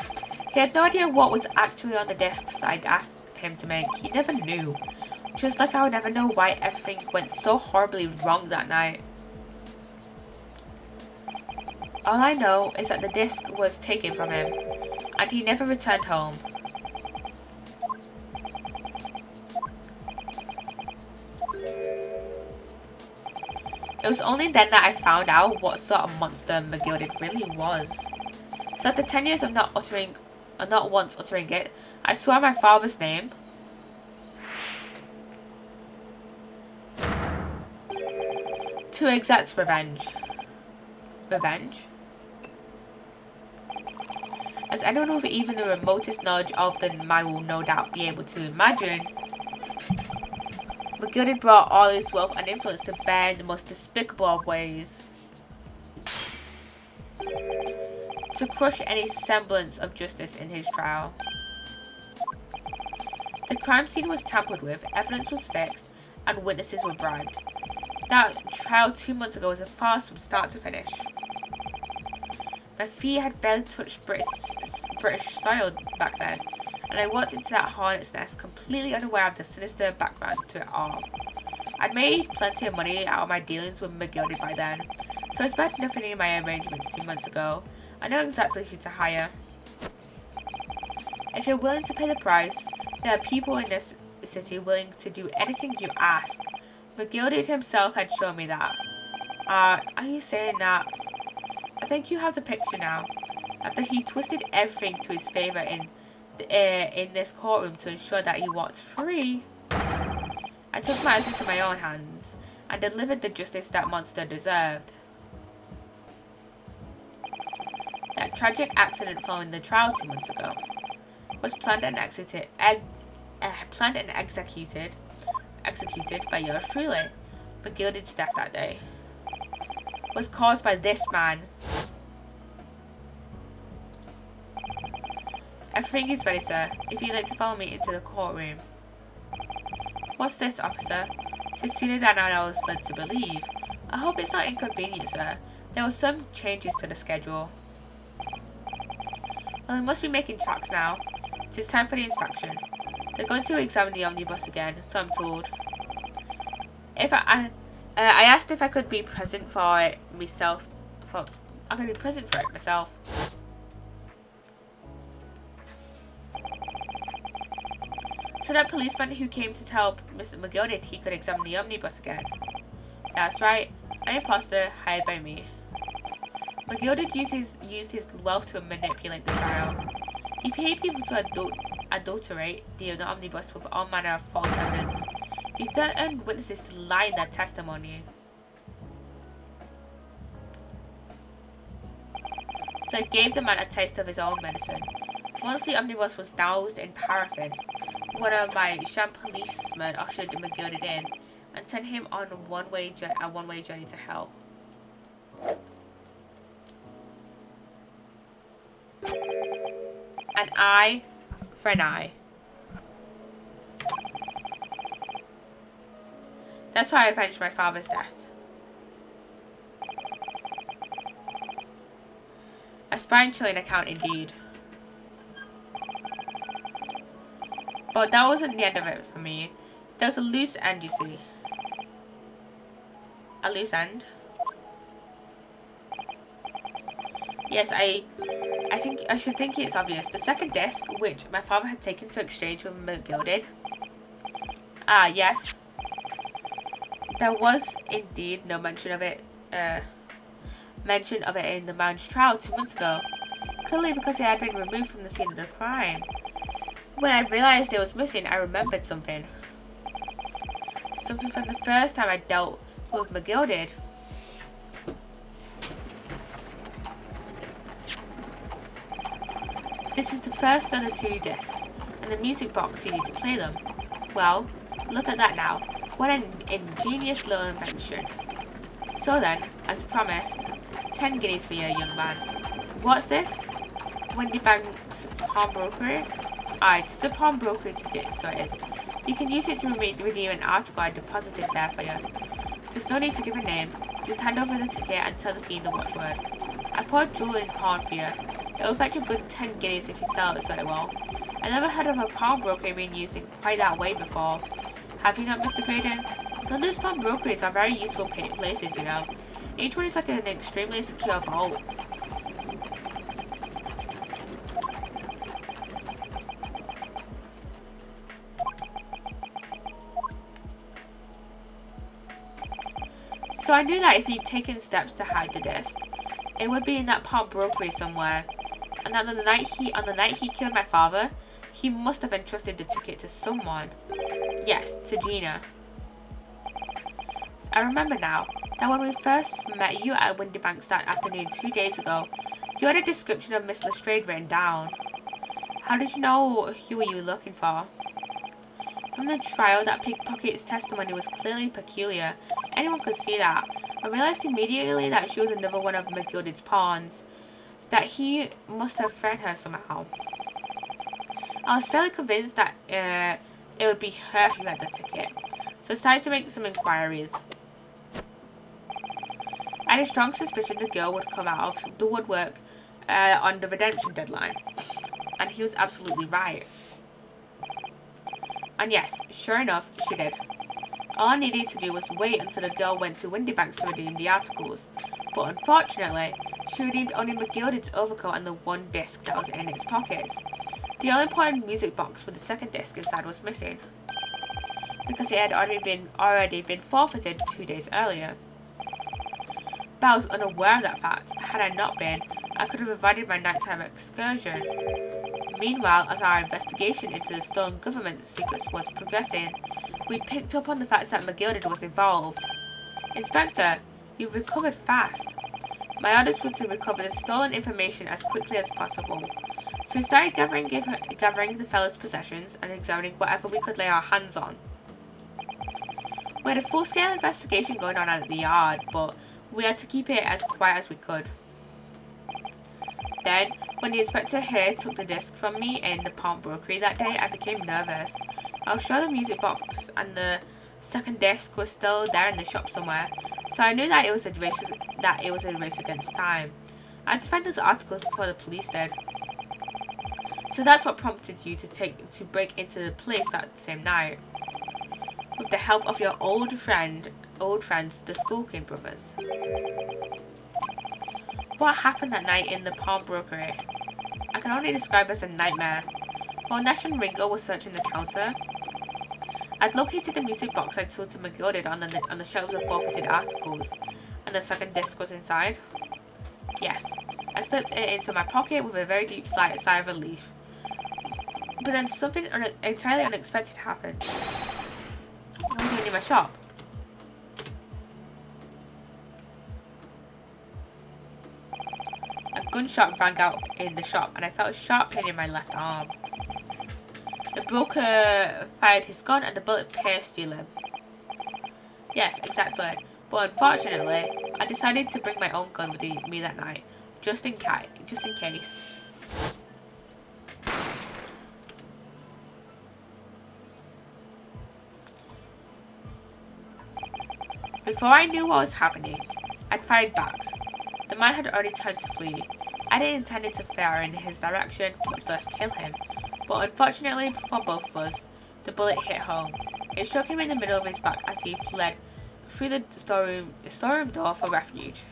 He had no idea what was actually on the discs I'd asked him to make. He never knew. Just like I would never know why everything went so horribly wrong that night. All I know is that the disc was taken from him, and he never returned home. It was only then that I found out what sort of monster McGilded really was. So after 10 years of not once uttering it, I swore my father's name to exact revenge. Revenge? As anyone with even the remotest knowledge of the man will no doubt be able to imagine, McGilded brought all his wealth and influence to bear in the most despicable of ways, to crush any semblance of justice in his trial. The crime scene was tampered with, evidence was fixed, and witnesses were bribed. That trial 2 months ago was a farce from start to finish. My feet had barely touched British soil back then, and I walked into that hornet's nest completely unaware of the sinister background to it all. I'd made plenty of money out of my dealings with McGilded by then, so I spent nothing in my arrangements 2 months ago. I know exactly who to hire. If you're willing to pay the price, there are people in this city willing to do anything you ask. McGilded himself had shown me that. Are you saying that? I think you have the picture now. After he twisted everything to his favour in this courtroom to ensure that he walked free, I took matters into my own hands and delivered the justice that monster deserved. That tragic accident following the trial 2 months ago was planned and executed by yours truly. McGilded's death that day was caused by this man. Everything is ready, sir, if you'd like to follow me into the courtroom. What's this, officer? 'Tis sooner than I was led to believe. I hope it's not inconvenient, sir. There were some changes to the schedule. Well, we must be making tracks now. 'Tis time for the inspection. They're going to examine the omnibus again, so I'm told. I asked if I could be present for it myself. So that policeman who came to tell Mr. McGilded he could examine the omnibus again. That's right, an imposter hired by me. McGilded used his wealth to manipulate the trial. He paid people to adulterate the omnibus with all manner of false evidence. He threatened witnesses to lie in their testimony. So it gave the man a taste of his own medicine. Once the omnibus was doused in paraffin, one of my sham policemen ushered McGilded in and sent him on a one-way journey to hell. An eye for an eye. That's how I avenged my father's death. A spine-chilling account indeed. But that wasn't the end of it for me. There was a loose end, you see. A loose end. Yes, I should think it's obvious. The second disc, which my father had taken to exchange with McGilded. Ah, yes. There was indeed no mention of it in the man's trial 2 months ago. Clearly because it had been removed from the scene of the crime. When I realised it was missing, I remembered something. Something from the first time I dealt with McGilded. This is the first of the 2 discs, and the music box you need to play them. Well, look at that now. What an ingenious little invention. So then, as promised, 10 guineas for you, young man. What's this? Windybank's pawnbrokery? Aye, it's a pawnbrokery ticket, so it is. You can use it to redeem an article I deposited there for you. There's no need to give a name. Just hand over the ticket and tell the fiend the watchword. I poured jewel in pawn for you. It'll fetch a good 10 guineas if you sell it very well. I never heard of a pawnbroker being used in quite that way before. Have you not, Mr. Graydon? London's pawnbrokeries are very useful places, you know. Each one is like an extremely secure vault. So I knew that if he'd taken steps to hide the disc, it would be in that pawnbrokery somewhere. And that on the night he killed my father, he must have entrusted the ticket to someone. Yes, to Gina. I remember now that when we first met you at Windybanks that afternoon 2 days ago, you had a description of Miss Lestrade written down. How did you know who were you looking for? From the trial, that pickpocket's testimony was clearly peculiar. Anyone could see that. I realised immediately that she was another one of McGilded's pawns. That he must have threatened her somehow. I was fairly convinced that it would be her who had the ticket, so I started to make some inquiries. I had a strong suspicion the girl would come out of the woodwork on the redemption deadline, and he was absolutely right. And yes, sure enough, she did. All I needed to do was wait until the girl went to Windybanks to redeem the articles, but unfortunately, she redeemed only McGilded's overcoat and the 1 disc that was in its pockets. The all-important music box with the 2nd disc inside was missing, because it had already been forfeited 2 days earlier. But I was unaware of that fact. Had I not been, I could have avoided my nighttime excursion. Meanwhile, as our investigation into the stolen government secrets was progressing, we picked up on the fact that McGilded was involved. Inspector, you've recovered fast. My orders were to recover the stolen information as quickly as possible. So we started gathering the fellow's possessions and examining whatever we could lay our hands on. We had a full-scale investigation going on at the yard, but we had to keep it as quiet as we could. Then, when the inspector here took the disc from me in the pawnbrokery that day, I became nervous. I was sure the music box and the 2nd disc were still there in the shop somewhere, so I knew that it was a race against time. I had to find those articles before the police did. So that's what prompted you to break into the place that same night, with the help of your old friends, the Skulking brothers. What happened that night in the pawnbrokery? I can only describe as a nightmare. While Nash and Ringo were searching the counter, I'd located the music box I'd sold to McGilded on the shelves of forfeited articles, and the 2nd disc was inside. Yes, I slipped it into my pocket with a very deep sigh of relief. But then something entirely unexpected happened. What am I doing in my shop? A gunshot rang out in the shop, and I felt a sharp pain in my left arm. The broker fired his gun, and the bullet pierced your limb. Yes, exactly. But unfortunately, I decided to bring my own gun with me that night, just in case. Before I knew what was happening, I'd fired back. The man had already turned to flee. I didn't intend to fire in his direction, much less kill him. But unfortunately for both of us, the bullet hit home. It struck him in the middle of his back as he fled through the storeroom door for refuge.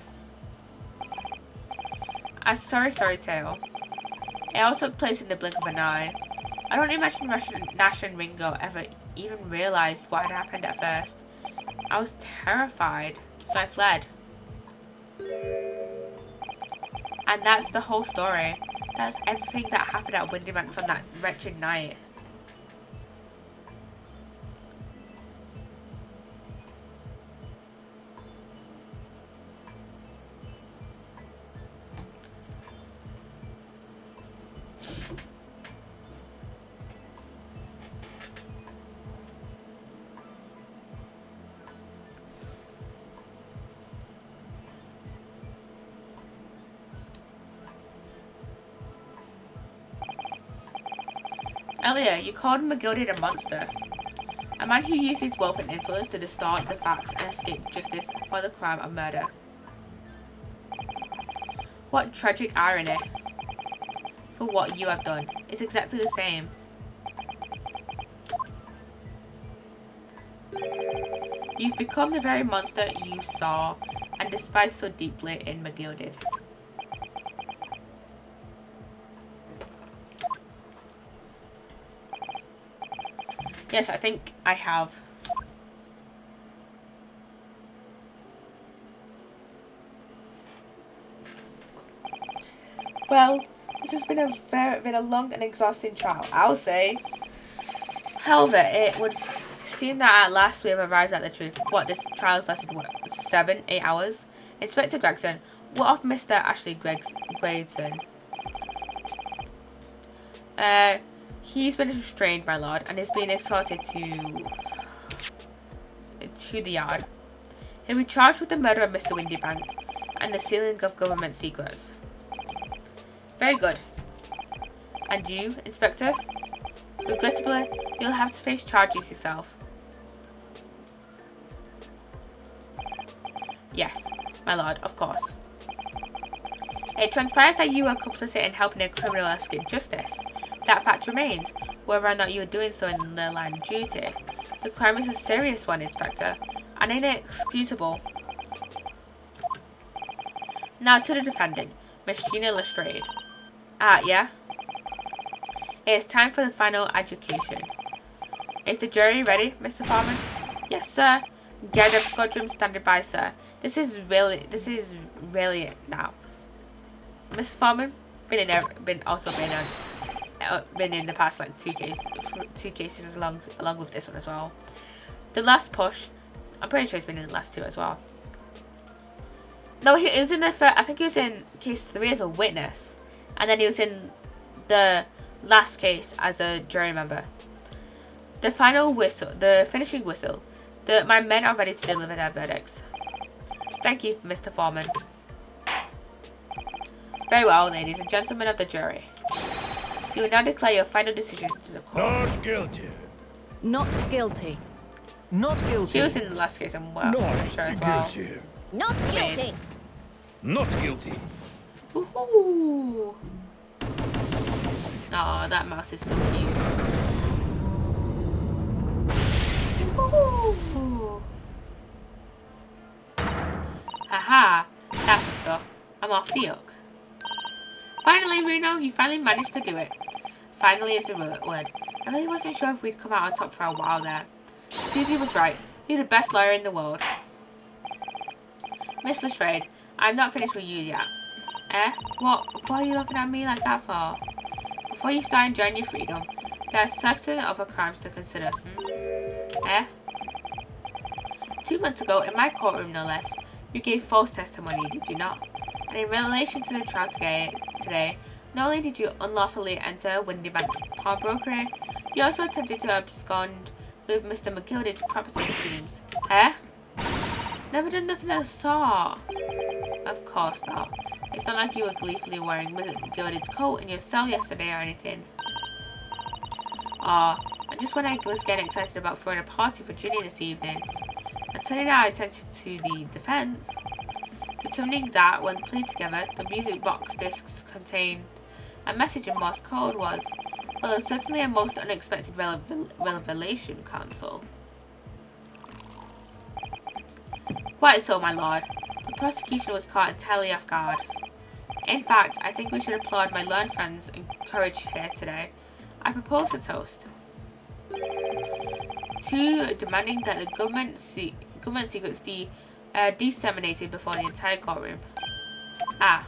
A sorry tale. It all took place in the blink of an eye. I don't imagine Nash and Ringo ever even realised what had happened at first. I was terrified, so I fled. And that's the whole story. That's everything that happened at Windybanks on that wretched night. Earlier, you called McGilded a monster. A man who used his wealth and influence to distort the facts and escape justice for the crime of murder. What tragic irony. For what you have done. It's exactly the same. You've become the very monster you saw and despised so deeply in McGilded. Yes, I think I have. Well, this has been a long and exhausting trial, I'll say. However, it would seem that at last we have arrived at the truth. What, this trial has lasted, what, 7-8 hours? Inspector Gregson, what of Mr. Ashley Gregson? He's been restrained, my lord, and is being escorted to the yard. He'll be charged with the murder of Mr. Windybank and the stealing of government secrets. Very good. And you, Inspector? Regrettably, you'll have to face charges yourself. Yes, my lord, of course. It transpires that you were complicit in helping a criminal escape justice. That fact remains, whether or not you are doing so in the line of duty. The crime is a serious one, Inspector, and inexcusable. Now to the defendant, Miss Gina Lestrade. Yeah? It is time for the final adjudication. Is the jury ready, Mr. Foreman? Yes, sir. Get up, squadron, standing by, sir. This is really it now. Mr. Foreman, been in the past like two cases along with this one as well. The last push, I'm pretty sure he's been in the last two as well. No, he was in the first, I think he was in case 3 as a witness, and then he was in the last case as a jury member. The final whistle, the finishing whistle. My men are ready to deliver their verdicts. Thank you, Mr. Foreman. Very well, ladies and gentlemen of the jury. You will now declare your final decisions to the court. Not guilty. Not guilty. Not guilty. She was in the last case, I'm well, I'm sure as well. Guilty. Not guilty. Not guilty. Woohoo! Oh, that mouse is so cute. Woohoo! Haha, that's the stuff. I'm off the hook. Finally, Bruno, you finally managed to do it. Finally is the word. I really wasn't sure if we'd come out on top for a while there. Susie was right. You're the best lawyer in the world. Miss Lestrade, I'm not finished with you yet. What are you looking at me like that for? Before you start enjoying your freedom, there are certain other crimes to consider. 2 months ago, in my courtroom no less, you gave false testimony, did you not? And in relation to the trial today, not only did you unlawfully enter Windybank's pawnbrokery, you also attempted to abscond with Mr. McGilded's property, it seems. Never done nothing of the sort. Of course not. It's not like you were gleefully wearing Mr. McGilded's coat in your cell yesterday or anything. And just when I was getting excited about throwing a party for Ginny this evening, and turning our attention to the defense, determining that when played together, the music box discs contained a message in Morse code was, well, it was certainly a most unexpected revelation, counsel. Quite so, my lord. The prosecution was caught entirely off guard. In fact, I think we should applaud my learned friends' courage here today. I propose a toast to demanding that the government secrets be disseminated before the entire courtroom. Ah,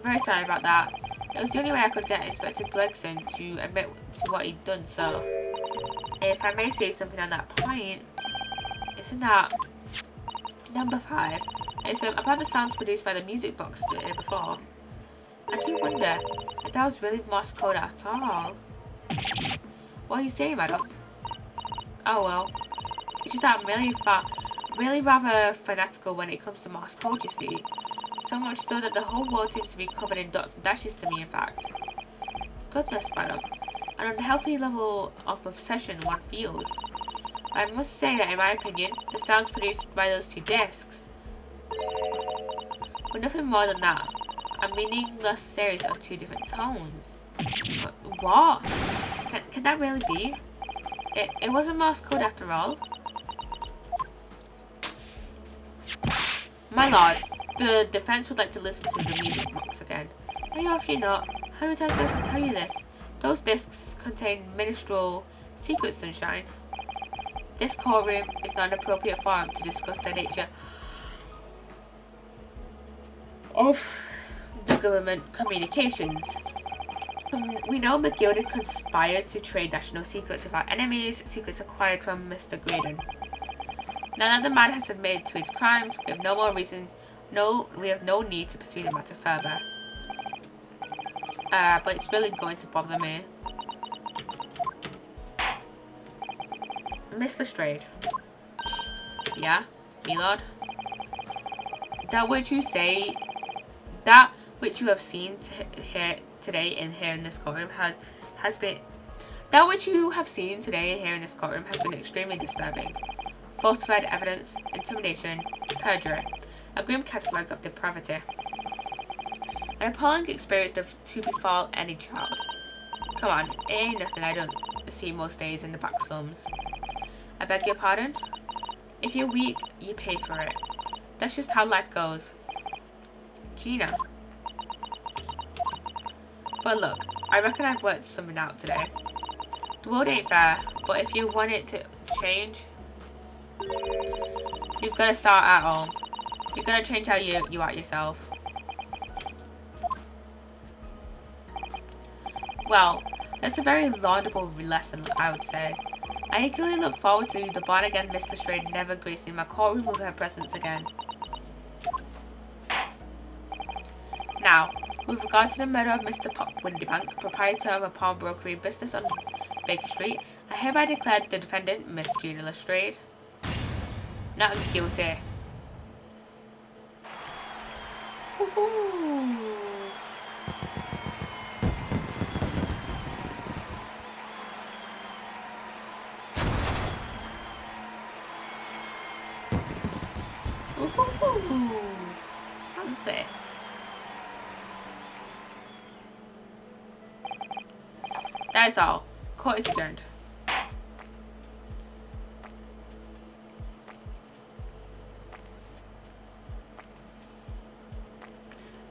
very sorry about that. It was the only way I could get Inspector Gregson to admit to what he'd done, so if I may say something on that point, isn't that number 5? It's about the sounds produced by the music box before. I do wonder if that was really Morse code at all. What are you saying, madam? Oh well, it's just that I'm really rather fanatical when it comes to Morse code, you see. So much so that the whole world seems to be covered in dots and dashes to me, in fact. Goodness, madam. An unhealthy level of obsession one feels. I must say that in my opinion, the sounds produced by those 2 discs were nothing more than that. A meaningless series of 2 different tones. What? Can that really be? It wasn't Morse code after all. My lord, the defense would like to listen to the music box again. Are you off your nut? How many times do I have to tell you this? Those discs contain minstrel secrets, sunshine. This courtroom is not an appropriate forum to discuss the nature of the government communications. We know McGilded conspired to trade national secrets with our enemies, secrets acquired from Mr. Graydon. Now that the man has admitted to his crimes, we have we have no need to pursue the matter further. But it's really going to bother me. Miss Lestrade. Yeah, Milord. That which you have seen here today and here in this courtroom has been extremely disturbing. Falsified evidence, intimidation, perjury, a grim catalogue of depravity. An appalling experience to befall any child. Come on, it ain't nothing I don't see most days in the back slums. I beg your pardon? If you're weak, you pay for it. That's just how life goes. Gina. But look, I reckon I've worked something out today. The world ain't fair, but if you want it to change, you've got to start at home. You've got to change how you act yourself. Well, that's a very laudable lesson, I would say. I eagerly look forward to the born-again Miss Lestrade never gracing my courtroom with her presence again. Now, with regard to the murder of Mr. Windybank, proprietor of a pawnbrokery business on Baker Street, I hereby declare the defendant, Miss Gina Lestrade, not guilty. Woohoo! Woohoo! Fancy. That is all. Court is adjourned.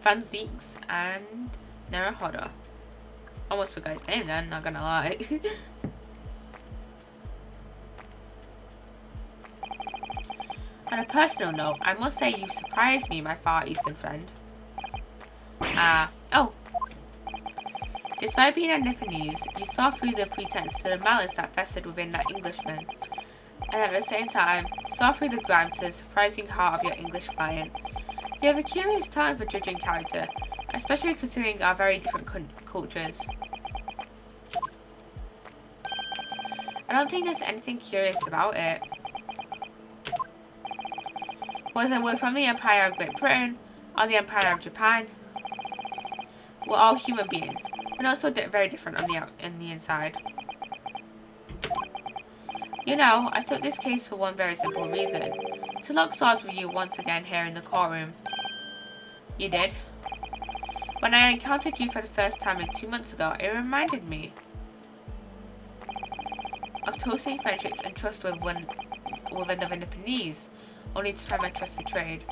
Van Zeeks and Naruhodo. Almost forgot his name then, not gonna lie. On a personal note, I must say you've surprised me, my Far Eastern friend. Oh. Despite being a Nipponese, you saw through the pretense to the malice that festered within that Englishman, and at the same time, saw through the grime to the surprising heart of your English client. You have a curious talent for judging character, especially considering our very different cultures. I don't think there's anything curious about it. Whether we're from the Empire of Great Britain or the Empire of Japan, we're all human beings. We're not so very different on the inside. You know, I took this case for one very simple reason. To lock swords with you once again here in the courtroom. You did? When I encountered you for the first time 2 months ago, it reminded me of toasting friendships and trust with another Nipponese, only to find my trust betrayed.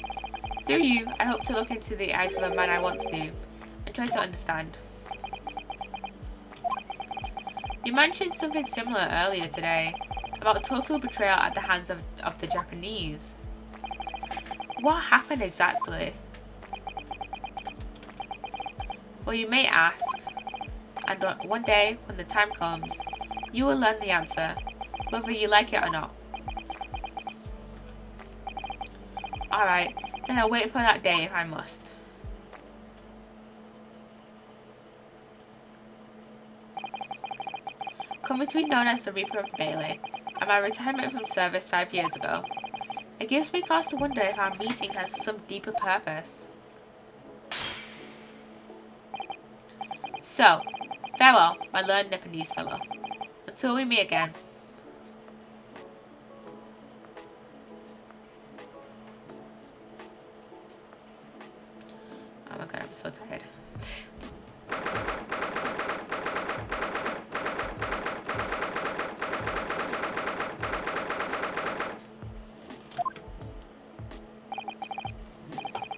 Through you, I hope to look into the eyes of a man I once knew and try to understand. You mentioned something similar earlier today, about total betrayal at the hands of the Japanese. What happened exactly? Well, you may ask, and one day, when the time comes, you will learn the answer, whether you like it or not. Alright, then I'll wait for that day if I must. Coming to be known as the Reaper of the Bailey, and my retirement from service 5 years ago, it gives me cause to wonder if our meeting has some deeper purpose. So, farewell, my learned Nipponese fellow. Until we meet again. Oh my god, I'm so tired.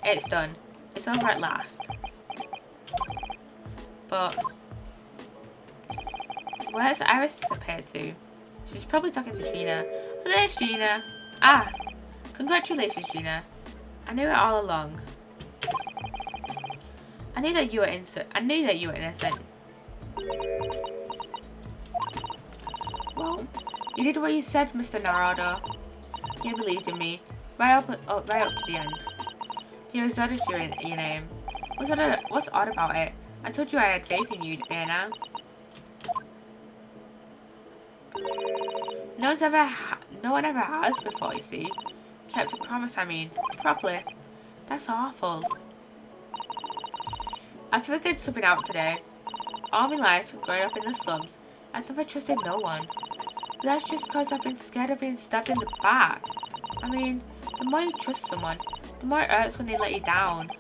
It's done. It's over at last. But where's Iris disappeared to? She's probably talking to Gina. Oh, there's Gina. Ah, congratulations, Gina. I knew it all along. I knew that you were innocent. Well, you did what you said, Mr. Narada. You believed in me, right up to the end. You resorted to your name. What's odd about it? I told you I had faith in you, Anna. No one ever has before, you see. Kept a promise, I mean. Properly. That's awful. I figured something out today. All my life, growing up in the slums, I've never trusted no one. But that's just because I've been scared of being stabbed in the back. I mean, the more you trust someone, the more it hurts when they let you down.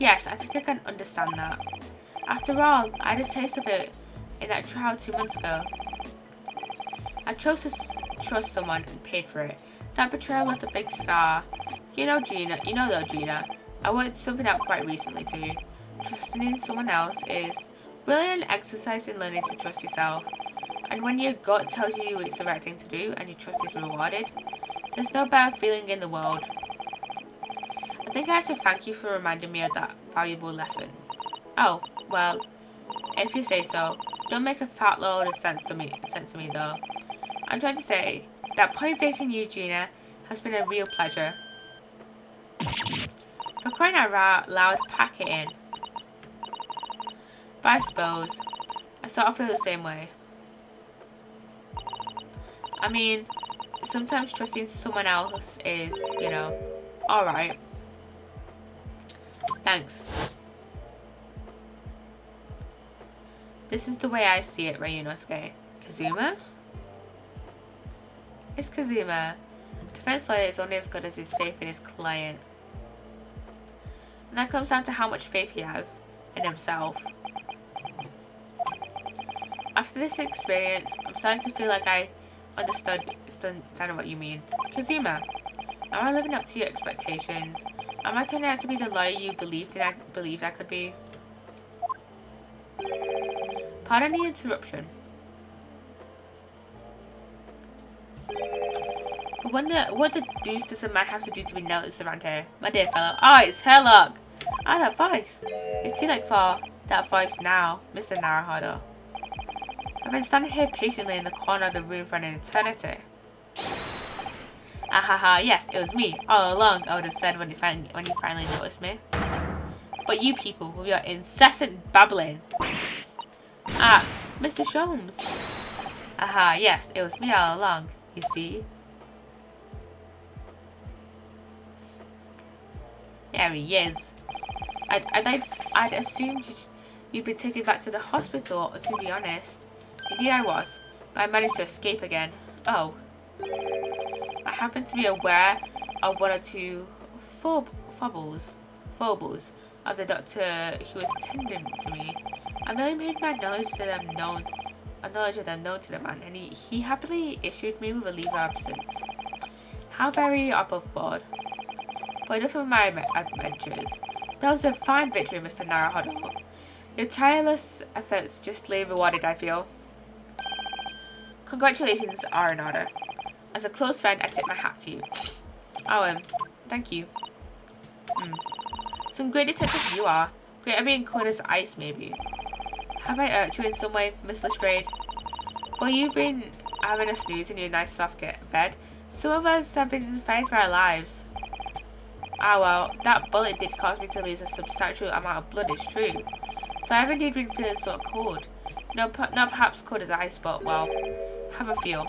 Yes, I think I can understand that. After all, I had a taste of it in that trial 2 months ago. I chose to trust someone and paid for it. That betrayal left a big scar. You know, Gina, I worked something out quite recently too. Trusting in someone else is really an exercise in learning to trust yourself. And when your gut tells you it's the right thing to do and your trust is rewarded, there's no better feeling in the world. I think I have to thank you for reminding me of that valuable lesson. Oh, well, if you say so, don't make a fat load of sense to me though. I'm trying to say that putting faith in you, Gina, has been a real pleasure. For crying out loud, pack it in. But I suppose I sort of feel the same way. I mean, sometimes trusting someone else is, you know, alright. Thanks. This is the way I see it, Ryunosuke. Kazuma? It's Kazuma. A defense lawyer is only as good as his faith in his client. And that comes down to how much faith he has in himself. After this experience, I'm starting to feel like I understand what you mean. Kazuma, am I living up to your expectations? Am I turning out to be the lawyer you believed I could be? Pardon the interruption. But what the deuce does a man have to do to be noticed around here? My dear fellow. Ah, it's Herlock! Ah, that voice. It's too late for that voice now, Mr. Naruhodo. I've been standing here patiently in the corner of the room for an eternity. Ahaha, yes, it was me, all along, I would have said when you finally noticed me. But you people, with your incessant babbling. Ah, Mr. Sholmes. Aha, yes, it was me all along, you see. There he is. I'd assumed you'd been taken back to the hospital, to be honest. Indeed I was, but I managed to escape again. Oh. I happen to be aware of one or two foibles of the doctor who was tending to me. I merely made my knowledge of them known to the man, and he happily issued me with a leave of absence. How very above board. but enough of my adventures. That was a fine victory, Mr. Naruhodo. Your tireless efforts justly rewarded, I feel. Congratulations, Arenado. As a close friend, I tip my hat to you. Oh, thank you. Some great detective you are. Great at being cold as ice, maybe. Have I irked you in some way, Miss Lestrade? Well, you've been having a snooze in your nice soft bed. Some of us have been fighting for our lives. Ah well, that bullet did cause me to lose a substantial amount of blood, it's true. So I've indeed been feeling sort of cold. No, not perhaps cold as ice, but, well, have a feel.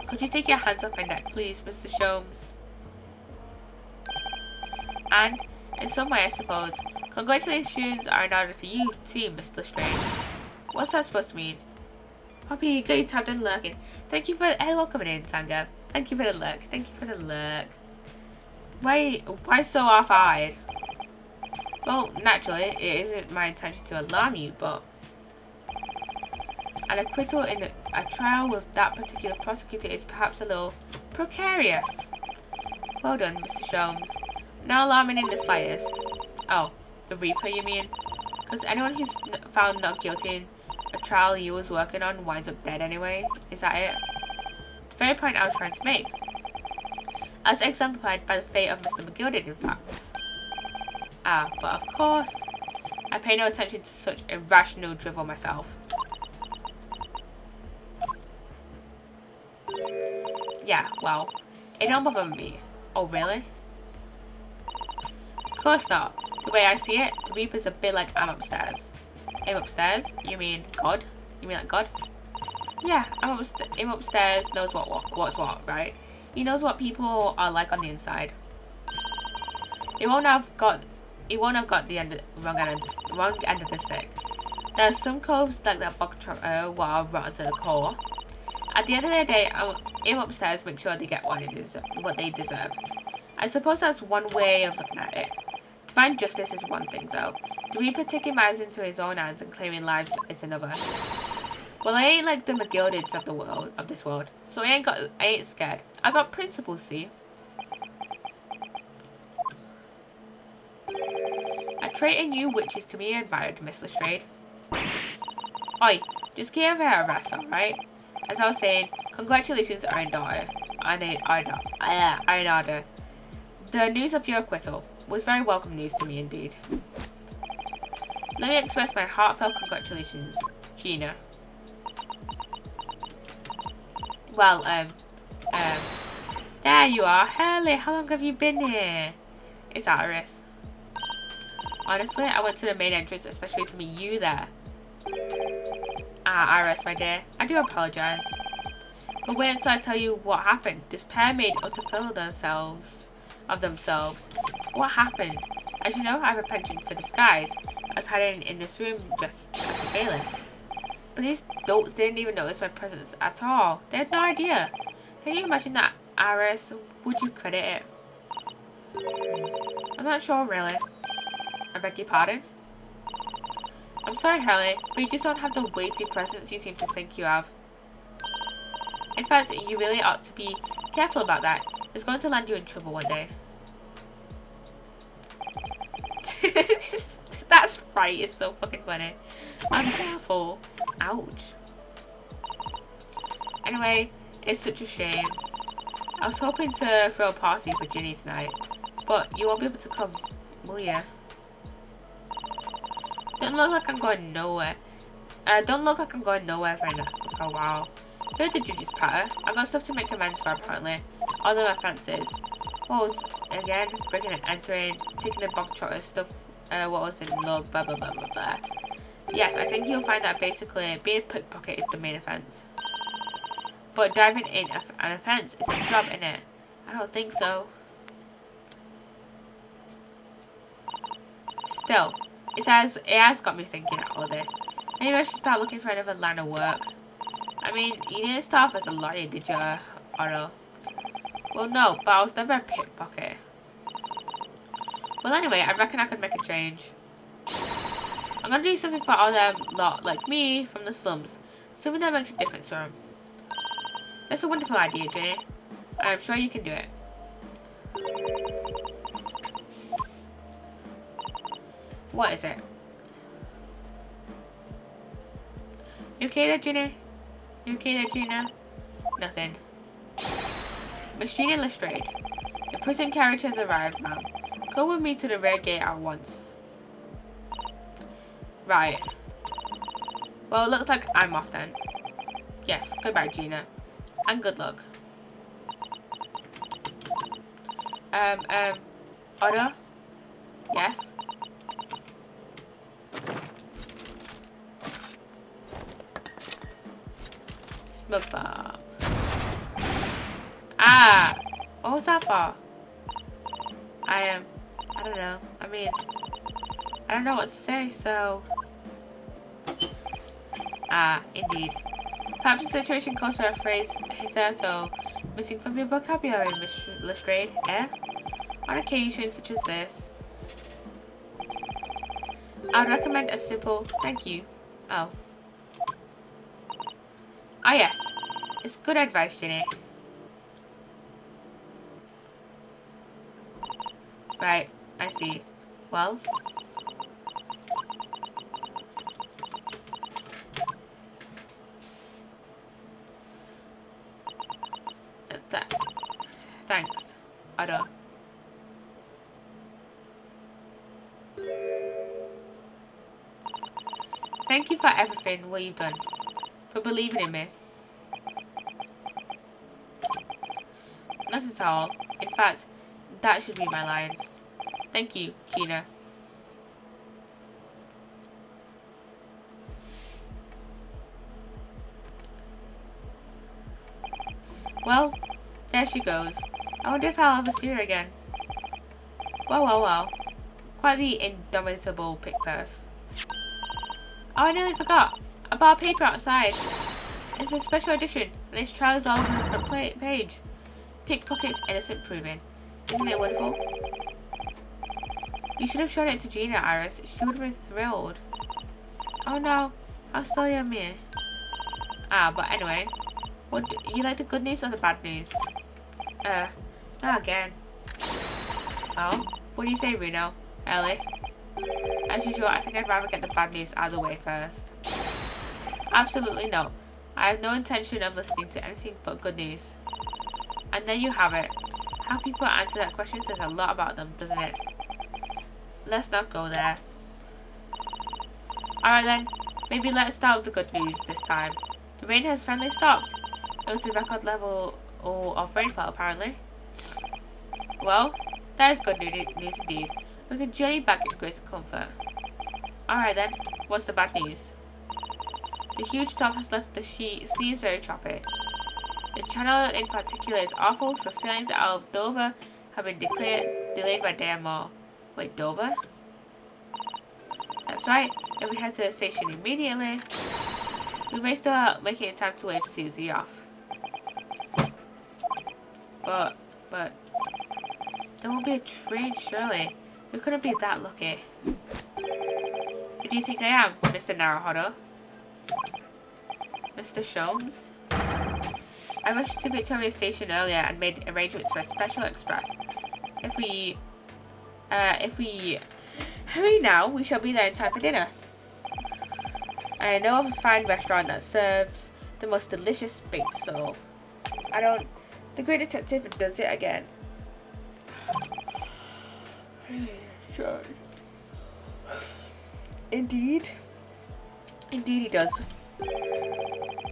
Could you take your hands off my neck, please, Mr. Sholmes? And, in some way, I suppose, congratulations are in order for you, too, Miss Lestrade. What's that supposed to mean? Poppy, glad to have done lurking. Thank you for welcoming in, Tanga. Thank you for the lurk. Thank you for the lurk. Why so off-eyed? Well, naturally, it isn't my intention to alarm you, but an acquittal in a trial with that particular prosecutor is perhaps a little precarious. Well done, Mr. Sholmes. Not alarming in the slightest. Oh, the Reaper, you mean? Because anyone who's found not guilty in a trial you was working on winds up dead anyway. Is that it? The very point I was trying to make. As exemplified by the fate of Mr. McGilded, in fact. Ah, but of course, I pay no attention to such irrational drivel myself. Yeah, well, it don't bother me. Oh, really? Of course not. The way I see it, the Reaper's a bit like I'm upstairs. I'm upstairs? You mean God? You mean like God? Yeah, I'm upstairs knows what's what, right? He knows what people are like on the inside. He won't have got the wrong end of the stick. There are some coves like that bog trotter what are rotten to the core. At the end of the day, I'm upstairs make sure they get what they deserve. I suppose that's one way of looking at it. Divine justice is one thing, though. The Reaper taking matters into his own hands and claiming lives is another. Well, I ain't like the McGildeds of this world, so I ain't scared. I got principles, see. A trait in you which is to me admired, Miss Lestrade. Oi, just give her a rest, alright? As I was saying, congratulations, Iron Daughter. The news of your acquittal was very welcome news to me indeed. Let me express my heartfelt congratulations, Gina. Well, there you are. Hurley, how long have you been here? It's Iris. Honestly, I went to the main entrance especially to meet you there. Ah, Iris, my dear. I do apologise. But wait until I tell you what happened. This pair made utter fool of themselves. What happened? As you know, I have a penchant for disguise. I was hiding in this room just as a bailiff. But these dolts didn't even notice my presence at all. They had no idea. Can you imagine that, Iris? Would you credit it? I'm not sure, really. I beg your pardon? I'm sorry, Hurley, but you just don't have the weighty presence you seem to think you have. In fact, you really ought to be careful about that. It's going to land you in trouble one day. That sprite is so fucking funny. I'm careful. Ouch. Anyway, it's such a shame. I was hoping to throw a party for Ginny tonight, but you won't be able to come, will ya? Don't look like I'm going nowhere. Don't look like I'm going nowhere for a while. Heard the judge's patter. I've got stuff to make amends for, apparently. All of my offences. What was, again, breaking and entering, taking the bog trotter stuff, what was in log, blah blah blah blah blah. Yes, I think you'll find that basically being a pickpocket is the main offence. But diving in an offence is a job, innit? I don't think so. Still, it has got me thinking all this. Maybe I should start looking for another line of work. I mean, you didn't start off as a lawyer, did you, Otto? Well, no, but I was never a pickpocket. Well, anyway, I reckon I could make a change. I'm gonna do something for all them lot like me from the slums. Something that makes a difference for them. That's a wonderful idea, Jenny. I'm sure you can do it. What is it? You okay there, Gina? You okay there, Gina? Nothing. Miss Gina Lestrade. The prison carriage has arrived, ma'am. Come with me to the rear gate at once. Right. Well, it looks like I'm off then. Yes, goodbye, Gina. And good luck. Otto? Yes? Smoke bomb. Ah! What was that for? I don't know. I mean, I don't know what to say, so... Ah, indeed. Perhaps the situation calls for a phrase hitherto missing from your vocabulary, Miss Lestrade, eh? On occasions such as this, I would recommend a simple thank you. Oh. Ah yes, it's good advice, Ginny. Right, I see. Well? Thanks, Otto. Thank you for everything, what you've done. For believing in me. Not at all. In fact, that should be my line. Thank you, Gina. Well, there she goes. I wonder if I'll ever see her again. Well, well, well. Quite the indomitable pick purse. Oh, I nearly forgot. I bought a paper outside. It's a special edition, and its trial is all over the front page. Pickpockets, innocent proven. Isn't it wonderful? You should have shown it to Gina, Iris. She would have been thrilled. Oh no, how silly of me. Ah, but anyway. What, you like the good news or the bad news? Not again. Oh, what do you say, Reno? Ellie? As usual, I think I'd rather get the bad news out of the way first. Absolutely no. I have no intention of listening to anything but good news. And there you have it. How people answer that question says a lot about them, doesn't it? Let's not go there. Alright then, maybe let's start with the good news this time. The rain has finally stopped. It was a record level of rainfall, apparently. Well, that is good news indeed. We can journey back in greater comfort. Alright then, what's the bad news? The huge storm has left the seas very choppy. The channel in particular is awful, so sailings out of Dover have been delayed by a day or more. Wait, Dover? That's right, if we head to the station immediately, we may still make it in time to wave Susie off. But, there won't be a train, surely. We couldn't be that lucky. Who do you think I am, Mr. Naruhodo? Mr. Sholmes? I rushed to Victoria Station earlier and made arrangements for a special express. If we hurry now, we shall be there in time for dinner. I know of a fine restaurant that serves the most delicious baked sole. The great detective does it again. Indeed he does.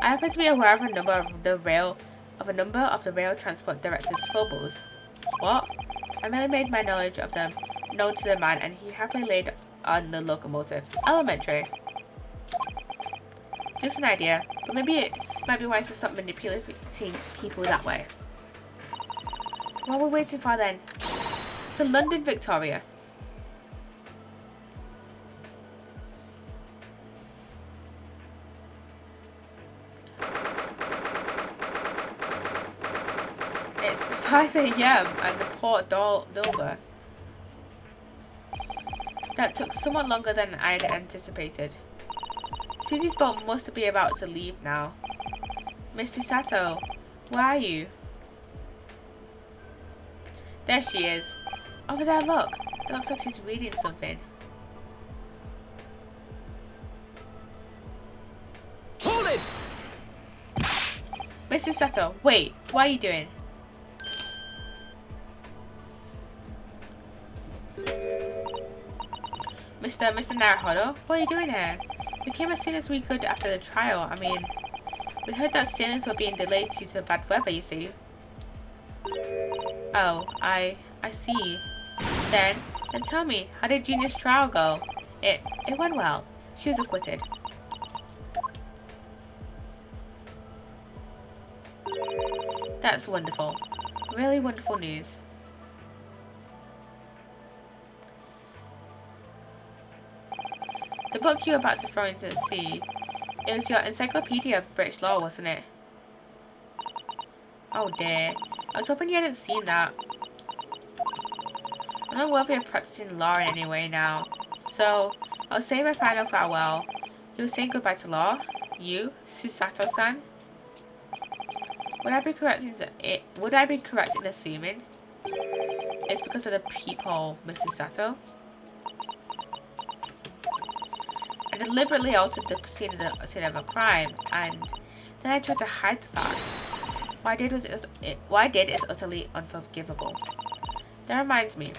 I happen to be aware of a number of the rail transport director's foibles. What? I merely made my knowledge of them known to the man, and he happily laid on the locomotive. Elementary. Just an idea, but maybe it might be wise to stop manipulating people that way. What are we waiting for then? To London, Victoria. It's 5 AM at the Port Dover. That took somewhat longer than I had anticipated. Susie's boat must be about to leave now. Mr. Sato, where are you? There she is. Over there, look. It looks like she's reading something. Mrs. Sato, wait, what are you doing? Mr. Naruhodo, what are you doing here? We came as soon as we could after the trial. I mean, we heard that sailings were being delayed due to bad weather, you see. Oh, I see. Then tell me, how did Gina's trial go? It went well. She was acquitted. That's wonderful. Really wonderful news. The book you were about to throw into the sea, it was your encyclopedia of British law, wasn't it? Oh dear. I was hoping you hadn't seen that. I'm not worthy of practicing law in any way now. So, I'll say my final farewell. You were saying goodbye to law? You, Susato-san? Would I be correct in assuming it's because of the peephole, Mrs. Sato? I deliberately altered the scene of a crime, and then I tried to hide the fact. What I did is utterly unforgivable. That reminds me.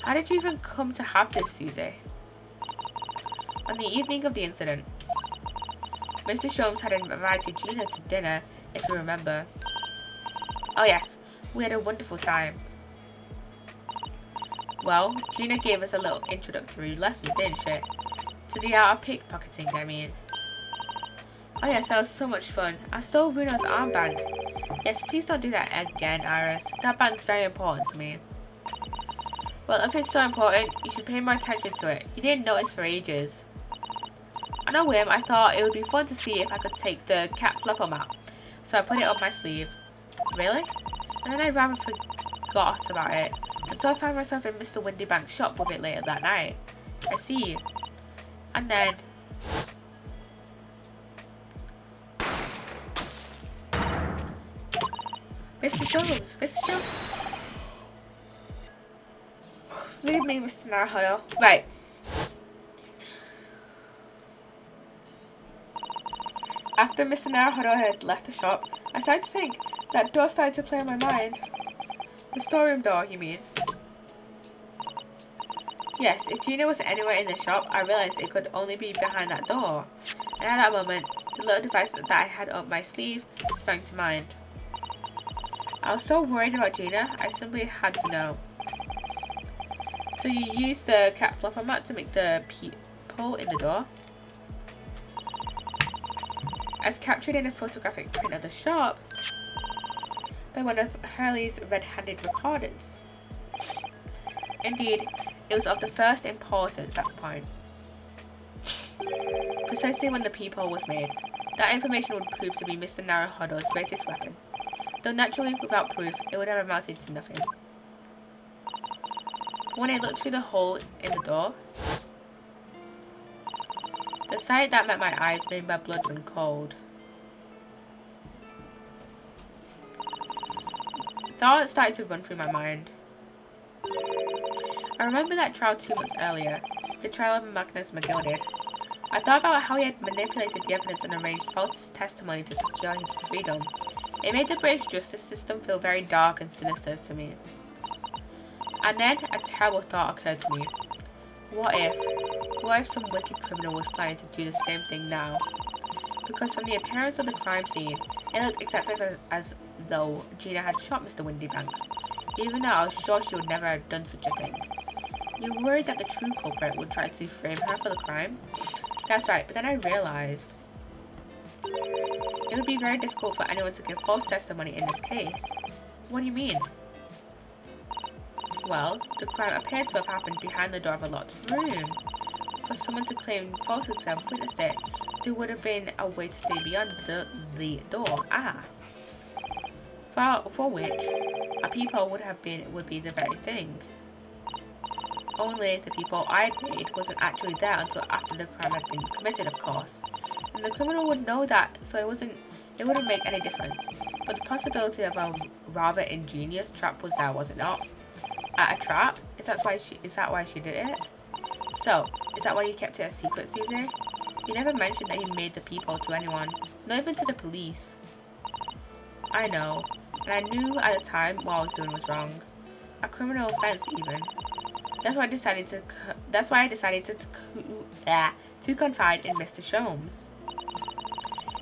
How did you even come to have this, Susie? On the evening of the incident, Mr. Sholmes had invited Gina to dinner, if you remember. Oh yes, we had a wonderful time. Well, Gina gave us a little introductory lesson, didn't she? To the art of pickpocketing, I mean. Oh yes, that was so much fun. I stole Runo's armband. Yes, please don't do that again, Iris. That band's very important to me. Well, if it's so important, you should pay more attention to it. You didn't notice for ages. On a whim, I thought it would be fun to see if I could take the cat flopper map. So I put it up my sleeve. Really? And then I rather forgot about it. Until I found myself in Mr. Windybank's shop with it later that night. I see. And then... Mr. Jones! Mr. Jones! Leave me, Mr. Naruhodo. Right. After Mr. Naruhodo had left the shop, I started to think. That door started to play on my mind. The storeroom door, you mean? Yes, if Gina was anywhere in the shop, I realized it could only be behind that door. And at that moment, the little device that I had up my sleeve sprang to mind. I was so worried about Gina, I simply had to know. So you used the cat flopper mat to make the peephole in the door? As captured in a photographic print of the shop by one of Hurley's red-handed recorders. Indeed, it was of the first importance at the point. Precisely when the peephole was made, that information would prove to be Mr. Naruhodo's greatest weapon. Though naturally, without proof, it would have amounted to nothing. When I looked through the hole in the door, the sight that met my eyes made my blood run cold. Thoughts started to run through my mind. I remember that trial 2 months earlier, the trial of Magnus McGilded. I thought about how he had manipulated the evidence and arranged false testimony to secure his freedom. It made the British justice system feel very dark and sinister to me. And then a terrible thought occurred to me. What if some wicked criminal was planning to do the same thing now? Because from the appearance of the crime scene, it looked exactly as though Gina had shot Mr. Windybank, even though I was sure she would never have done such a thing. You were worried that the true culprit would try to frame her for the crime? That's right, but then I realized it would be very difficult for anyone to give false testimony in this case. What do you mean? Well, the crime appeared to have happened behind the door of a locked room. For someone to claim falsely to have witnessed it, there would have been a way to stay beyond the door. For which a peephole would be the very thing. Only the peephole I'd made wasn't actually there until after the crime had been committed, of course. And the criminal would know that, so it wouldn't make any difference. But the possibility of a rather ingenious trap was there, was it not? A trap? Is that why she did it? So, is that why you kept it a secret, Susie? He never mentioned that he made the peephole to anyone, not even to the police. I know, and I knew at the time what I was doing was wrong. A criminal offense, even. That's why I decided to confide in Mr. Sholmes.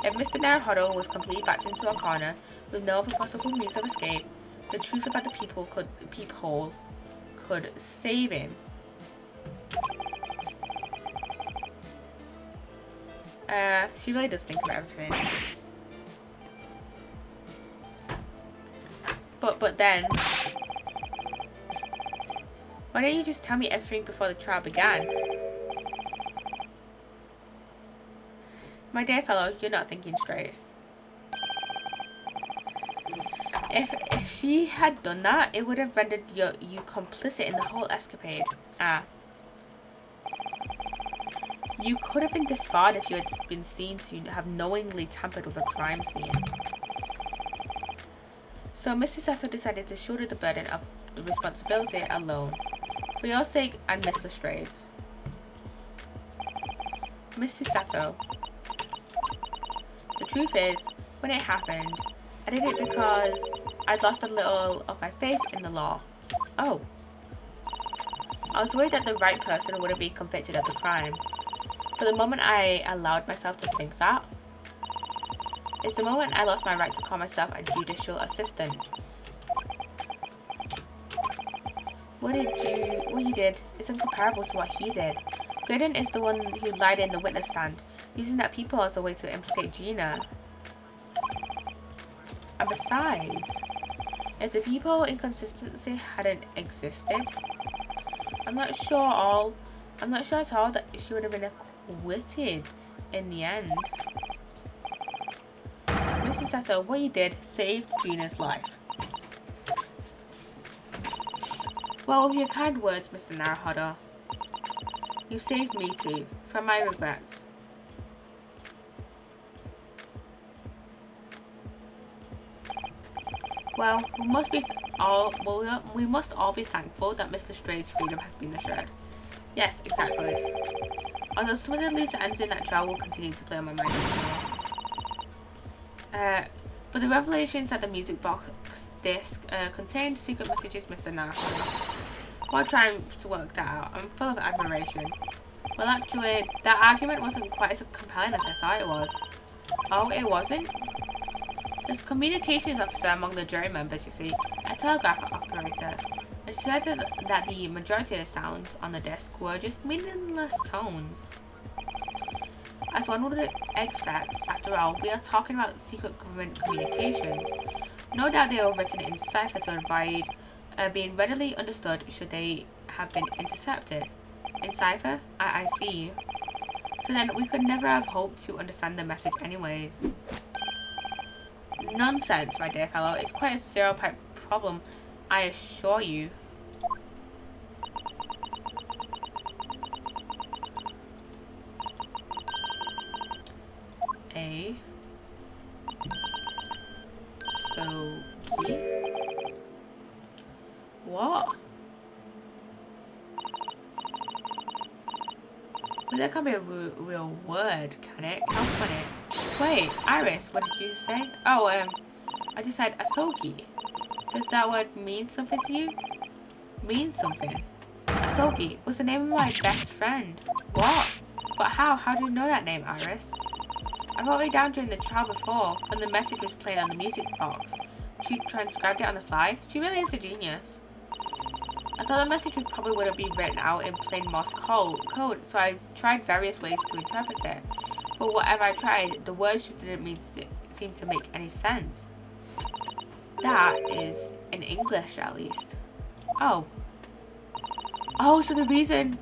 If Mr. Naruhodo was completely backed into a corner with no other possible means of escape, the truth about the peephole could save him. She really does think about everything. But then, why don't you just tell me everything before the trial began? My dear fellow, you're not thinking straight. If she had done that, it would have rendered you complicit in the whole escapade. You could have been disbarred if you had been seen to have knowingly tampered with a crime scene. So Mr. Sato decided to shoulder the burden of the responsibility alone, for your sake and Miss Lestray's. Mr. Sato, the truth is, when it happened, I did it because I'd lost a little of my faith in the law. Oh. I was worried that the right person wouldn't be convicted of the crime. But the moment I allowed myself to think that, is the moment I lost my right to call myself a judicial assistant. What you did is incomparable to what he did. Graydon is the one who lied in the witness stand, using that people as a way to implicate Gina. And besides, if the people inconsistency hadn't existed, I'm not sure at all that she would have been acquitted in the end. Mrs. Sato, what you did saved Gina's life. Well, with your kind words, Mr. Naruhodo, you saved me too, from my regrets. Well, we must all be thankful that Mr. Stray's freedom has been assured. Yes, exactly. Although some of the loose ends in that trial will continue to play on my mind, I'm sure. But the revelations that the music box disc contained secret messages, Mr. Naruhodo. While trying to work that out, I'm full of admiration. Well, actually, that argument wasn't quite as compelling as I thought it was. Oh, it wasn't? There's a communications officer among the jury members, you see, a telegraph operator, and she said that the majority of the sounds on the disc were just meaningless tones. As one would expect, after all, we are talking about secret government communications. No doubt they were written in cipher to avoid being readily understood should they have been intercepted. In cipher? I see. So then we could never have hoped to understand the message anyways. Nonsense, my dear fellow. It's quite a stereotype problem, I assure you. What? Well, that can't be a real word, can it? How funny. Wait, Iris, what did you say? Oh, I just said Asogi. Does that word mean something to you? Mean something? Asogi was the name of my best friend. What? But how? How do you know that name, Iris? I wrote it down during the trial before, when the message was played on the music box. She transcribed it on the fly. She really is a genius. I thought the message probably wouldn't be written out in plain Morse code, so I tried various ways to interpret it. But whatever I tried, the words just didn't seem to make any sense. That is in English, at least. Oh. Oh, so the reason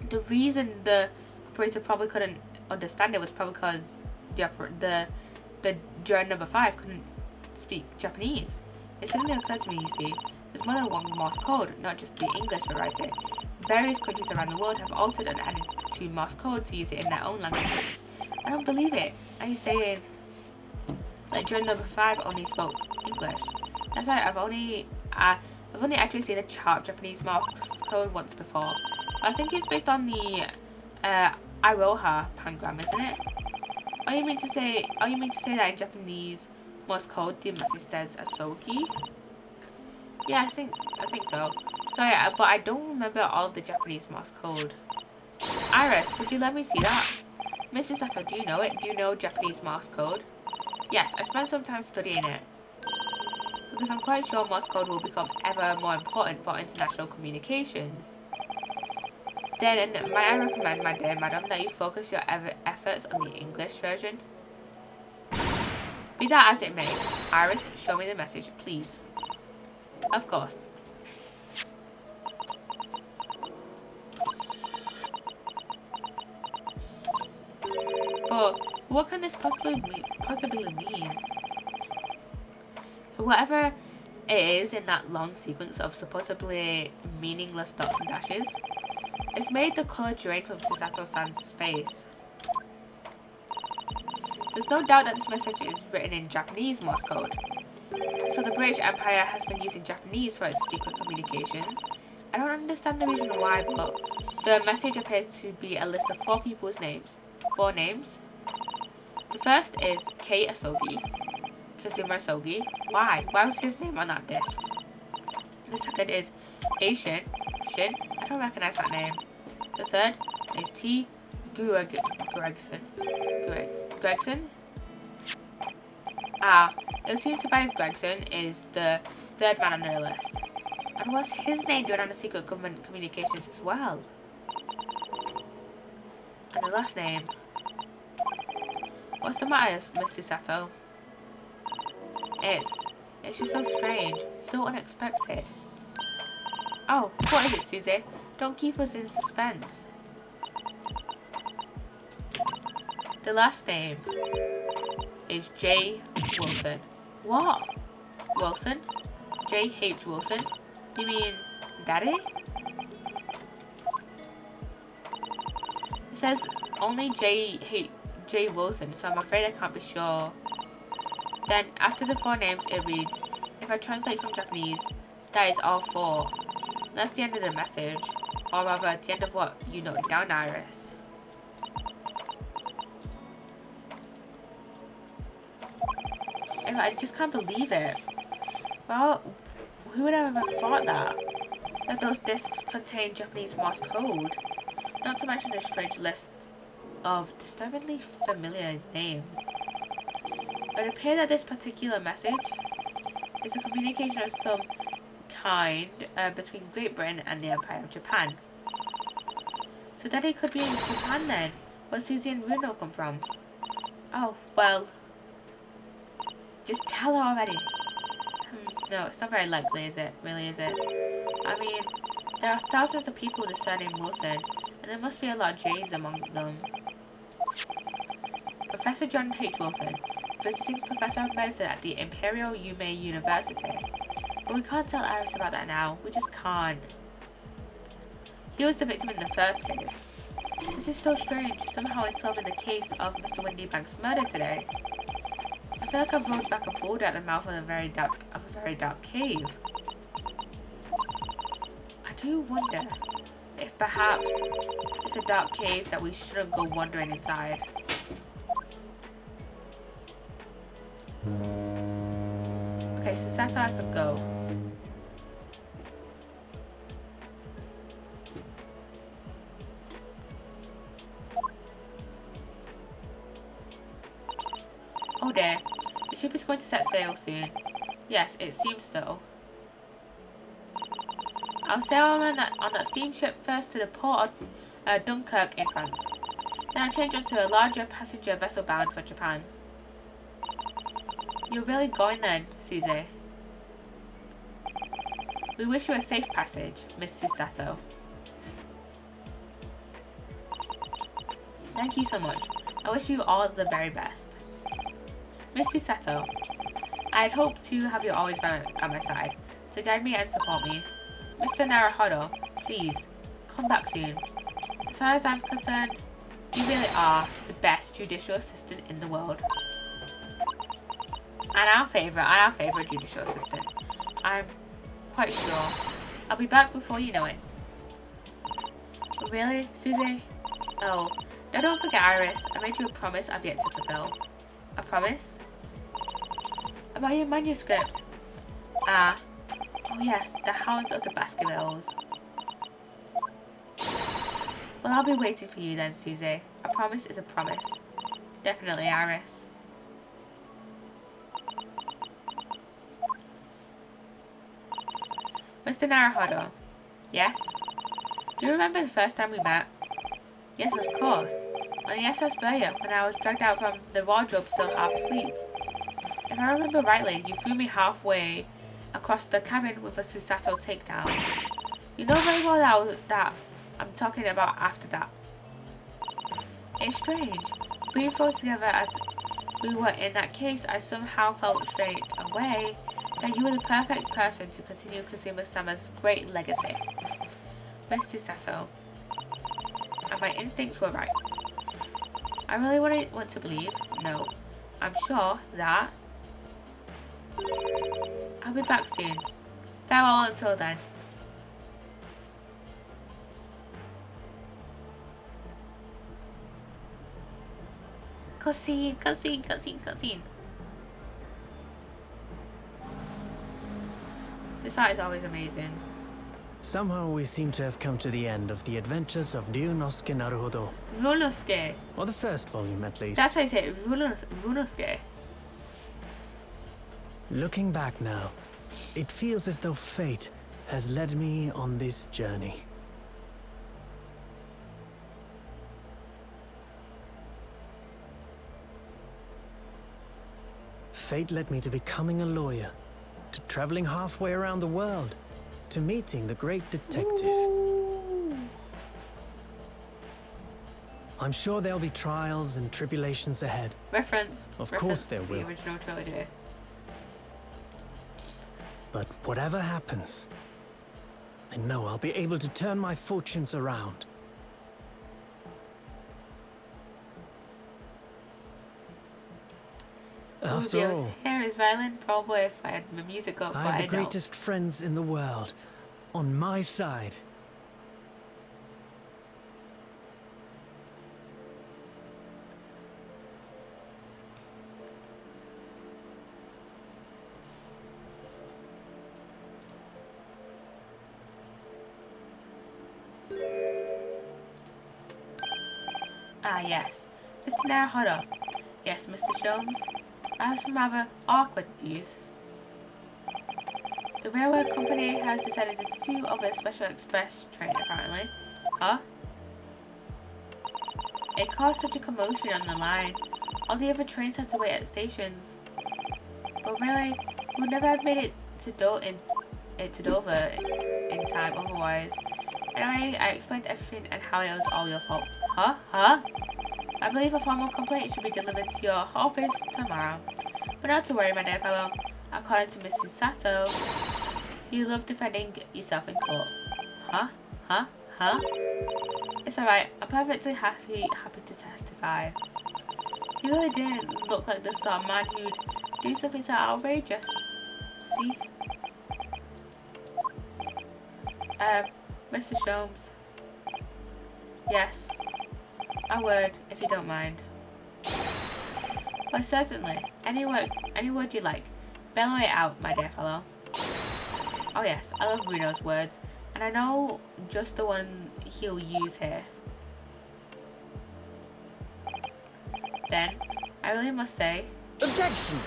the operator probably couldn't understand it was probably because the juror number 5 couldn't speak Japanese. It suddenly occurred to me, you see, there's more than one Morse code, not just the English to write it. Various countries around the world have altered and added to Morse code to use it in their own languages. I don't believe it. Are you saying like juror number 5 only spoke English? That's right, I've only actually seen a chart Japanese Morse code once before. I think it's based on the Iroha pangram, isn't it? Are you mean to say that in Japanese Morse code the message says Asogi? Yeah, I think so. Sorry, but I don't remember all of the Japanese Morse code. Iris, would you let me see that? Mrs. Sato, do you know it? Do you know Japanese Morse code? Yes, I spent some time studying it. Because I'm quite sure Morse code will become ever more important for international communications. Then, might I recommend, my dear madam, that you focus your efforts on the English version? Be that as it may, Iris, show me the message, please. Of course. But what can this possibly mean? Whatever it is in that long sequence of supposedly meaningless dots and dashes, it's made the colour drain from Chisato-san's face. There's no doubt that this message is written in Japanese Morse code. So the British Empire has been using Japanese for its secret communications. I don't understand the reason why, but the message appears to be a list of 4 people's names. 4 names. The first is Kei Asogi, Kazuma Asogi. Why? Why was his name on that disc? The second is Shin. I don't recognize that name. The third is T. Gregson. It would seem Tobias Gregson is the 3rd man on their list. And what's his name doing on the secret government communications as well? And the last name. What's the matter, Mr. Sato? It's just so strange, so unexpected. Oh, what is it, Susie? Don't keep us in suspense. The last name is J. Wilson. What? Wilson? J.H. Wilson? You mean Daddy? It says only J. Wilson, so I'm afraid I can't be sure. Then, after the 4 names, it reads, if I translate from Japanese, that is all 4. And that's the end of the message. Or rather, the end of what you noted down, Iris. I just can't believe it. Well, who would have ever thought that those discs contain Japanese Morse code? Not to mention a strange list of disturbingly familiar names. It would appear that this particular message is a communication of some kind between Great Britain and the Empire of Japan. So Daddy could be in Japan then. Where Susie and Runo come from? Oh, well. Just tell her already. No, it's not very likely, is it? Really, is it? I mean, there are thousands of people with the surname Wilson, and there must be a lot of J's among them. Professor John H. Wilson, visiting professor of medicine at the Imperial Yume University. But we can't tell Iris about that now. We just can't. He was the victim in the first case. This is so strange, somehow in solving the case of Mr. Windybank's murder today. I feel like I've rode back a boulder at the mouth of a very dark cave. I do wonder if perhaps it's a dark cave that we shouldn't go wandering inside. Okay, so Sato has to go. Oh dear, the ship is going to set sail soon. Yes, it seems so. I'll sail on that steamship first to the port of Dunkirk in France. Then I'll change onto a larger passenger vessel bound for Japan. You're really going then, Susie? We wish you a safe passage, Miss Susato. Thank you so much. I wish you all the very best. Miss Susato, I'd hoped to have you always at my side, to guide me and support me. Mr. Naruhodo, please, come back soon. As far as I'm concerned, you really are the best judicial assistant in the world. And our favourite judicial assistant. I'm quite sure. I'll be back before you know it. Really, Susie? Oh, Now don't forget, Iris, I made you a promise I've yet to fulfill. A promise? About your manuscript. Ah. Oh yes, the Hounds of the Baskervilles. Well, I'll be waiting for you then, Susie. A promise is a promise. Definitely, Iris. Mr. Naruhodo. Yes? Do you remember the first time we met? Yes, of course. On the SS Beria, when I was dragged out from the wardrobe still half asleep. If I remember rightly, you threw me halfway across the cabin with a Psssttt takedown. You know very well that I'm talking about after that. It's strange. Being thrown together as we were in that case, I somehow felt straight away that you were the perfect person to continue Kazuma-sama's great legacy. Mr. Sato. And my instincts were right. I really want to believe, no, I'm sure that I'll be back soon. Farewell until then. Cutscene, cutscene, cutscene, cutscene. This art is always amazing. Somehow we seem to have come to the end of the adventures of Ryunosuke Naruhodo. Runosuke. Or the first volume, at least. That's how I say it. Runosuke. Looking back now, it feels as though fate has led me on this journey. Fate led me to becoming a lawyer, to traveling halfway around the world, to meeting the great detective. Ooh. I'm sure there'll be trials and tribulations ahead. Reference. Of Reference course there to will. The original trilogy. But whatever happens, I know I'll be able to turn my fortunes around. After all, Here is violin, probably if I had my music up, I but have I the don't. greatest friends in the world on my side. Ah, yes. Mr. Naruhodo. Yes, Mr. Sholmes. I have some rather awkward news. The railway company has decided to sue over a special express train, apparently. Huh? It caused such a commotion on the line. All the other trains had to wait at stations. But really, we would never have made it to Dover in time otherwise. Anyway, I explained everything and how it was all your fault. Huh? Huh? I believe a formal complaint should be delivered to your office tomorrow. But not to worry, my dear fellow. According to Mrs. Sato, you love defending yourself in court. Huh? Huh? Huh? It's alright. I'm perfectly happy to testify. He really didn't look like the sort of man who'd do something so outrageous. See? Mr. Sholmes. Yes. A word, if you don't mind. Why, certainly. Any word you like. Bellow it out, my dear fellow. Oh yes, I love Bruno's words, and I know just the one he'll use here. Then, I really must say... Objection!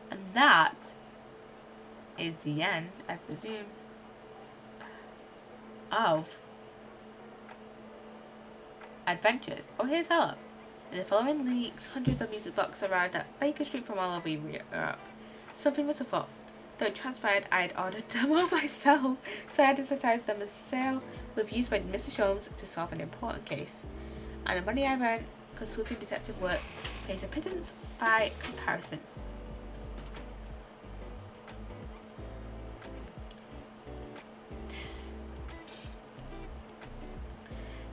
And that is the end, I presume, of Adventures. Oh, here's Help. In the following weeks, hundreds of music boxes arrived at Baker Street from all over Europe. Something was afoot. Though it transpired I had ordered them all myself, so I advertised them as sale with use by Mr. Sholmes to solve an important case. And the money I earned consulting detective work pays a pittance by comparison.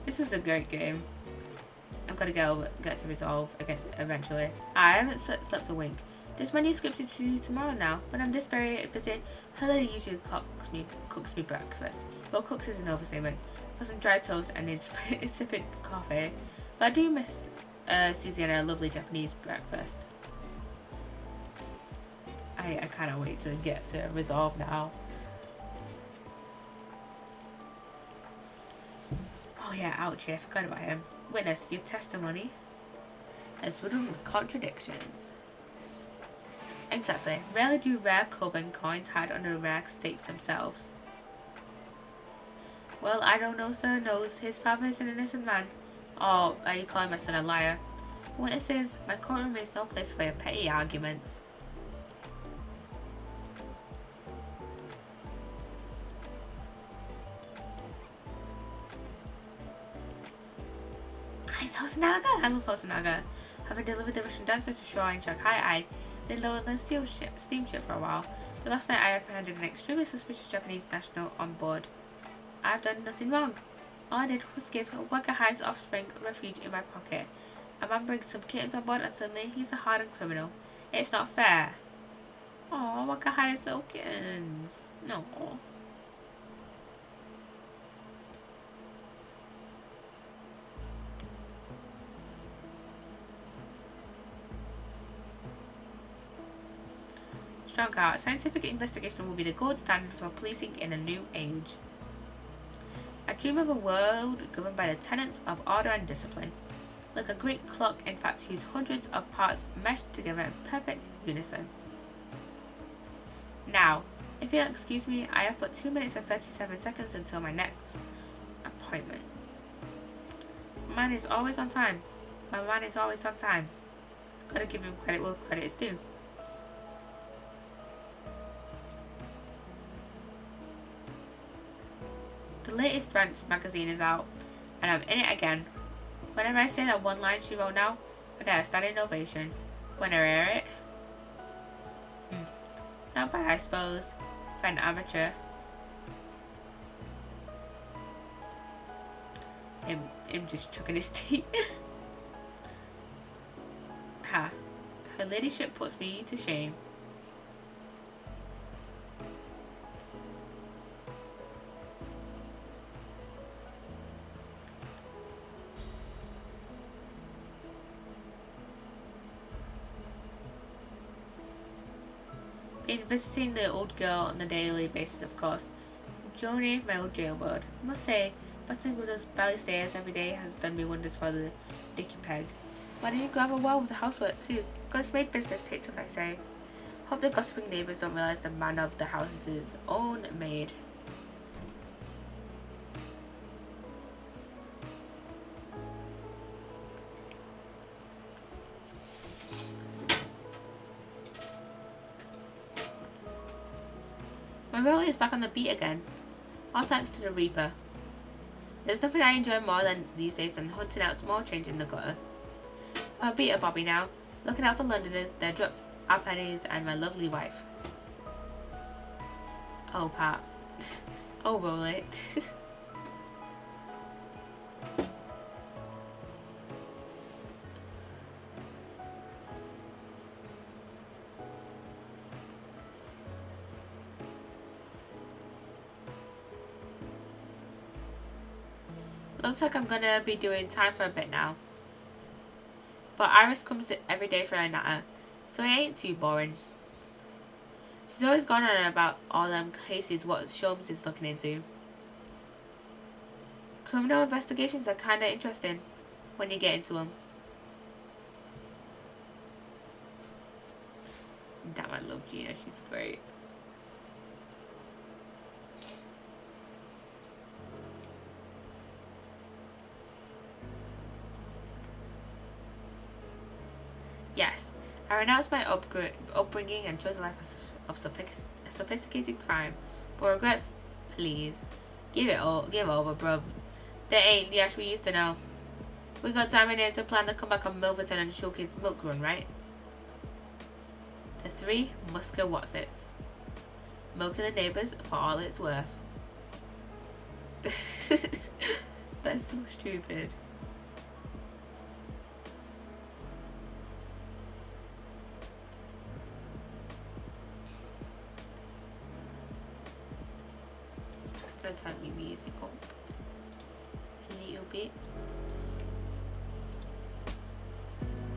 This was a great game. I'm gonna get to resolve again eventually. I haven't slept a wink. This manuscript is due tomorrow now. When I'm this very busy, Helen usually cooks me breakfast. Well, cooks is an overstatement. For some dry toast and insipid coffee. But I do miss Susie and her lovely Japanese breakfast. I cannot wait to get to resolve now. Oh yeah, ouchie, I forgot about him. Witness your testimony as riddled with contradictions. Exactly. Rarely do rare Coben coins hide under rare stakes themselves. Well, I don't know, sir. Knows his father is an innocent man. Or are you calling my son a liar? Witnesses, my courtroom is no place for your petty arguments. It's Hosonaga! I love Hosonaga. Having delivered the Russian dancer to shore in Shanghai, I then lowered the steamship for a while. But last night I apprehended an extremely suspicious Japanese national on board. I've done nothing wrong. All I did was give Wakahai's offspring refuge in my pocket. A man brings some kittens on board and suddenly he's a hardened criminal. It's not fair. Aw, Wakahai's little kittens. No. Strong heart. Scientific investigation will be the gold standard for policing in a new age. I dream of a world governed by the tenets of order and discipline. Like a great clock, in fact, whose hundreds of parts mesh together in perfect unison. Now, if you'll excuse me, I have but 2 minutes and 37 seconds until my next appointment. My man is always on time. Gotta give him credit where credit is due. The latest Rants magazine is out, and I'm in it again. Whenever I say that one line she wrote now, I get a standing ovation. When I hear it, not bad, I suppose, for an amateur. Him just chucking his teeth. Ha! Her ladyship puts me to shame. Been visiting the old girl on a daily basis, of course. Joni, my old jailbird. Must say, battling with those bally stairs every day has done me wonders for the dicky peg. Why don't you grab a while with the housework too? Cause it's made business take, if I say. Hope the gossiping neighbours don't realise the man of the house is his own maid. My role is back on the beat again, all thanks to the Reaper. There's nothing I enjoy more these days than hunting out small change in the gutter. I'm a beater Bobby now, looking out for Londoners, their dropped pennies, and my lovely wife. Oh, Pat. Oh, roll it. Looks like I'm gonna be doing time for a bit now. But Iris comes every day for a natter, so it ain't too boring. She's always gone on about all them cases what Sholmes is looking into. Criminal investigations are kinda interesting when you get into them. Damn, I love Gina, she's great. Yes, I renounced my upbringing and chose a life of sophisticated crime. But regrets, please, give over, bruv. They ain't the ash we used to know. We got time in here to plan the comeback on Milverton and Shulkin's milk run, right? The three Musker Watsits. Milking the neighbours for all it's worth. That's so stupid. beat.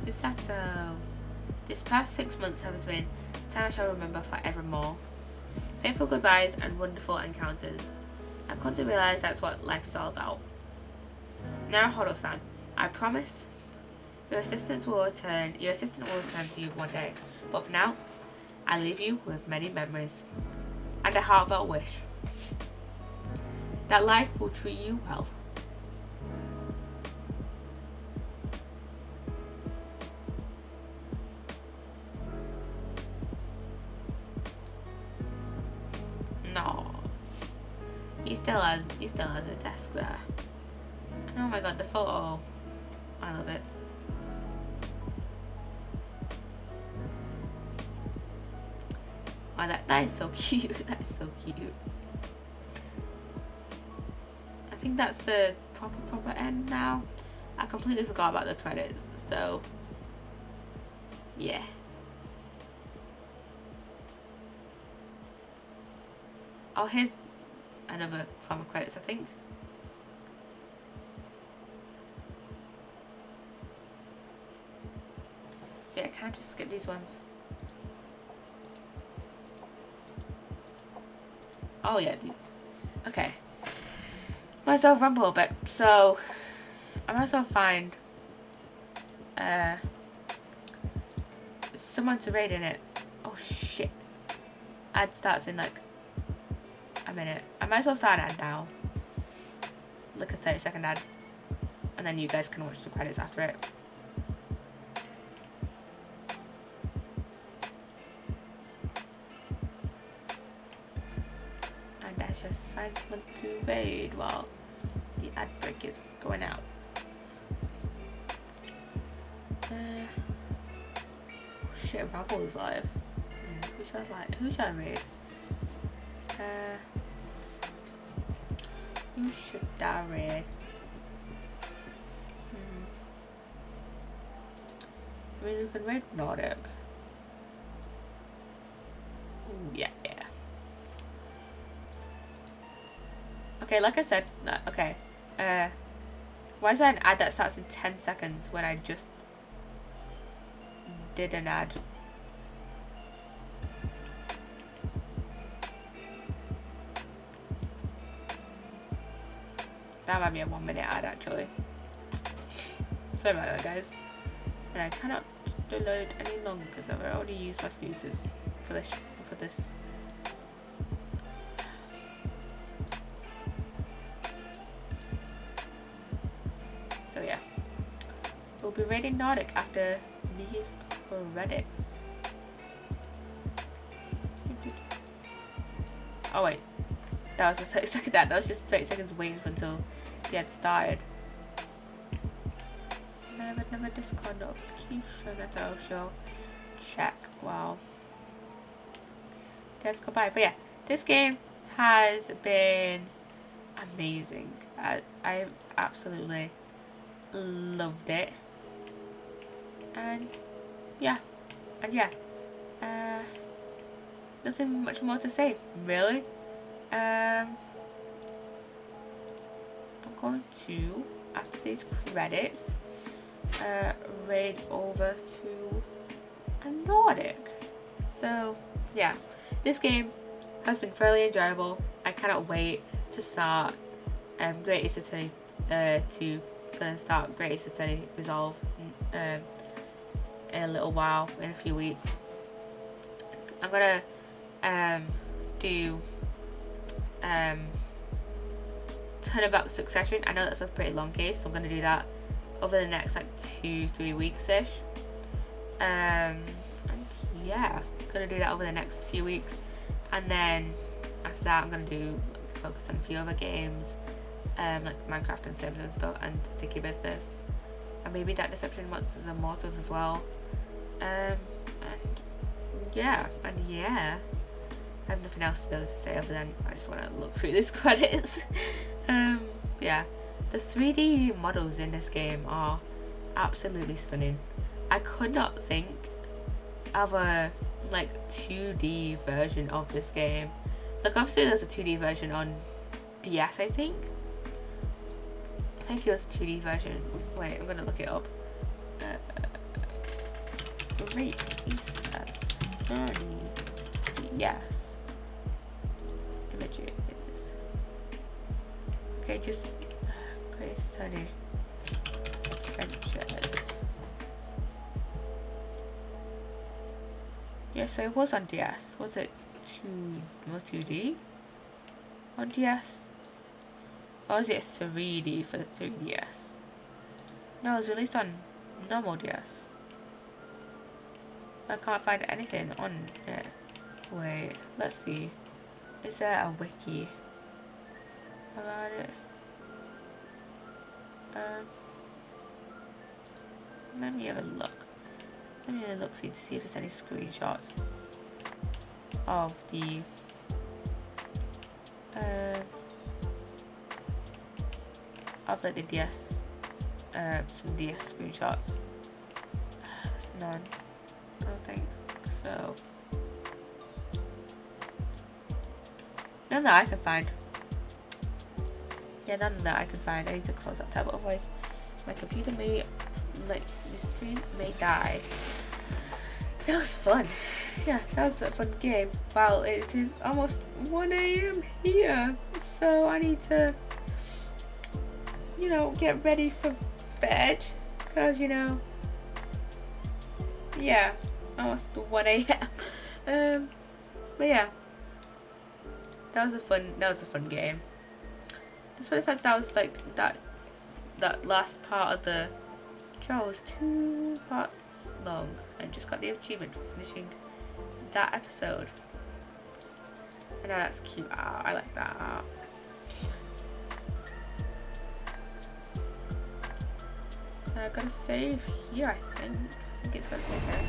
Psssttt. This past 6 months has been a time I shall remember forevermore. Painful goodbyes and wonderful encounters. I've come to realise that's what life is all about. Now, Hoddle-san, I promise your assistant will return to you one day. But for now, I leave you with many memories and a heartfelt wish that life will treat you well. No. He still has a desk there. And oh my god, the photo. I love it. Oh, that is so cute. That is so cute. I think that's the proper end now. I completely forgot about the credits, so yeah. Oh, here's another form of credits, I think. Yeah, can I just skip these ones? Oh yeah, okay. Might as well rumble a bit, so I might as well find someone to raid in it. Oh shit. Ad starts in like a minute. I might as well start an ad now. Like a 30-second ad. And then you guys can watch the credits after it. And let's just find someone to raid while the ad break is going out. Shit, Rumble is live. Who should I raid? Who should I raid? I mean, you can raid Nordic. Ooh, yeah. Okay, like I said, okay. Why is there an ad that starts in 10 seconds when I just did an ad? That might be a 1 minute ad actually. Sorry about that, guys. And I cannot download any longer because I've already used my snoozers for this. So yeah, we'll be raiding Nordic after these credits. Oh wait, that was a 30-second ad. That was just 30 seconds waiting until the ad started. Never Discord notification that I'll show. Check. Wow. Let's go by. But yeah, this game has been amazing. I absolutely loved it. And yeah. Nothing much more to say, really. I'm going to, after these credits, raid over to a Nordic. So yeah, this game has been fairly enjoyable. I cannot wait to start Great Ace Attorney Great Ace Attorney Resolve in a little while, in a few weeks. I'm gonna do Turnabout Succession. I know that's a pretty long case, so I'm gonna do that over the next like 2-3 weeks ish. And yeah, I'm gonna do that over the next few weeks, and then after that I'm gonna do focus on a few other games, like Minecraft and Sims and stuff, and Sticky Business, and maybe that Deception Monsters and Mortals as well. And yeah, I have nothing else to be able to say other than I just want to look through these credits. Yeah, the 3D models in this game are absolutely stunning. I could not think of a like 2D version of this game. Like obviously there's a 2D version on DS, I think, think it was a 2D version. Wait, I'm gonna look it up. Great Psssttt Journey. Yes. Images. Okay, just Great Psssttt Adventures. Yeah, so it was on DS. Was it 2D on DS? Or is it 3D for the 3DS? No, it was released on normal DS. I can't find anything on it. Wait, let's see. Is there a wiki about it? Let me have a look. Let me have a look see to see if there's any screenshots of the of like the DS some DS screenshots. There's none. I don't think so. None that I can find. Yeah, none that I can find. I need to close that tab, otherwise my computer may, like, the screen may die. That was fun. Yeah, that was a fun game. Well, it is almost 1 AM here, so I need to, you know, get ready for bed, because, you know, yeah, almost 1 AM. But yeah, that was a fun game. That's really fun. That was like that last part of the show was 2 parts long, and just got the achievement for finishing that episode. I know that's cute art. I like that art. I gotta save here, I think. I think it's gotta save here.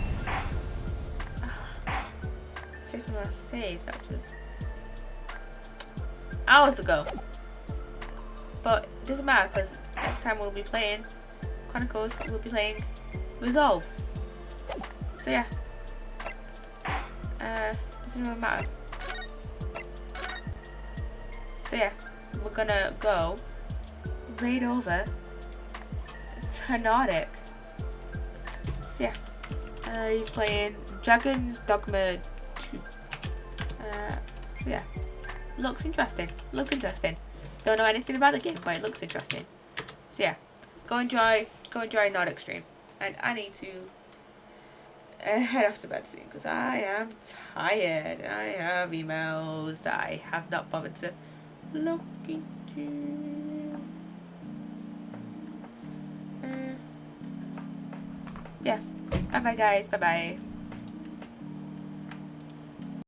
Save from last save, that was hours ago. But it doesn't matter, because next time we'll be playing Chronicles, we'll be playing Resolve. So yeah. Doesn't really matter. So yeah, we're gonna go raid over to Nordic. So yeah, he's playing Dragon's Dogma 2. So yeah, looks interesting. Looks interesting. Don't know anything about the game, but it looks interesting. So yeah, go enjoy Nordic stream, and I need to head off to bed soon because I am tired. I have emails that I have not bothered to look into. Yeah, bye bye guys, bye bye.